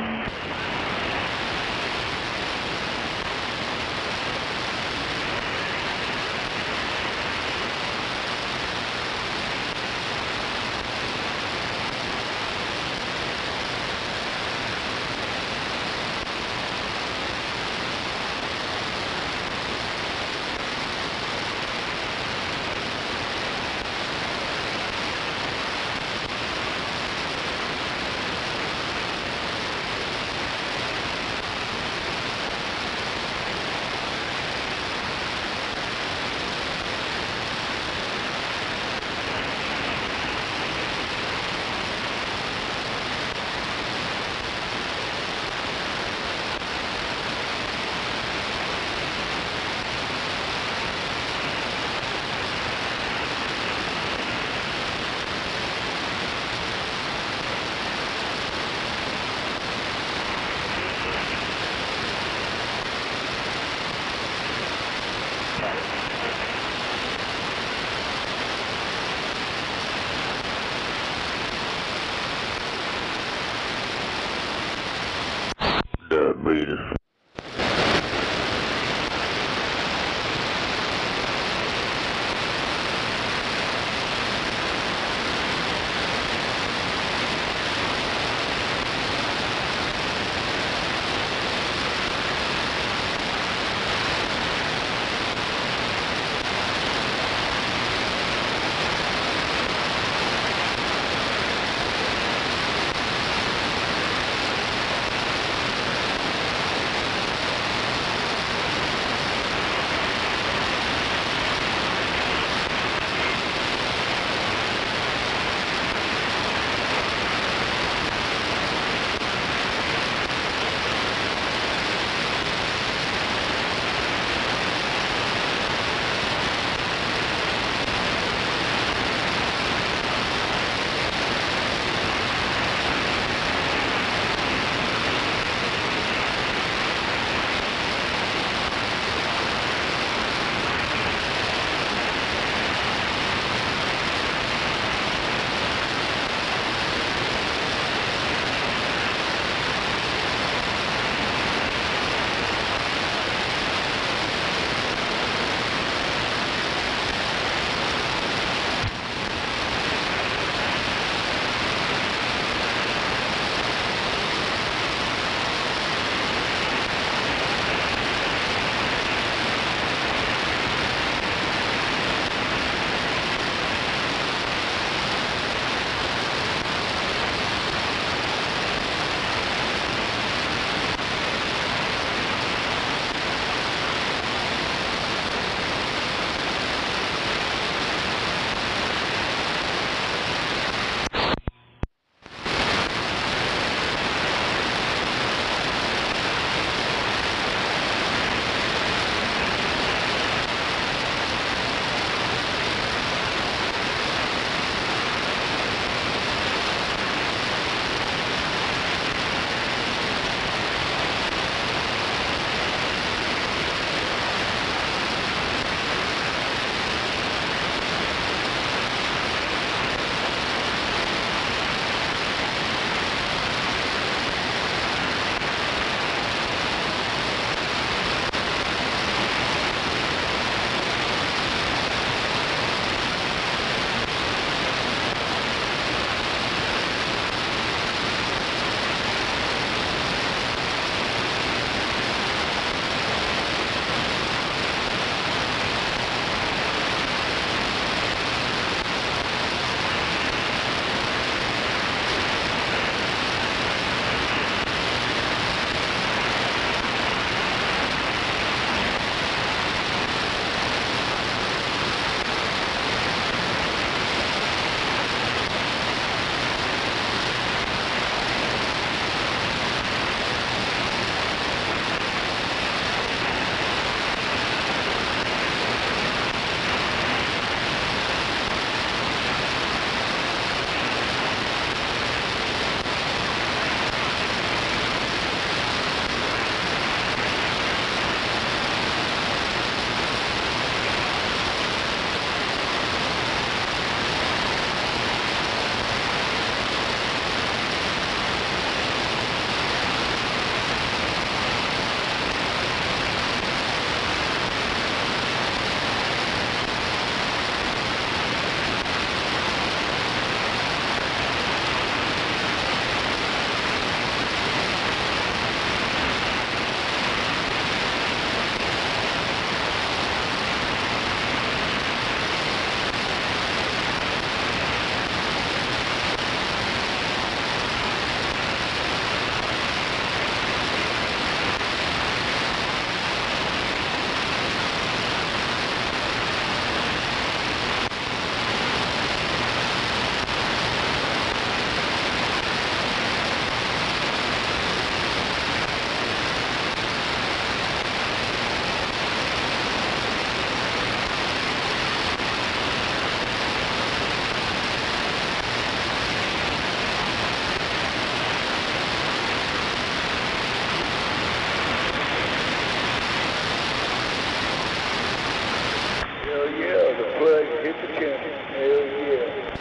get the chance. Hell yeah.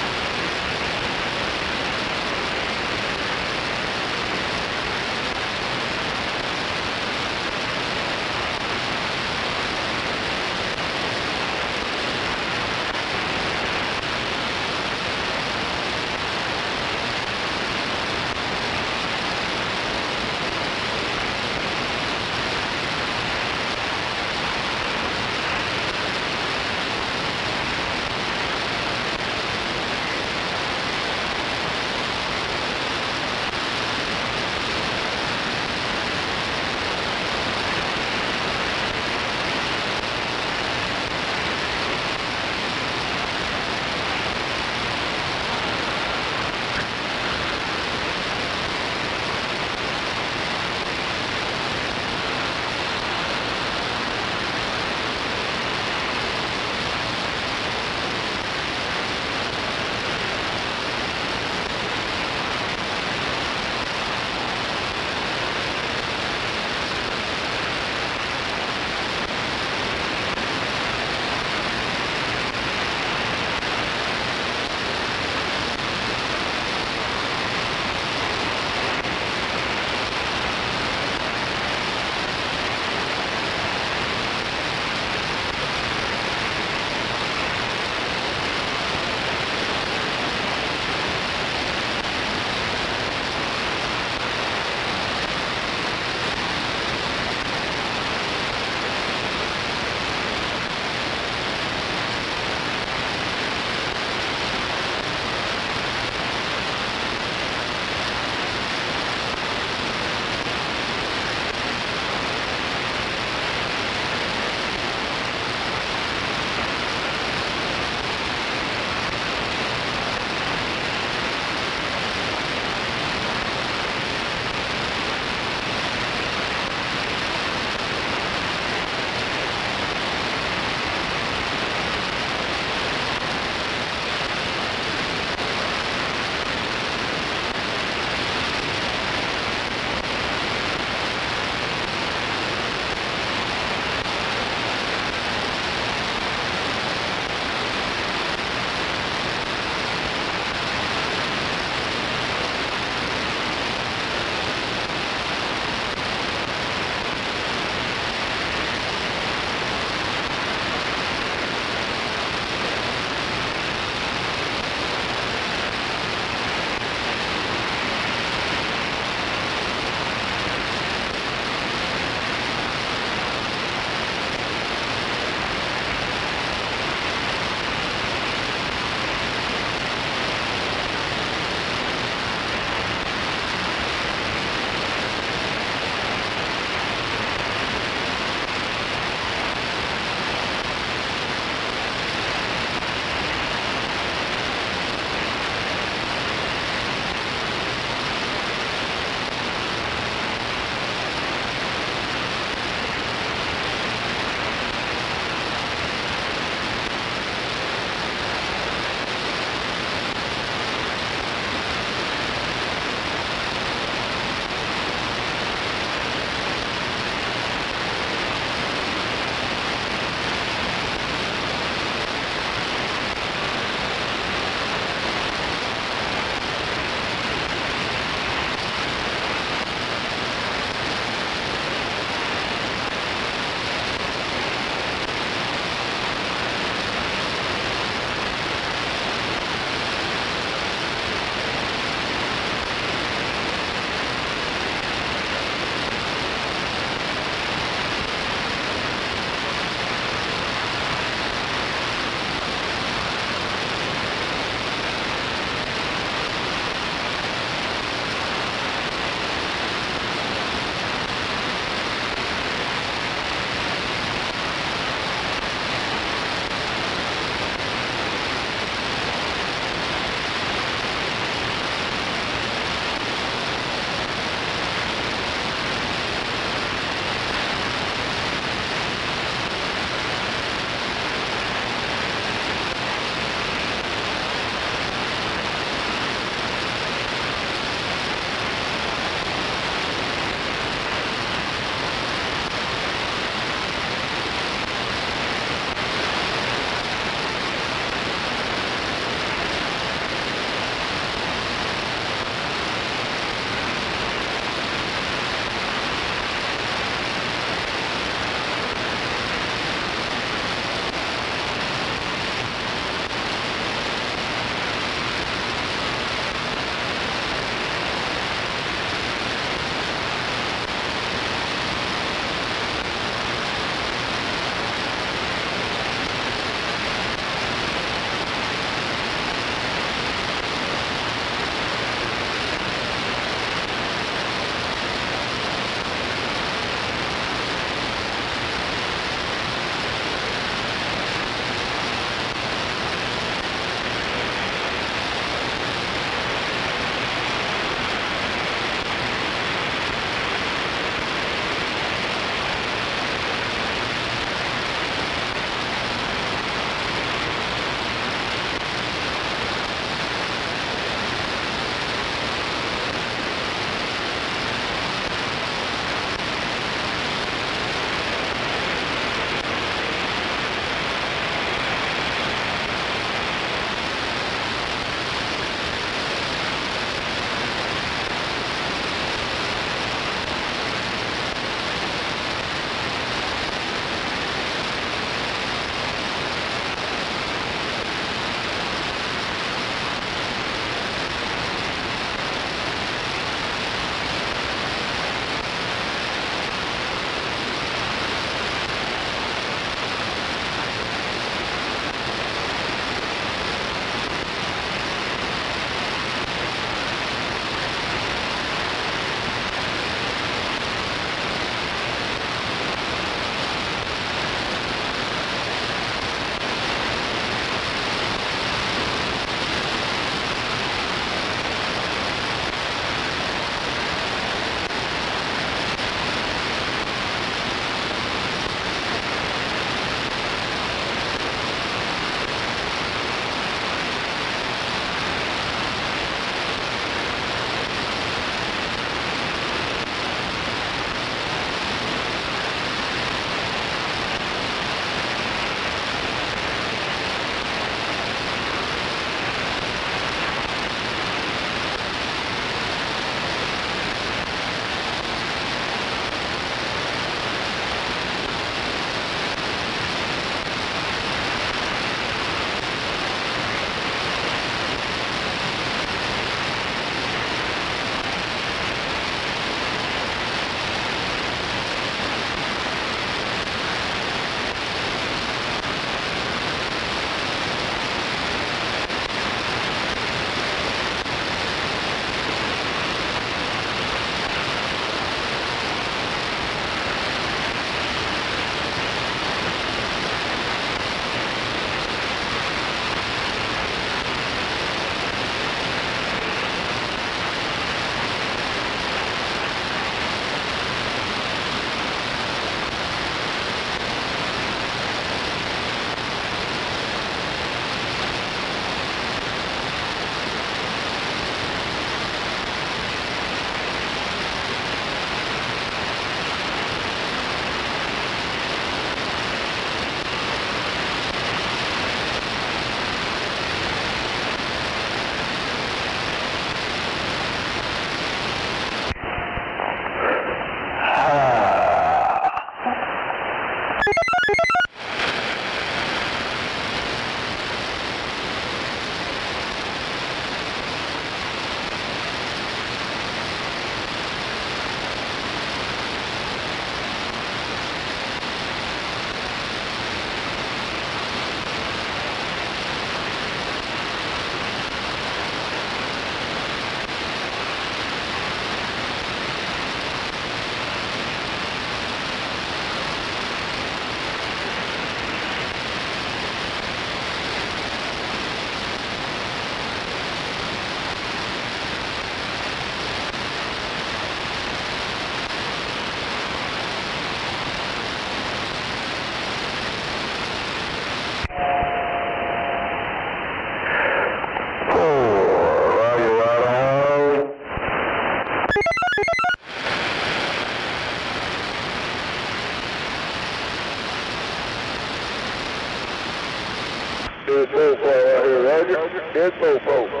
Dead mofo out here, Roger. Dead mofo.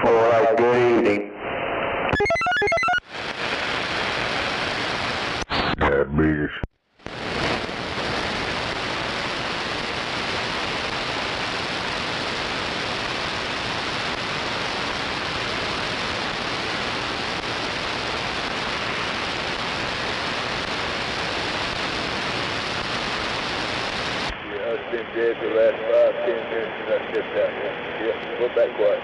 Alright, good evening. Diabetes. I've been dead the last 5-10 minutes since I stepped out here. Yeah, go back quiet.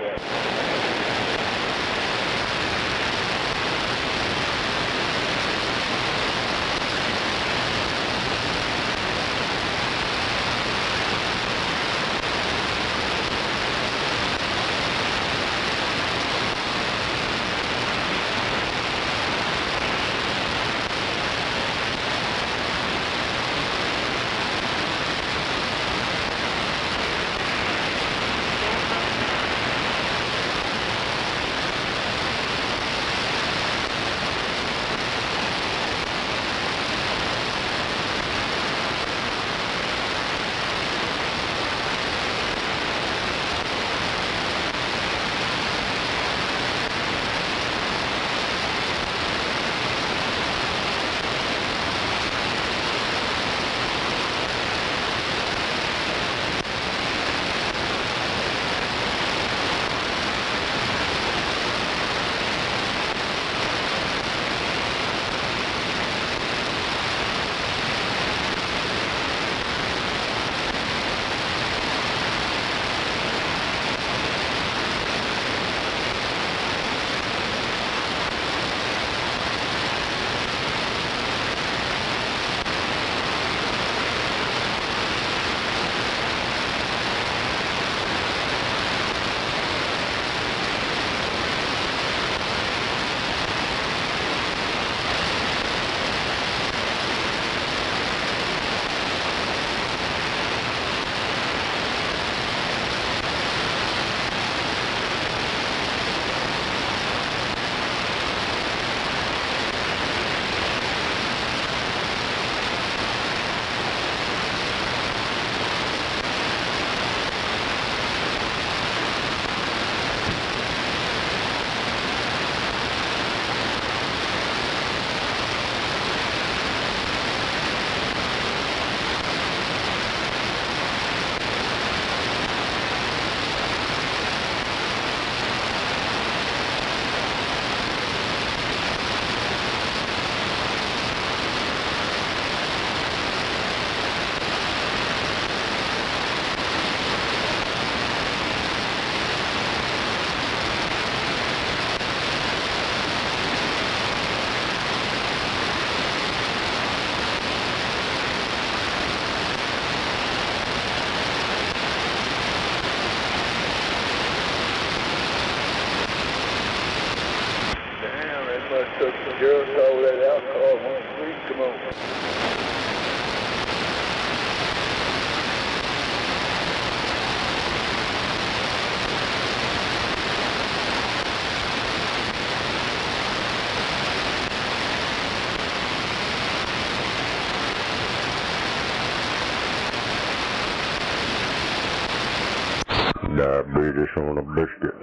Took some girls over that alcohol one week. Come on. Diabetes on a biscuit.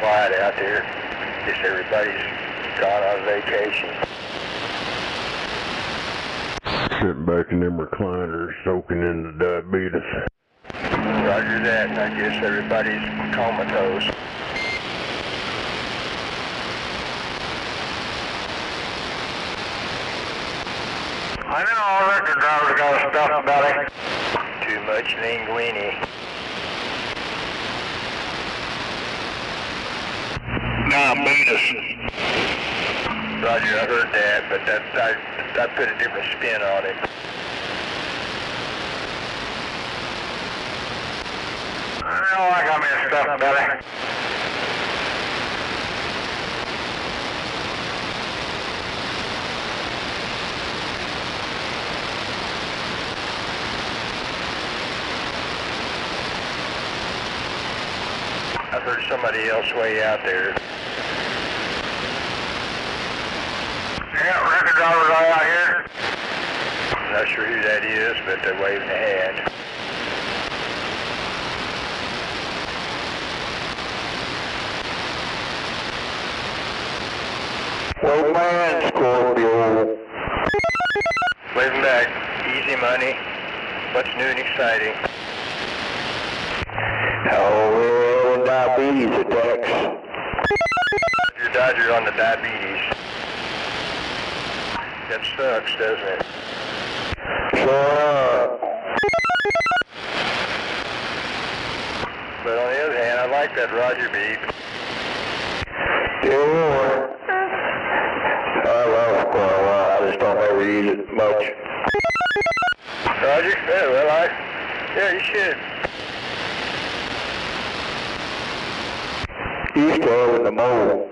quiet out there. Just everybody's gone on vacation. Sitting back in them recliners, soaking in the diabetes. Roger that. I guess everybody's comatose. I know all record drivers got stuff about it. Too much linguine. Diabetes. Roger, I heard that, but I put a different spin on it. I know I got me stuff about it. I heard somebody else way out there. Yeah, record drivers are out here. Not sure who that is, but they're waving a hand. Well, man, Scorpio. Waving back. Easy money. What's new and exciting? Oh, well, diabetes attacks. Your Dodger on the diabetes. That sucks, doesn't it? Sure. But on the other hand, I like that Roger beep. Yeah. I love Squirrel. I just don't ever use it much. Roger? Yeah, well, yeah, you should. Used to have in the mole.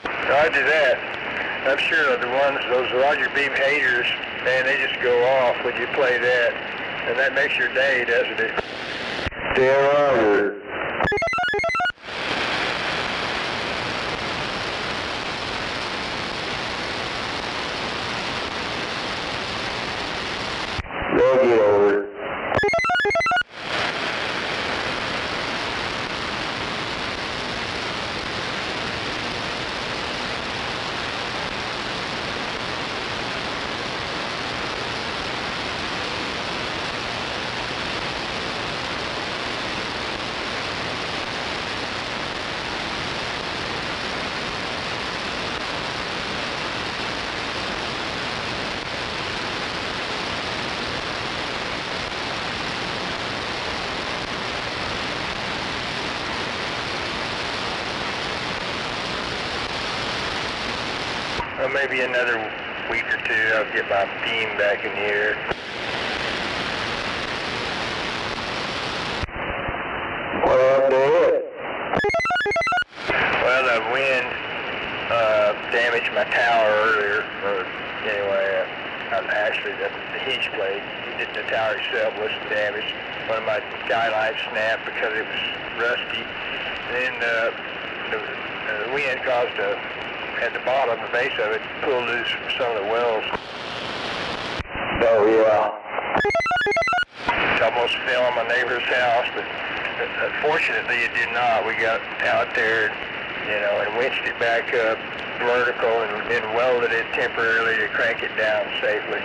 Roger that. I'm sure the ones, those Roger beep haters, man, they just go off when you play that. And that makes your day, doesn't it? Yeah, Roger. They'll get over it. Well, maybe another week or two, I'll get my beam back in the air. What happened to it? Well, the wind damaged my tower earlier. Anyway, actually, the hinge plate, the tower itself wasn't damaged. One of my guy lines snapped because it was rusty. And then the wind caused at the bottom, the base of it, pull loose from some of the wells. Oh, yeah. It almost fell on my neighbor's house, but unfortunately it did not. We got out there, and winched it back up vertical and then welded it temporarily to crank it down safely.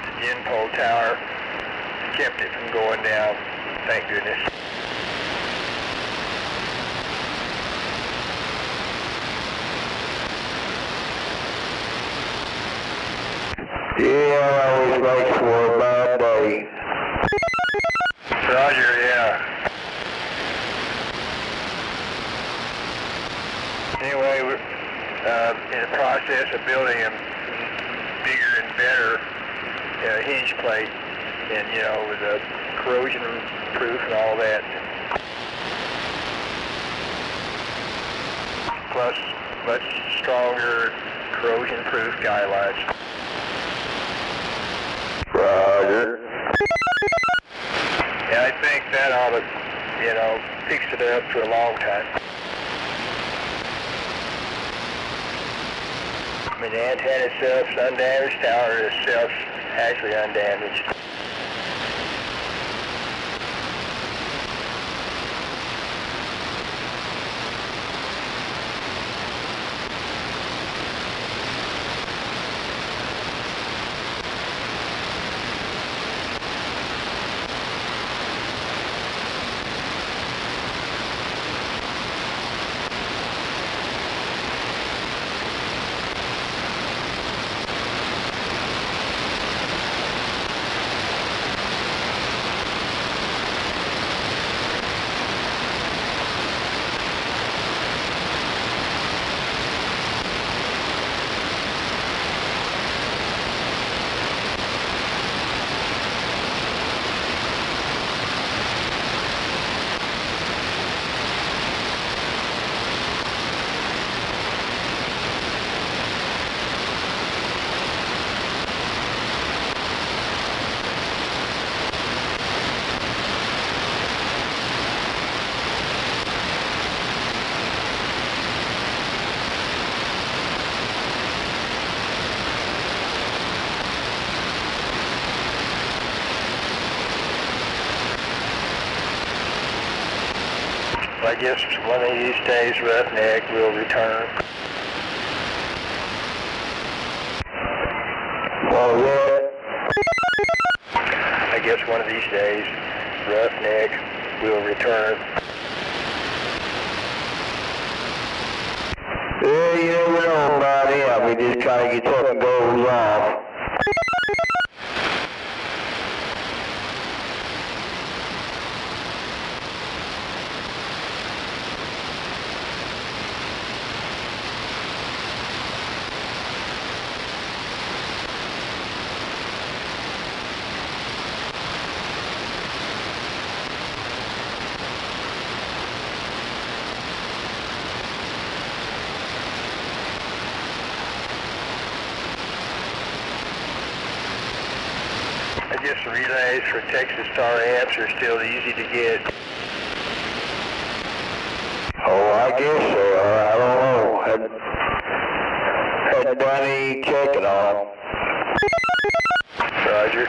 The gin pole tower kept it from going down, thank goodness. Yeah, I always makes for a bad day. Roger, yeah. Anyway, we're in the process of building a bigger and better hinge plate, and with a corrosion proof and all that. Plus, much stronger corrosion proof guy lines. Roger. Yeah, I think that ought to, fix it up for a long time. I mean, the antenna itself's undamaged, tower itself actually undamaged. I guess one of these days Roughneck will return. Oh, yeah. I guess one of these days Roughneck will return. Yeah, you never know about him. We just try to get something goes off. I guess the relays for Texas Star amps are still easy to get. Oh, I guess so. I don't know. Had Donnie check it on. Roger.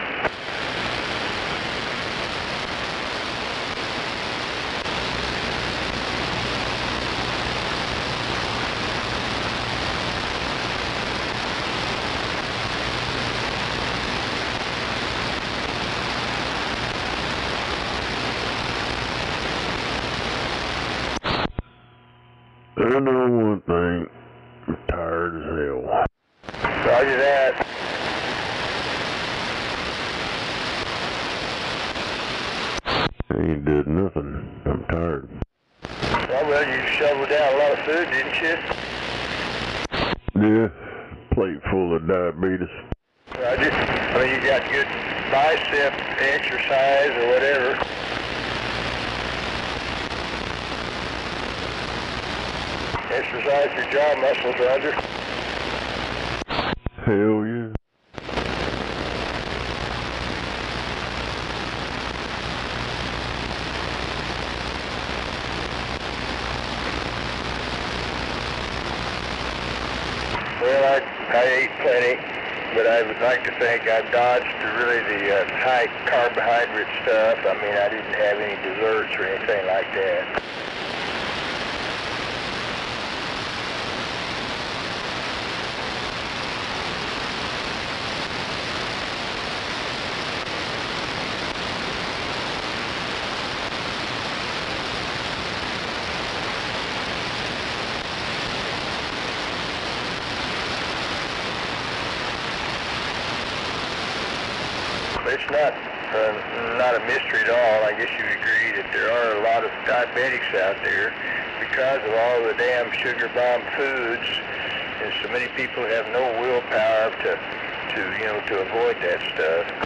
I know one thing. I'm tired as hell. Roger that. I ain't did nothing. I'm tired. Well, you shoveled down a lot of food, didn't you? Yeah, plate full of diabetes. Roger. I mean, you got good bicep exercise or whatever. Exercise your jaw muscles, Roger. Hell yeah. Well, I ate plenty, but I would like to think I dodged really the high carbohydrate stuff. I mean, I didn't have any desserts or anything like that. It's not a mystery at all. I guess you agree that there are a lot of diabetics out there because of all the damn sugar bomb foods, and so many people have no willpower to avoid that stuff.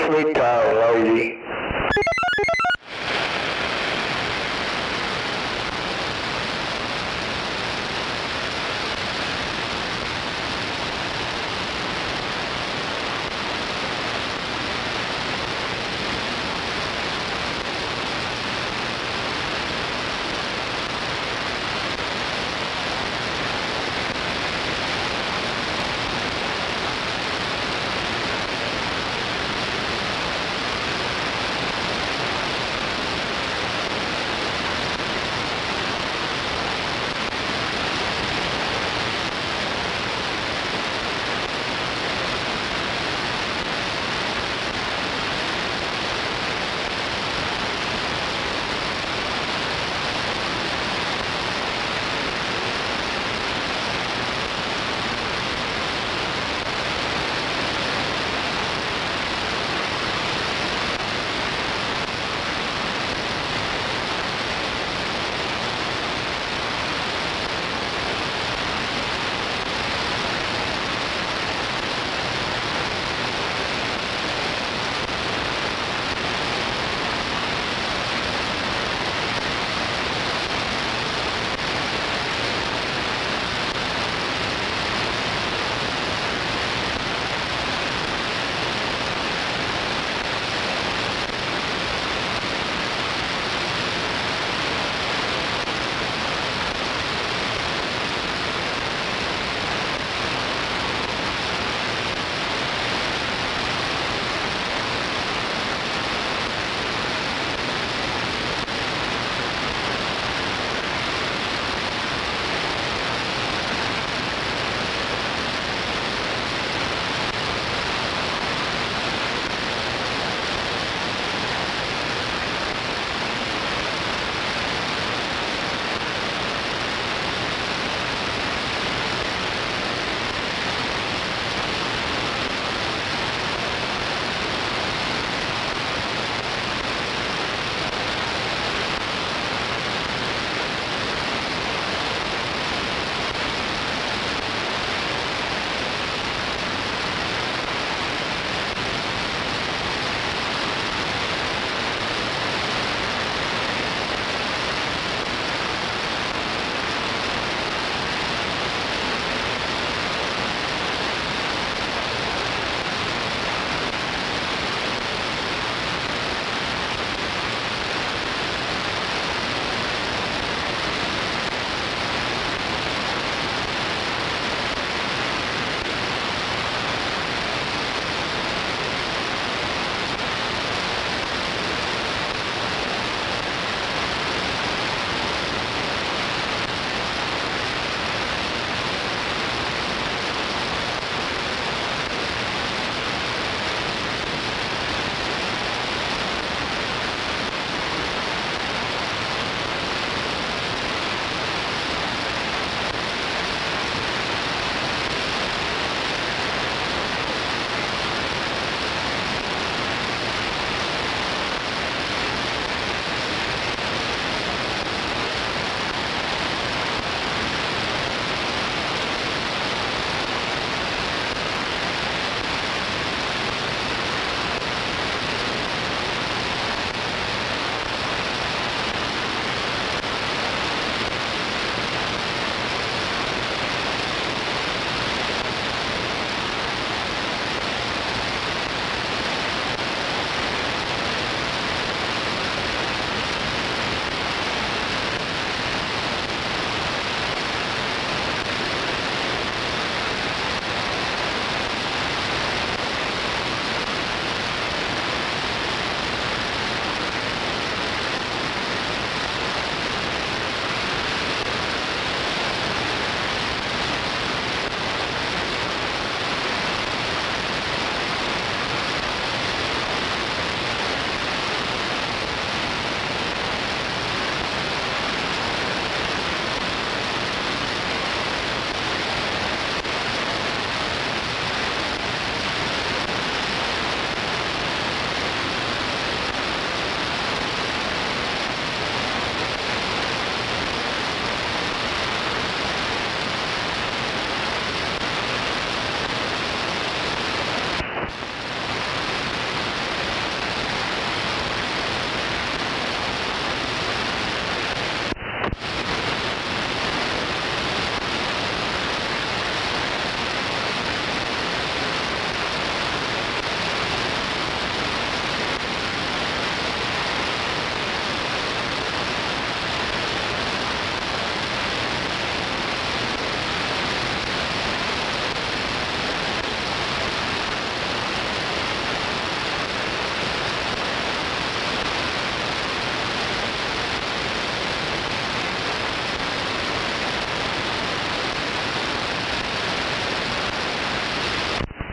Sweet time, lady.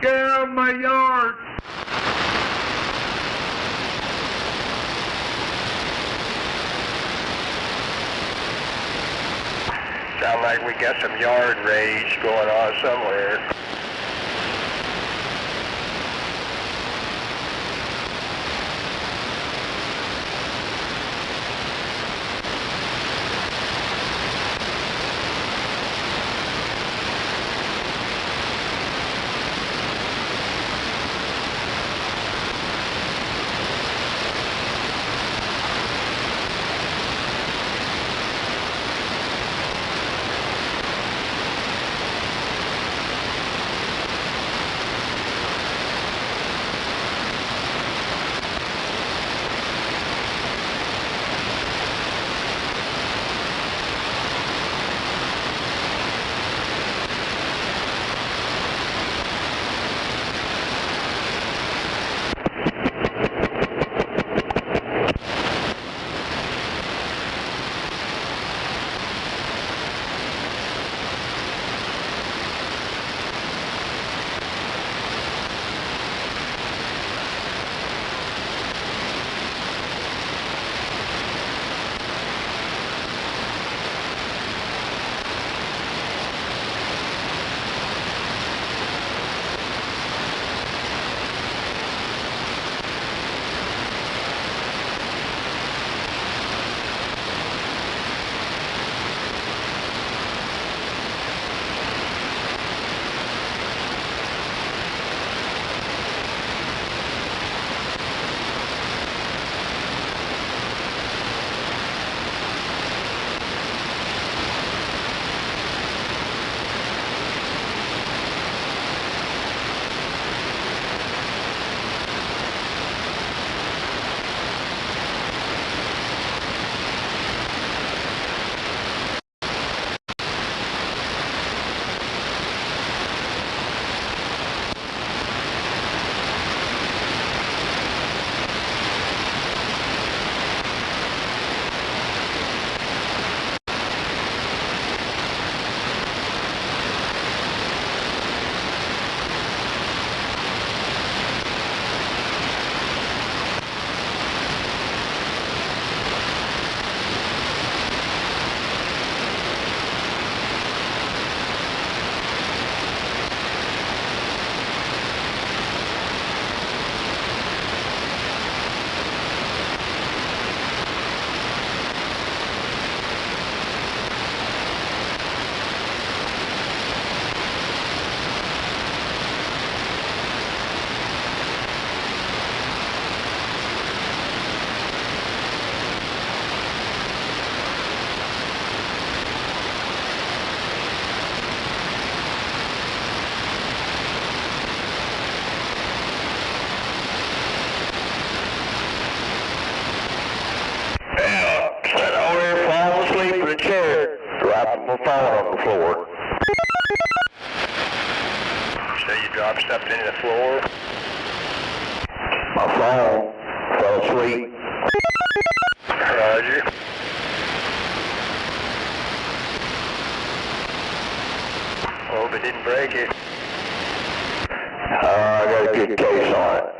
Get out of my yard! Sound like we got some yard rage going on somewhere. my phone on the floor. So you dropped something in the floor? My phone fell asleep. Roger. Hope it didn't break it. I got a good case on it.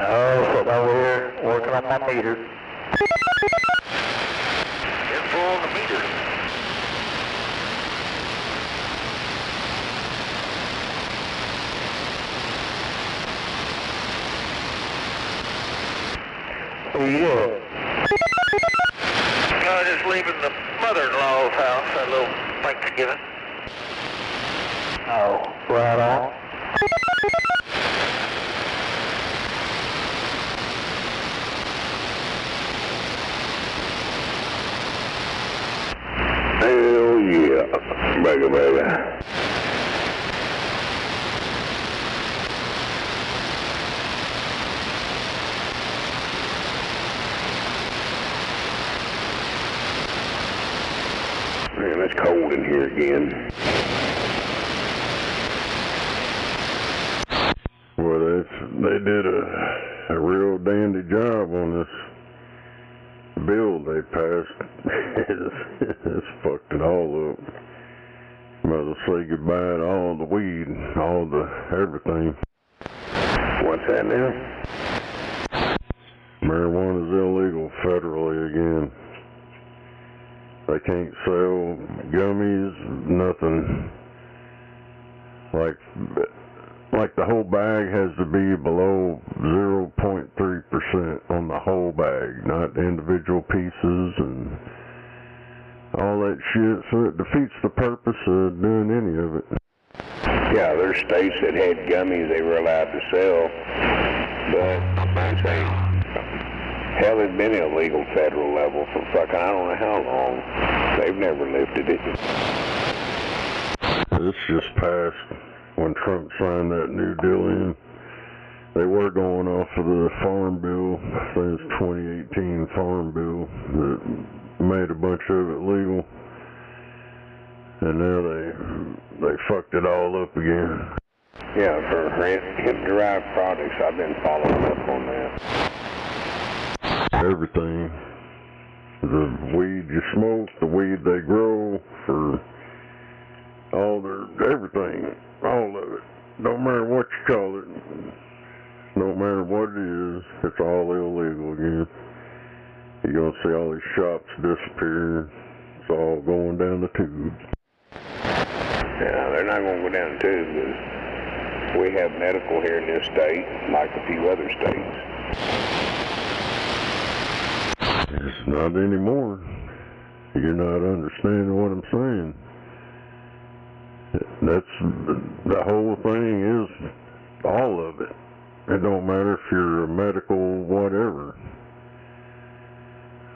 Oh, sitting over here working on my meter. Info on the meter. Yeah. Just leaving the mother-in-law's house, that little Thanksgiving. Oh, right on. Hell yeah. Mega, mega. Man, it's cold in here again. Well, they did a real dandy job on this bill they passed. It's fucked it all up. Might as well say goodbye to all the weed, all the everything. What's that now? Marijuana's illegal federally again. They can't sell gummies, nothing. Like the whole bag has to be below 0.3% on the whole bag, not individual pieces and all that shit. So it defeats the purpose of doing any of it. Yeah, there's states that had gummies they were allowed to sell, but I'm saying, hell, it's been illegal federal level for fucking I don't know how long. They've never lifted it. This just passed when Trump signed that new deal in. They were going off of the farm bill, I think it's 2018 farm bill, that made a bunch of it legal. And now they fucked it all up again. Yeah, for hemp-derived products, I've been following up on that. Everything. The weed you smoke, the weed they grow, for all their, everything, all of it. Don't matter what you call it, no matter what it is, it's all illegal again. You're going to see all these shops disappear. It's all going down the tube. Yeah, they're not going to go down the tube because we have medical here in this state, like a few other states. It's not anymore. You're not understanding what I'm saying. That's, the whole thing is all of it. It don't matter if you're a medical whatever.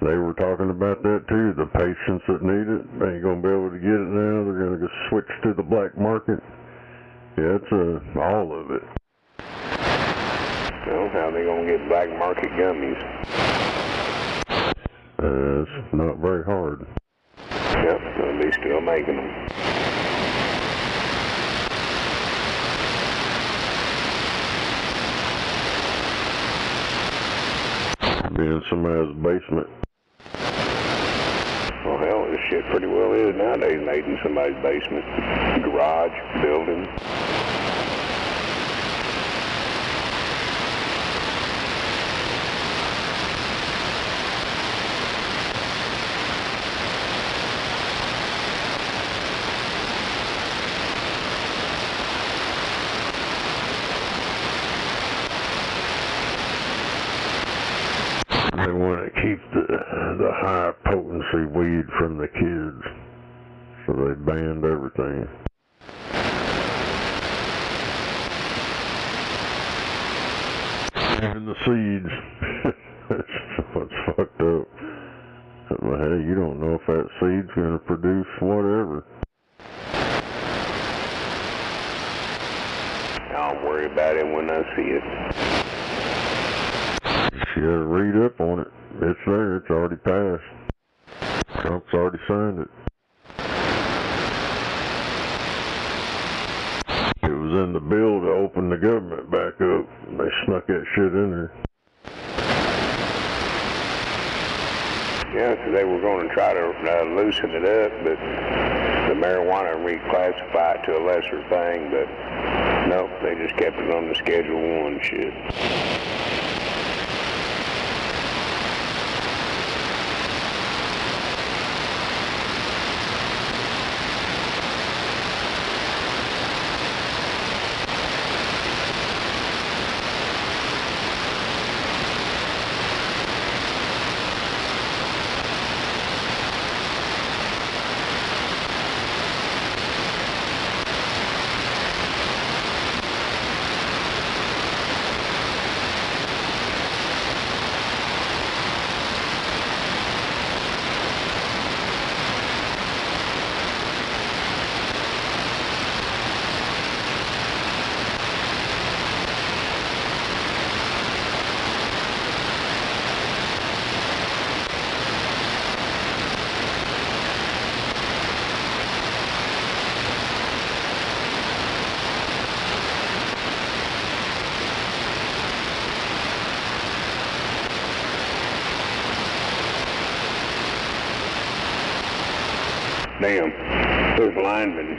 They were talking about that too. The patients that need it, they ain't gonna be able to get it now. They're gonna go switch to the black market. Yeah, it's all of it. Well, how they gonna get black market gummies? It's not very hard. Yep, they'll be still making them. Be in somebody's basement. Well, hell, this shit pretty well is nowadays made in somebody's basement, garage, building. They want to keep the high potency weed from the kids, so they banned everything. Even the seeds. That's what's fucked up. Well, hey, you don't know if that seed's going to produce whatever. I'll worry about it when I see it. You gotta read up on it. It's there. It's already passed. Trump's already signed it. It was in the bill to open the government back up. They snuck that shit in there. Yeah, so they were going to try to loosen it up, but the marijuana reclassify it to a lesser thing, but nope, they just kept it on the Schedule 1 shit. Damn. There's a lineman.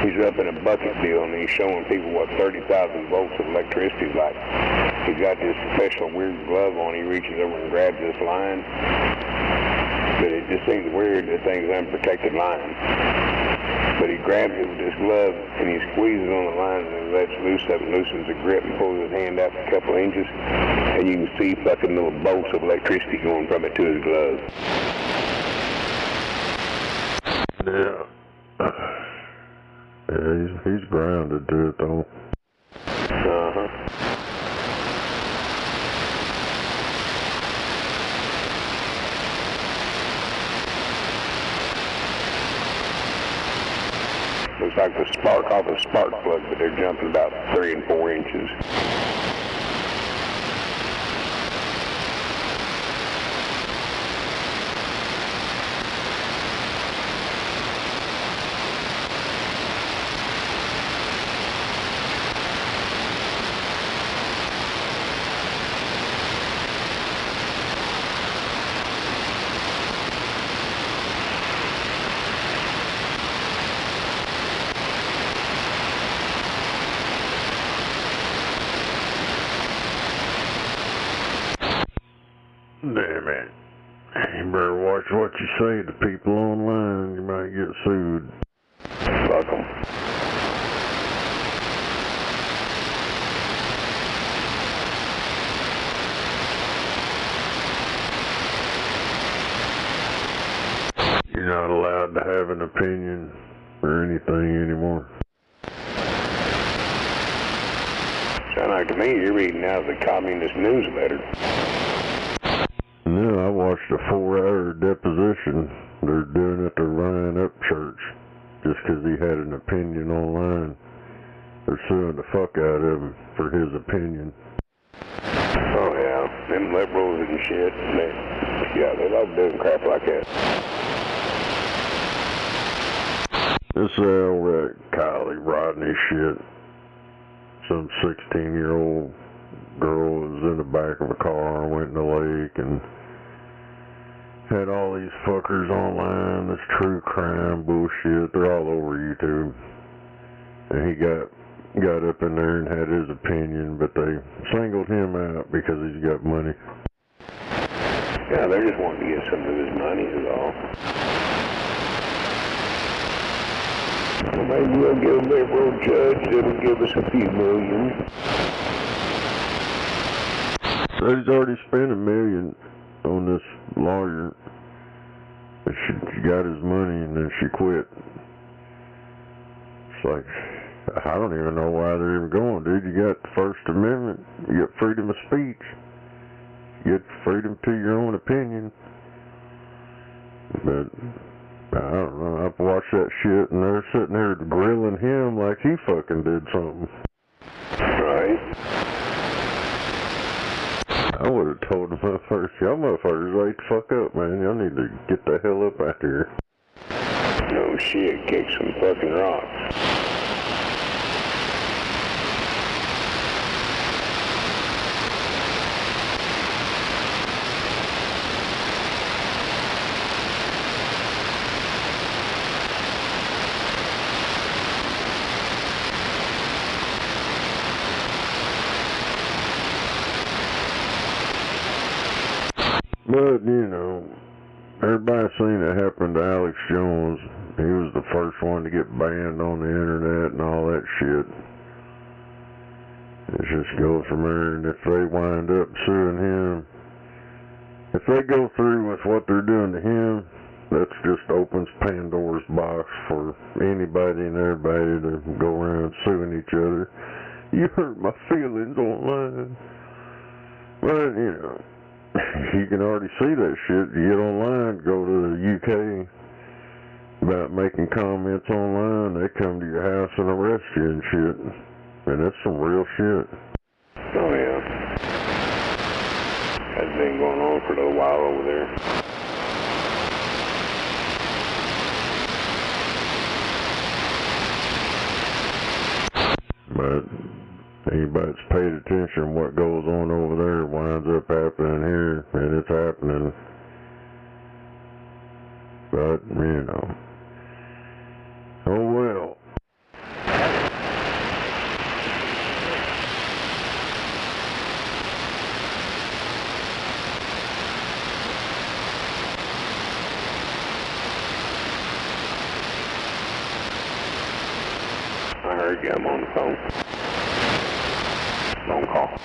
He's up in a bucket deal and he's showing people what 30,000 volts of electricity is like. He's got this special weird glove on. He reaches over and grabs this line. But it just seems weird. The thing's an unprotected line. But he grabs it with this glove and he squeezes on the line and then lets loose up and loosens the grip and pulls his hand out a couple inches. And you can see fucking little bolts of electricity going from it to his glove. Yeah. Yeah, he's grounded to it though. Uh-huh. Looks like the spark off a spark plug, but they're jumping about 3 and 4 inches. Damn it. You better watch what you say to people online. You might get sued. Fuck 'em. You're not allowed to have an opinion or anything anymore. Sound like to me you're reading out the communist newsletter. No, I watched a 4-hour deposition they're doing at the Ryan Up Church just 'cause he had an opinion online. They're suing the fuck out of him for his opinion. Oh yeah, them liberals and shit. They love doing crap like that. This all that Kylie Rodney shit. Some 16-year-old girl was in the back of a car and went in the lake and had all these fuckers online, this true crime bullshit. They're all over YouTube. And he got up in there and had his opinion, but they singled him out because he's got money. Yeah, they're just wanting to get some of his money is all. Well, maybe we'll get a liberal judge that'll give us a few million. So he's already spent $1 million on this lawyer. She got his money and then she quit. It's like, I don't even know why they're even going, dude. You got the First Amendment. You got freedom of speech. You get freedom to your own opinion. But I don't know. I've watched that shit and they're sitting there grilling him like he fucking did something. Right. I would have told them at first, y'all motherfuckers wake the fuck up, man. Y'all need to get the hell up out here. No shit, kick some fucking rocks. But, you know, everybody's seen it happen to Alex Jones. He was the first one to get banned on the internet and all that shit. It just goes from there, and if they wind up suing him, if they go through with what they're doing to him, that just opens Pandora's box for anybody and everybody to go around suing each other. You hurt my feelings online. But, you know, you can already see that shit. You get online, go to the UK about making comments online, they come to your house and arrest you and shit. And that's some real shit. Oh yeah. That's been going on for a little while over there. But anybody that's paid attention to what goes on over there winds up happening here, and it's happening. But, you know, heard you. I'm on the phone. Phone call.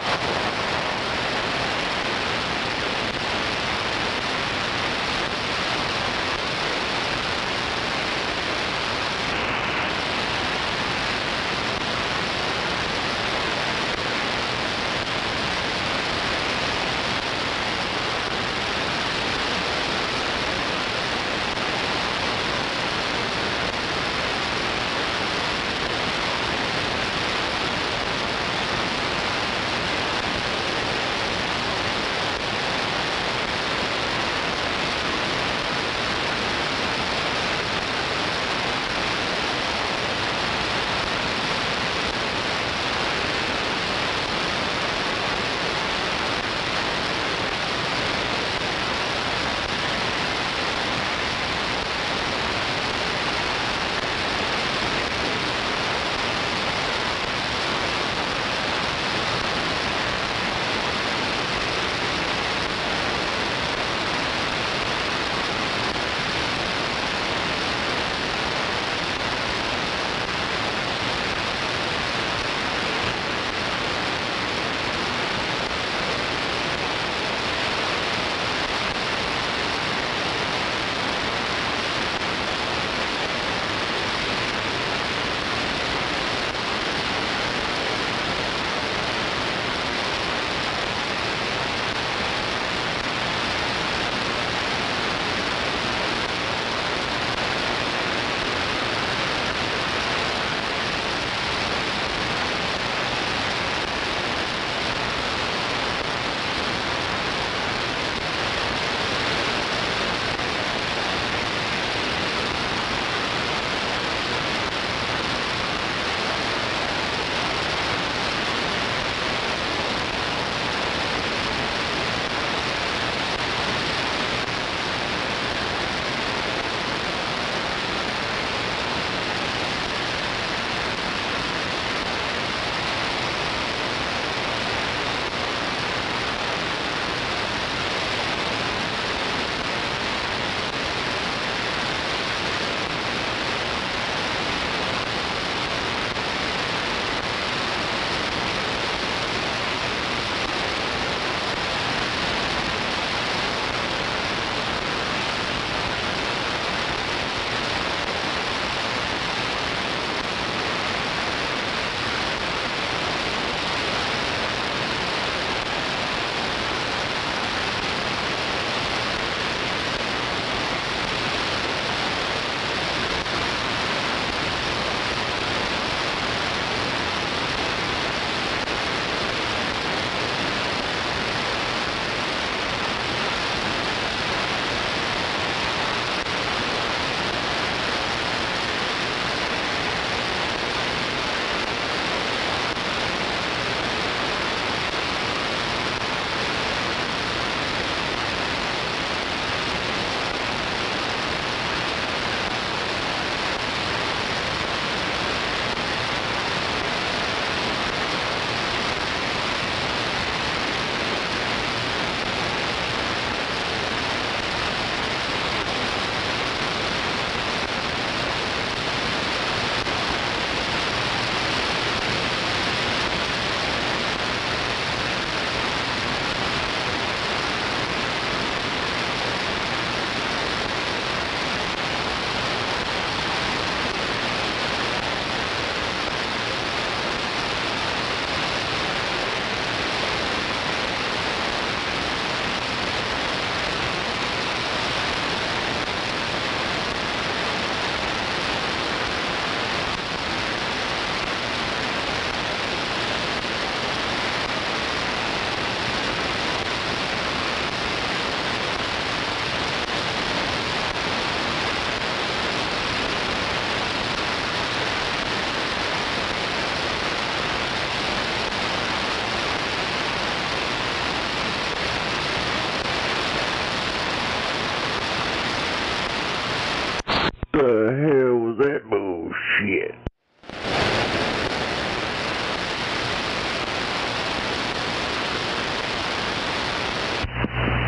Shit.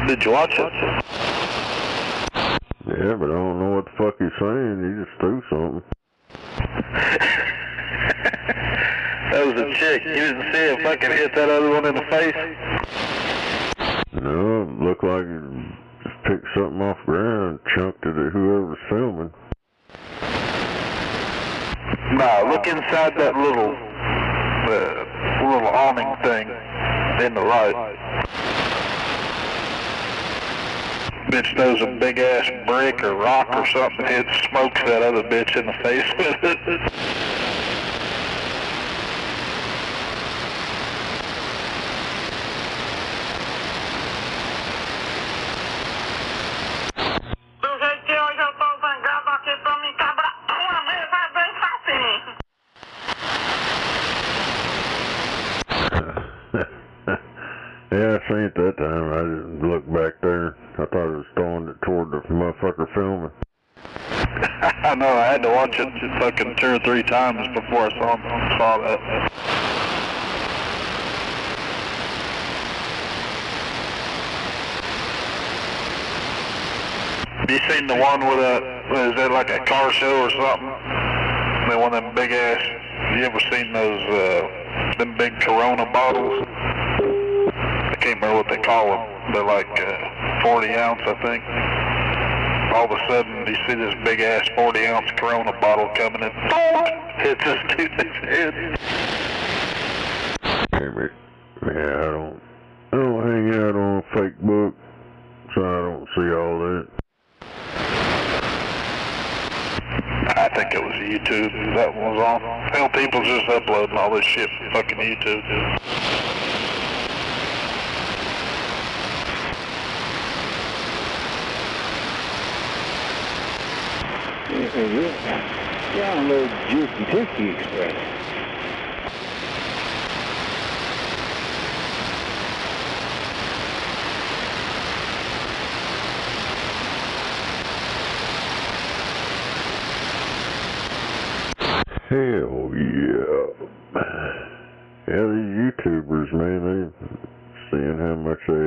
Did you watch it? Yeah, but I don't know what the fuck he's saying. He just threw something. a chick. You didn't see if I could hit that other one in the face? No, it looked like it just picked something off the ground, chunked it at whoever's filming. Nah, look inside that little awning thing in the light. Bitch throws a big ass brick or rock or something, it smokes that other bitch in the face with it. Yeah, I seen it that time. I didn't look back there. I thought it was throwing it toward the motherfucker filming. I know, I had to watch it fucking 2 or 3 times before I saw that. You seen the one with is that like a car show or something? They one of them big ass, you ever seen those, them big Corona bottles? I can't remember what they call them. They're like 40 ounce, I think. All of a sudden, you see this big ass 40 ounce Corona bottle coming in. Hits this dude's head. Damn it. Yeah, I don't hang out on Facebook, so I don't see all that. I think it was YouTube that was on. Hell, people's just uploading all this shit from fucking YouTube. Download Juicy Turkey Express. Hell yeah. Yeah, these YouTubers, man, they seeing how much they,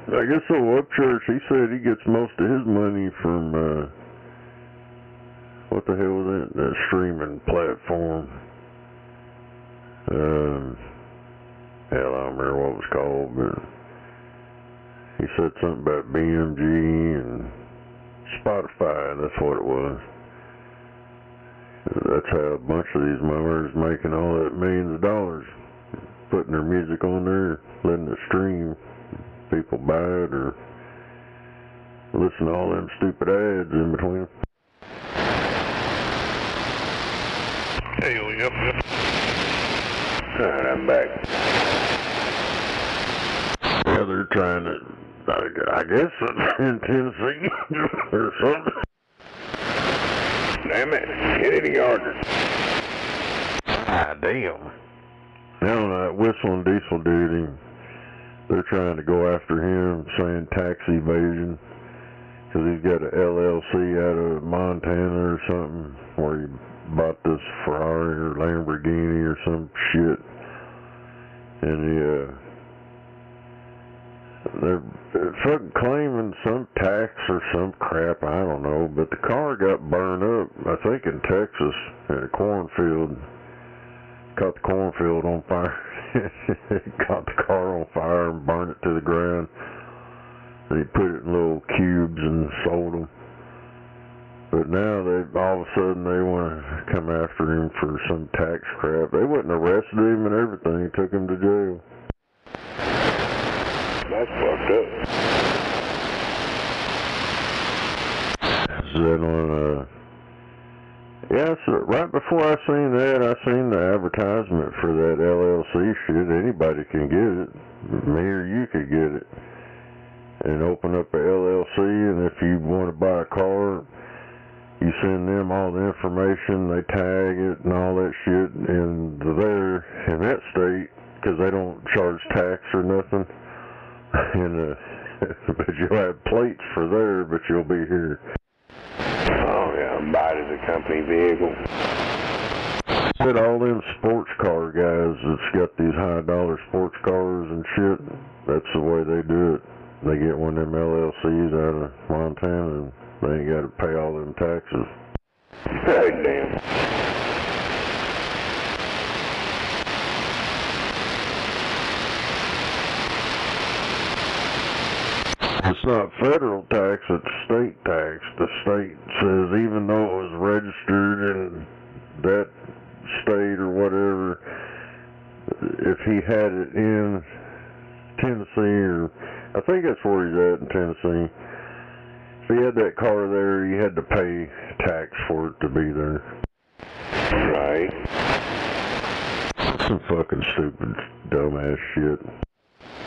I guess old Upchurch, he said he gets most of his money from, what the hell was that? That streaming platform. Hell, I don't remember what it was called, but he said something about BMG and Spotify, that's what it was. That's how a bunch of these motherfuckers making all that millions of dollars. Putting their music on there, letting it stream. People buy it or listen to all them stupid ads in between. Hell, yep. Alright, I'm back. Yeah, they're trying to, I guess it's in Tennessee or something. Damn it, get any harder. Ah, damn. Now that whistling diesel dude, they're trying to go after him, saying tax evasion, because he's got an LLC out of Montana or something, where he bought this Ferrari or Lamborghini or some shit, and they're fucking claiming some tax or some crap, I don't know, but the car got burned up, I think in Texas, in a cornfield. Caught the cornfield on fire. Caught the car on fire and burned it to the ground. And he put it in little cubes and sold them. But now all of a sudden they want to come after him for some tax crap. They wouldn't arrest him and everything, took him to jail. That's fucked up. Is that on, yeah, so right before I seen that, I seen the advertisement for that LLC shit. Anybody can get it. Me or you could get it. And open up a LLC, and if you want to buy a car, you send them all the information, they tag it and all that shit, and they're in that state, because they don't charge tax or nothing. And, but you'll have plates for there, but you'll be here. Oh yeah, buy it as a company vehicle. Said all them sports car guys that's got these high dollar sports cars and shit, that's the way they do it. They get one of them LLCs out of Montana and they ain't got to pay all them taxes. Hey, damn. It's not federal tax, it's state tax. The state says even though it was registered in that state or whatever, if he had it in Tennessee, or I think that's where he's at in Tennessee, if he had that car there, he had to pay tax for it to be there. Right. Some fucking stupid, dumbass shit.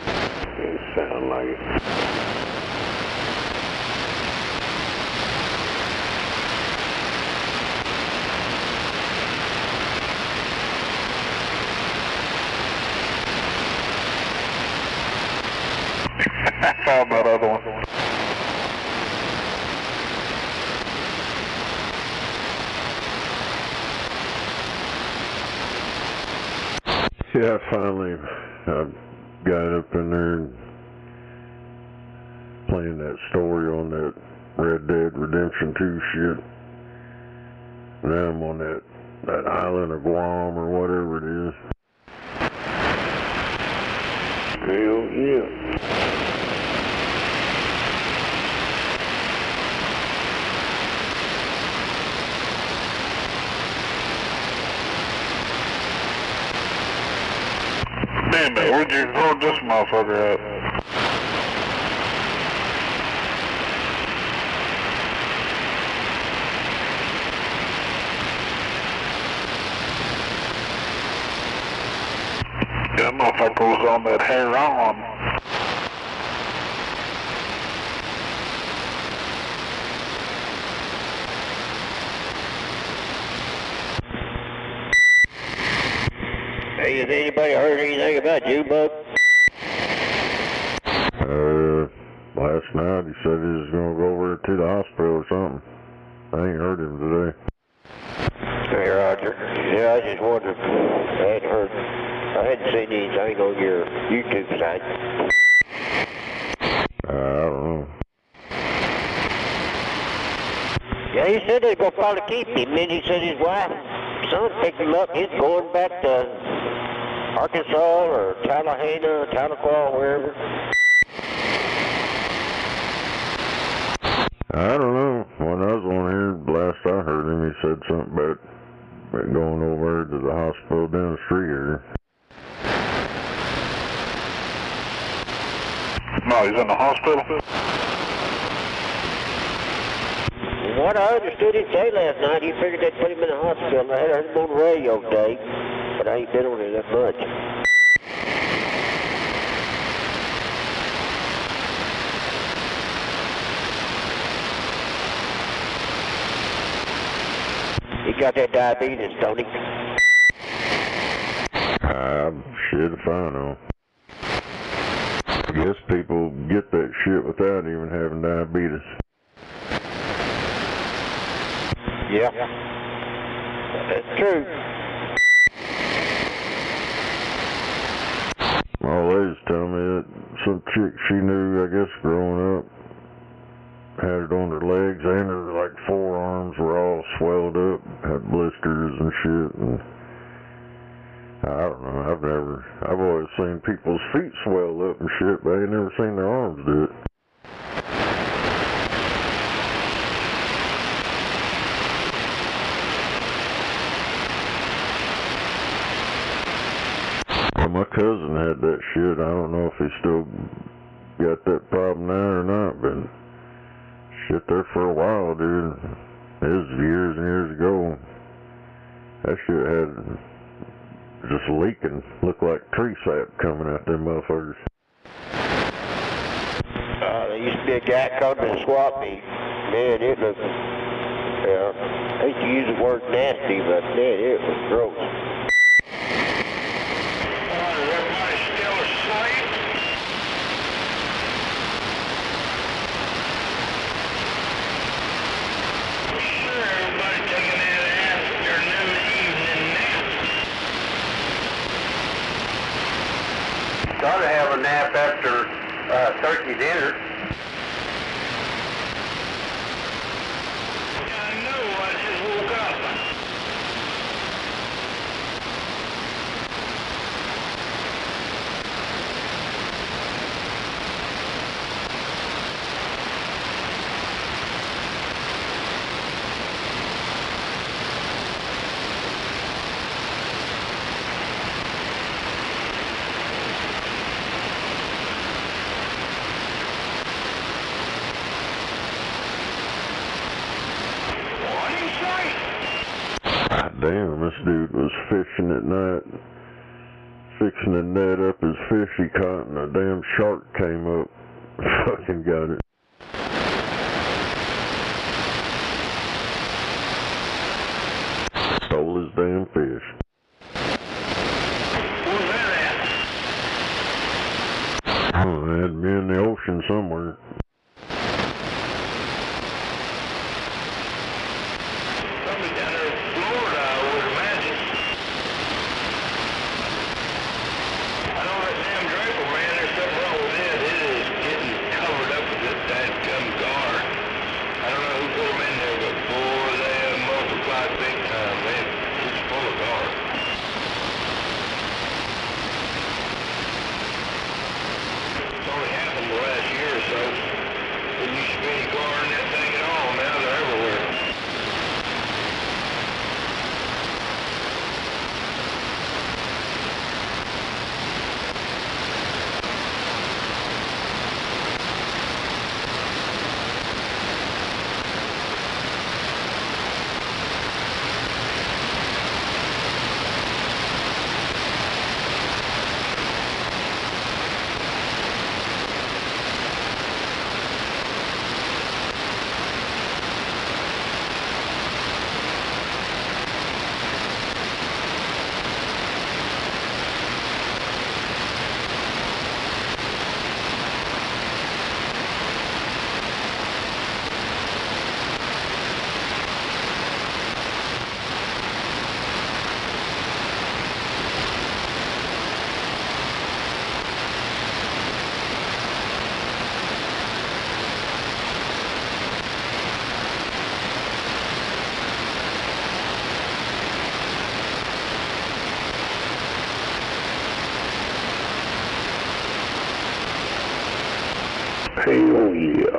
It sound like it. I saw that other one. Yeah, finally, I got up in there and playing that story on that Red Dead Redemption 2 shit. Now I'm on that island of Guam or whatever it is. Hell yeah. Damn it, where'd you throw this motherfucker at? That motherfucker was on that heron. Hey, has anybody heard anything about Jubug? Last night he said he was gonna go over to the hospital or something. I ain't heard him today. Hey, Roger. Yeah, I just wondered. I hadn't seen anything on your YouTube site. I don't know. Yeah, he said they're gonna probably keep him. Then he said his wife, son picked him up. He's going back to Arkansas or Tallahassee, Tahlequah, wherever. I don't know. When I was on here, last I heard him, he said something about going over to the hospital down the street here. No, he's in the hospital? What I understood him say last night, he figured they'd put him in the hospital. I heard him on the radio today, but I ain't been on it that much. He got that diabetes, don't he? Shit if I know. I guess people get that shit without even having diabetes. Yeah. That's true. All they was telling me that some chick she knew, I guess growing up, had it on her legs and her like forearms were all swelled up, had blisters and shit, and I don't know, I've always seen people's feet swell up and shit, but I ain't never seen their arms do it. Well, my cousin had that shit. I don't know if he still got that problem now or not, but shit, there for a while, dude. It was years and years ago. That shit had just leaking. Looked like tree sap coming out them motherfuckers. There used to be a guy called the swap meet. Man, it looked, I hate to use the word nasty, but man, it was gross. Everybody still asleep? Sure, everybody taking that afternoon, evening nap. Gotta have a nap after turkey dinner. I know, I just woke up. This dude was fishing at night, fixing to net up his fish he caught, and a damn shark came up. Fucking got it. Stole his damn fish. Where's that at? Oh, they had to be in the ocean somewhere. Somebody down there in Florida, I would imagine. I know that damn draper, man, there's something wrong with it. It is getting covered up with this dadgum guard. I don't know who put them in there, but boy, they have multiplied big time, man. It's full of guard. It's only happened the last year or so. There used to be any guard in that thing at all. Now they're everywhere. Hell yeah.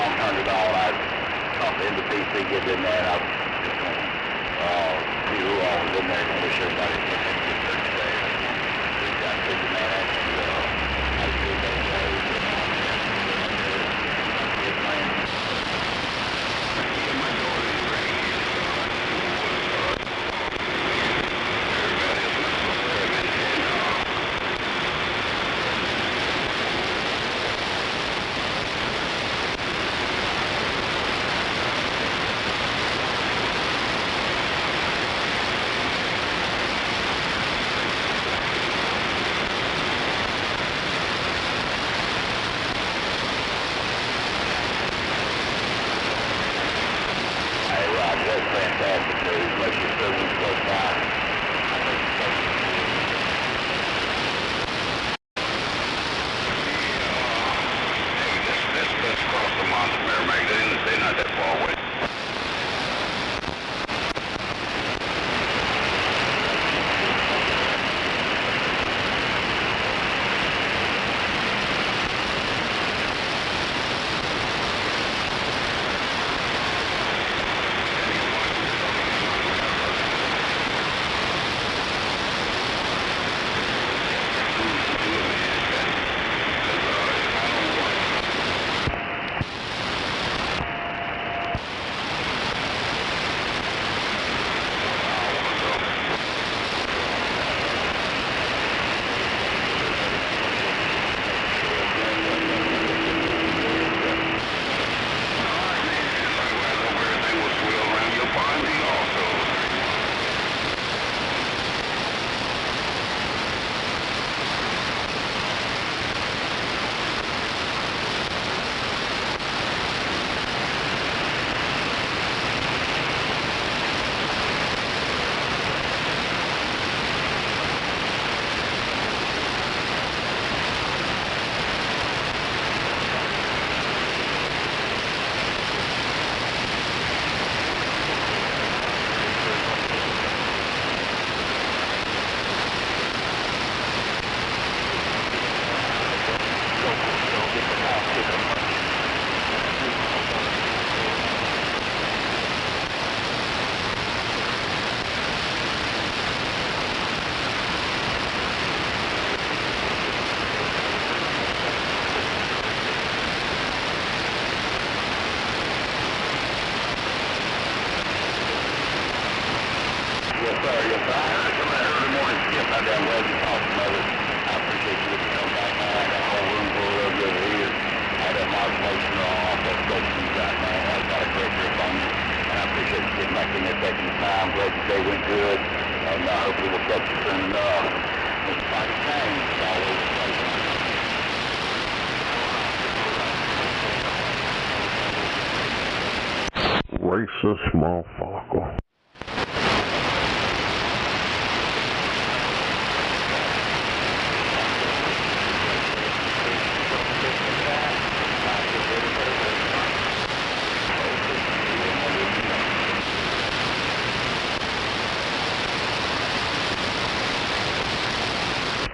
alarm turned it on. I talked to NBC, get in there, and I was just going to see who all was in there, and wish everybody a good Thursday. We got to the man, and had a good day. Racist motherfucker.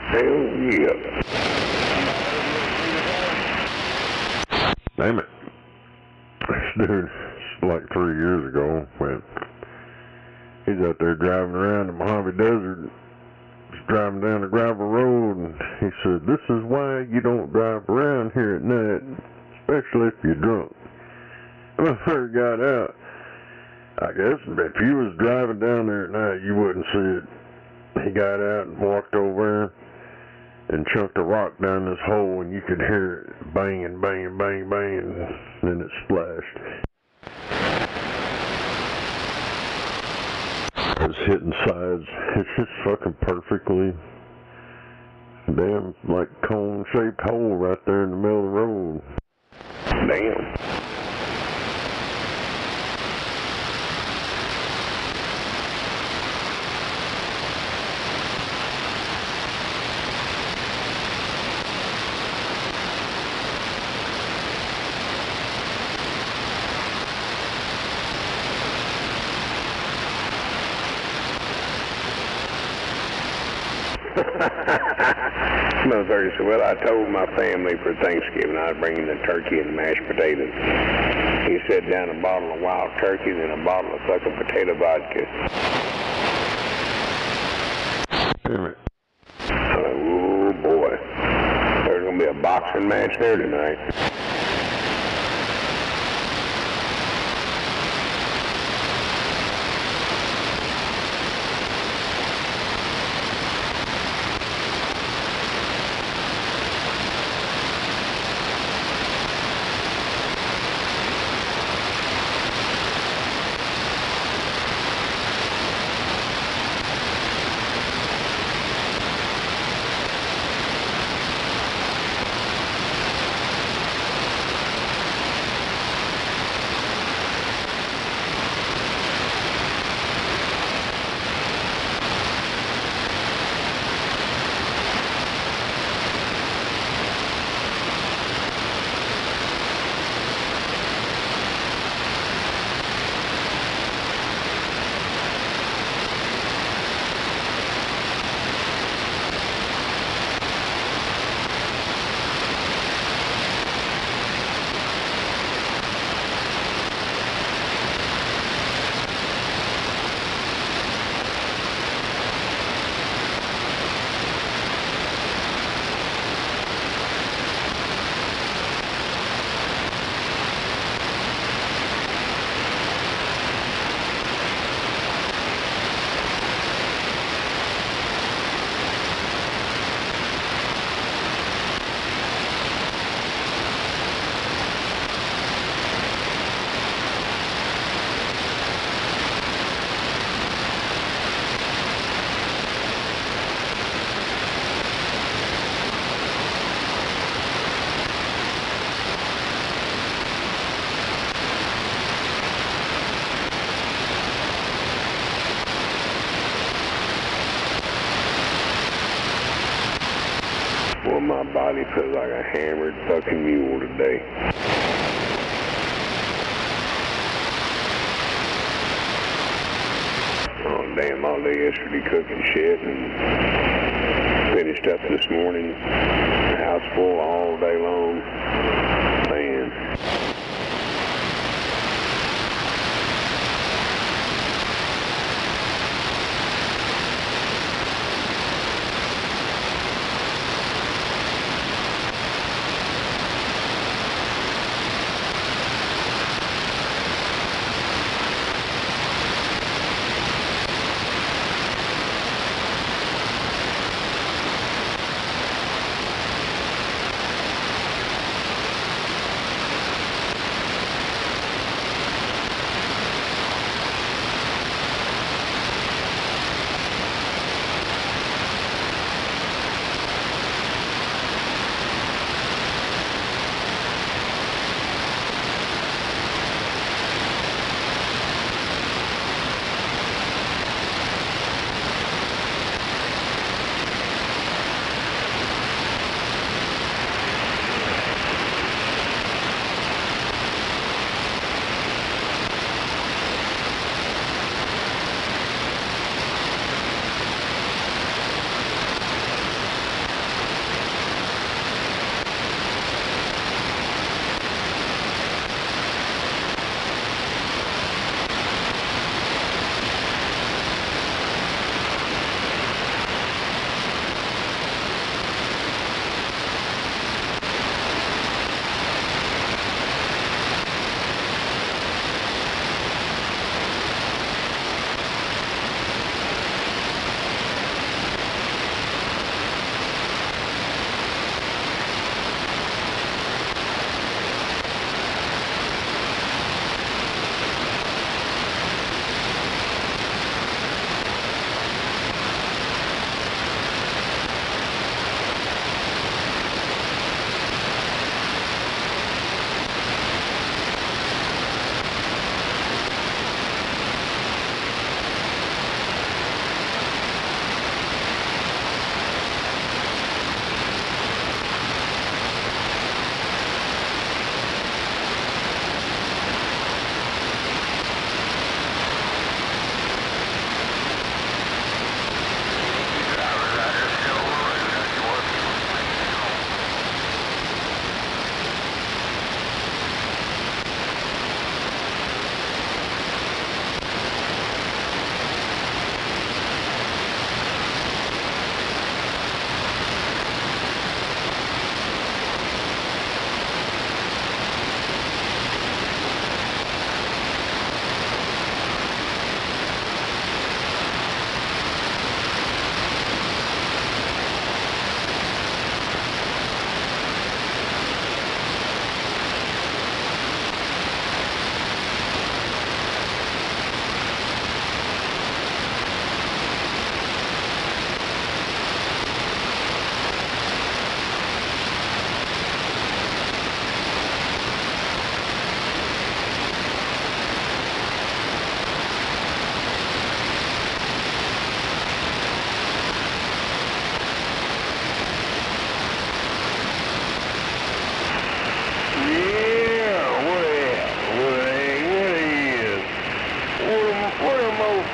Hell yeah. Damn it. This dude, like 3 years ago, when he's out there driving around the Mojave Desert, he's driving down the gravel road, and he said, "This is why you don't drive around here at night, especially if you're drunk." When I first got out, I guess if you was driving down there at night, you wouldn't see it. He got out and walked over and chucked a rock down this hole, and you could hear it banging, banging, bang, bang, and then it splashed. It's hitting sides. It's just fucking perfectly damn like cone-shaped hole right there in the middle of the road. Damn. 7:30 said, well, I told my family for Thanksgiving I'd bring the turkey and mashed potatoes. He said down a bottle of wild turkey and a bottle of fucking potato vodka. Damn it. I'm like, oh boy. There's going to be a boxing match there tonight. Well, my body feels like a hammered fucking mule today. Oh, damn, all day yesterday cooking shit and finished up this morning. House full all day long. Man.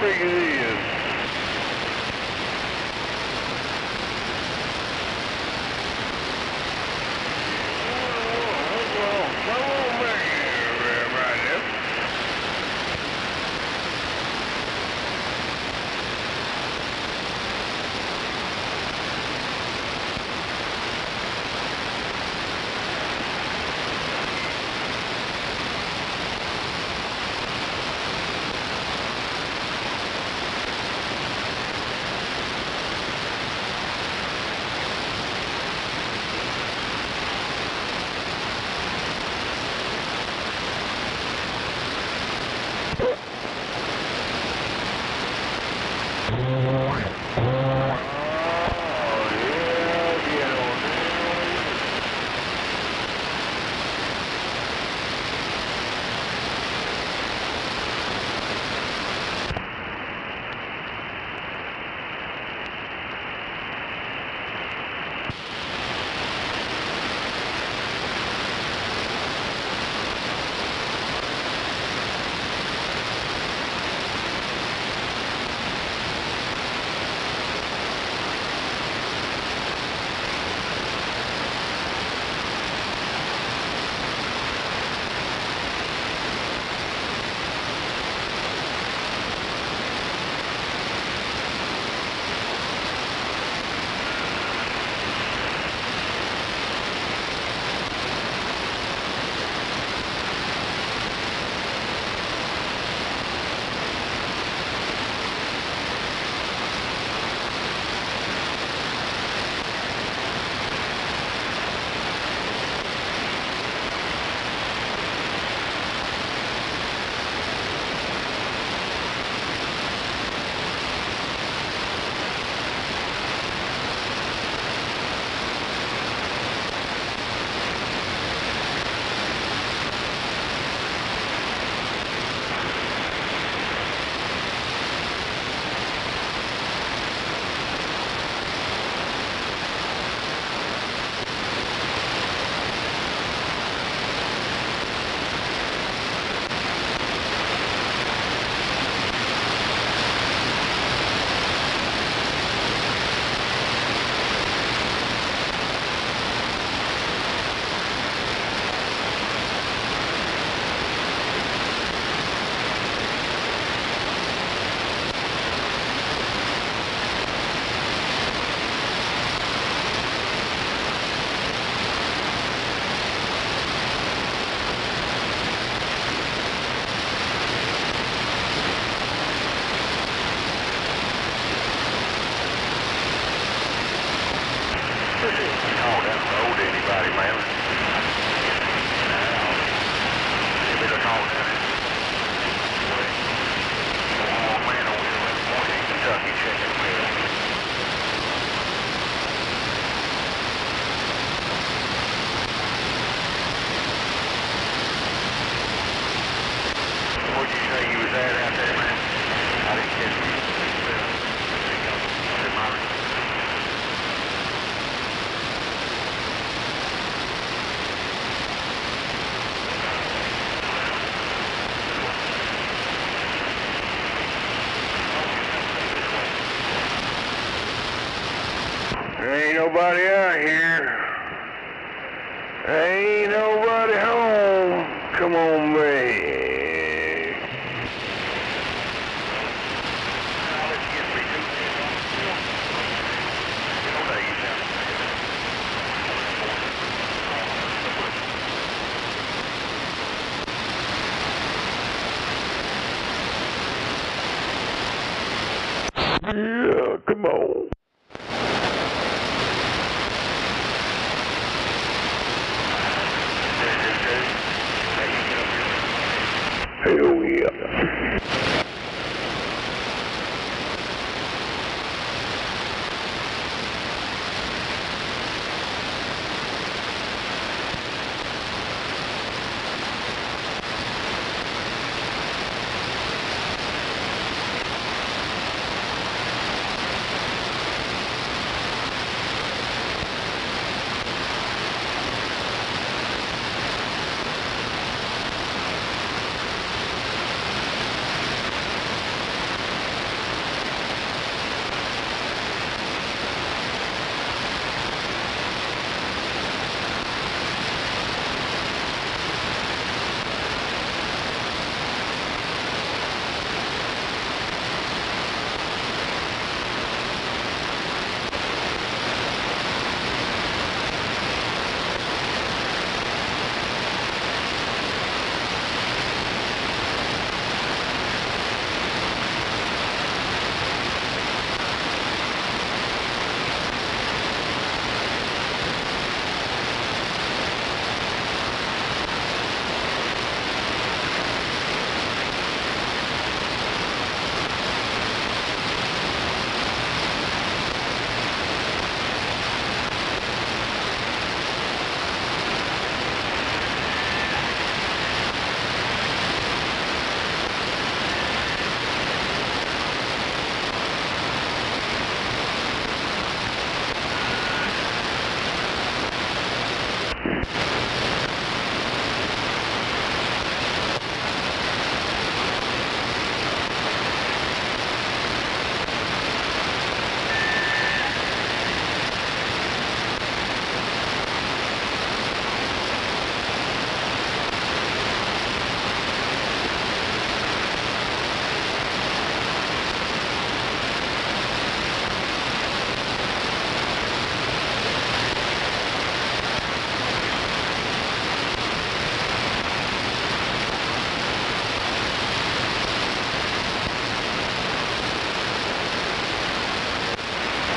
think it is. Ain't nobody out here. Ain't nobody home. Come on back. Yeah, come on. Hell yeah.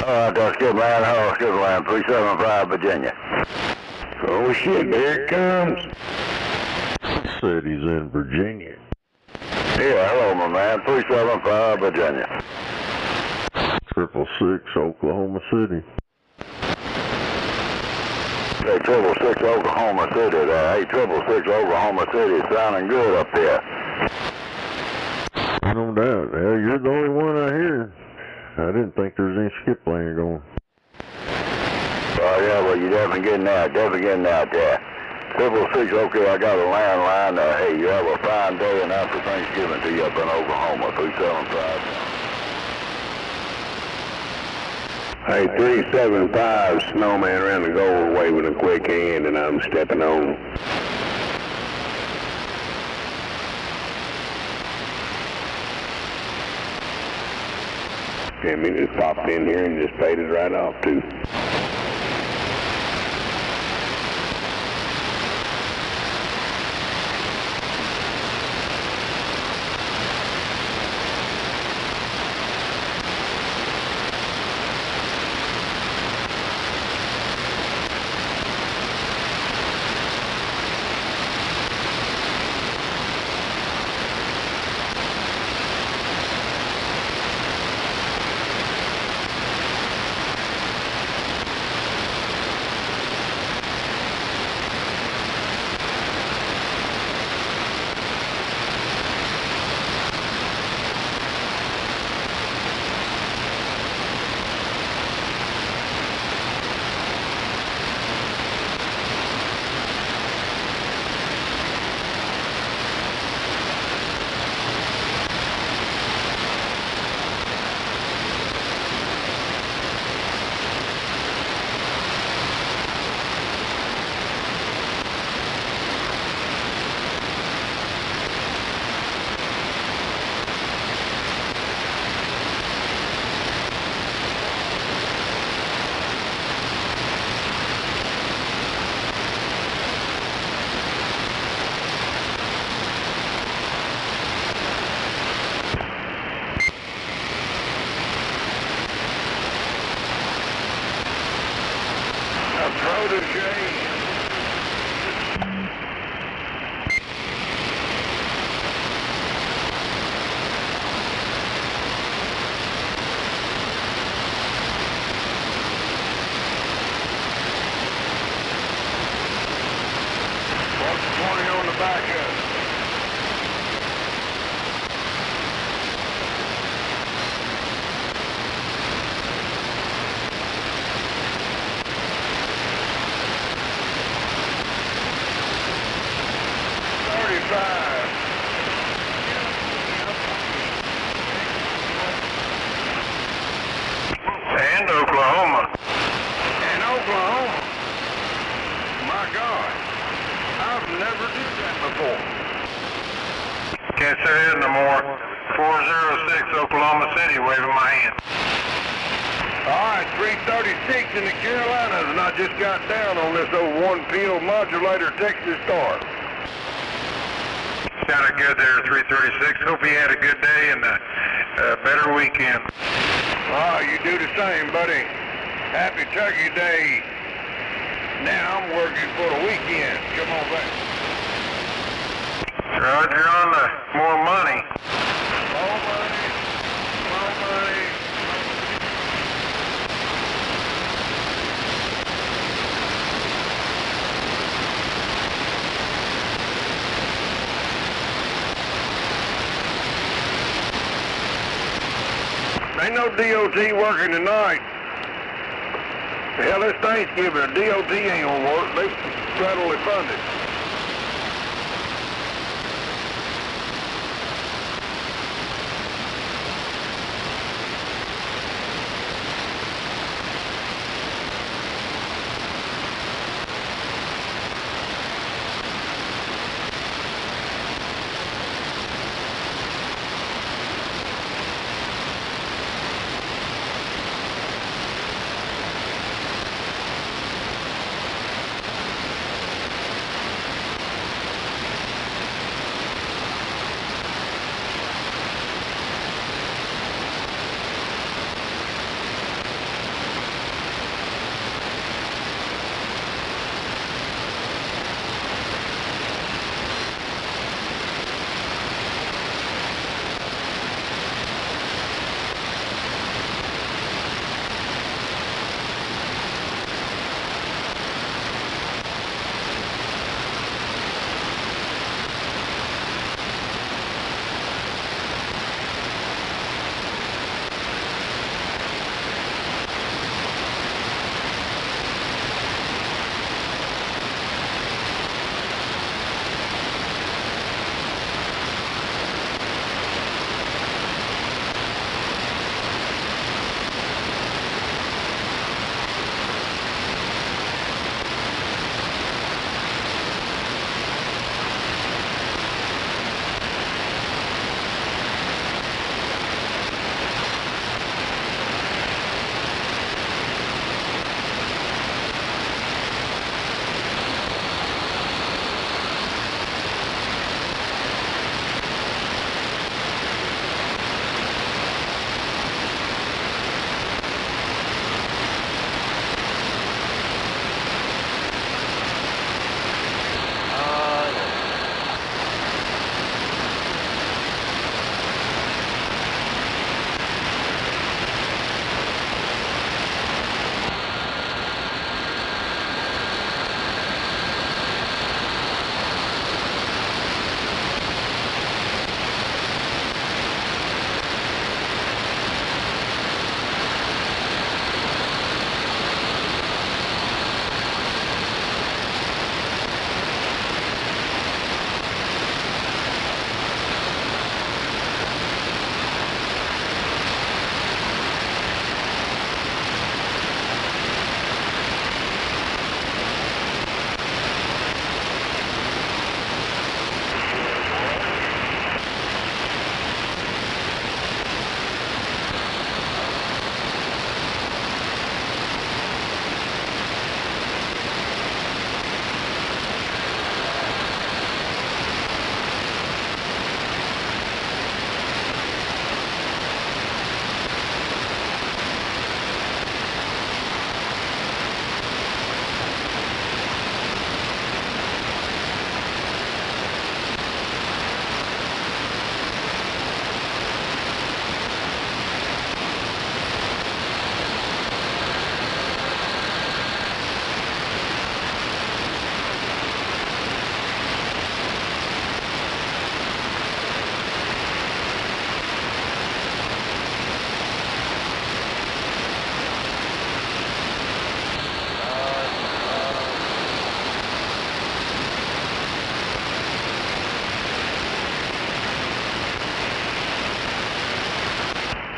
Alright, that's good, man. Oh, good, man. 375 Virginia. Oh shit, there it comes. Said he's in Virginia. Yeah, hello, my man. 375 Virginia. 666 Oklahoma City. Hey, 666 Oklahoma City there. Hey, 666 Oklahoma City sounding good up there. No doubt. Hell, you're the only one I hear. I didn't think there was any skip lane going. Oh, yeah, well, you're definitely getting out there. 666, okay, I got a landline there. Hey, you have a fine day and happy Thanksgiving to you up in Oklahoma, 375. Hey, 375, snowman around the goal waving a quick hand and I'm stepping on. I mean, just popped in here and just paid it right off too. And Oklahoma. In Oklahoma? My God. I've never did that before. Can't say it no more. 406 Oklahoma City, waving my hand. All right, 336 in the Carolinas, and I just got down on this old one-peel modulator Texas Star. Sounded good there, 336. Hope you had a good day and a better weekend. Ah, you do the same, buddy. Happy Turkey Day. Now I'm working for the weekend. Come on back. Roger on the more money. More money. More money. Ain't no DOT working tonight. Hell, it's Thanksgiving. The DOT ain't gonna work. They federally funded.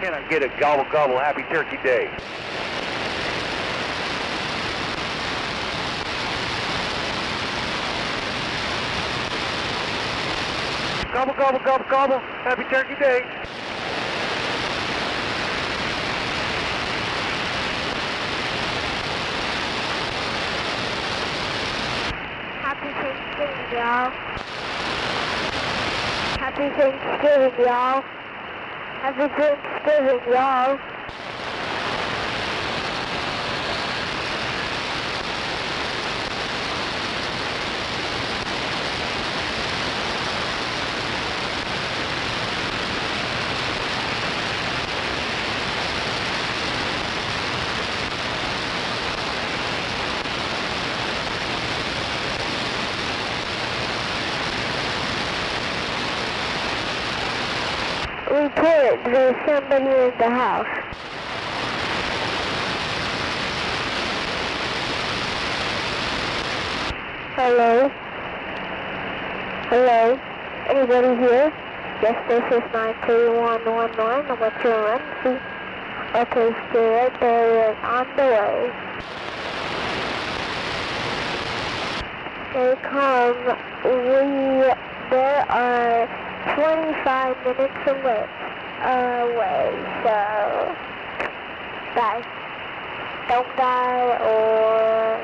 Can I get a gobble gobble happy turkey day? Gobble gobble gobble gobble happy turkey day. Happy Thanksgiving, y'all. Happy Thanksgiving, y'all. Happy Thanksgiving, y'all. Report, there's somebody in the house. Hello? Hello? Anybody here? Yes, this is 93111. What's your emergency? Okay, stay right there and on the way. They come. There are 25 minutes away, so die. Don't die or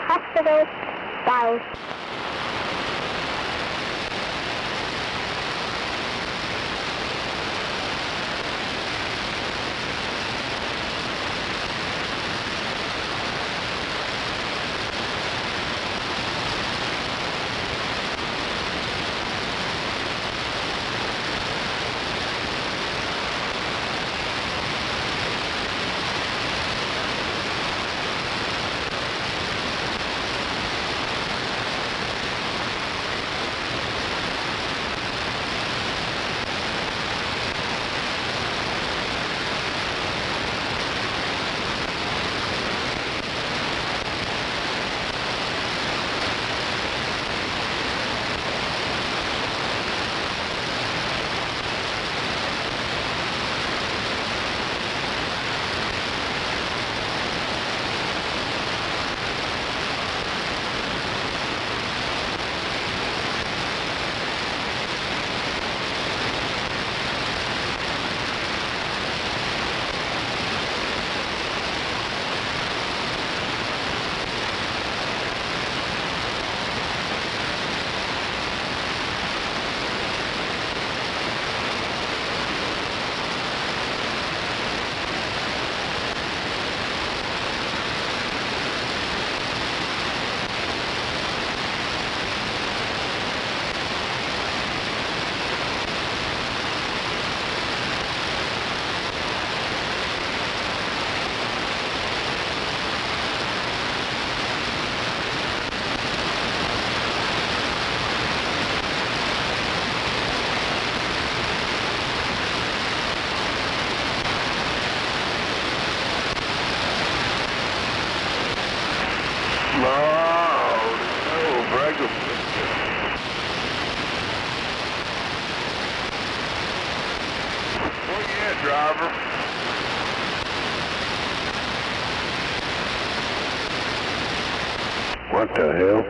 hospital, die. Driver. What the hell?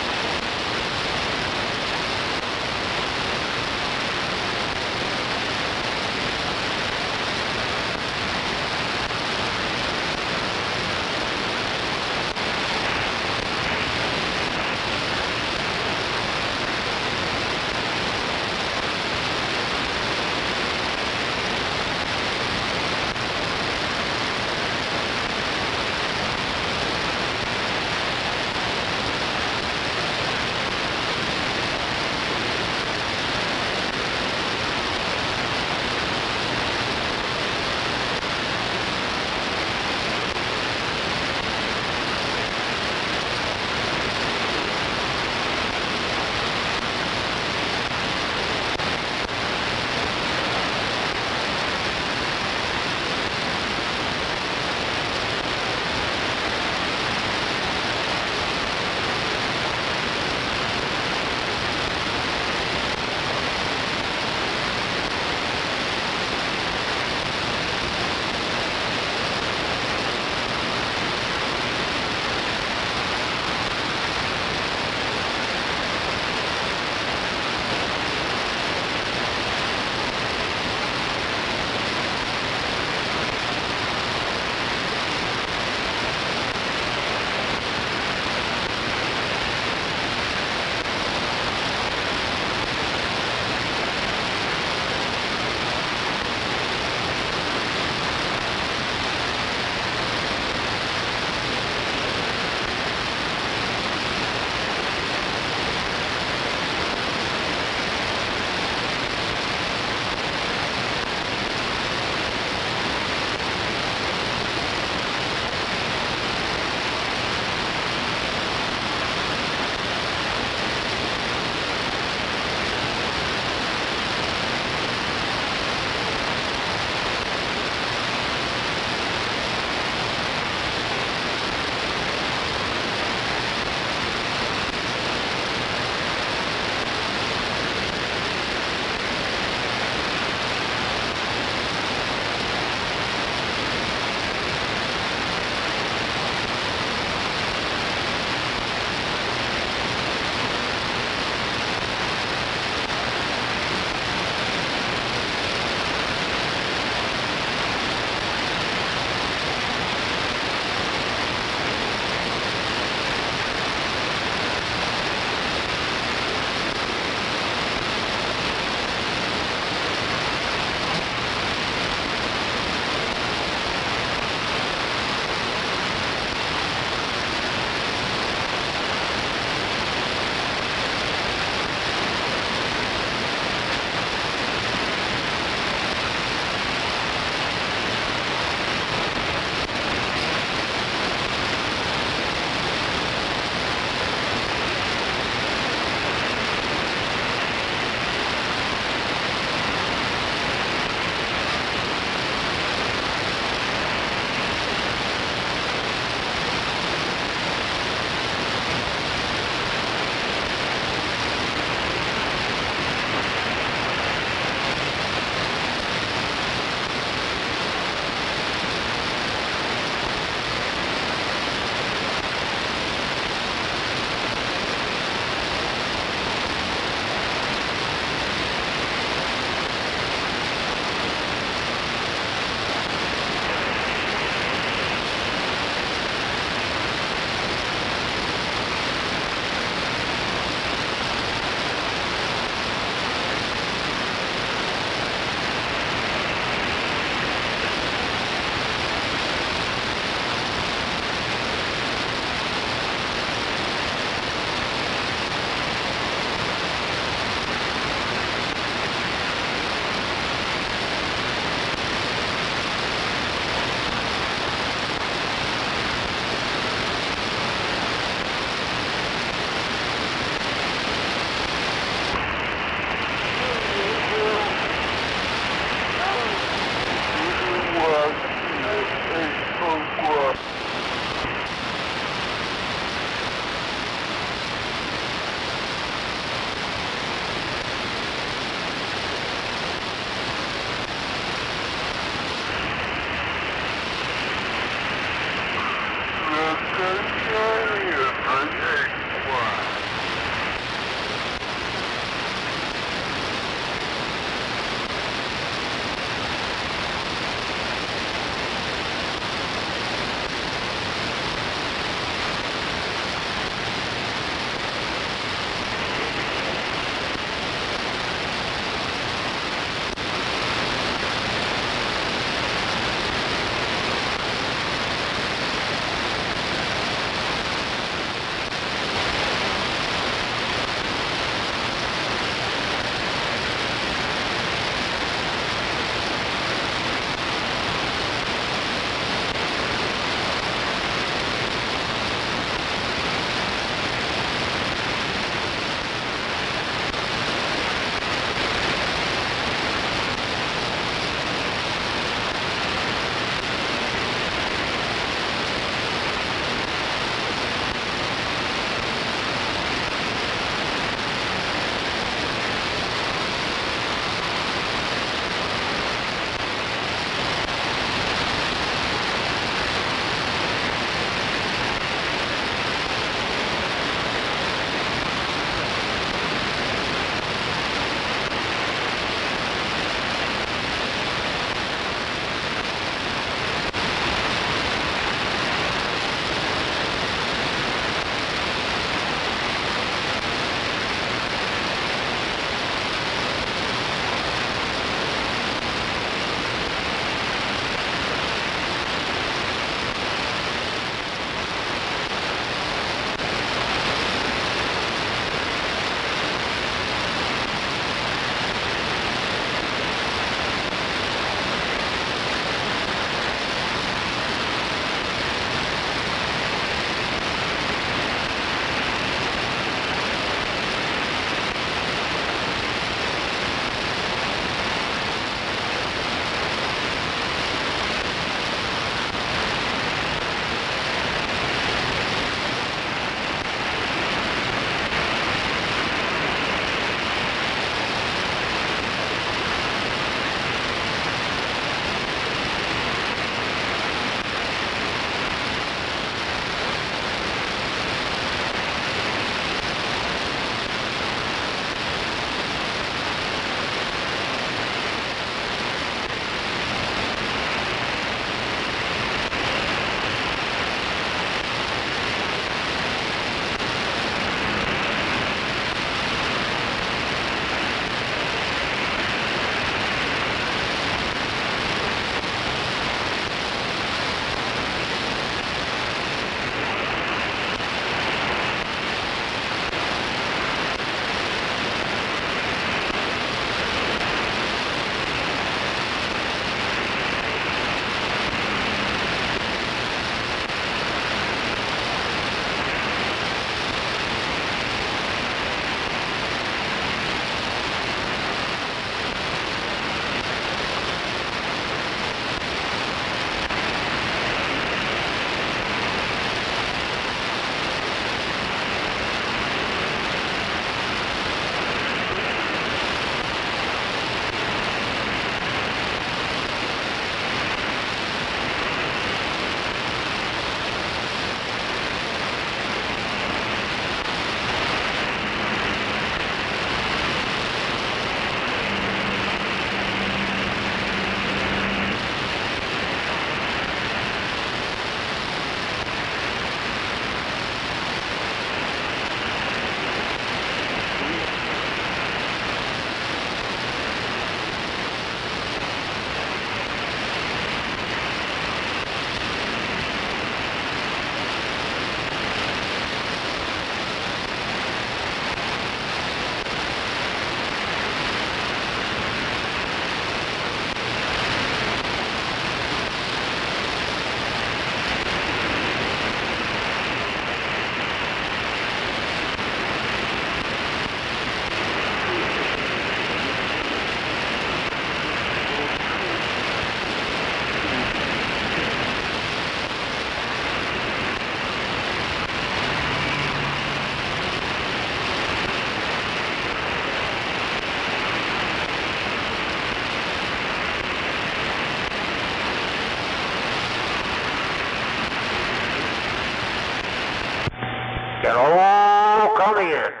Hello, come here.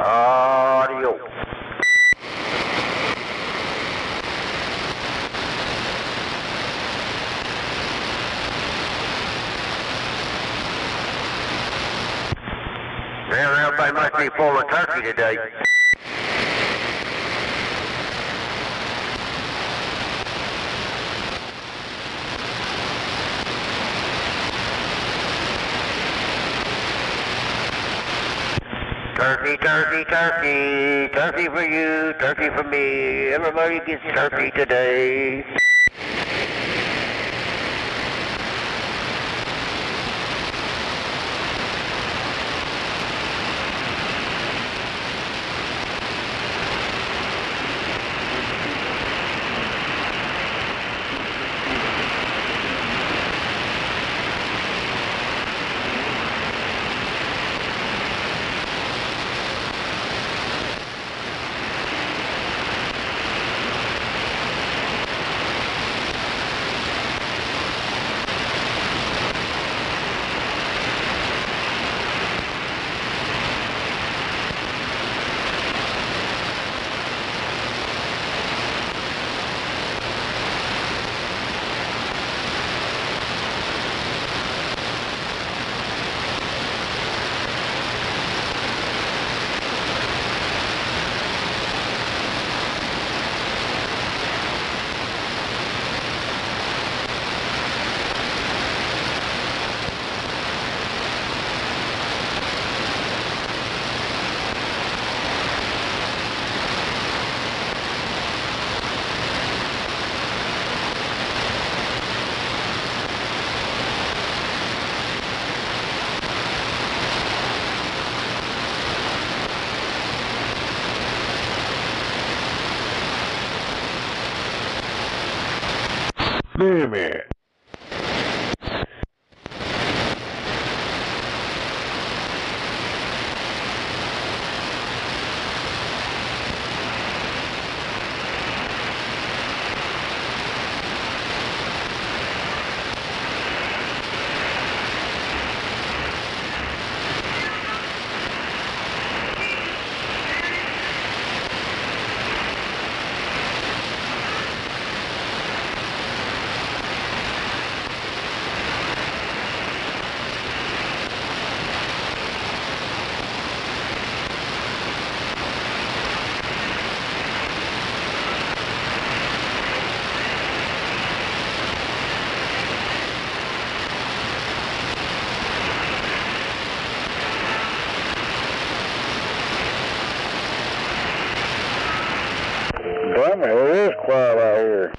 Adios. Well, everybody must be full of turkey today. Turkey, turkey, turkey, turkey for you, turkey for me, everybody gets turkey today. Damn it. Damn it, it is quiet out here.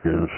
Americans.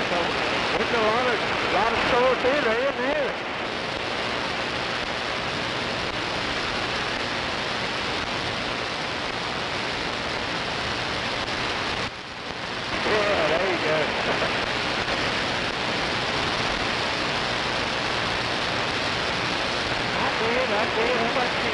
There's a lot of stores here, there isn't there? Yeah, there you go. I did. How about you?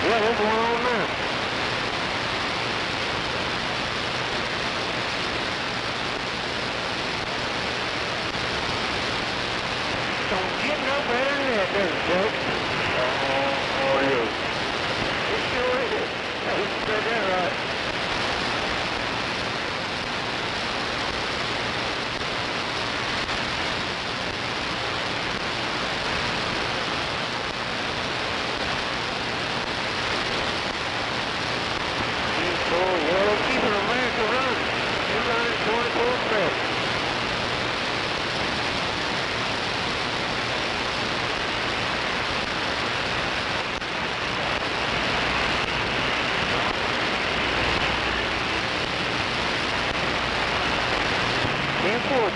Yeah, there's one on there. Don't get no better than that, does it, Jake? Oh, yeah. It sure is. Hey, you said that right. Keeping America running. They're running 24/7.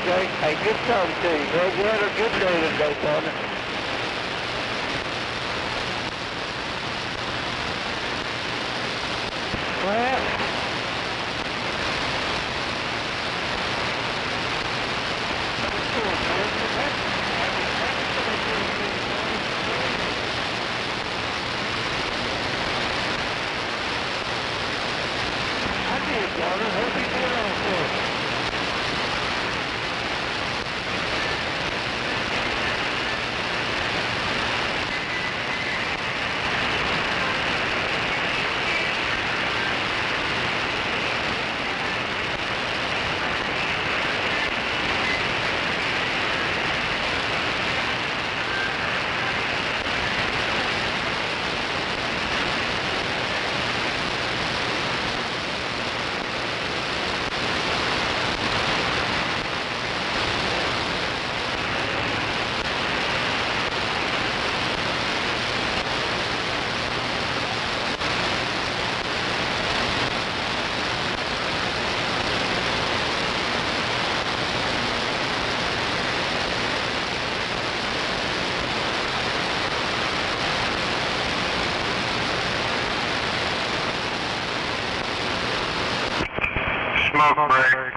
Jake. Hey, good talking to you. Well, you had a good day today, partner. Well, I did, partner. Hope you did also. Smoke break.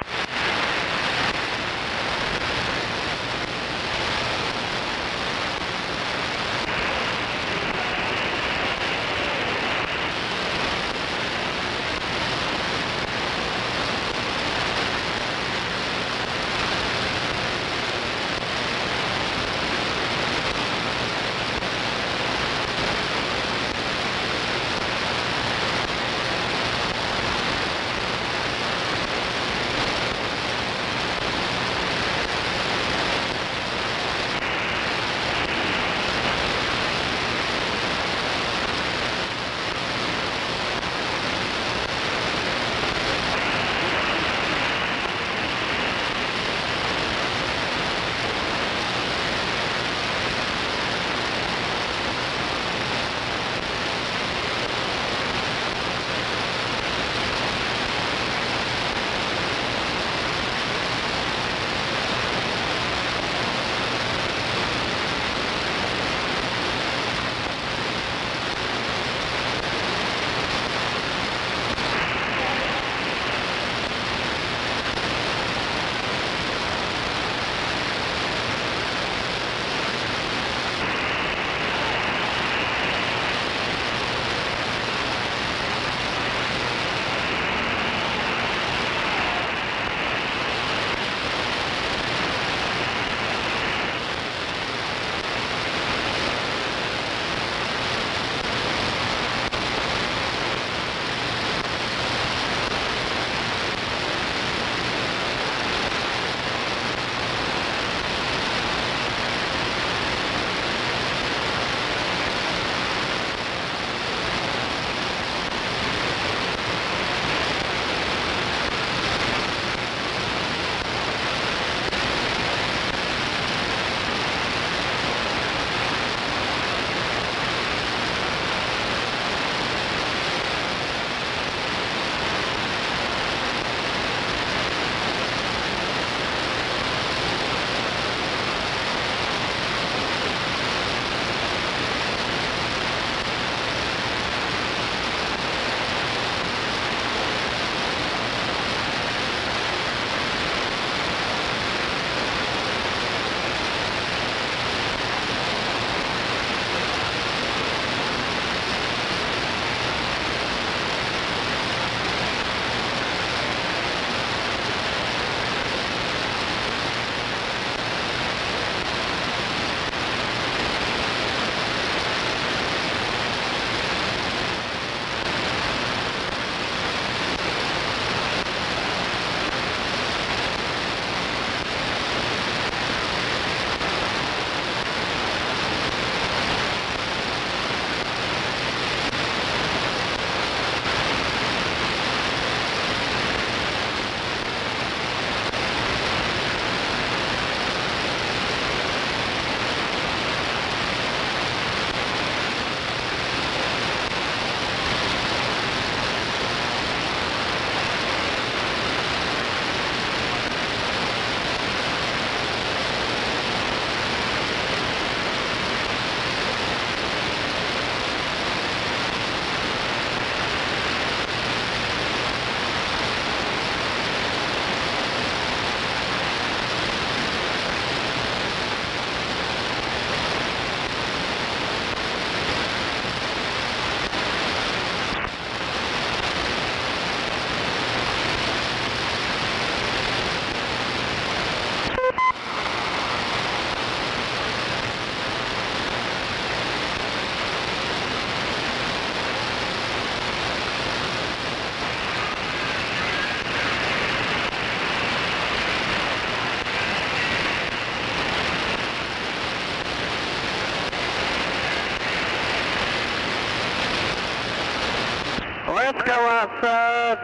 outside,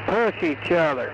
push each other.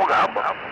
Gobble, gobble.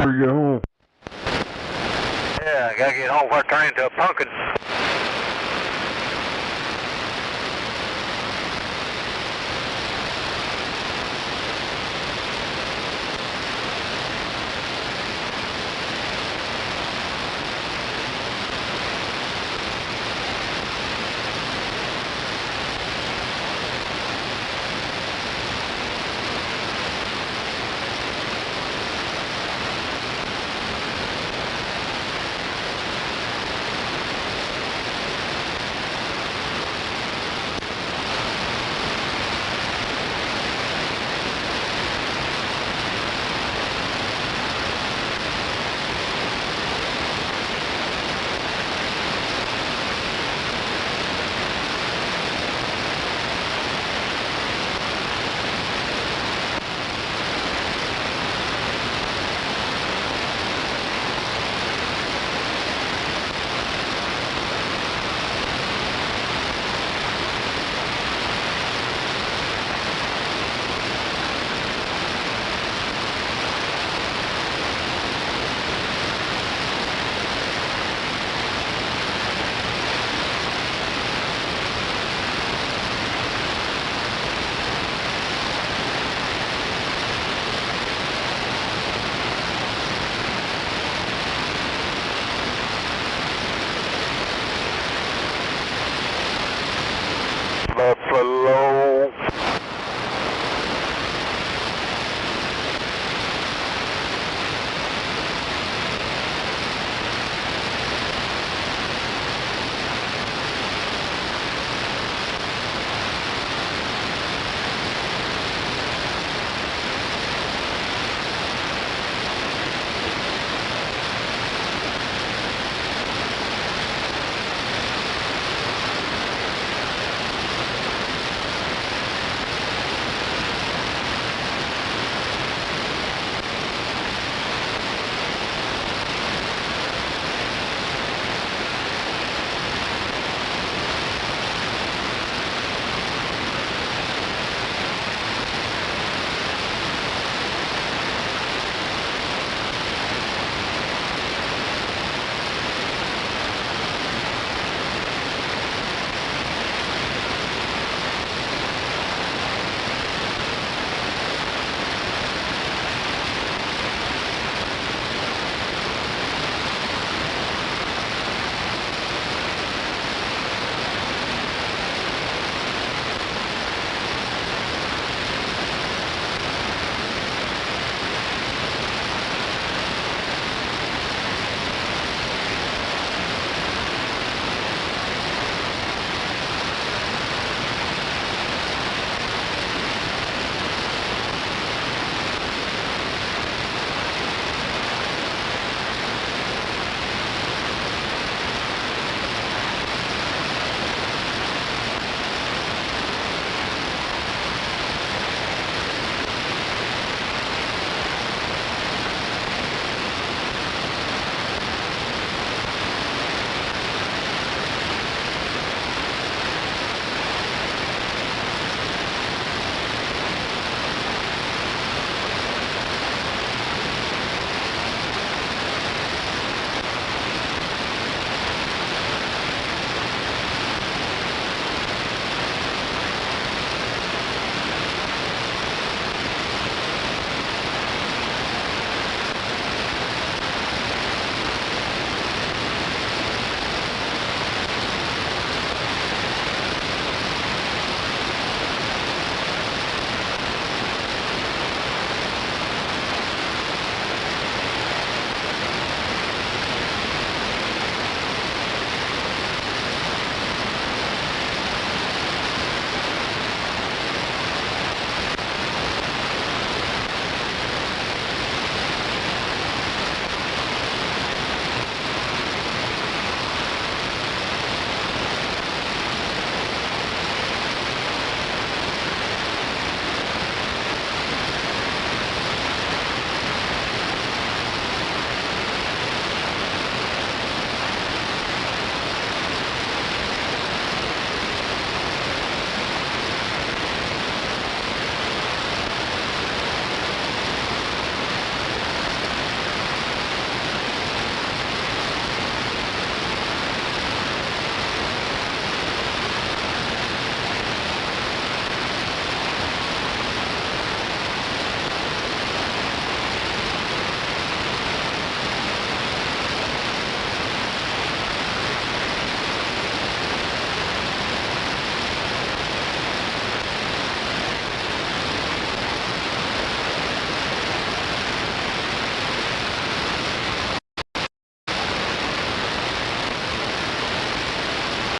before you get home. Yeah, I gotta get home before I turn into a pumpkin.